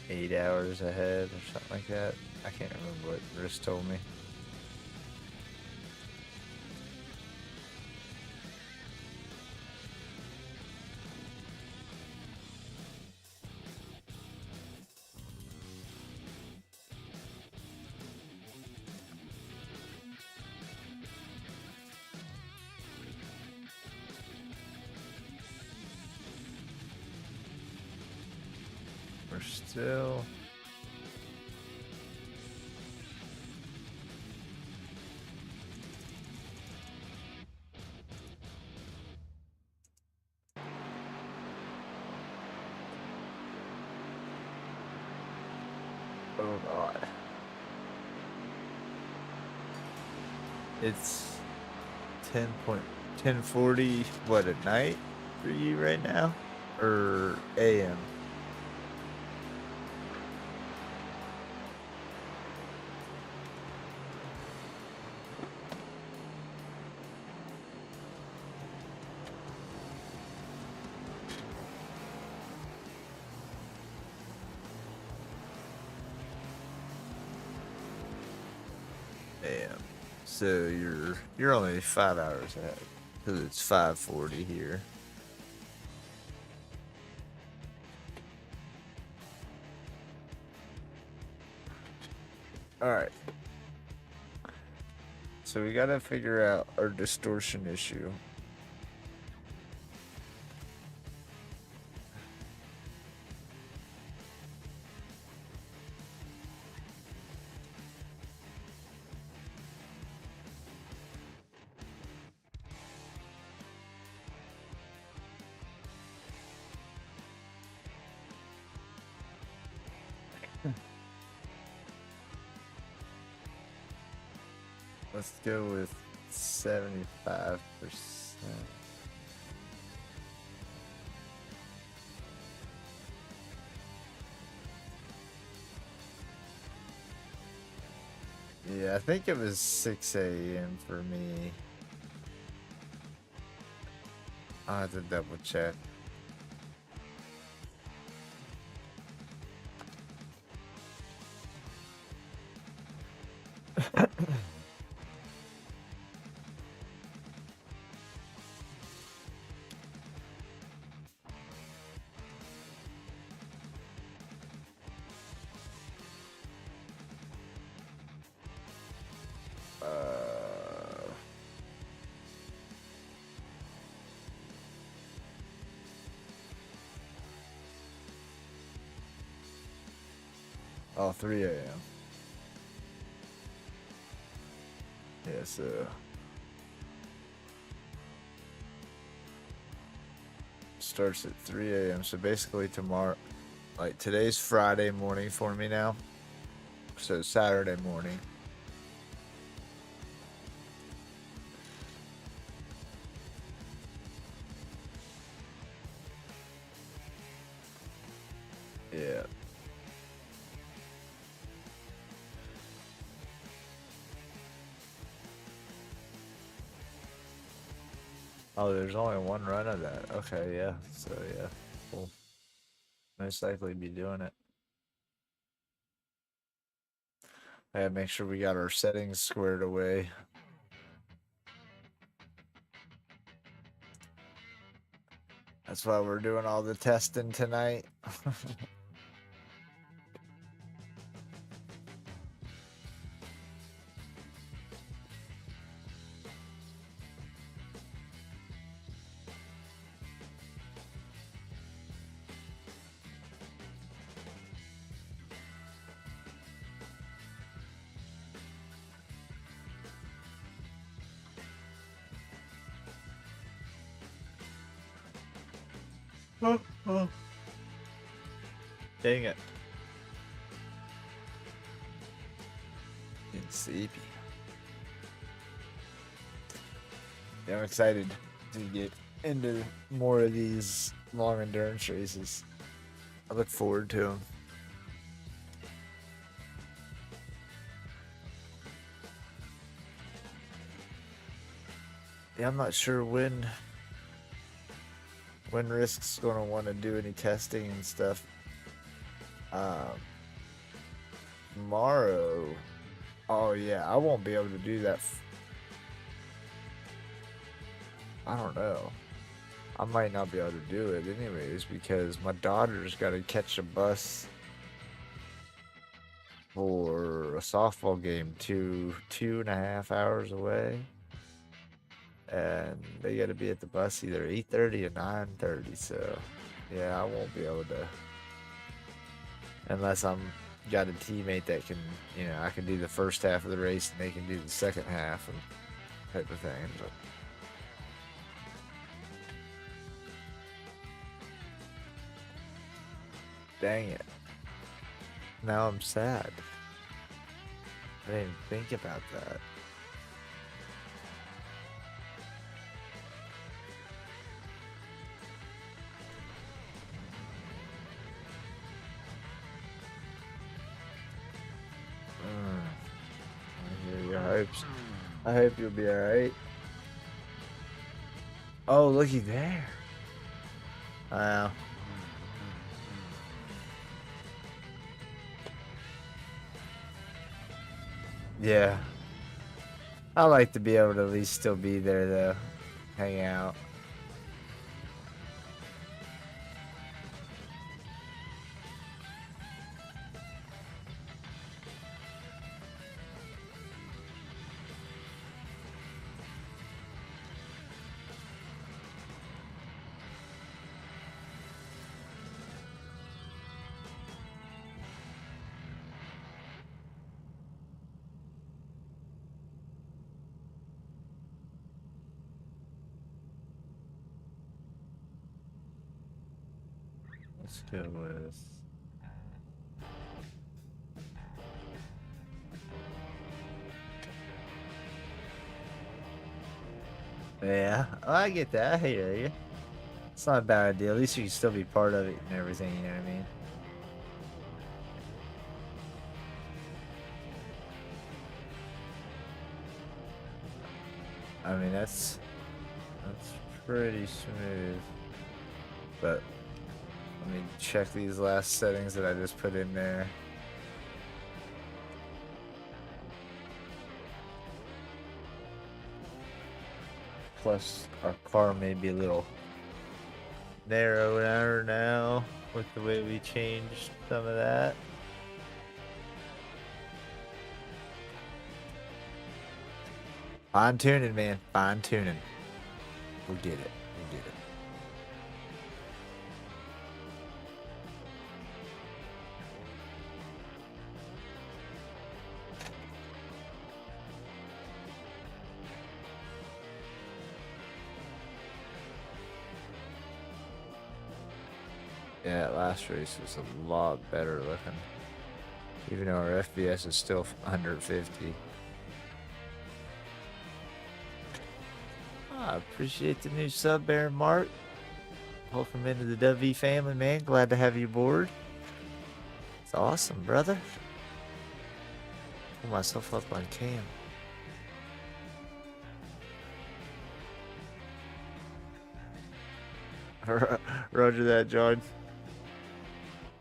8 hours ahead or something like that. I can't remember what Riss told me. We're still... Oh God. It's 10:40, what, at night for you right now? Or AM? AM. So you're only 5 hours ahead because it's 5:40 here. All right. So we gotta figure out our distortion issue. Let's go with 75%. Yeah, I think it was 6 a.m. for me. I'll have to double check. Oh, 3 a.m. Yeah, so starts at 3 a.m. So basically tomorrow, like today's Friday morning for me now. So Saturday morning. Yeah. Oh, there's only one run of that. Okay, yeah. So yeah, we'll most likely be doing it. I gotta make sure we got our settings squared away. That's why we're doing all the testing tonight. Oh. Dang it. Getting sleepy. Yeah, I'm excited to get into more of these long endurance races. I look forward to them. Yeah, I'm not sure when Risk's gonna want to do any testing and stuff. Tomorrow. Oh yeah, I won't be able to do that. I don't know. I might not be able to do it anyways because my daughter's got to catch a bus for a softball game 2.5 hours away. And they got to be at the bus either 8:30 or 9:30. So, yeah, I won't be able to, unless I'm got a teammate that can, I can do the first half of the race and they can do the second half and type of thing. But dang it! Now I'm sad. I didn't think about that. I hope you'll be alright. Oh, looky there. Wow. Yeah. I like to be able to at least still be there though. Hang out. Let's go with... Yeah, I get that. I hear you. It's not a bad idea. At least you can still be part of it and everything, you know what I mean? I mean, that's pretty smooth. But let me check these last settings that I just put in there. Plus, our car may be a little narrower now with the way we changed some of that. Fine tuning, man. Fine tuning. We'll get it. We'll get it. Yeah, that last race was a lot better looking. Even though our FPS is still under 50. I appreciate the new sub, Baron Mark. Welcome into the DUBV family, man. Glad to have you aboard. It's awesome, brother. Pull myself up on cam. Roger that, John.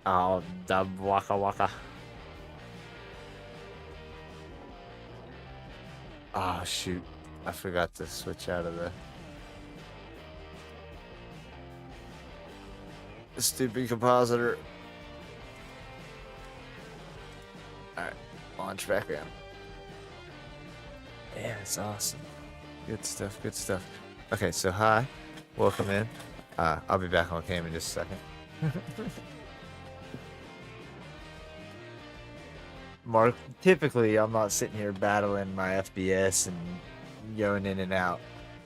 Oh, dub waka waka. Oh, shoot. I forgot to switch out of the stupid compositor. Alright, launch back in. Yeah, it's awesome. Good stuff, good stuff. Okay, so hi. Welcome in. I'll be back on cam in just a second. Mark, typically I'm not sitting here battling my FPS and going in and out.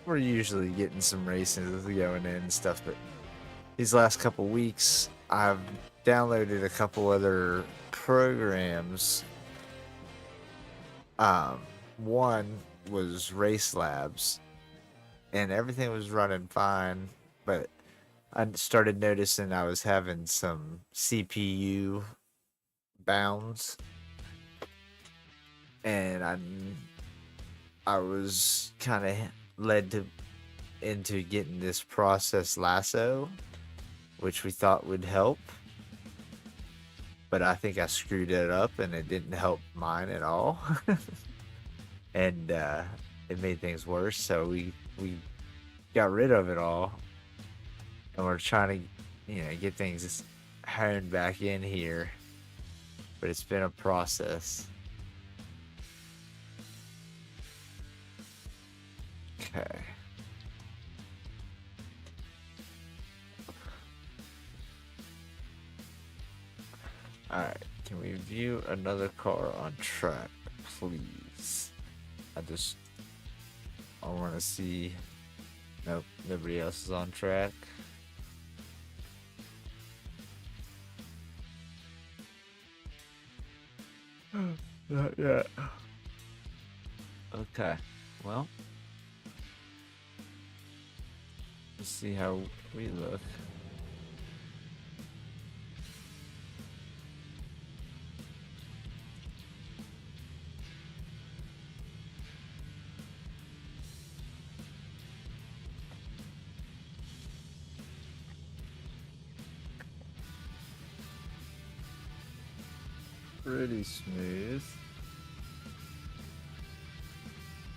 We're usually getting some races going in and stuff, but these last couple weeks I've downloaded a couple other programs. One was Race Labs, and everything was running fine, but I started noticing I was having some CPU bounds, and I was kind of led into getting this process lasso, which we thought would help, but I think I screwed it up and it didn't help mine at all. And it made things worse, so we got rid of it all, and we're trying to, you know, get things honed back in here, but it's been a process. Okay. Alright, can we view another car on track, please? I want to see. Nope, nobody else is on track. Not yet. Okay, well, let's see how we look. Pretty smooth.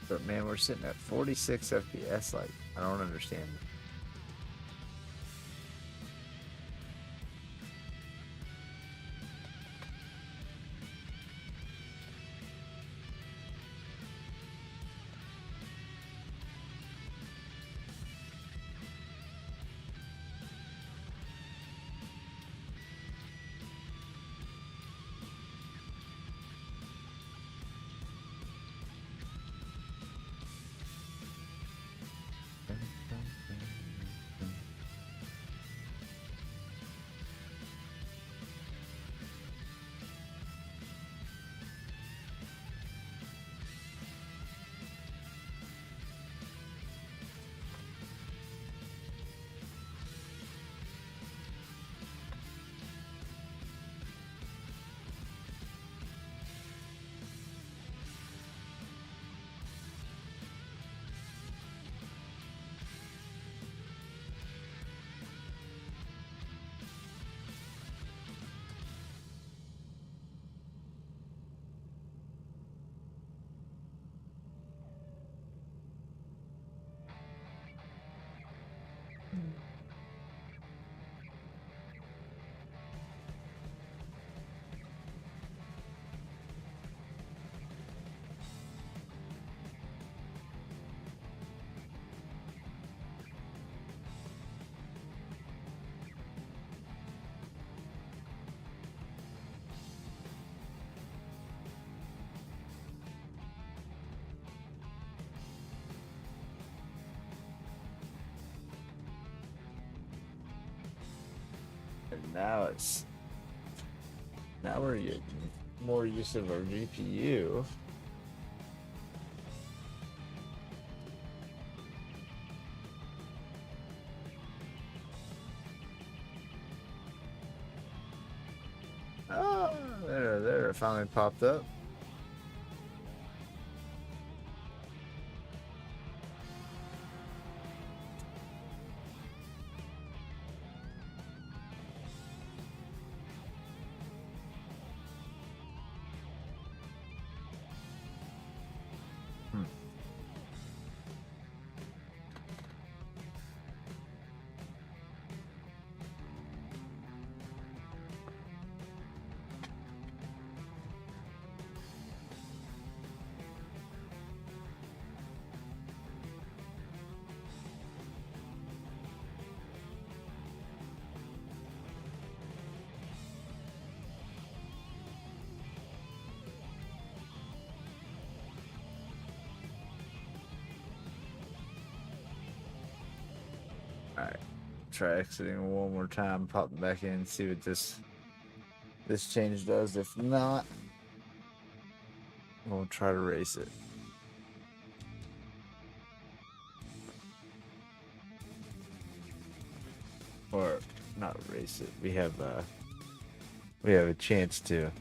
But man, we're sitting at 46 FPS. Like, I don't understand. And now we're getting more use of our GPU. Oh, there, it finally popped up. Alright. Try exiting one more time, pop back in, see what this change does. If not, we'll try to race it. Or not race it. We have a chance to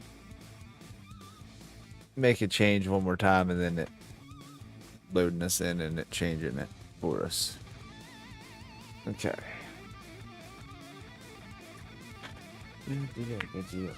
make a change one more time, and then it loading us in and it changing it for us. Okay. Good deal.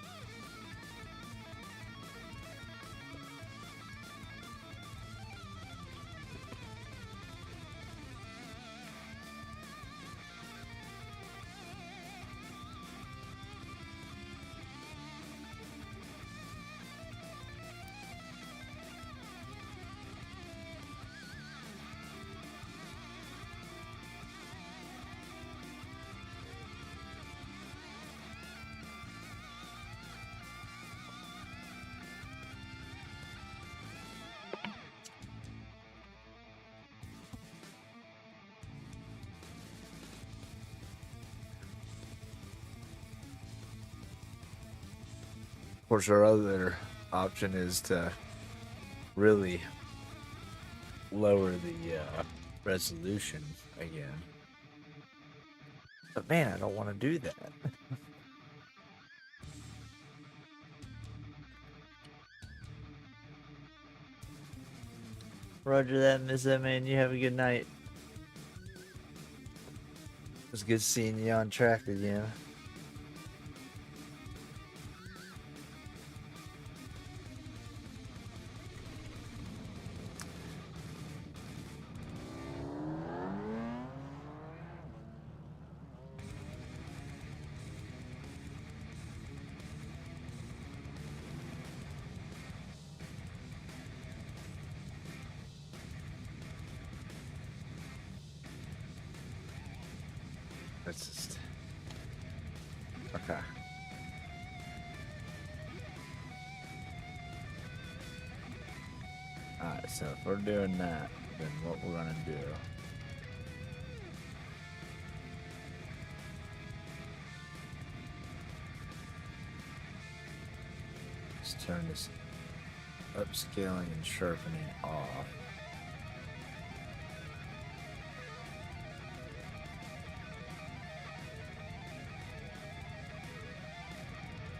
Of course, our other option is to really lower the resolution again. But man, I don't want to do that. Roger that, Miss Man. You have a good night. It was good seeing you on track again. Let's just... Okay. Alright, so if we're doing that, then what we're gonna do... is turn this upscaling and sharpening off.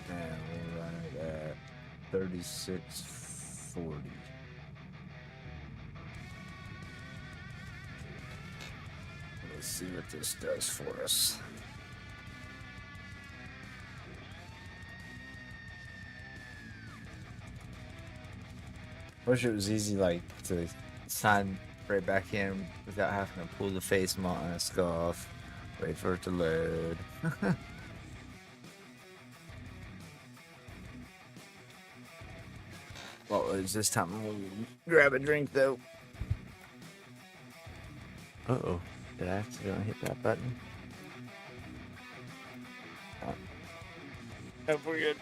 And we'll run it at 3640. Let's see what this does for us. Wish it was easy, like, to sign right back in without having to pull the face mask off, wait for it to load. Well, it's this time we'll grab a drink, though. Uh-oh. Did I accidentally hit that button? Oh. Nope, we're good.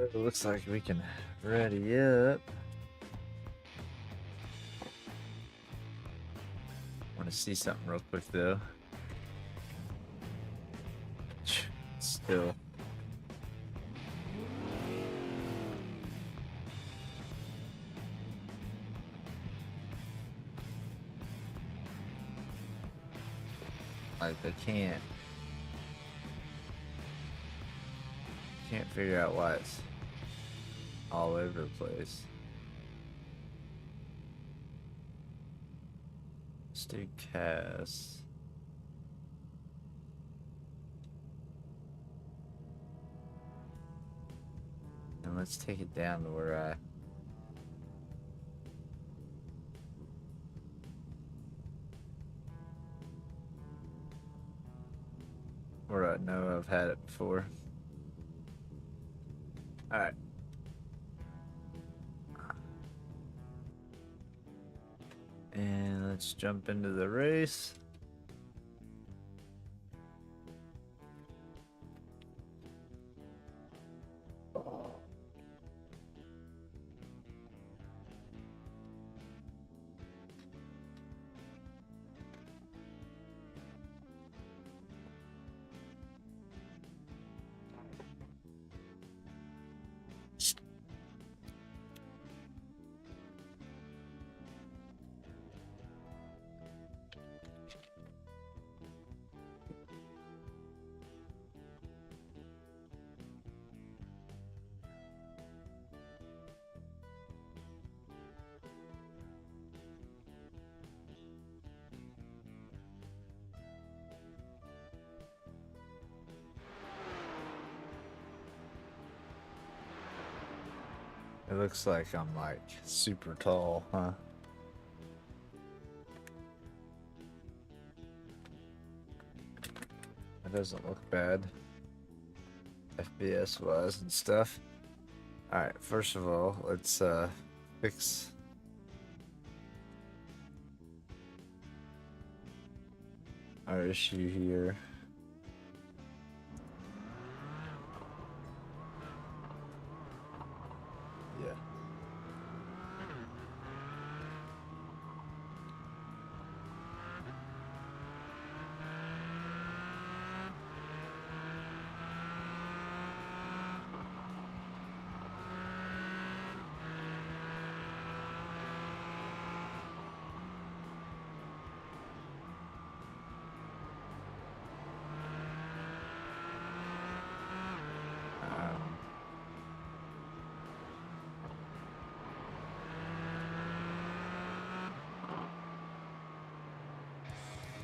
It looks like we can ready up. Want to see something real quick though. Still. Like I can't figure out why it's all over the place. Let's do cast. And let's take it down to where I know I've had it before. Alright. And let's jump into the race. It looks like I'm like super tall, huh? It doesn't look bad, FPS wise and stuff. Alright, first of all, let's fix our issue here. Yeah.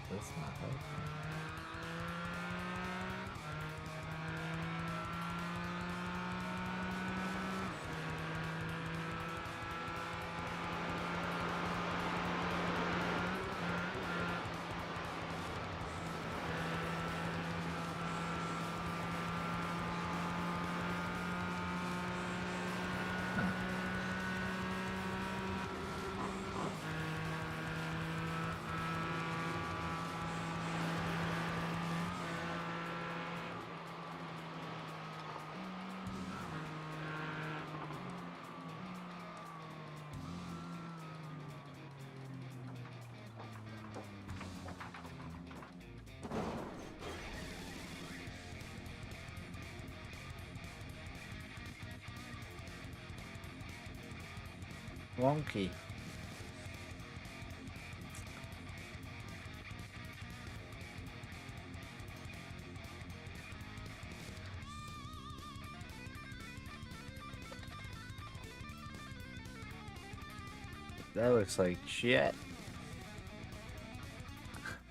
That's not helpful. Wonky. That looks like shit.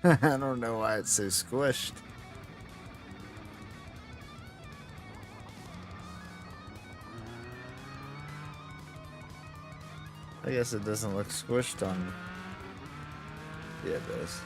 I don't know why it's so squished. I guess it doesn't look squished on. Yeah, it does.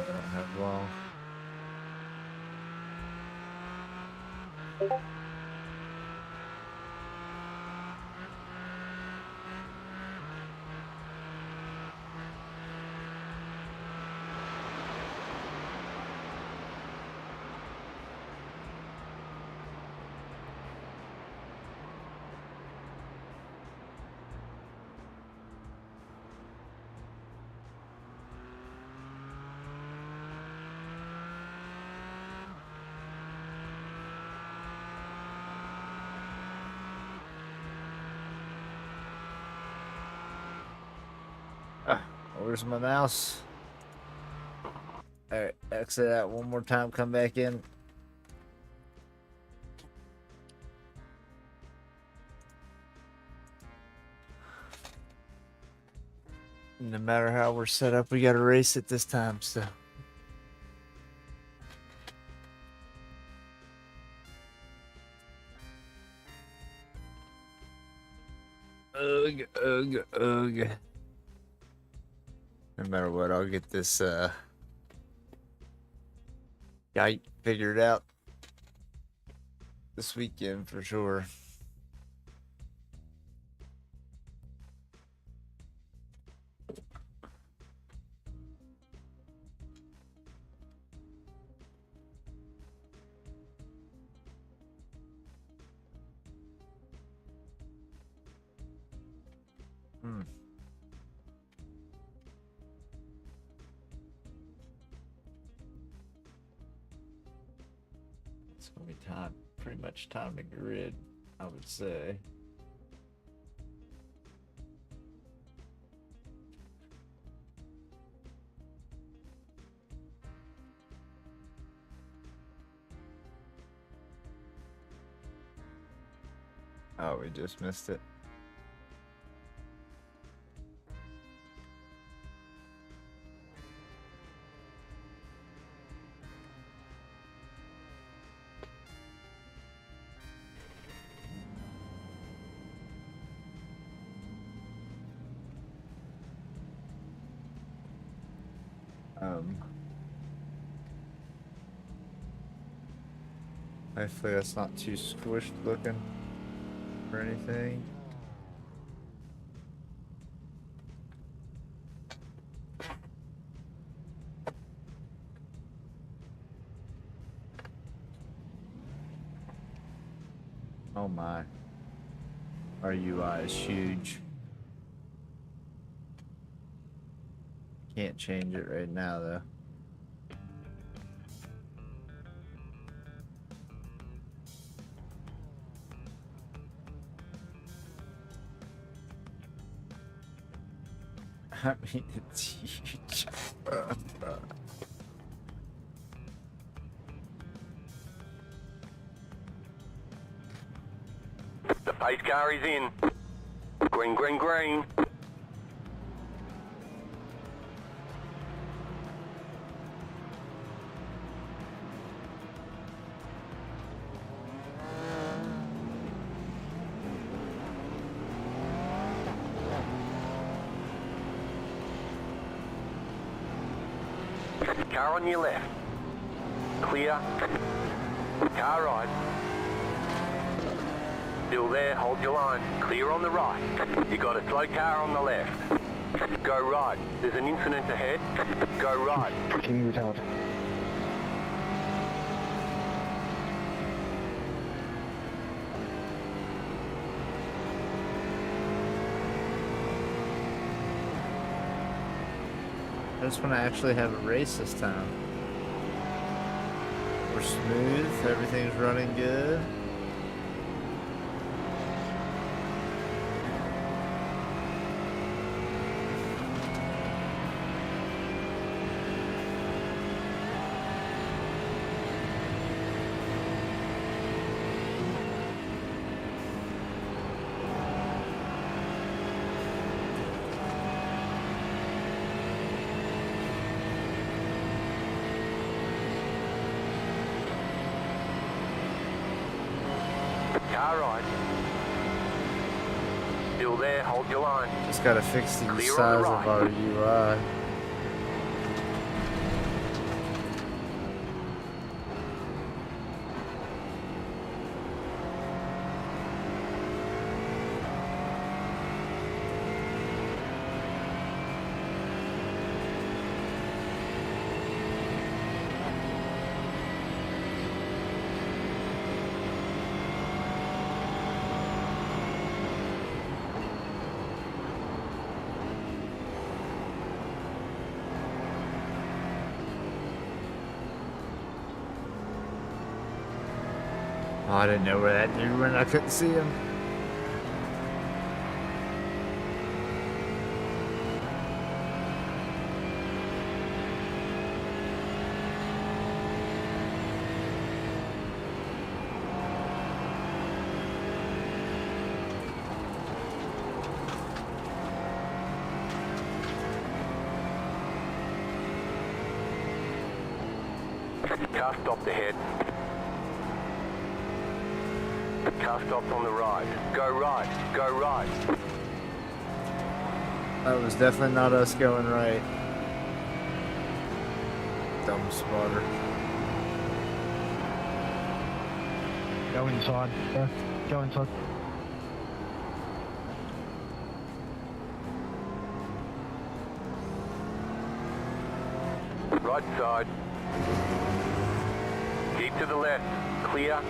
don't have long. Where's my mouse? Alright, exit out one more time, come back in. No matter how we're set up, we gotta race it this time, so. Ugh, ugh, ugh. No matter what, I'll get this guy figured out this weekend for sure. It's gonna be time, pretty much time to grid, I would say. Oh, we just missed it. Hopefully that's not too squished looking or anything. Oh my. Our UI is huge. Can't change it right now though. I mean, it's huge. The pace car is in. Green, green, green. Car on your left. Clear. Car right. Still there, hold your line. Clear on the right. You got a slow car on the left. Go right. There's an incident ahead. Go right. Fucking retard. I just want to actually have a race this time. We're smooth, everything's running good. Car right. Still there, hold your line. Just gotta fix the Clear on size the of our UI. Oh, I didn't know where that dude went. I couldn't see him. Car stopped ahead. Car stopped on the right. Go right. Go right. That was definitely not us going right. Dumb spotter. Go inside. Yeah, go inside. Right side. Keep to the left. Clear.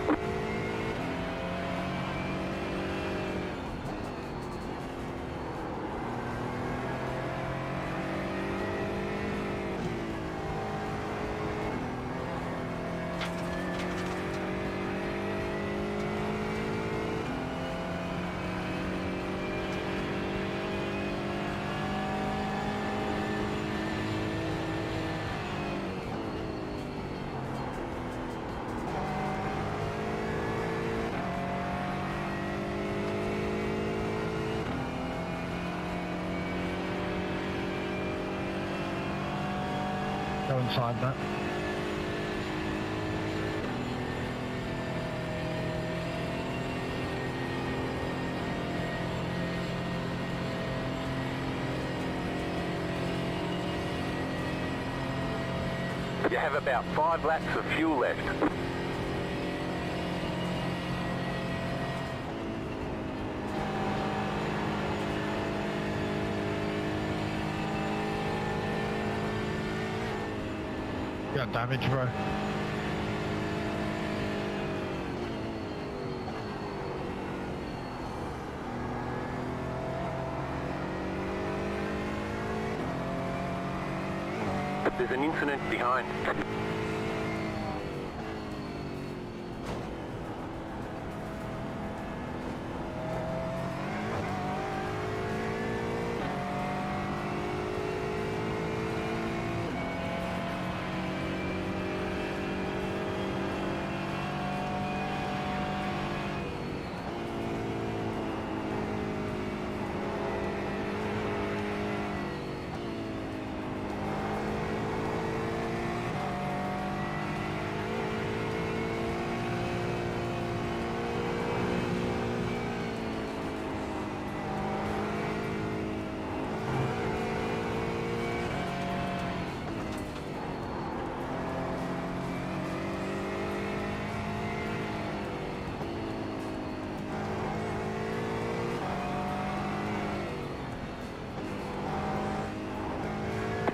Go inside that. You have about 5 laps of fuel left. Got damage, bro. There's an incident behind.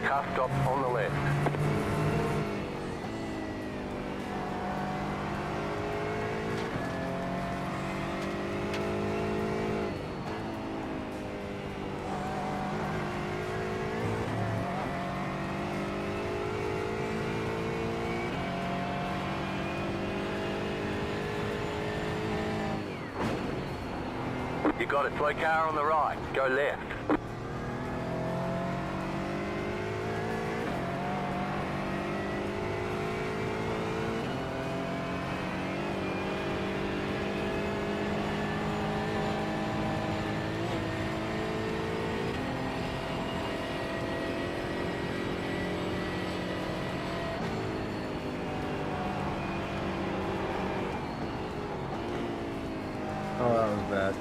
Car stopped on the left. You got a slow car on the right. Go left. Oh, that was bad.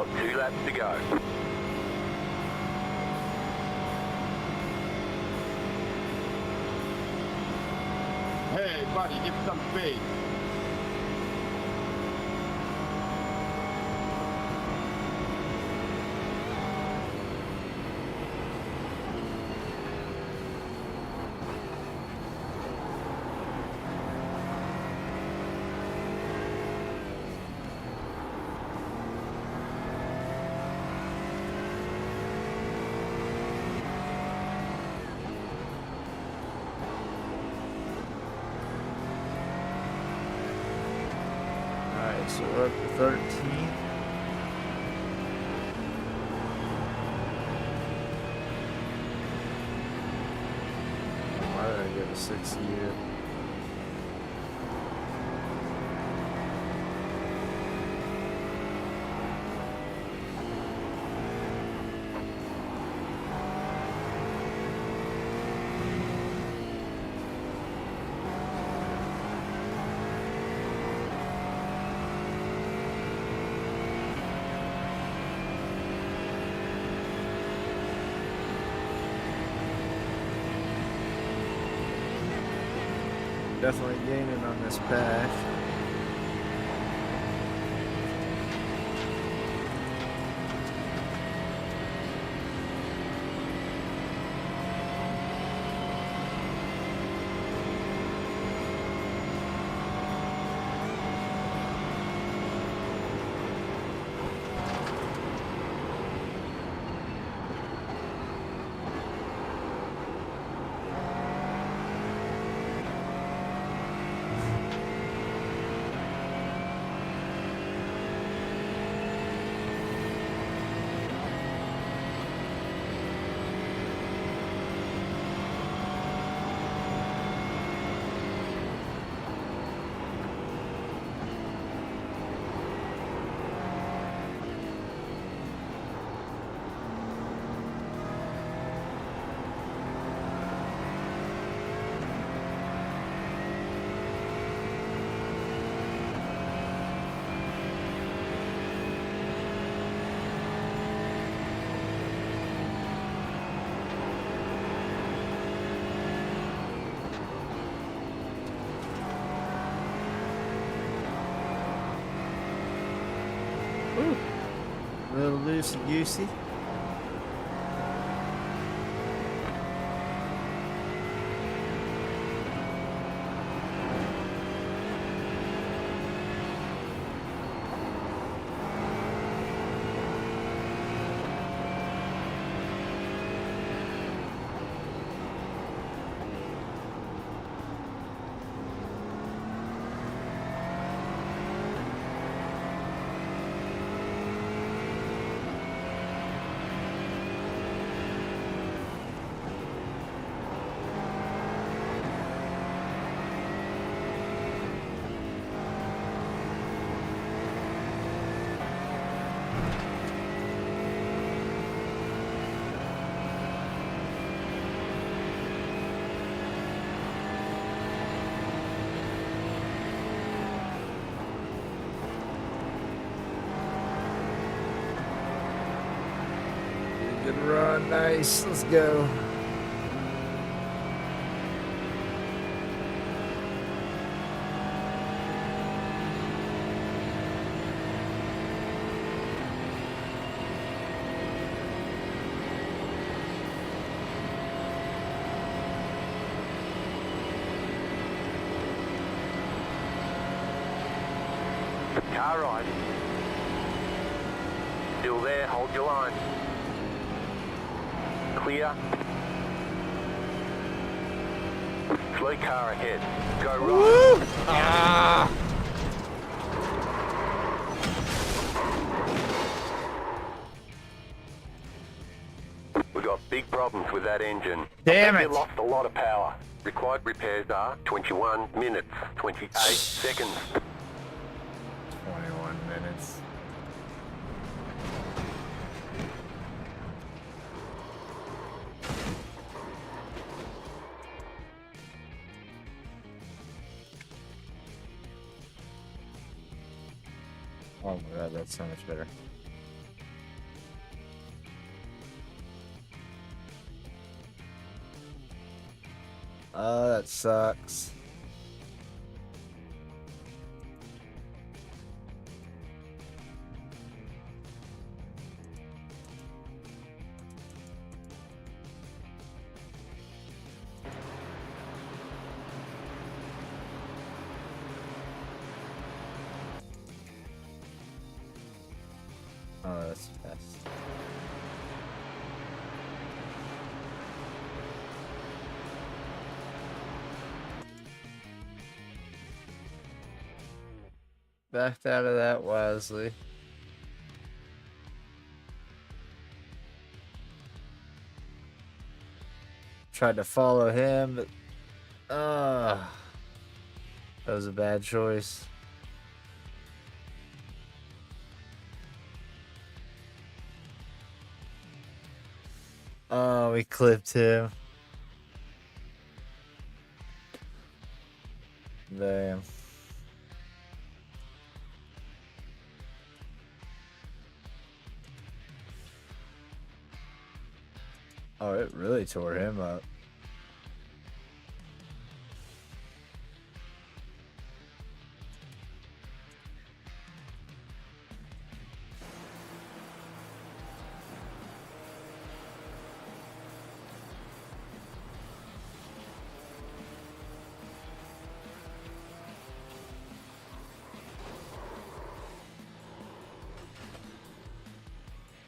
got 2 laps to go. Hey, buddy, give some speed. Alright, so we're up to 13. Why did I give a 6 year? Definitely gaining on this path. Ooh, a little loosey-goosey. Good run, nice. Let's go. Car right. Still there, hold your line. Clear. Slow car ahead. Go right. Woo! Ah! We got big problems with that engine. Damn I it! think you lost a lot of power. Required repairs are 21 minutes, 28 seconds. 21 minutes. Oh my god, that's so much better. Oh, that sucks. Oh, that's fast. Backed out of that wisely. Tried to follow him, but that was a bad choice. Oh, we clipped him. Damn. Oh, it really tore him up.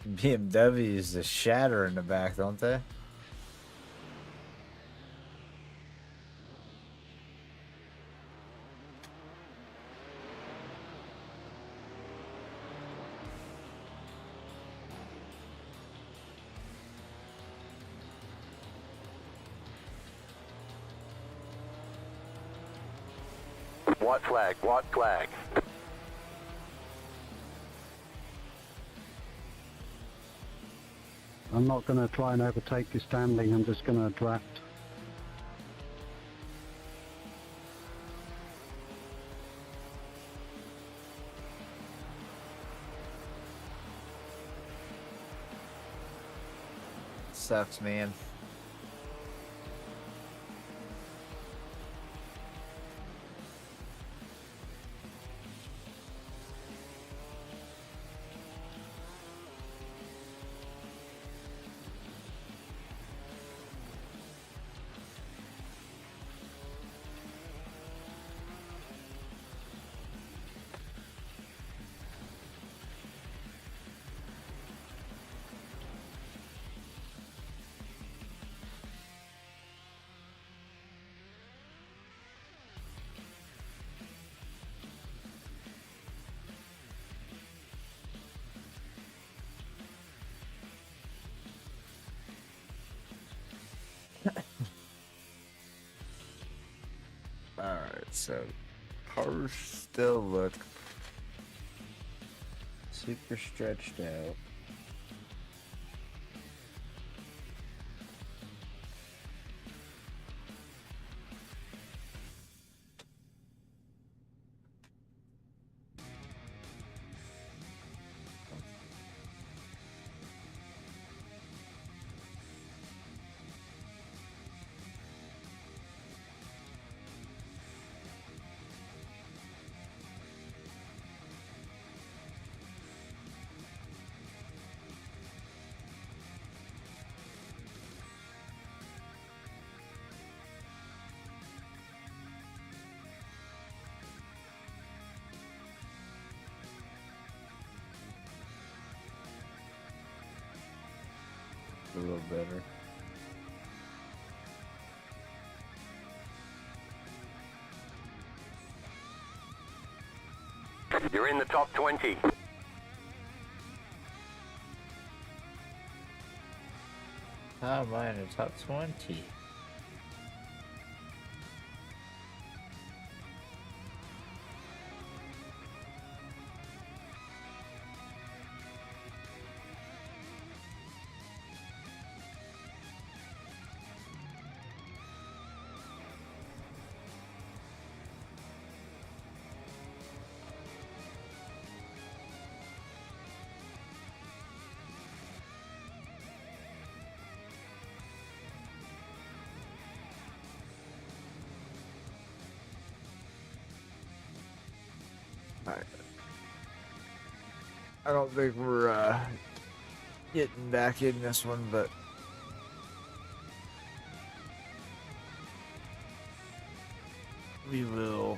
BMWs just shatter in the back, don't they? White flag, white flag. I'm not going to try and overtake you standing, I'm just going to draft. Sucks, man. Alright, so cars still look super stretched out. A little better. You're in the top 20. How am I in the top 20? I don't think we're getting back in this one, but we will.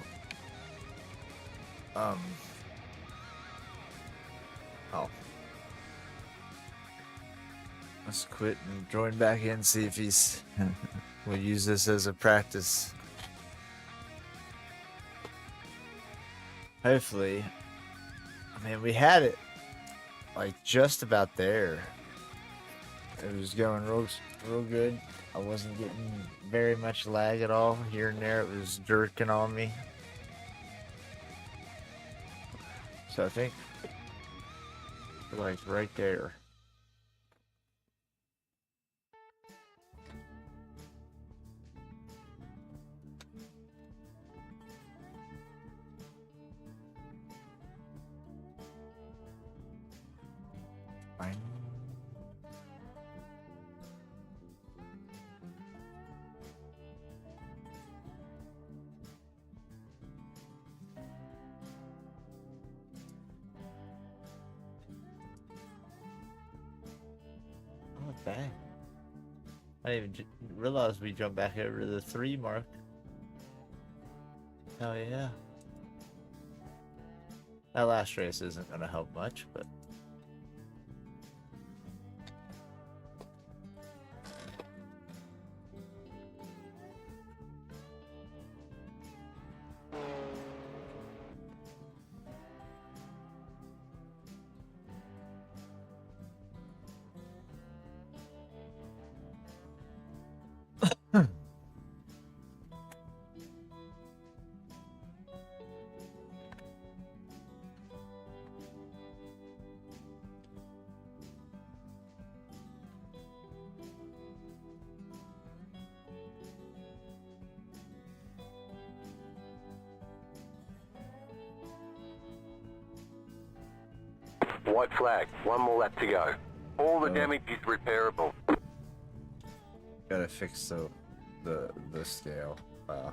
Oh. Let's quit and join back in, see if he's. We'll use this as a practice. Hopefully. I mean, we had it like just about there. It was going real good. I wasn't getting very much lag at all. Here and there, it was jerking on me. So I think we're like right there. Fine. Not bad. I didn't even realize we jumped back over to the 3 mark. Oh yeah. That last race isn't going to help much, but. White flag, 1 more lap to go. All the damage is repairable. Gotta fix the scale. Wow.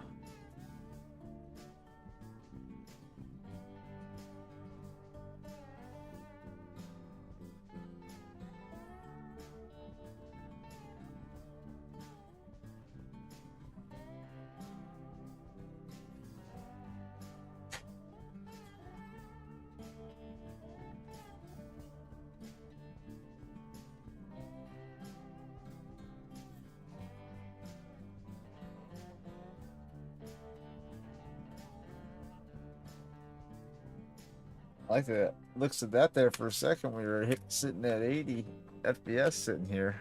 I like the looks of that there for a second. We were sitting at 80 FPS sitting here.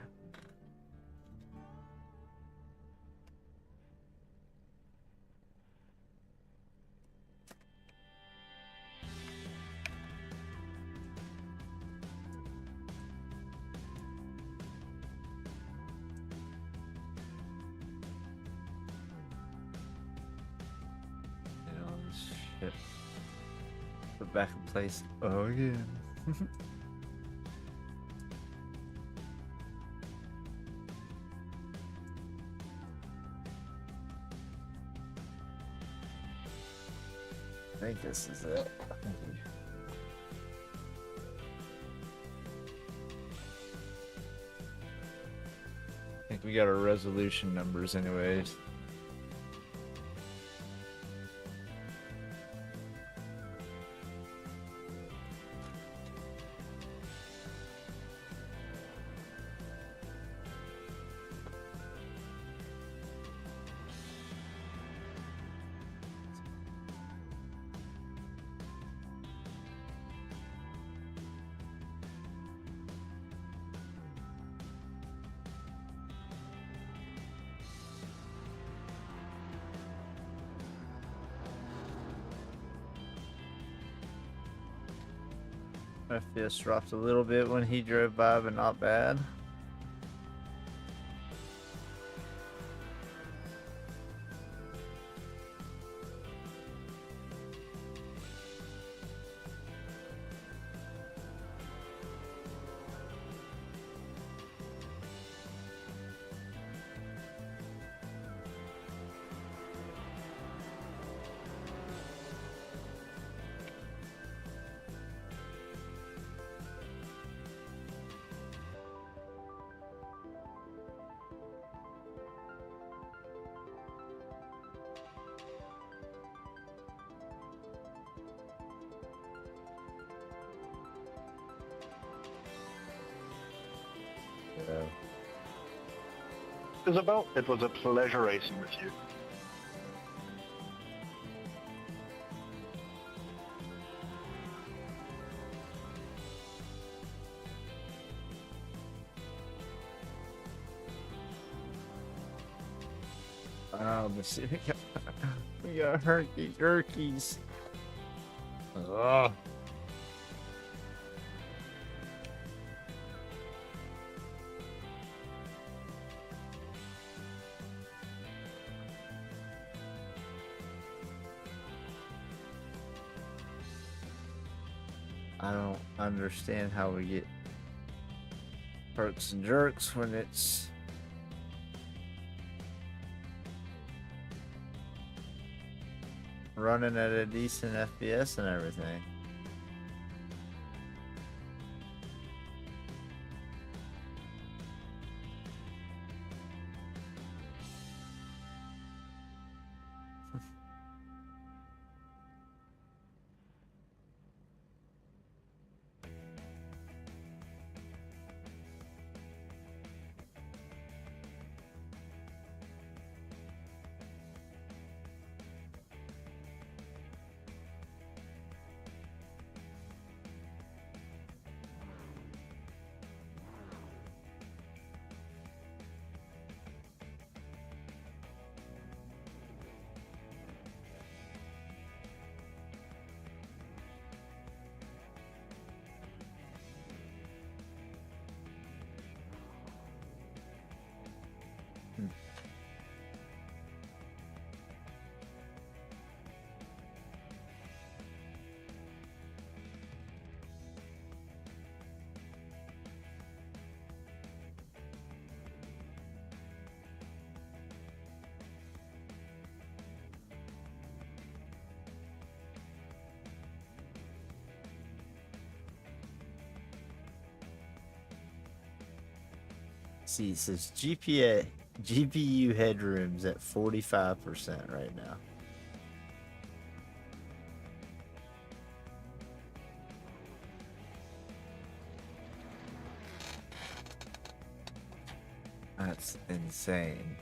You know, this shit. Put back in place. Oh, again. I think this is it. I think we got our resolution numbers anyways. FPS dropped a little bit when he drove by, but not bad. Isabel. It was a pleasure racing with you. Let's see. We got herky jerkies. Oh. I don't understand how we get perks and jerks when it's running at a decent FPS and everything. See, it says GPU headroom's at 45% right now. That's insane.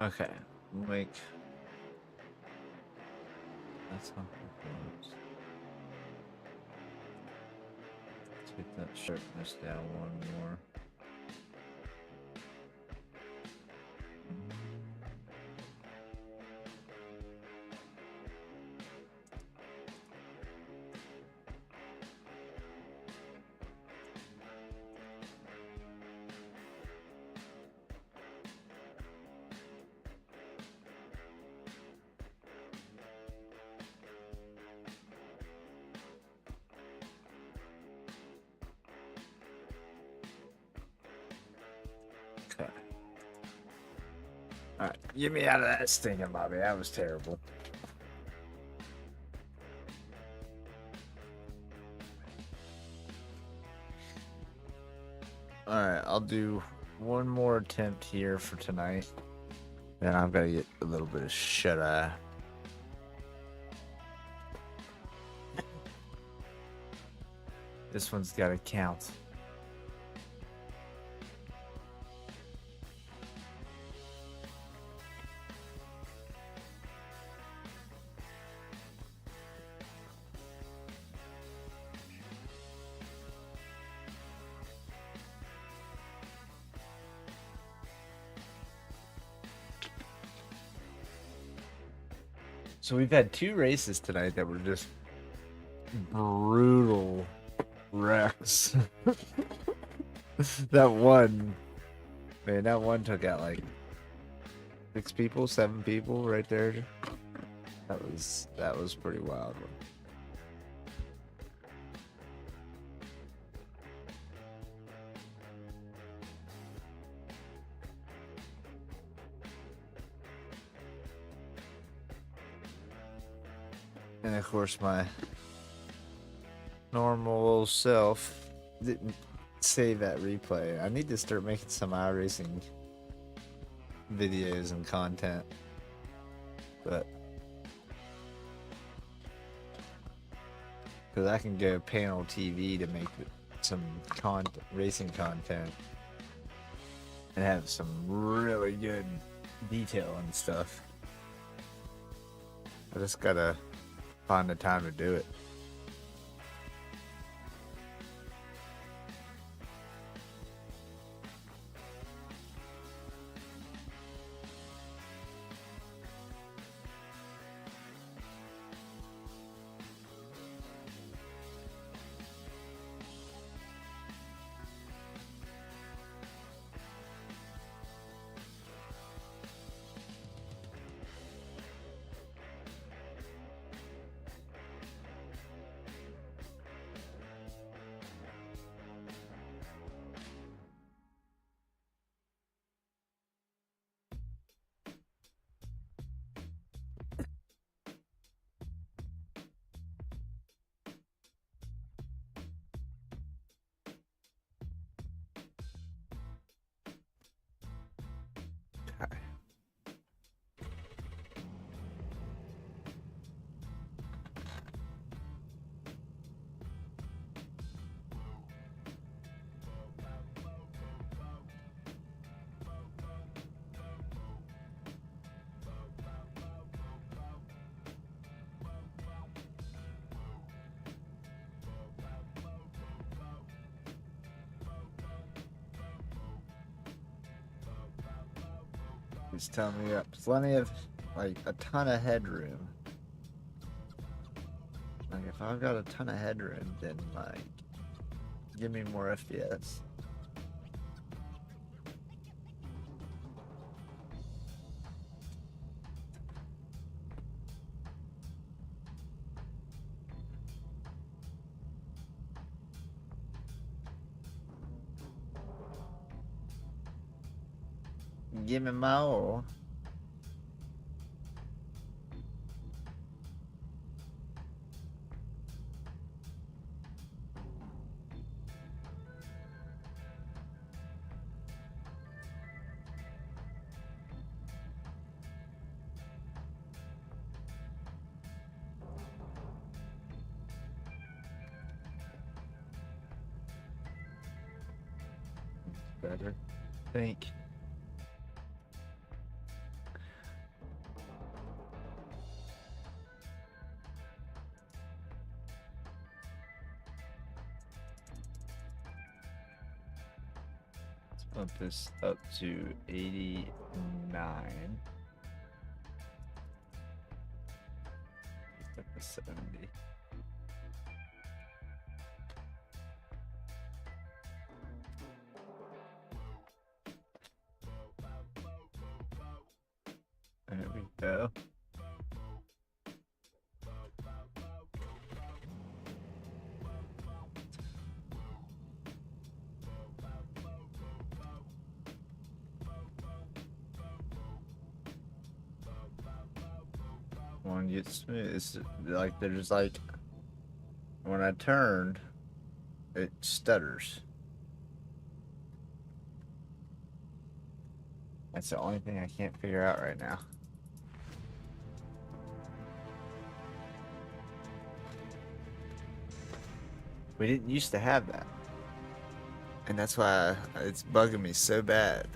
Okay, like that's not performance. Take that sharpness down one more. Okay. Alright, get me out of that stinking lobby. That was terrible. Alright, I'll do one more attempt here for tonight. Then I've got to get a little bit of shut-eye. This one's got to count. So we've had two races tonight that were just brutal wrecks. That one, man, that one took out like 6 people, 7 people right there. That was pretty wild. And of course, my normal self didn't save that replay. I need to start making some iRacing videos and content, but because I can go panel TV to make some racing content and have some really good detail and stuff. I just gotta find the time to do it. He's telling me got plenty of, like, a ton of headroom. Like, if I've got a ton of headroom, then, like, give me more FPS. Give me my all. Better. Think. Bump this up to 89. Up to 70. There we go. One gets smooth. It's like there's like when I turn, it stutters. That's the only thing I can't figure out right now. We didn't used to have that. And that's why it's bugging me so bad.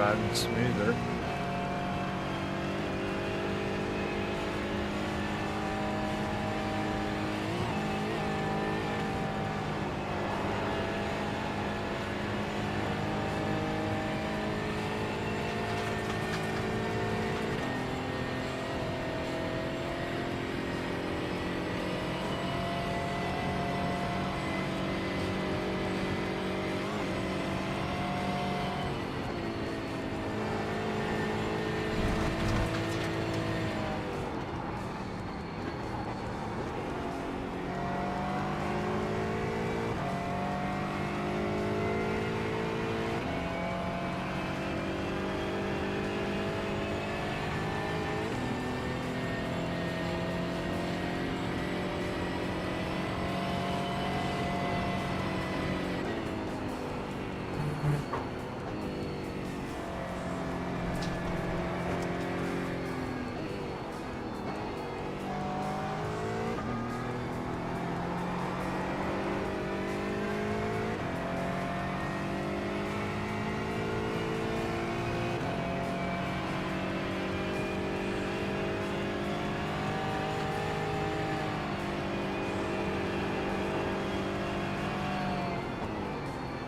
riding smoother.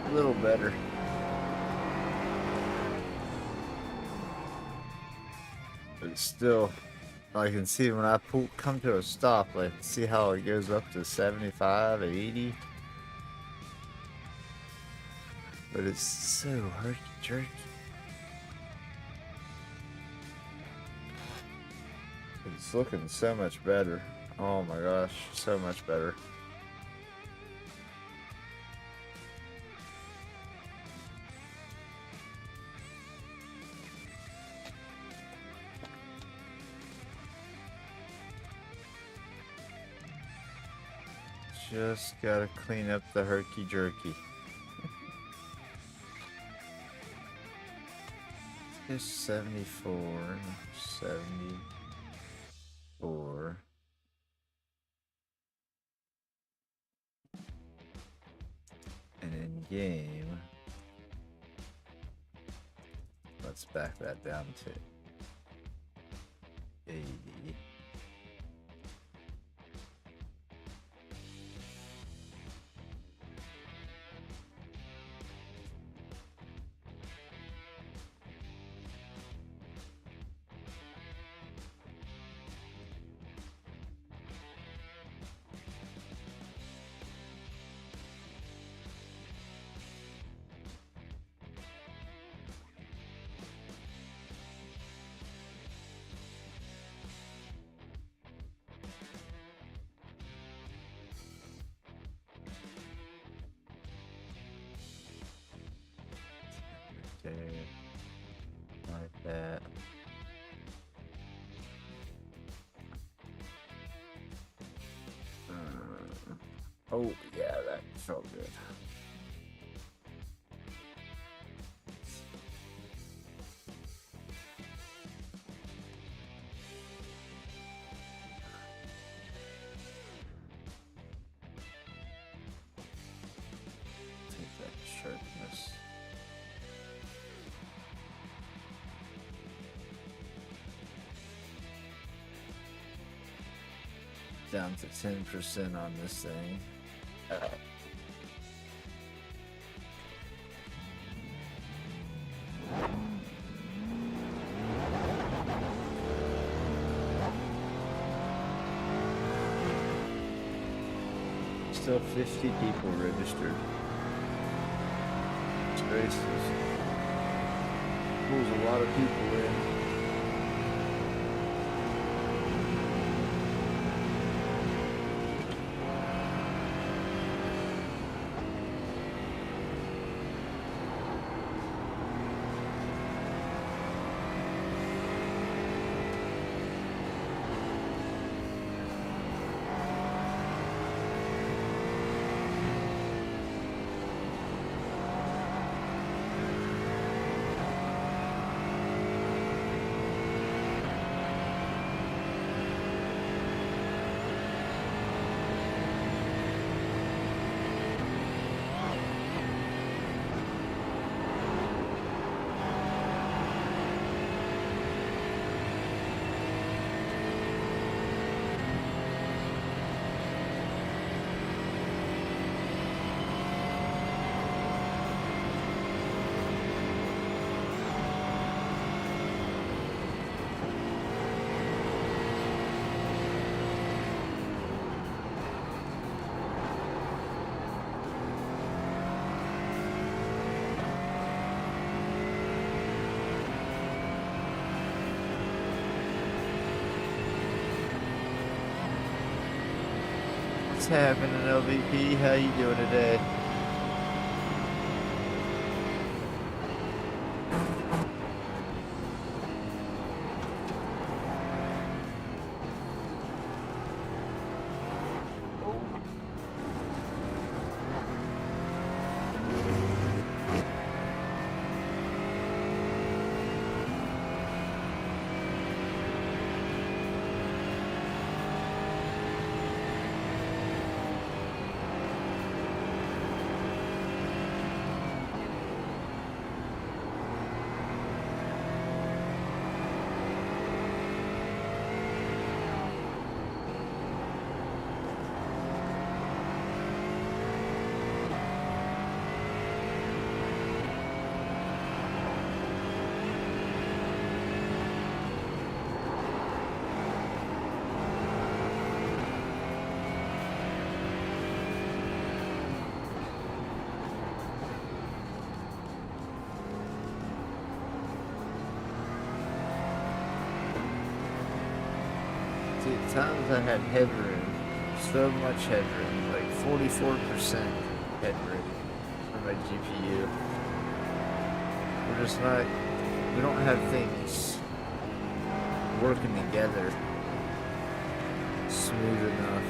A little better. But it's still, I can see when I come to a stop, like, see how it goes up to 75, 80. But it's so herky-jerky. It's looking so much better. Oh my gosh, so much better. Just gotta clean up the herky-jerky. It's 74, 74. And in game, let's back that down to 80. There, like that. Oh yeah, that felt good. Take that sharpness. Down to 10% on this thing. Still 50 people registered. It's gracious. Pulls a lot of people in. What's happening, LVP? How you doing today? See, at times I had headroom, so much headroom, like 44% headroom for my GPU. We're just not, we don't have things working together smooth enough.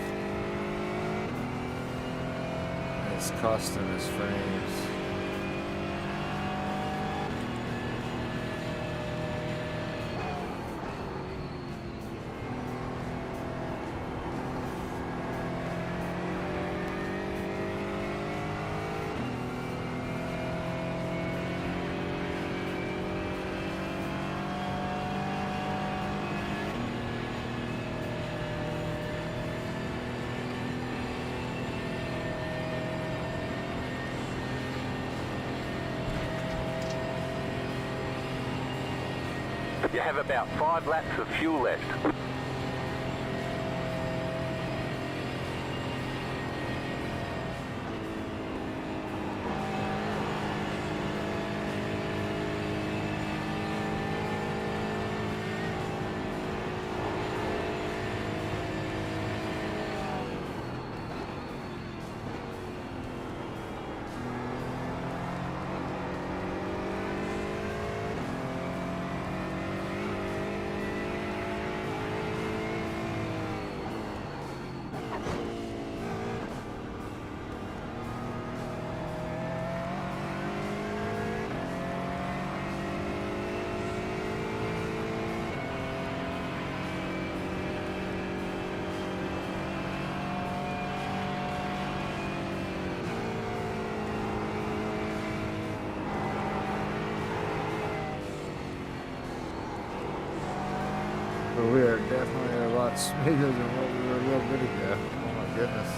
And it's costing us frames. You have about 5 laps of fuel left. But we are definitely a lot smoother than what we were a little bit ago. Oh my goodness.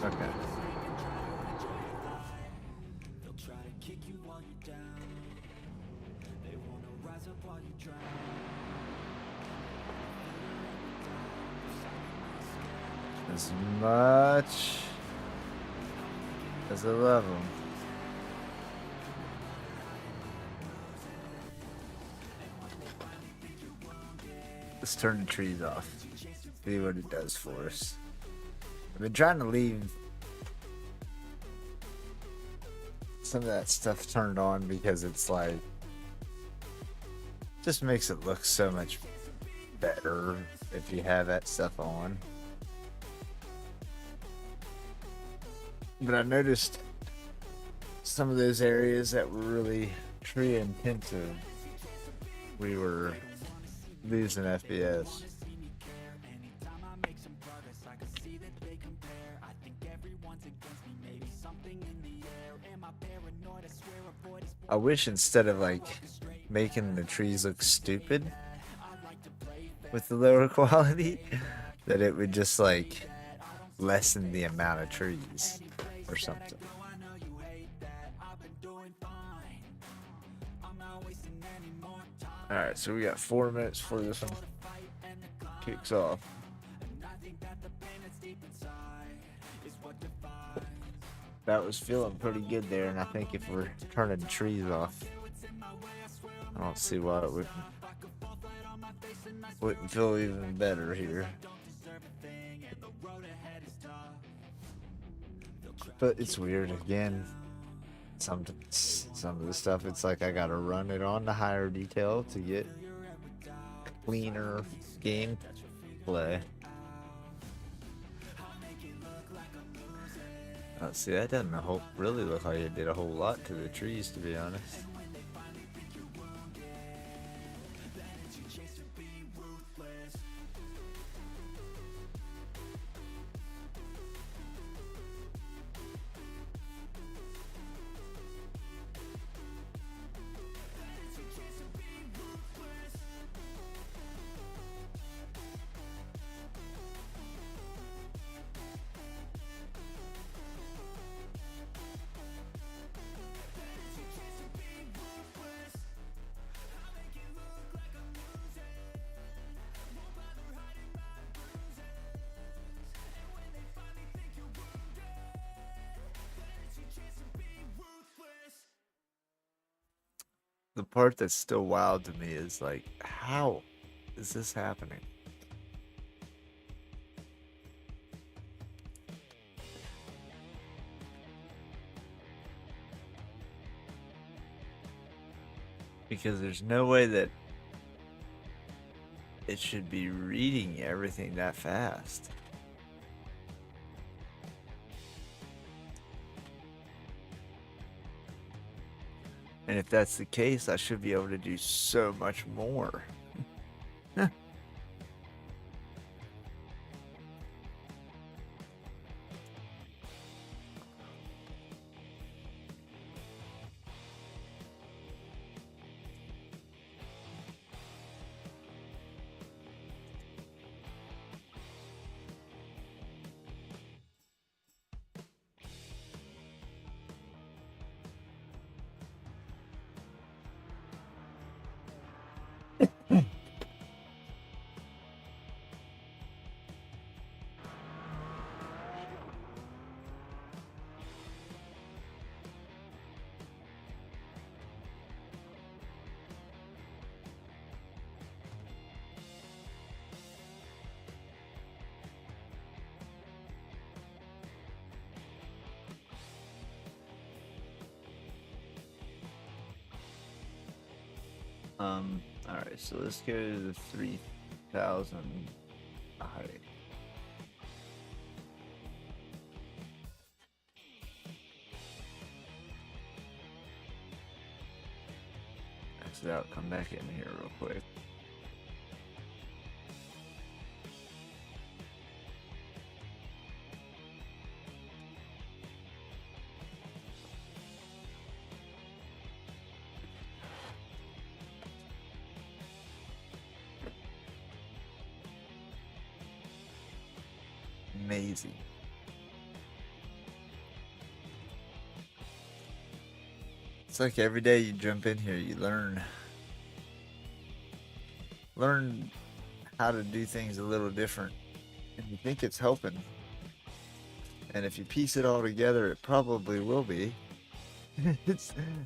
Okay. They'll try to kick you while you're down. They wanna rise up while you drown. As much as I love them. Let's turn the trees off. See what it does for us. I've been trying to leave some of that stuff turned on because it's like, just makes it look so much better if you have that stuff on. But I noticed some of those areas that were really tree intensive, we were losing FPS. I wish instead of like making the trees look stupid with the lower quality, that it would just like lessen the amount of trees or something. Alright, so we got 4 minutes before this one kicks off. That was feeling pretty good there, and I think if we're turning the trees off, I don't see why it wouldn't feel even better here. But it's weird again. Some of the stuff, it's like I gotta run it on to higher detail to get cleaner game play. See, that doesn't really look like it did a whole lot to the trees, to be honest. The part that's still wild to me is like, how is this happening? Because there's no way that it should be reading everything that fast. And if that's the case, I should be able to do so much more. Alright, so let's go to the 3,000 height. Exit out, come back in here real quick. Amazing. like every day you jump in here, you learn how to do things a little different, and you think it's helping. And if you piece it all together, it probably will be.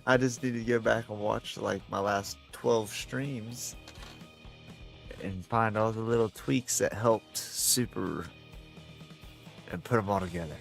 I just need to go back and watch like my last 12 streams and find all the little tweaks that helped super and put them all together.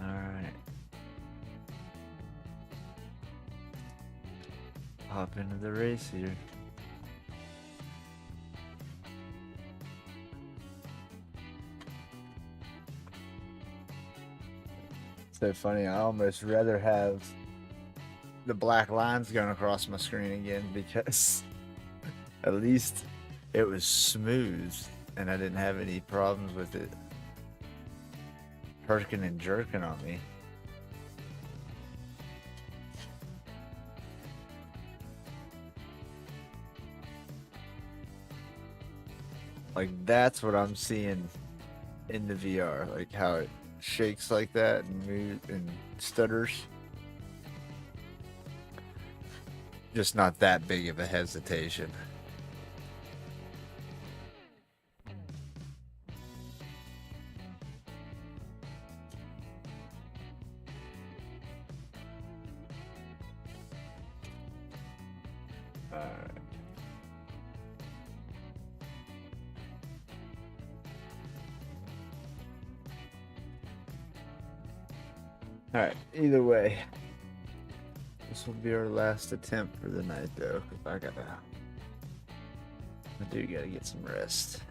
Alright. Hop into the race here. So funny, I almost rather have the black lines going across my screen again, because at least it was smooth and I didn't have any problems with it herking and jerking on me. Like, that's what I'm seeing in the VR, like how it shakes like that and moves and stutters. Just not that big of a hesitation. Alright, either way, this will be our last attempt for the night, though. I do gotta get some rest.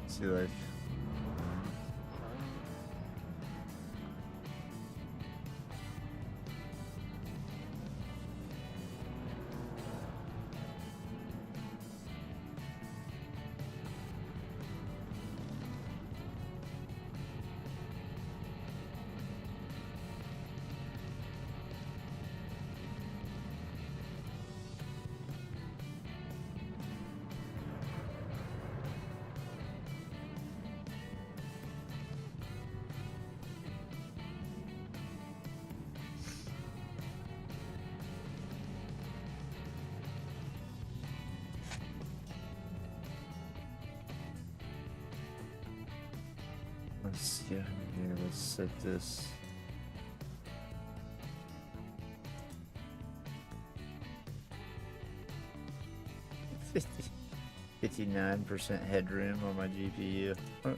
See, like, let's see here, let's set this. $59% headroom on my GPU. Ow.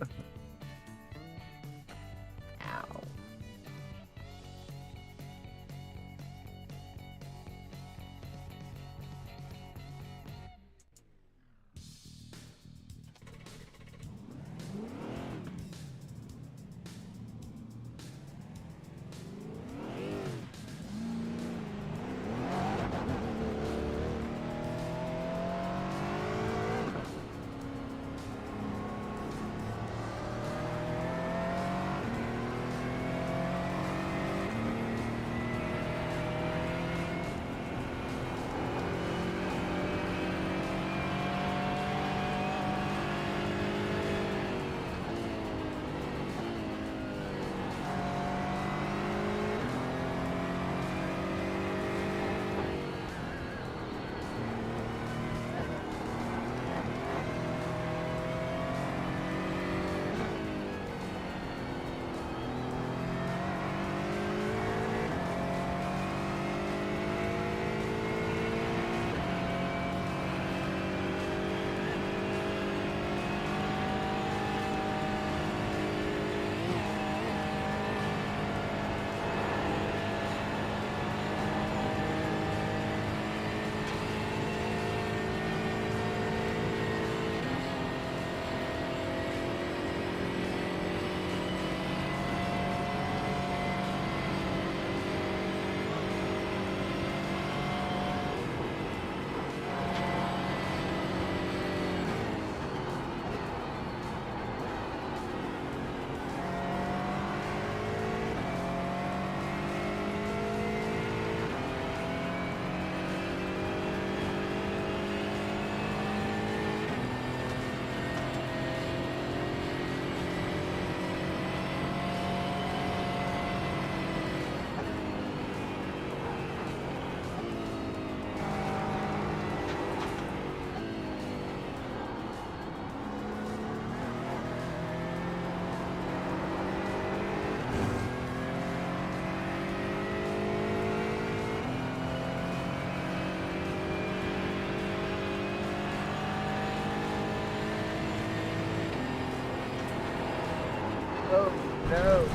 Oh, no.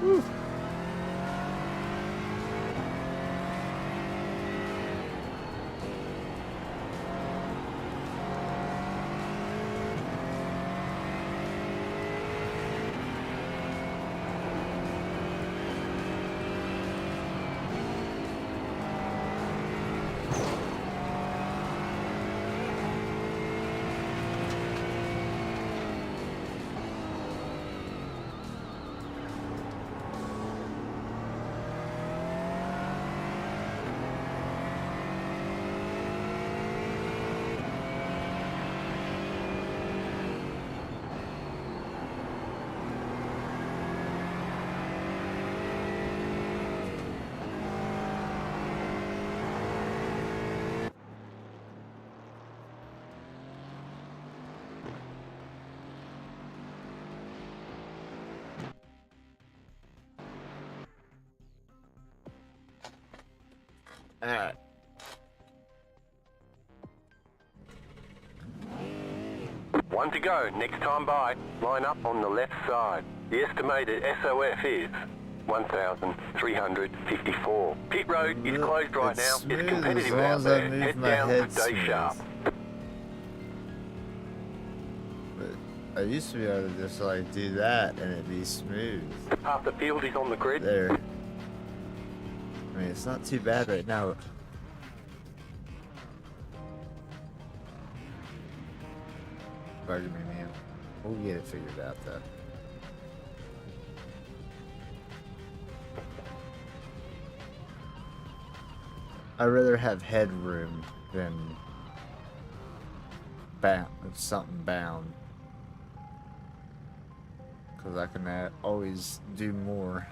Woo. Alright. One to go. Next time by, line up on the left side. The estimated SOF is 1,354. Pit road is closed right now. Smooth It's competitive as long out as I there. move Head my down, head stay smooth. sharp. But I used to be able to just like do that and it'd be smooth. Half the field is on the grid. There. I mean, it's not too bad right now. Pardon me, man. We'll get it figured out, though. I'd rather have headroom than something bound. Because I can always do more.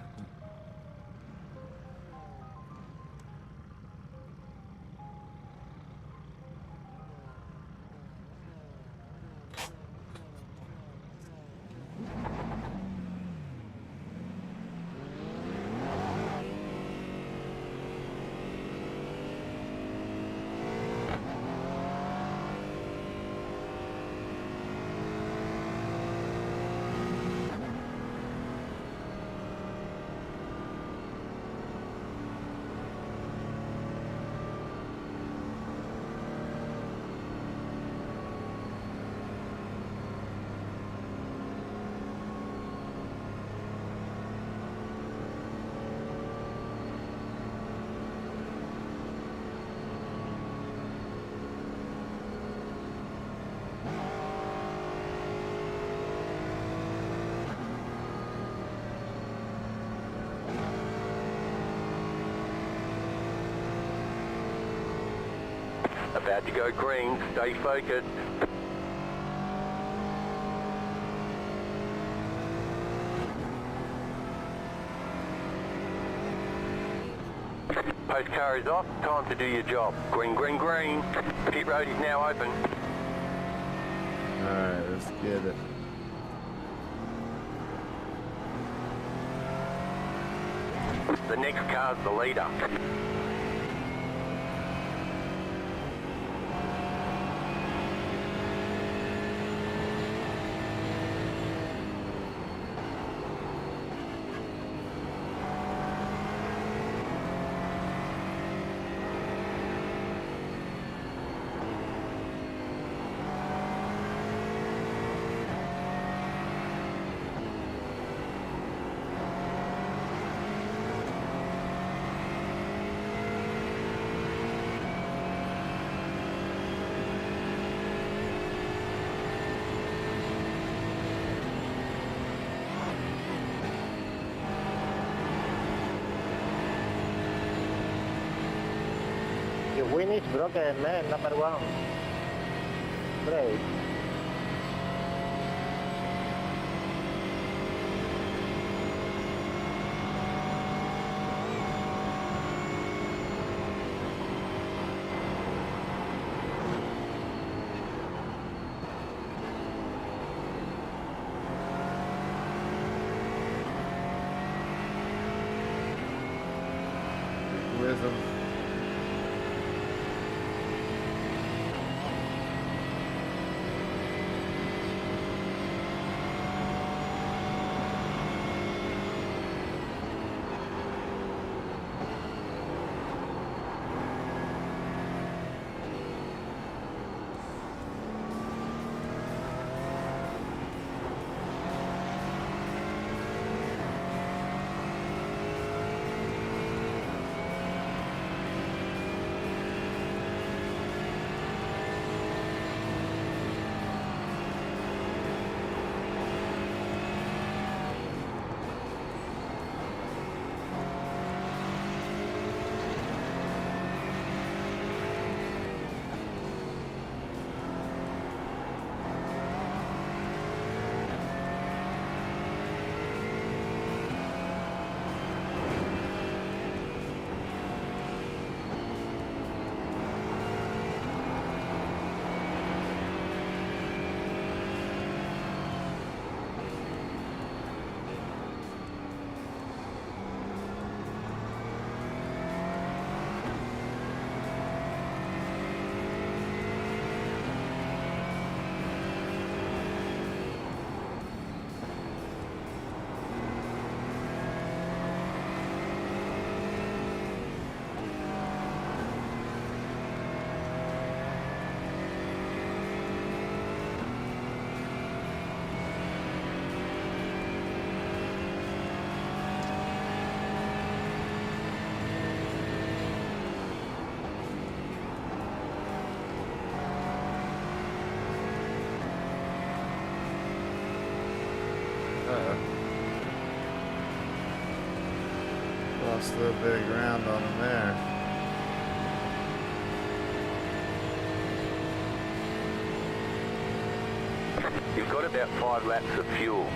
About to go green. Stay focused. Post car is off. Time to do your job. Green, green, green. Pit road is now open. Alright, let's get it. The next car's the leader. You win is broken, man. Number one. Great. With them. Lost a little bit of ground on him there. You've got about 5 laps of fuel.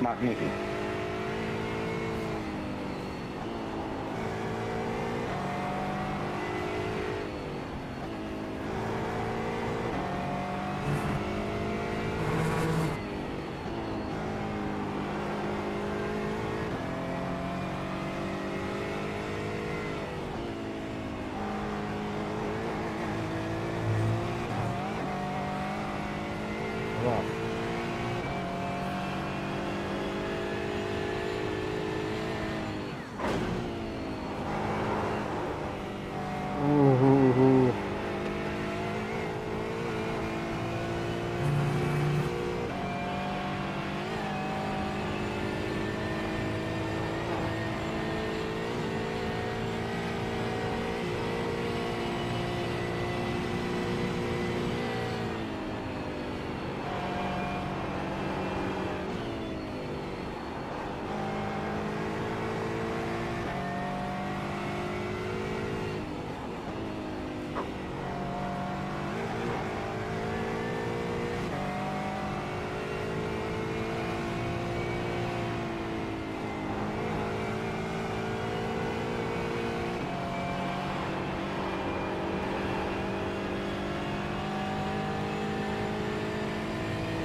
Magnifico.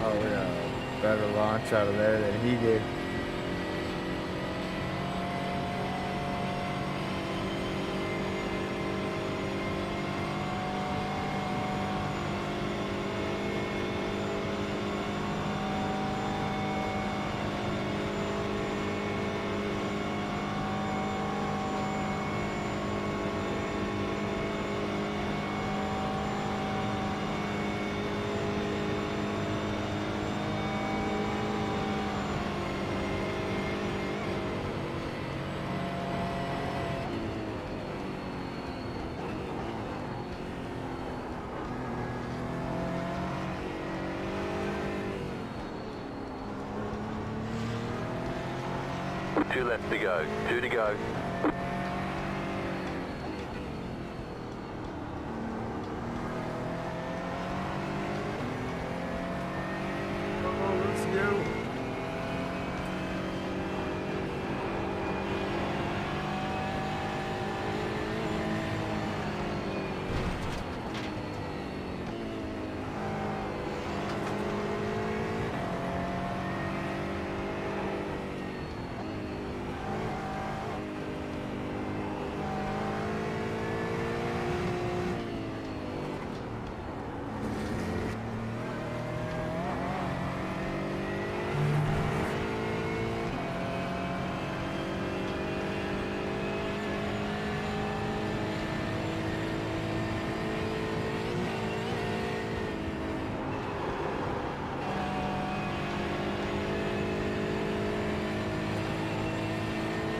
Oh, we got a better launch out of there than he did. Two left to go. 2 to go. Oh, let's go.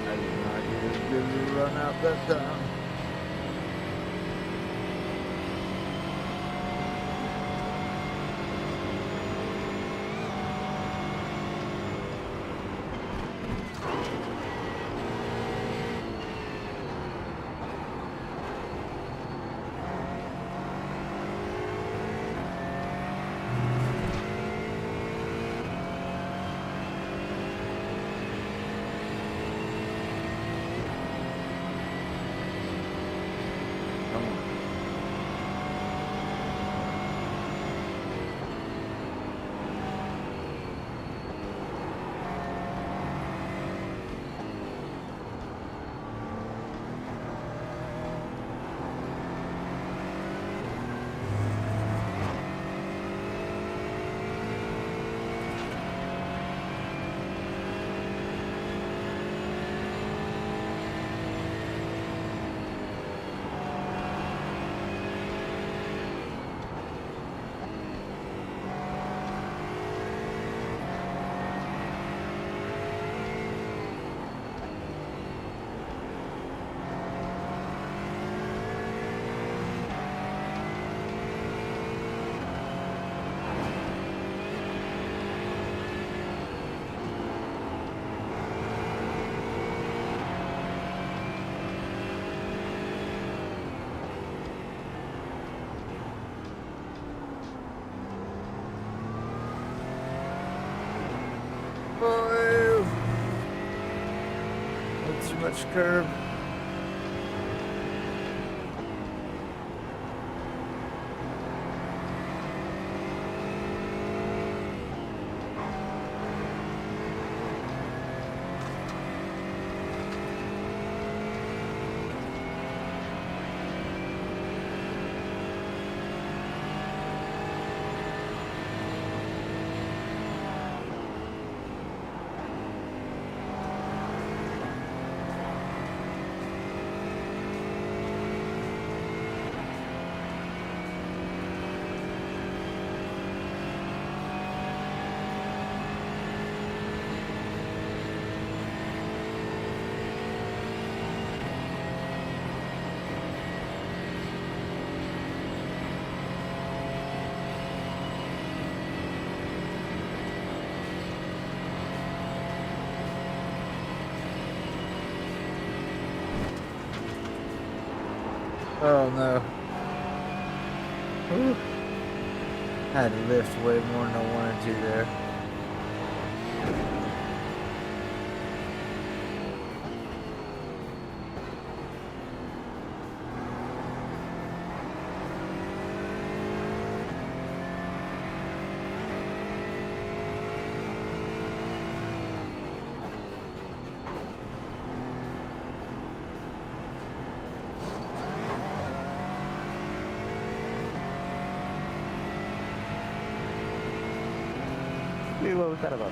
I did not get as good as a run out that time. Too much curb. Oh no. Whew. Had to lift way more than I wanted to there. Dude, what was that about?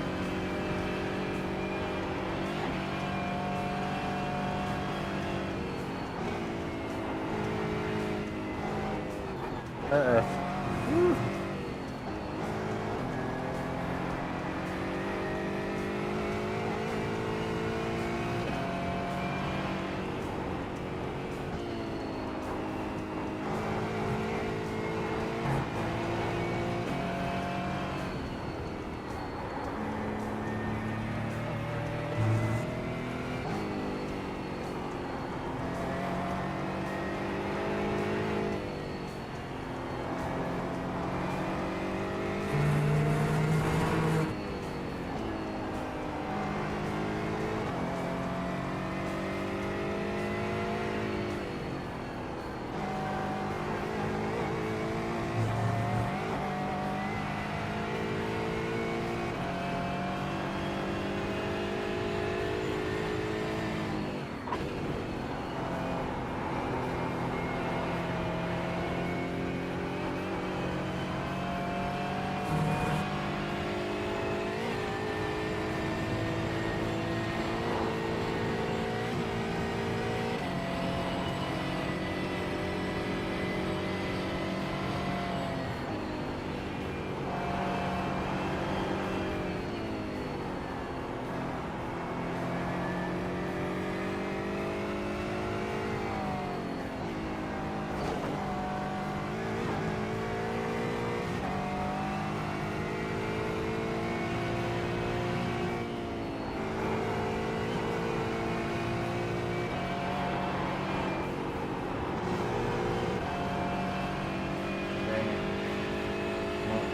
Uh-oh.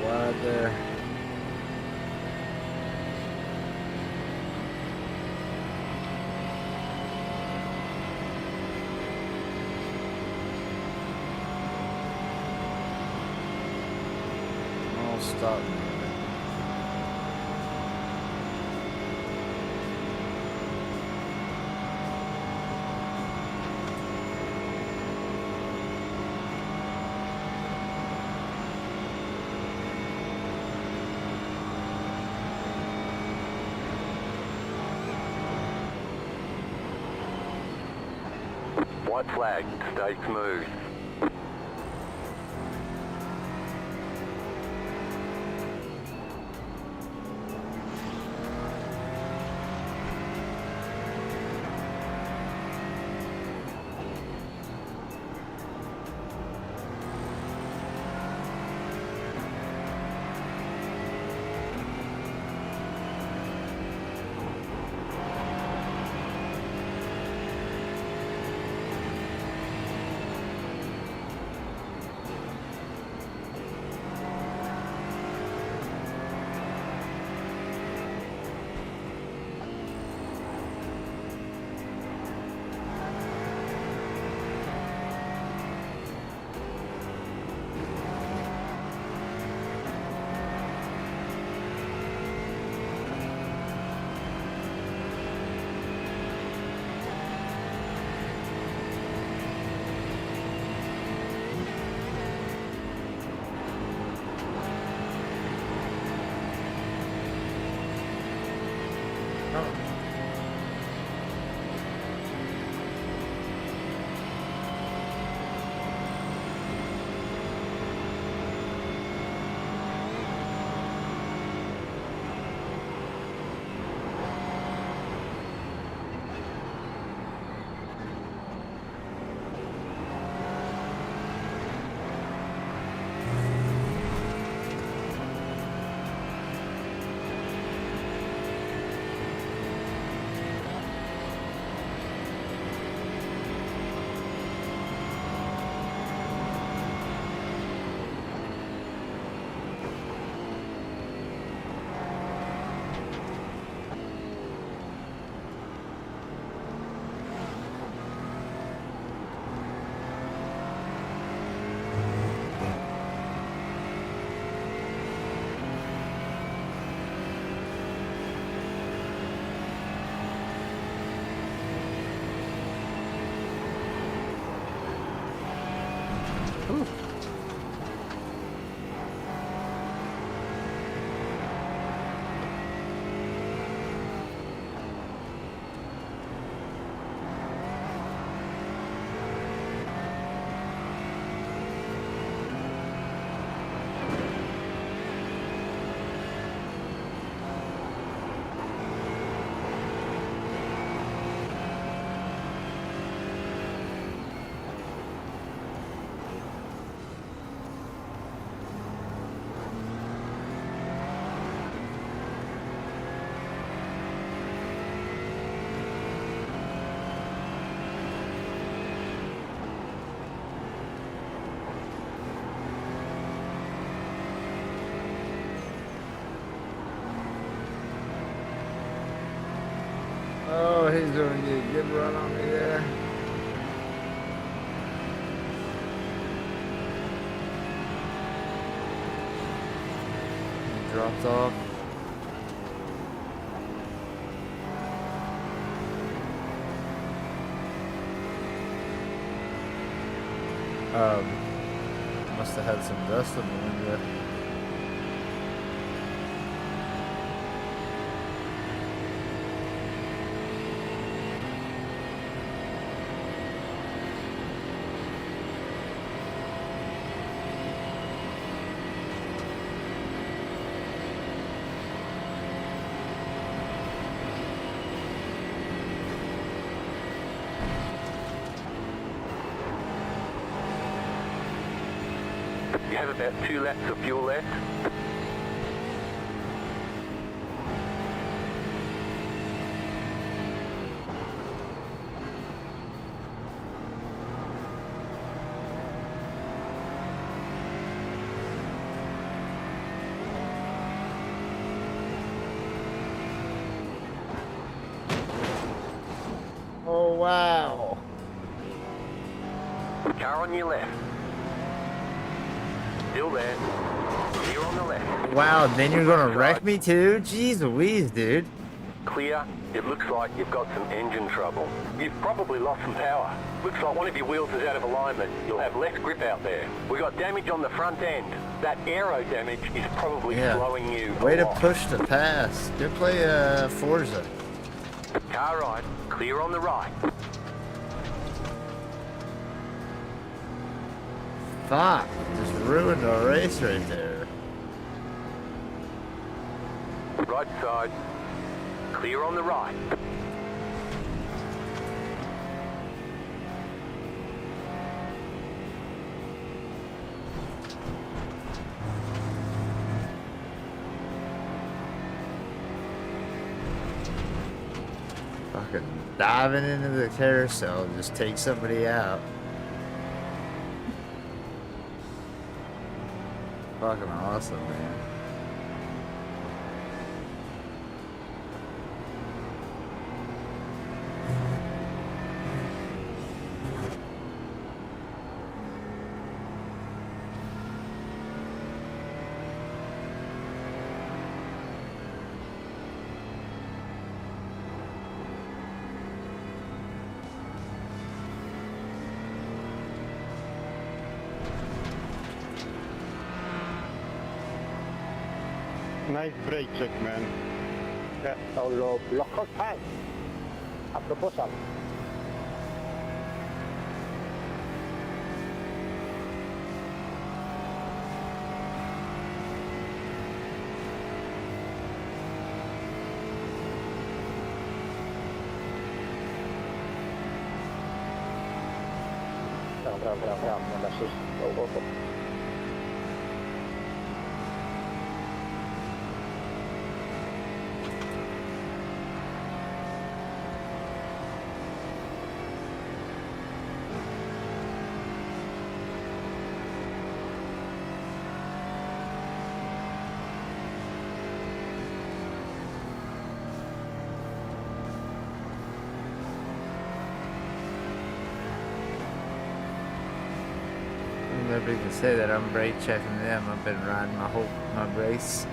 Wide there. I'll stop. White flag, stay smooth. Oh, he's doing a good run on me there. He dropped off. Must have had some dust in the window. You have about 2 laps of fuel left. Oh, wow. Car on your left. Still there. Clear on the left. Wow, then you're gonna wreck me too? Jeez Louise, dude. Clear. It looks like you've got some engine trouble. You've probably lost some power. Looks like one of your wheels is out of alignment. You'll have less grip out there. We got damage on the front end. That aero damage is probably slowing you Way to along. push the pass. Go play Forza. Car right. Clear on the right. Fuck, just ruined our race right there. Right side. Clear on the right. Fucking diving into the carousel, just take somebody out. Fucking awesome, man. Nice brake check, man. Yeah, so local time. A proposal. Bravo, non la sus. Go. Nobody can say that I'm brake checking them. I've been riding my race,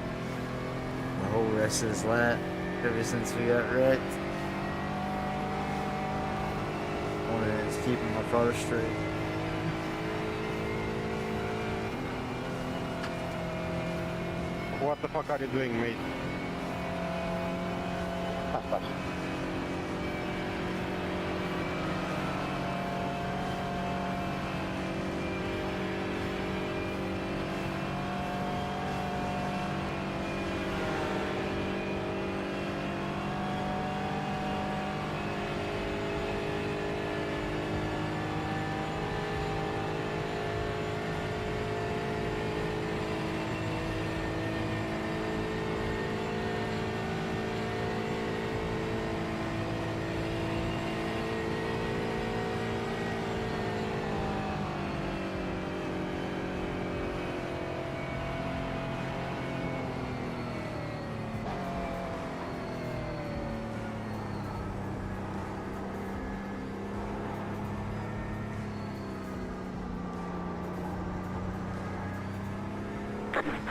the whole rest of this lap, ever since we got wrecked. Only is keeping my car straight. What the fuck are you doing, mate? Pass.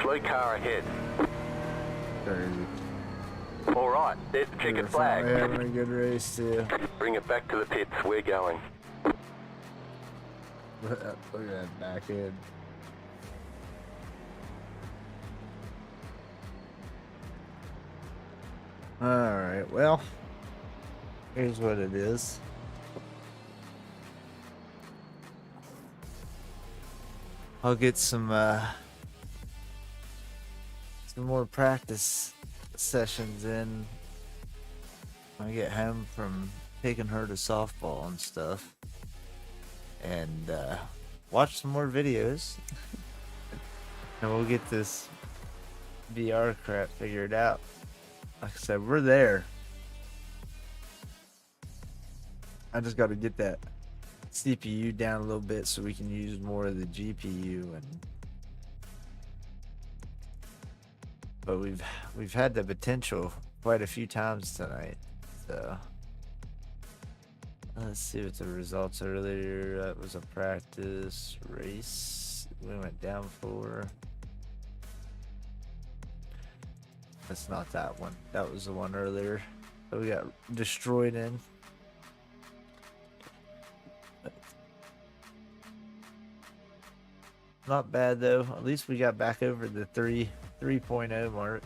Slow car ahead. Crazy. All right, there's the checkered flag. We're having a good race too. Bring it back to the pits. We're going. Look at that back end. Alright, well, here's what it is. I'll get some more practice sessions in when I get home from taking her to softball and stuff, and watch some more videos, and we'll get this VR crap figured out. Like I said, we're there. I just got to get that CPU down a little bit so we can use more of the GPU, but we've had the potential quite a few times tonight. So let's see what the results earlier. That was a practice race. We went down for. That's not that one. That was the one earlier that we got destroyed in. Not bad though. At least we got back over the 3.0 mark.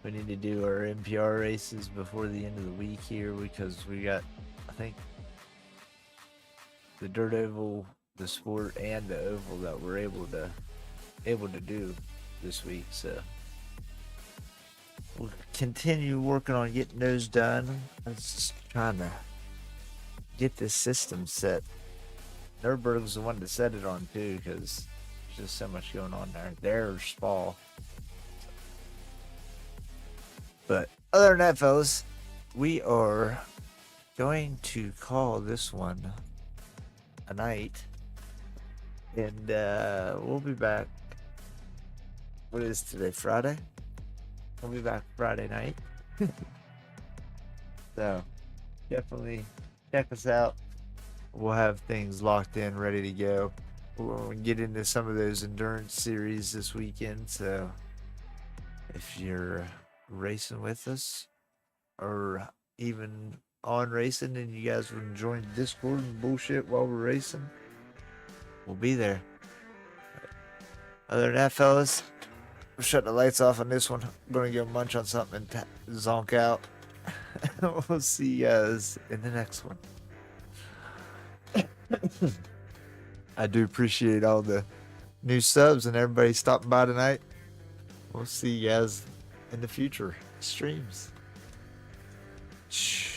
We need to do our NPR races before the end of the week here, because we got, I think, the dirt oval, the sport, and the oval that we're able to do this week. So we'll continue working on getting those done. I'm just trying to get this system set. Nurburg's the one to set it on too, because there's just so much going on there. There's Spa. But other than that, fellas, we are going to call this one a night, and we'll be back. What is today? Friday? We'll be back Friday night. So definitely check us out. We'll have things locked in, ready to go. We'll get into some of those endurance series this weekend. So if you're racing with us, or even on racing, and you guys would join Discord and bullshit while we're racing, we'll be there. Other than that, fellas, we're shutting the lights off on this one. I'm gonna go munch on something and zonk out. We'll see you guys in the next one. I do appreciate all the new subs and everybody stopping by tonight. We'll see you guys in the future streams. Shh.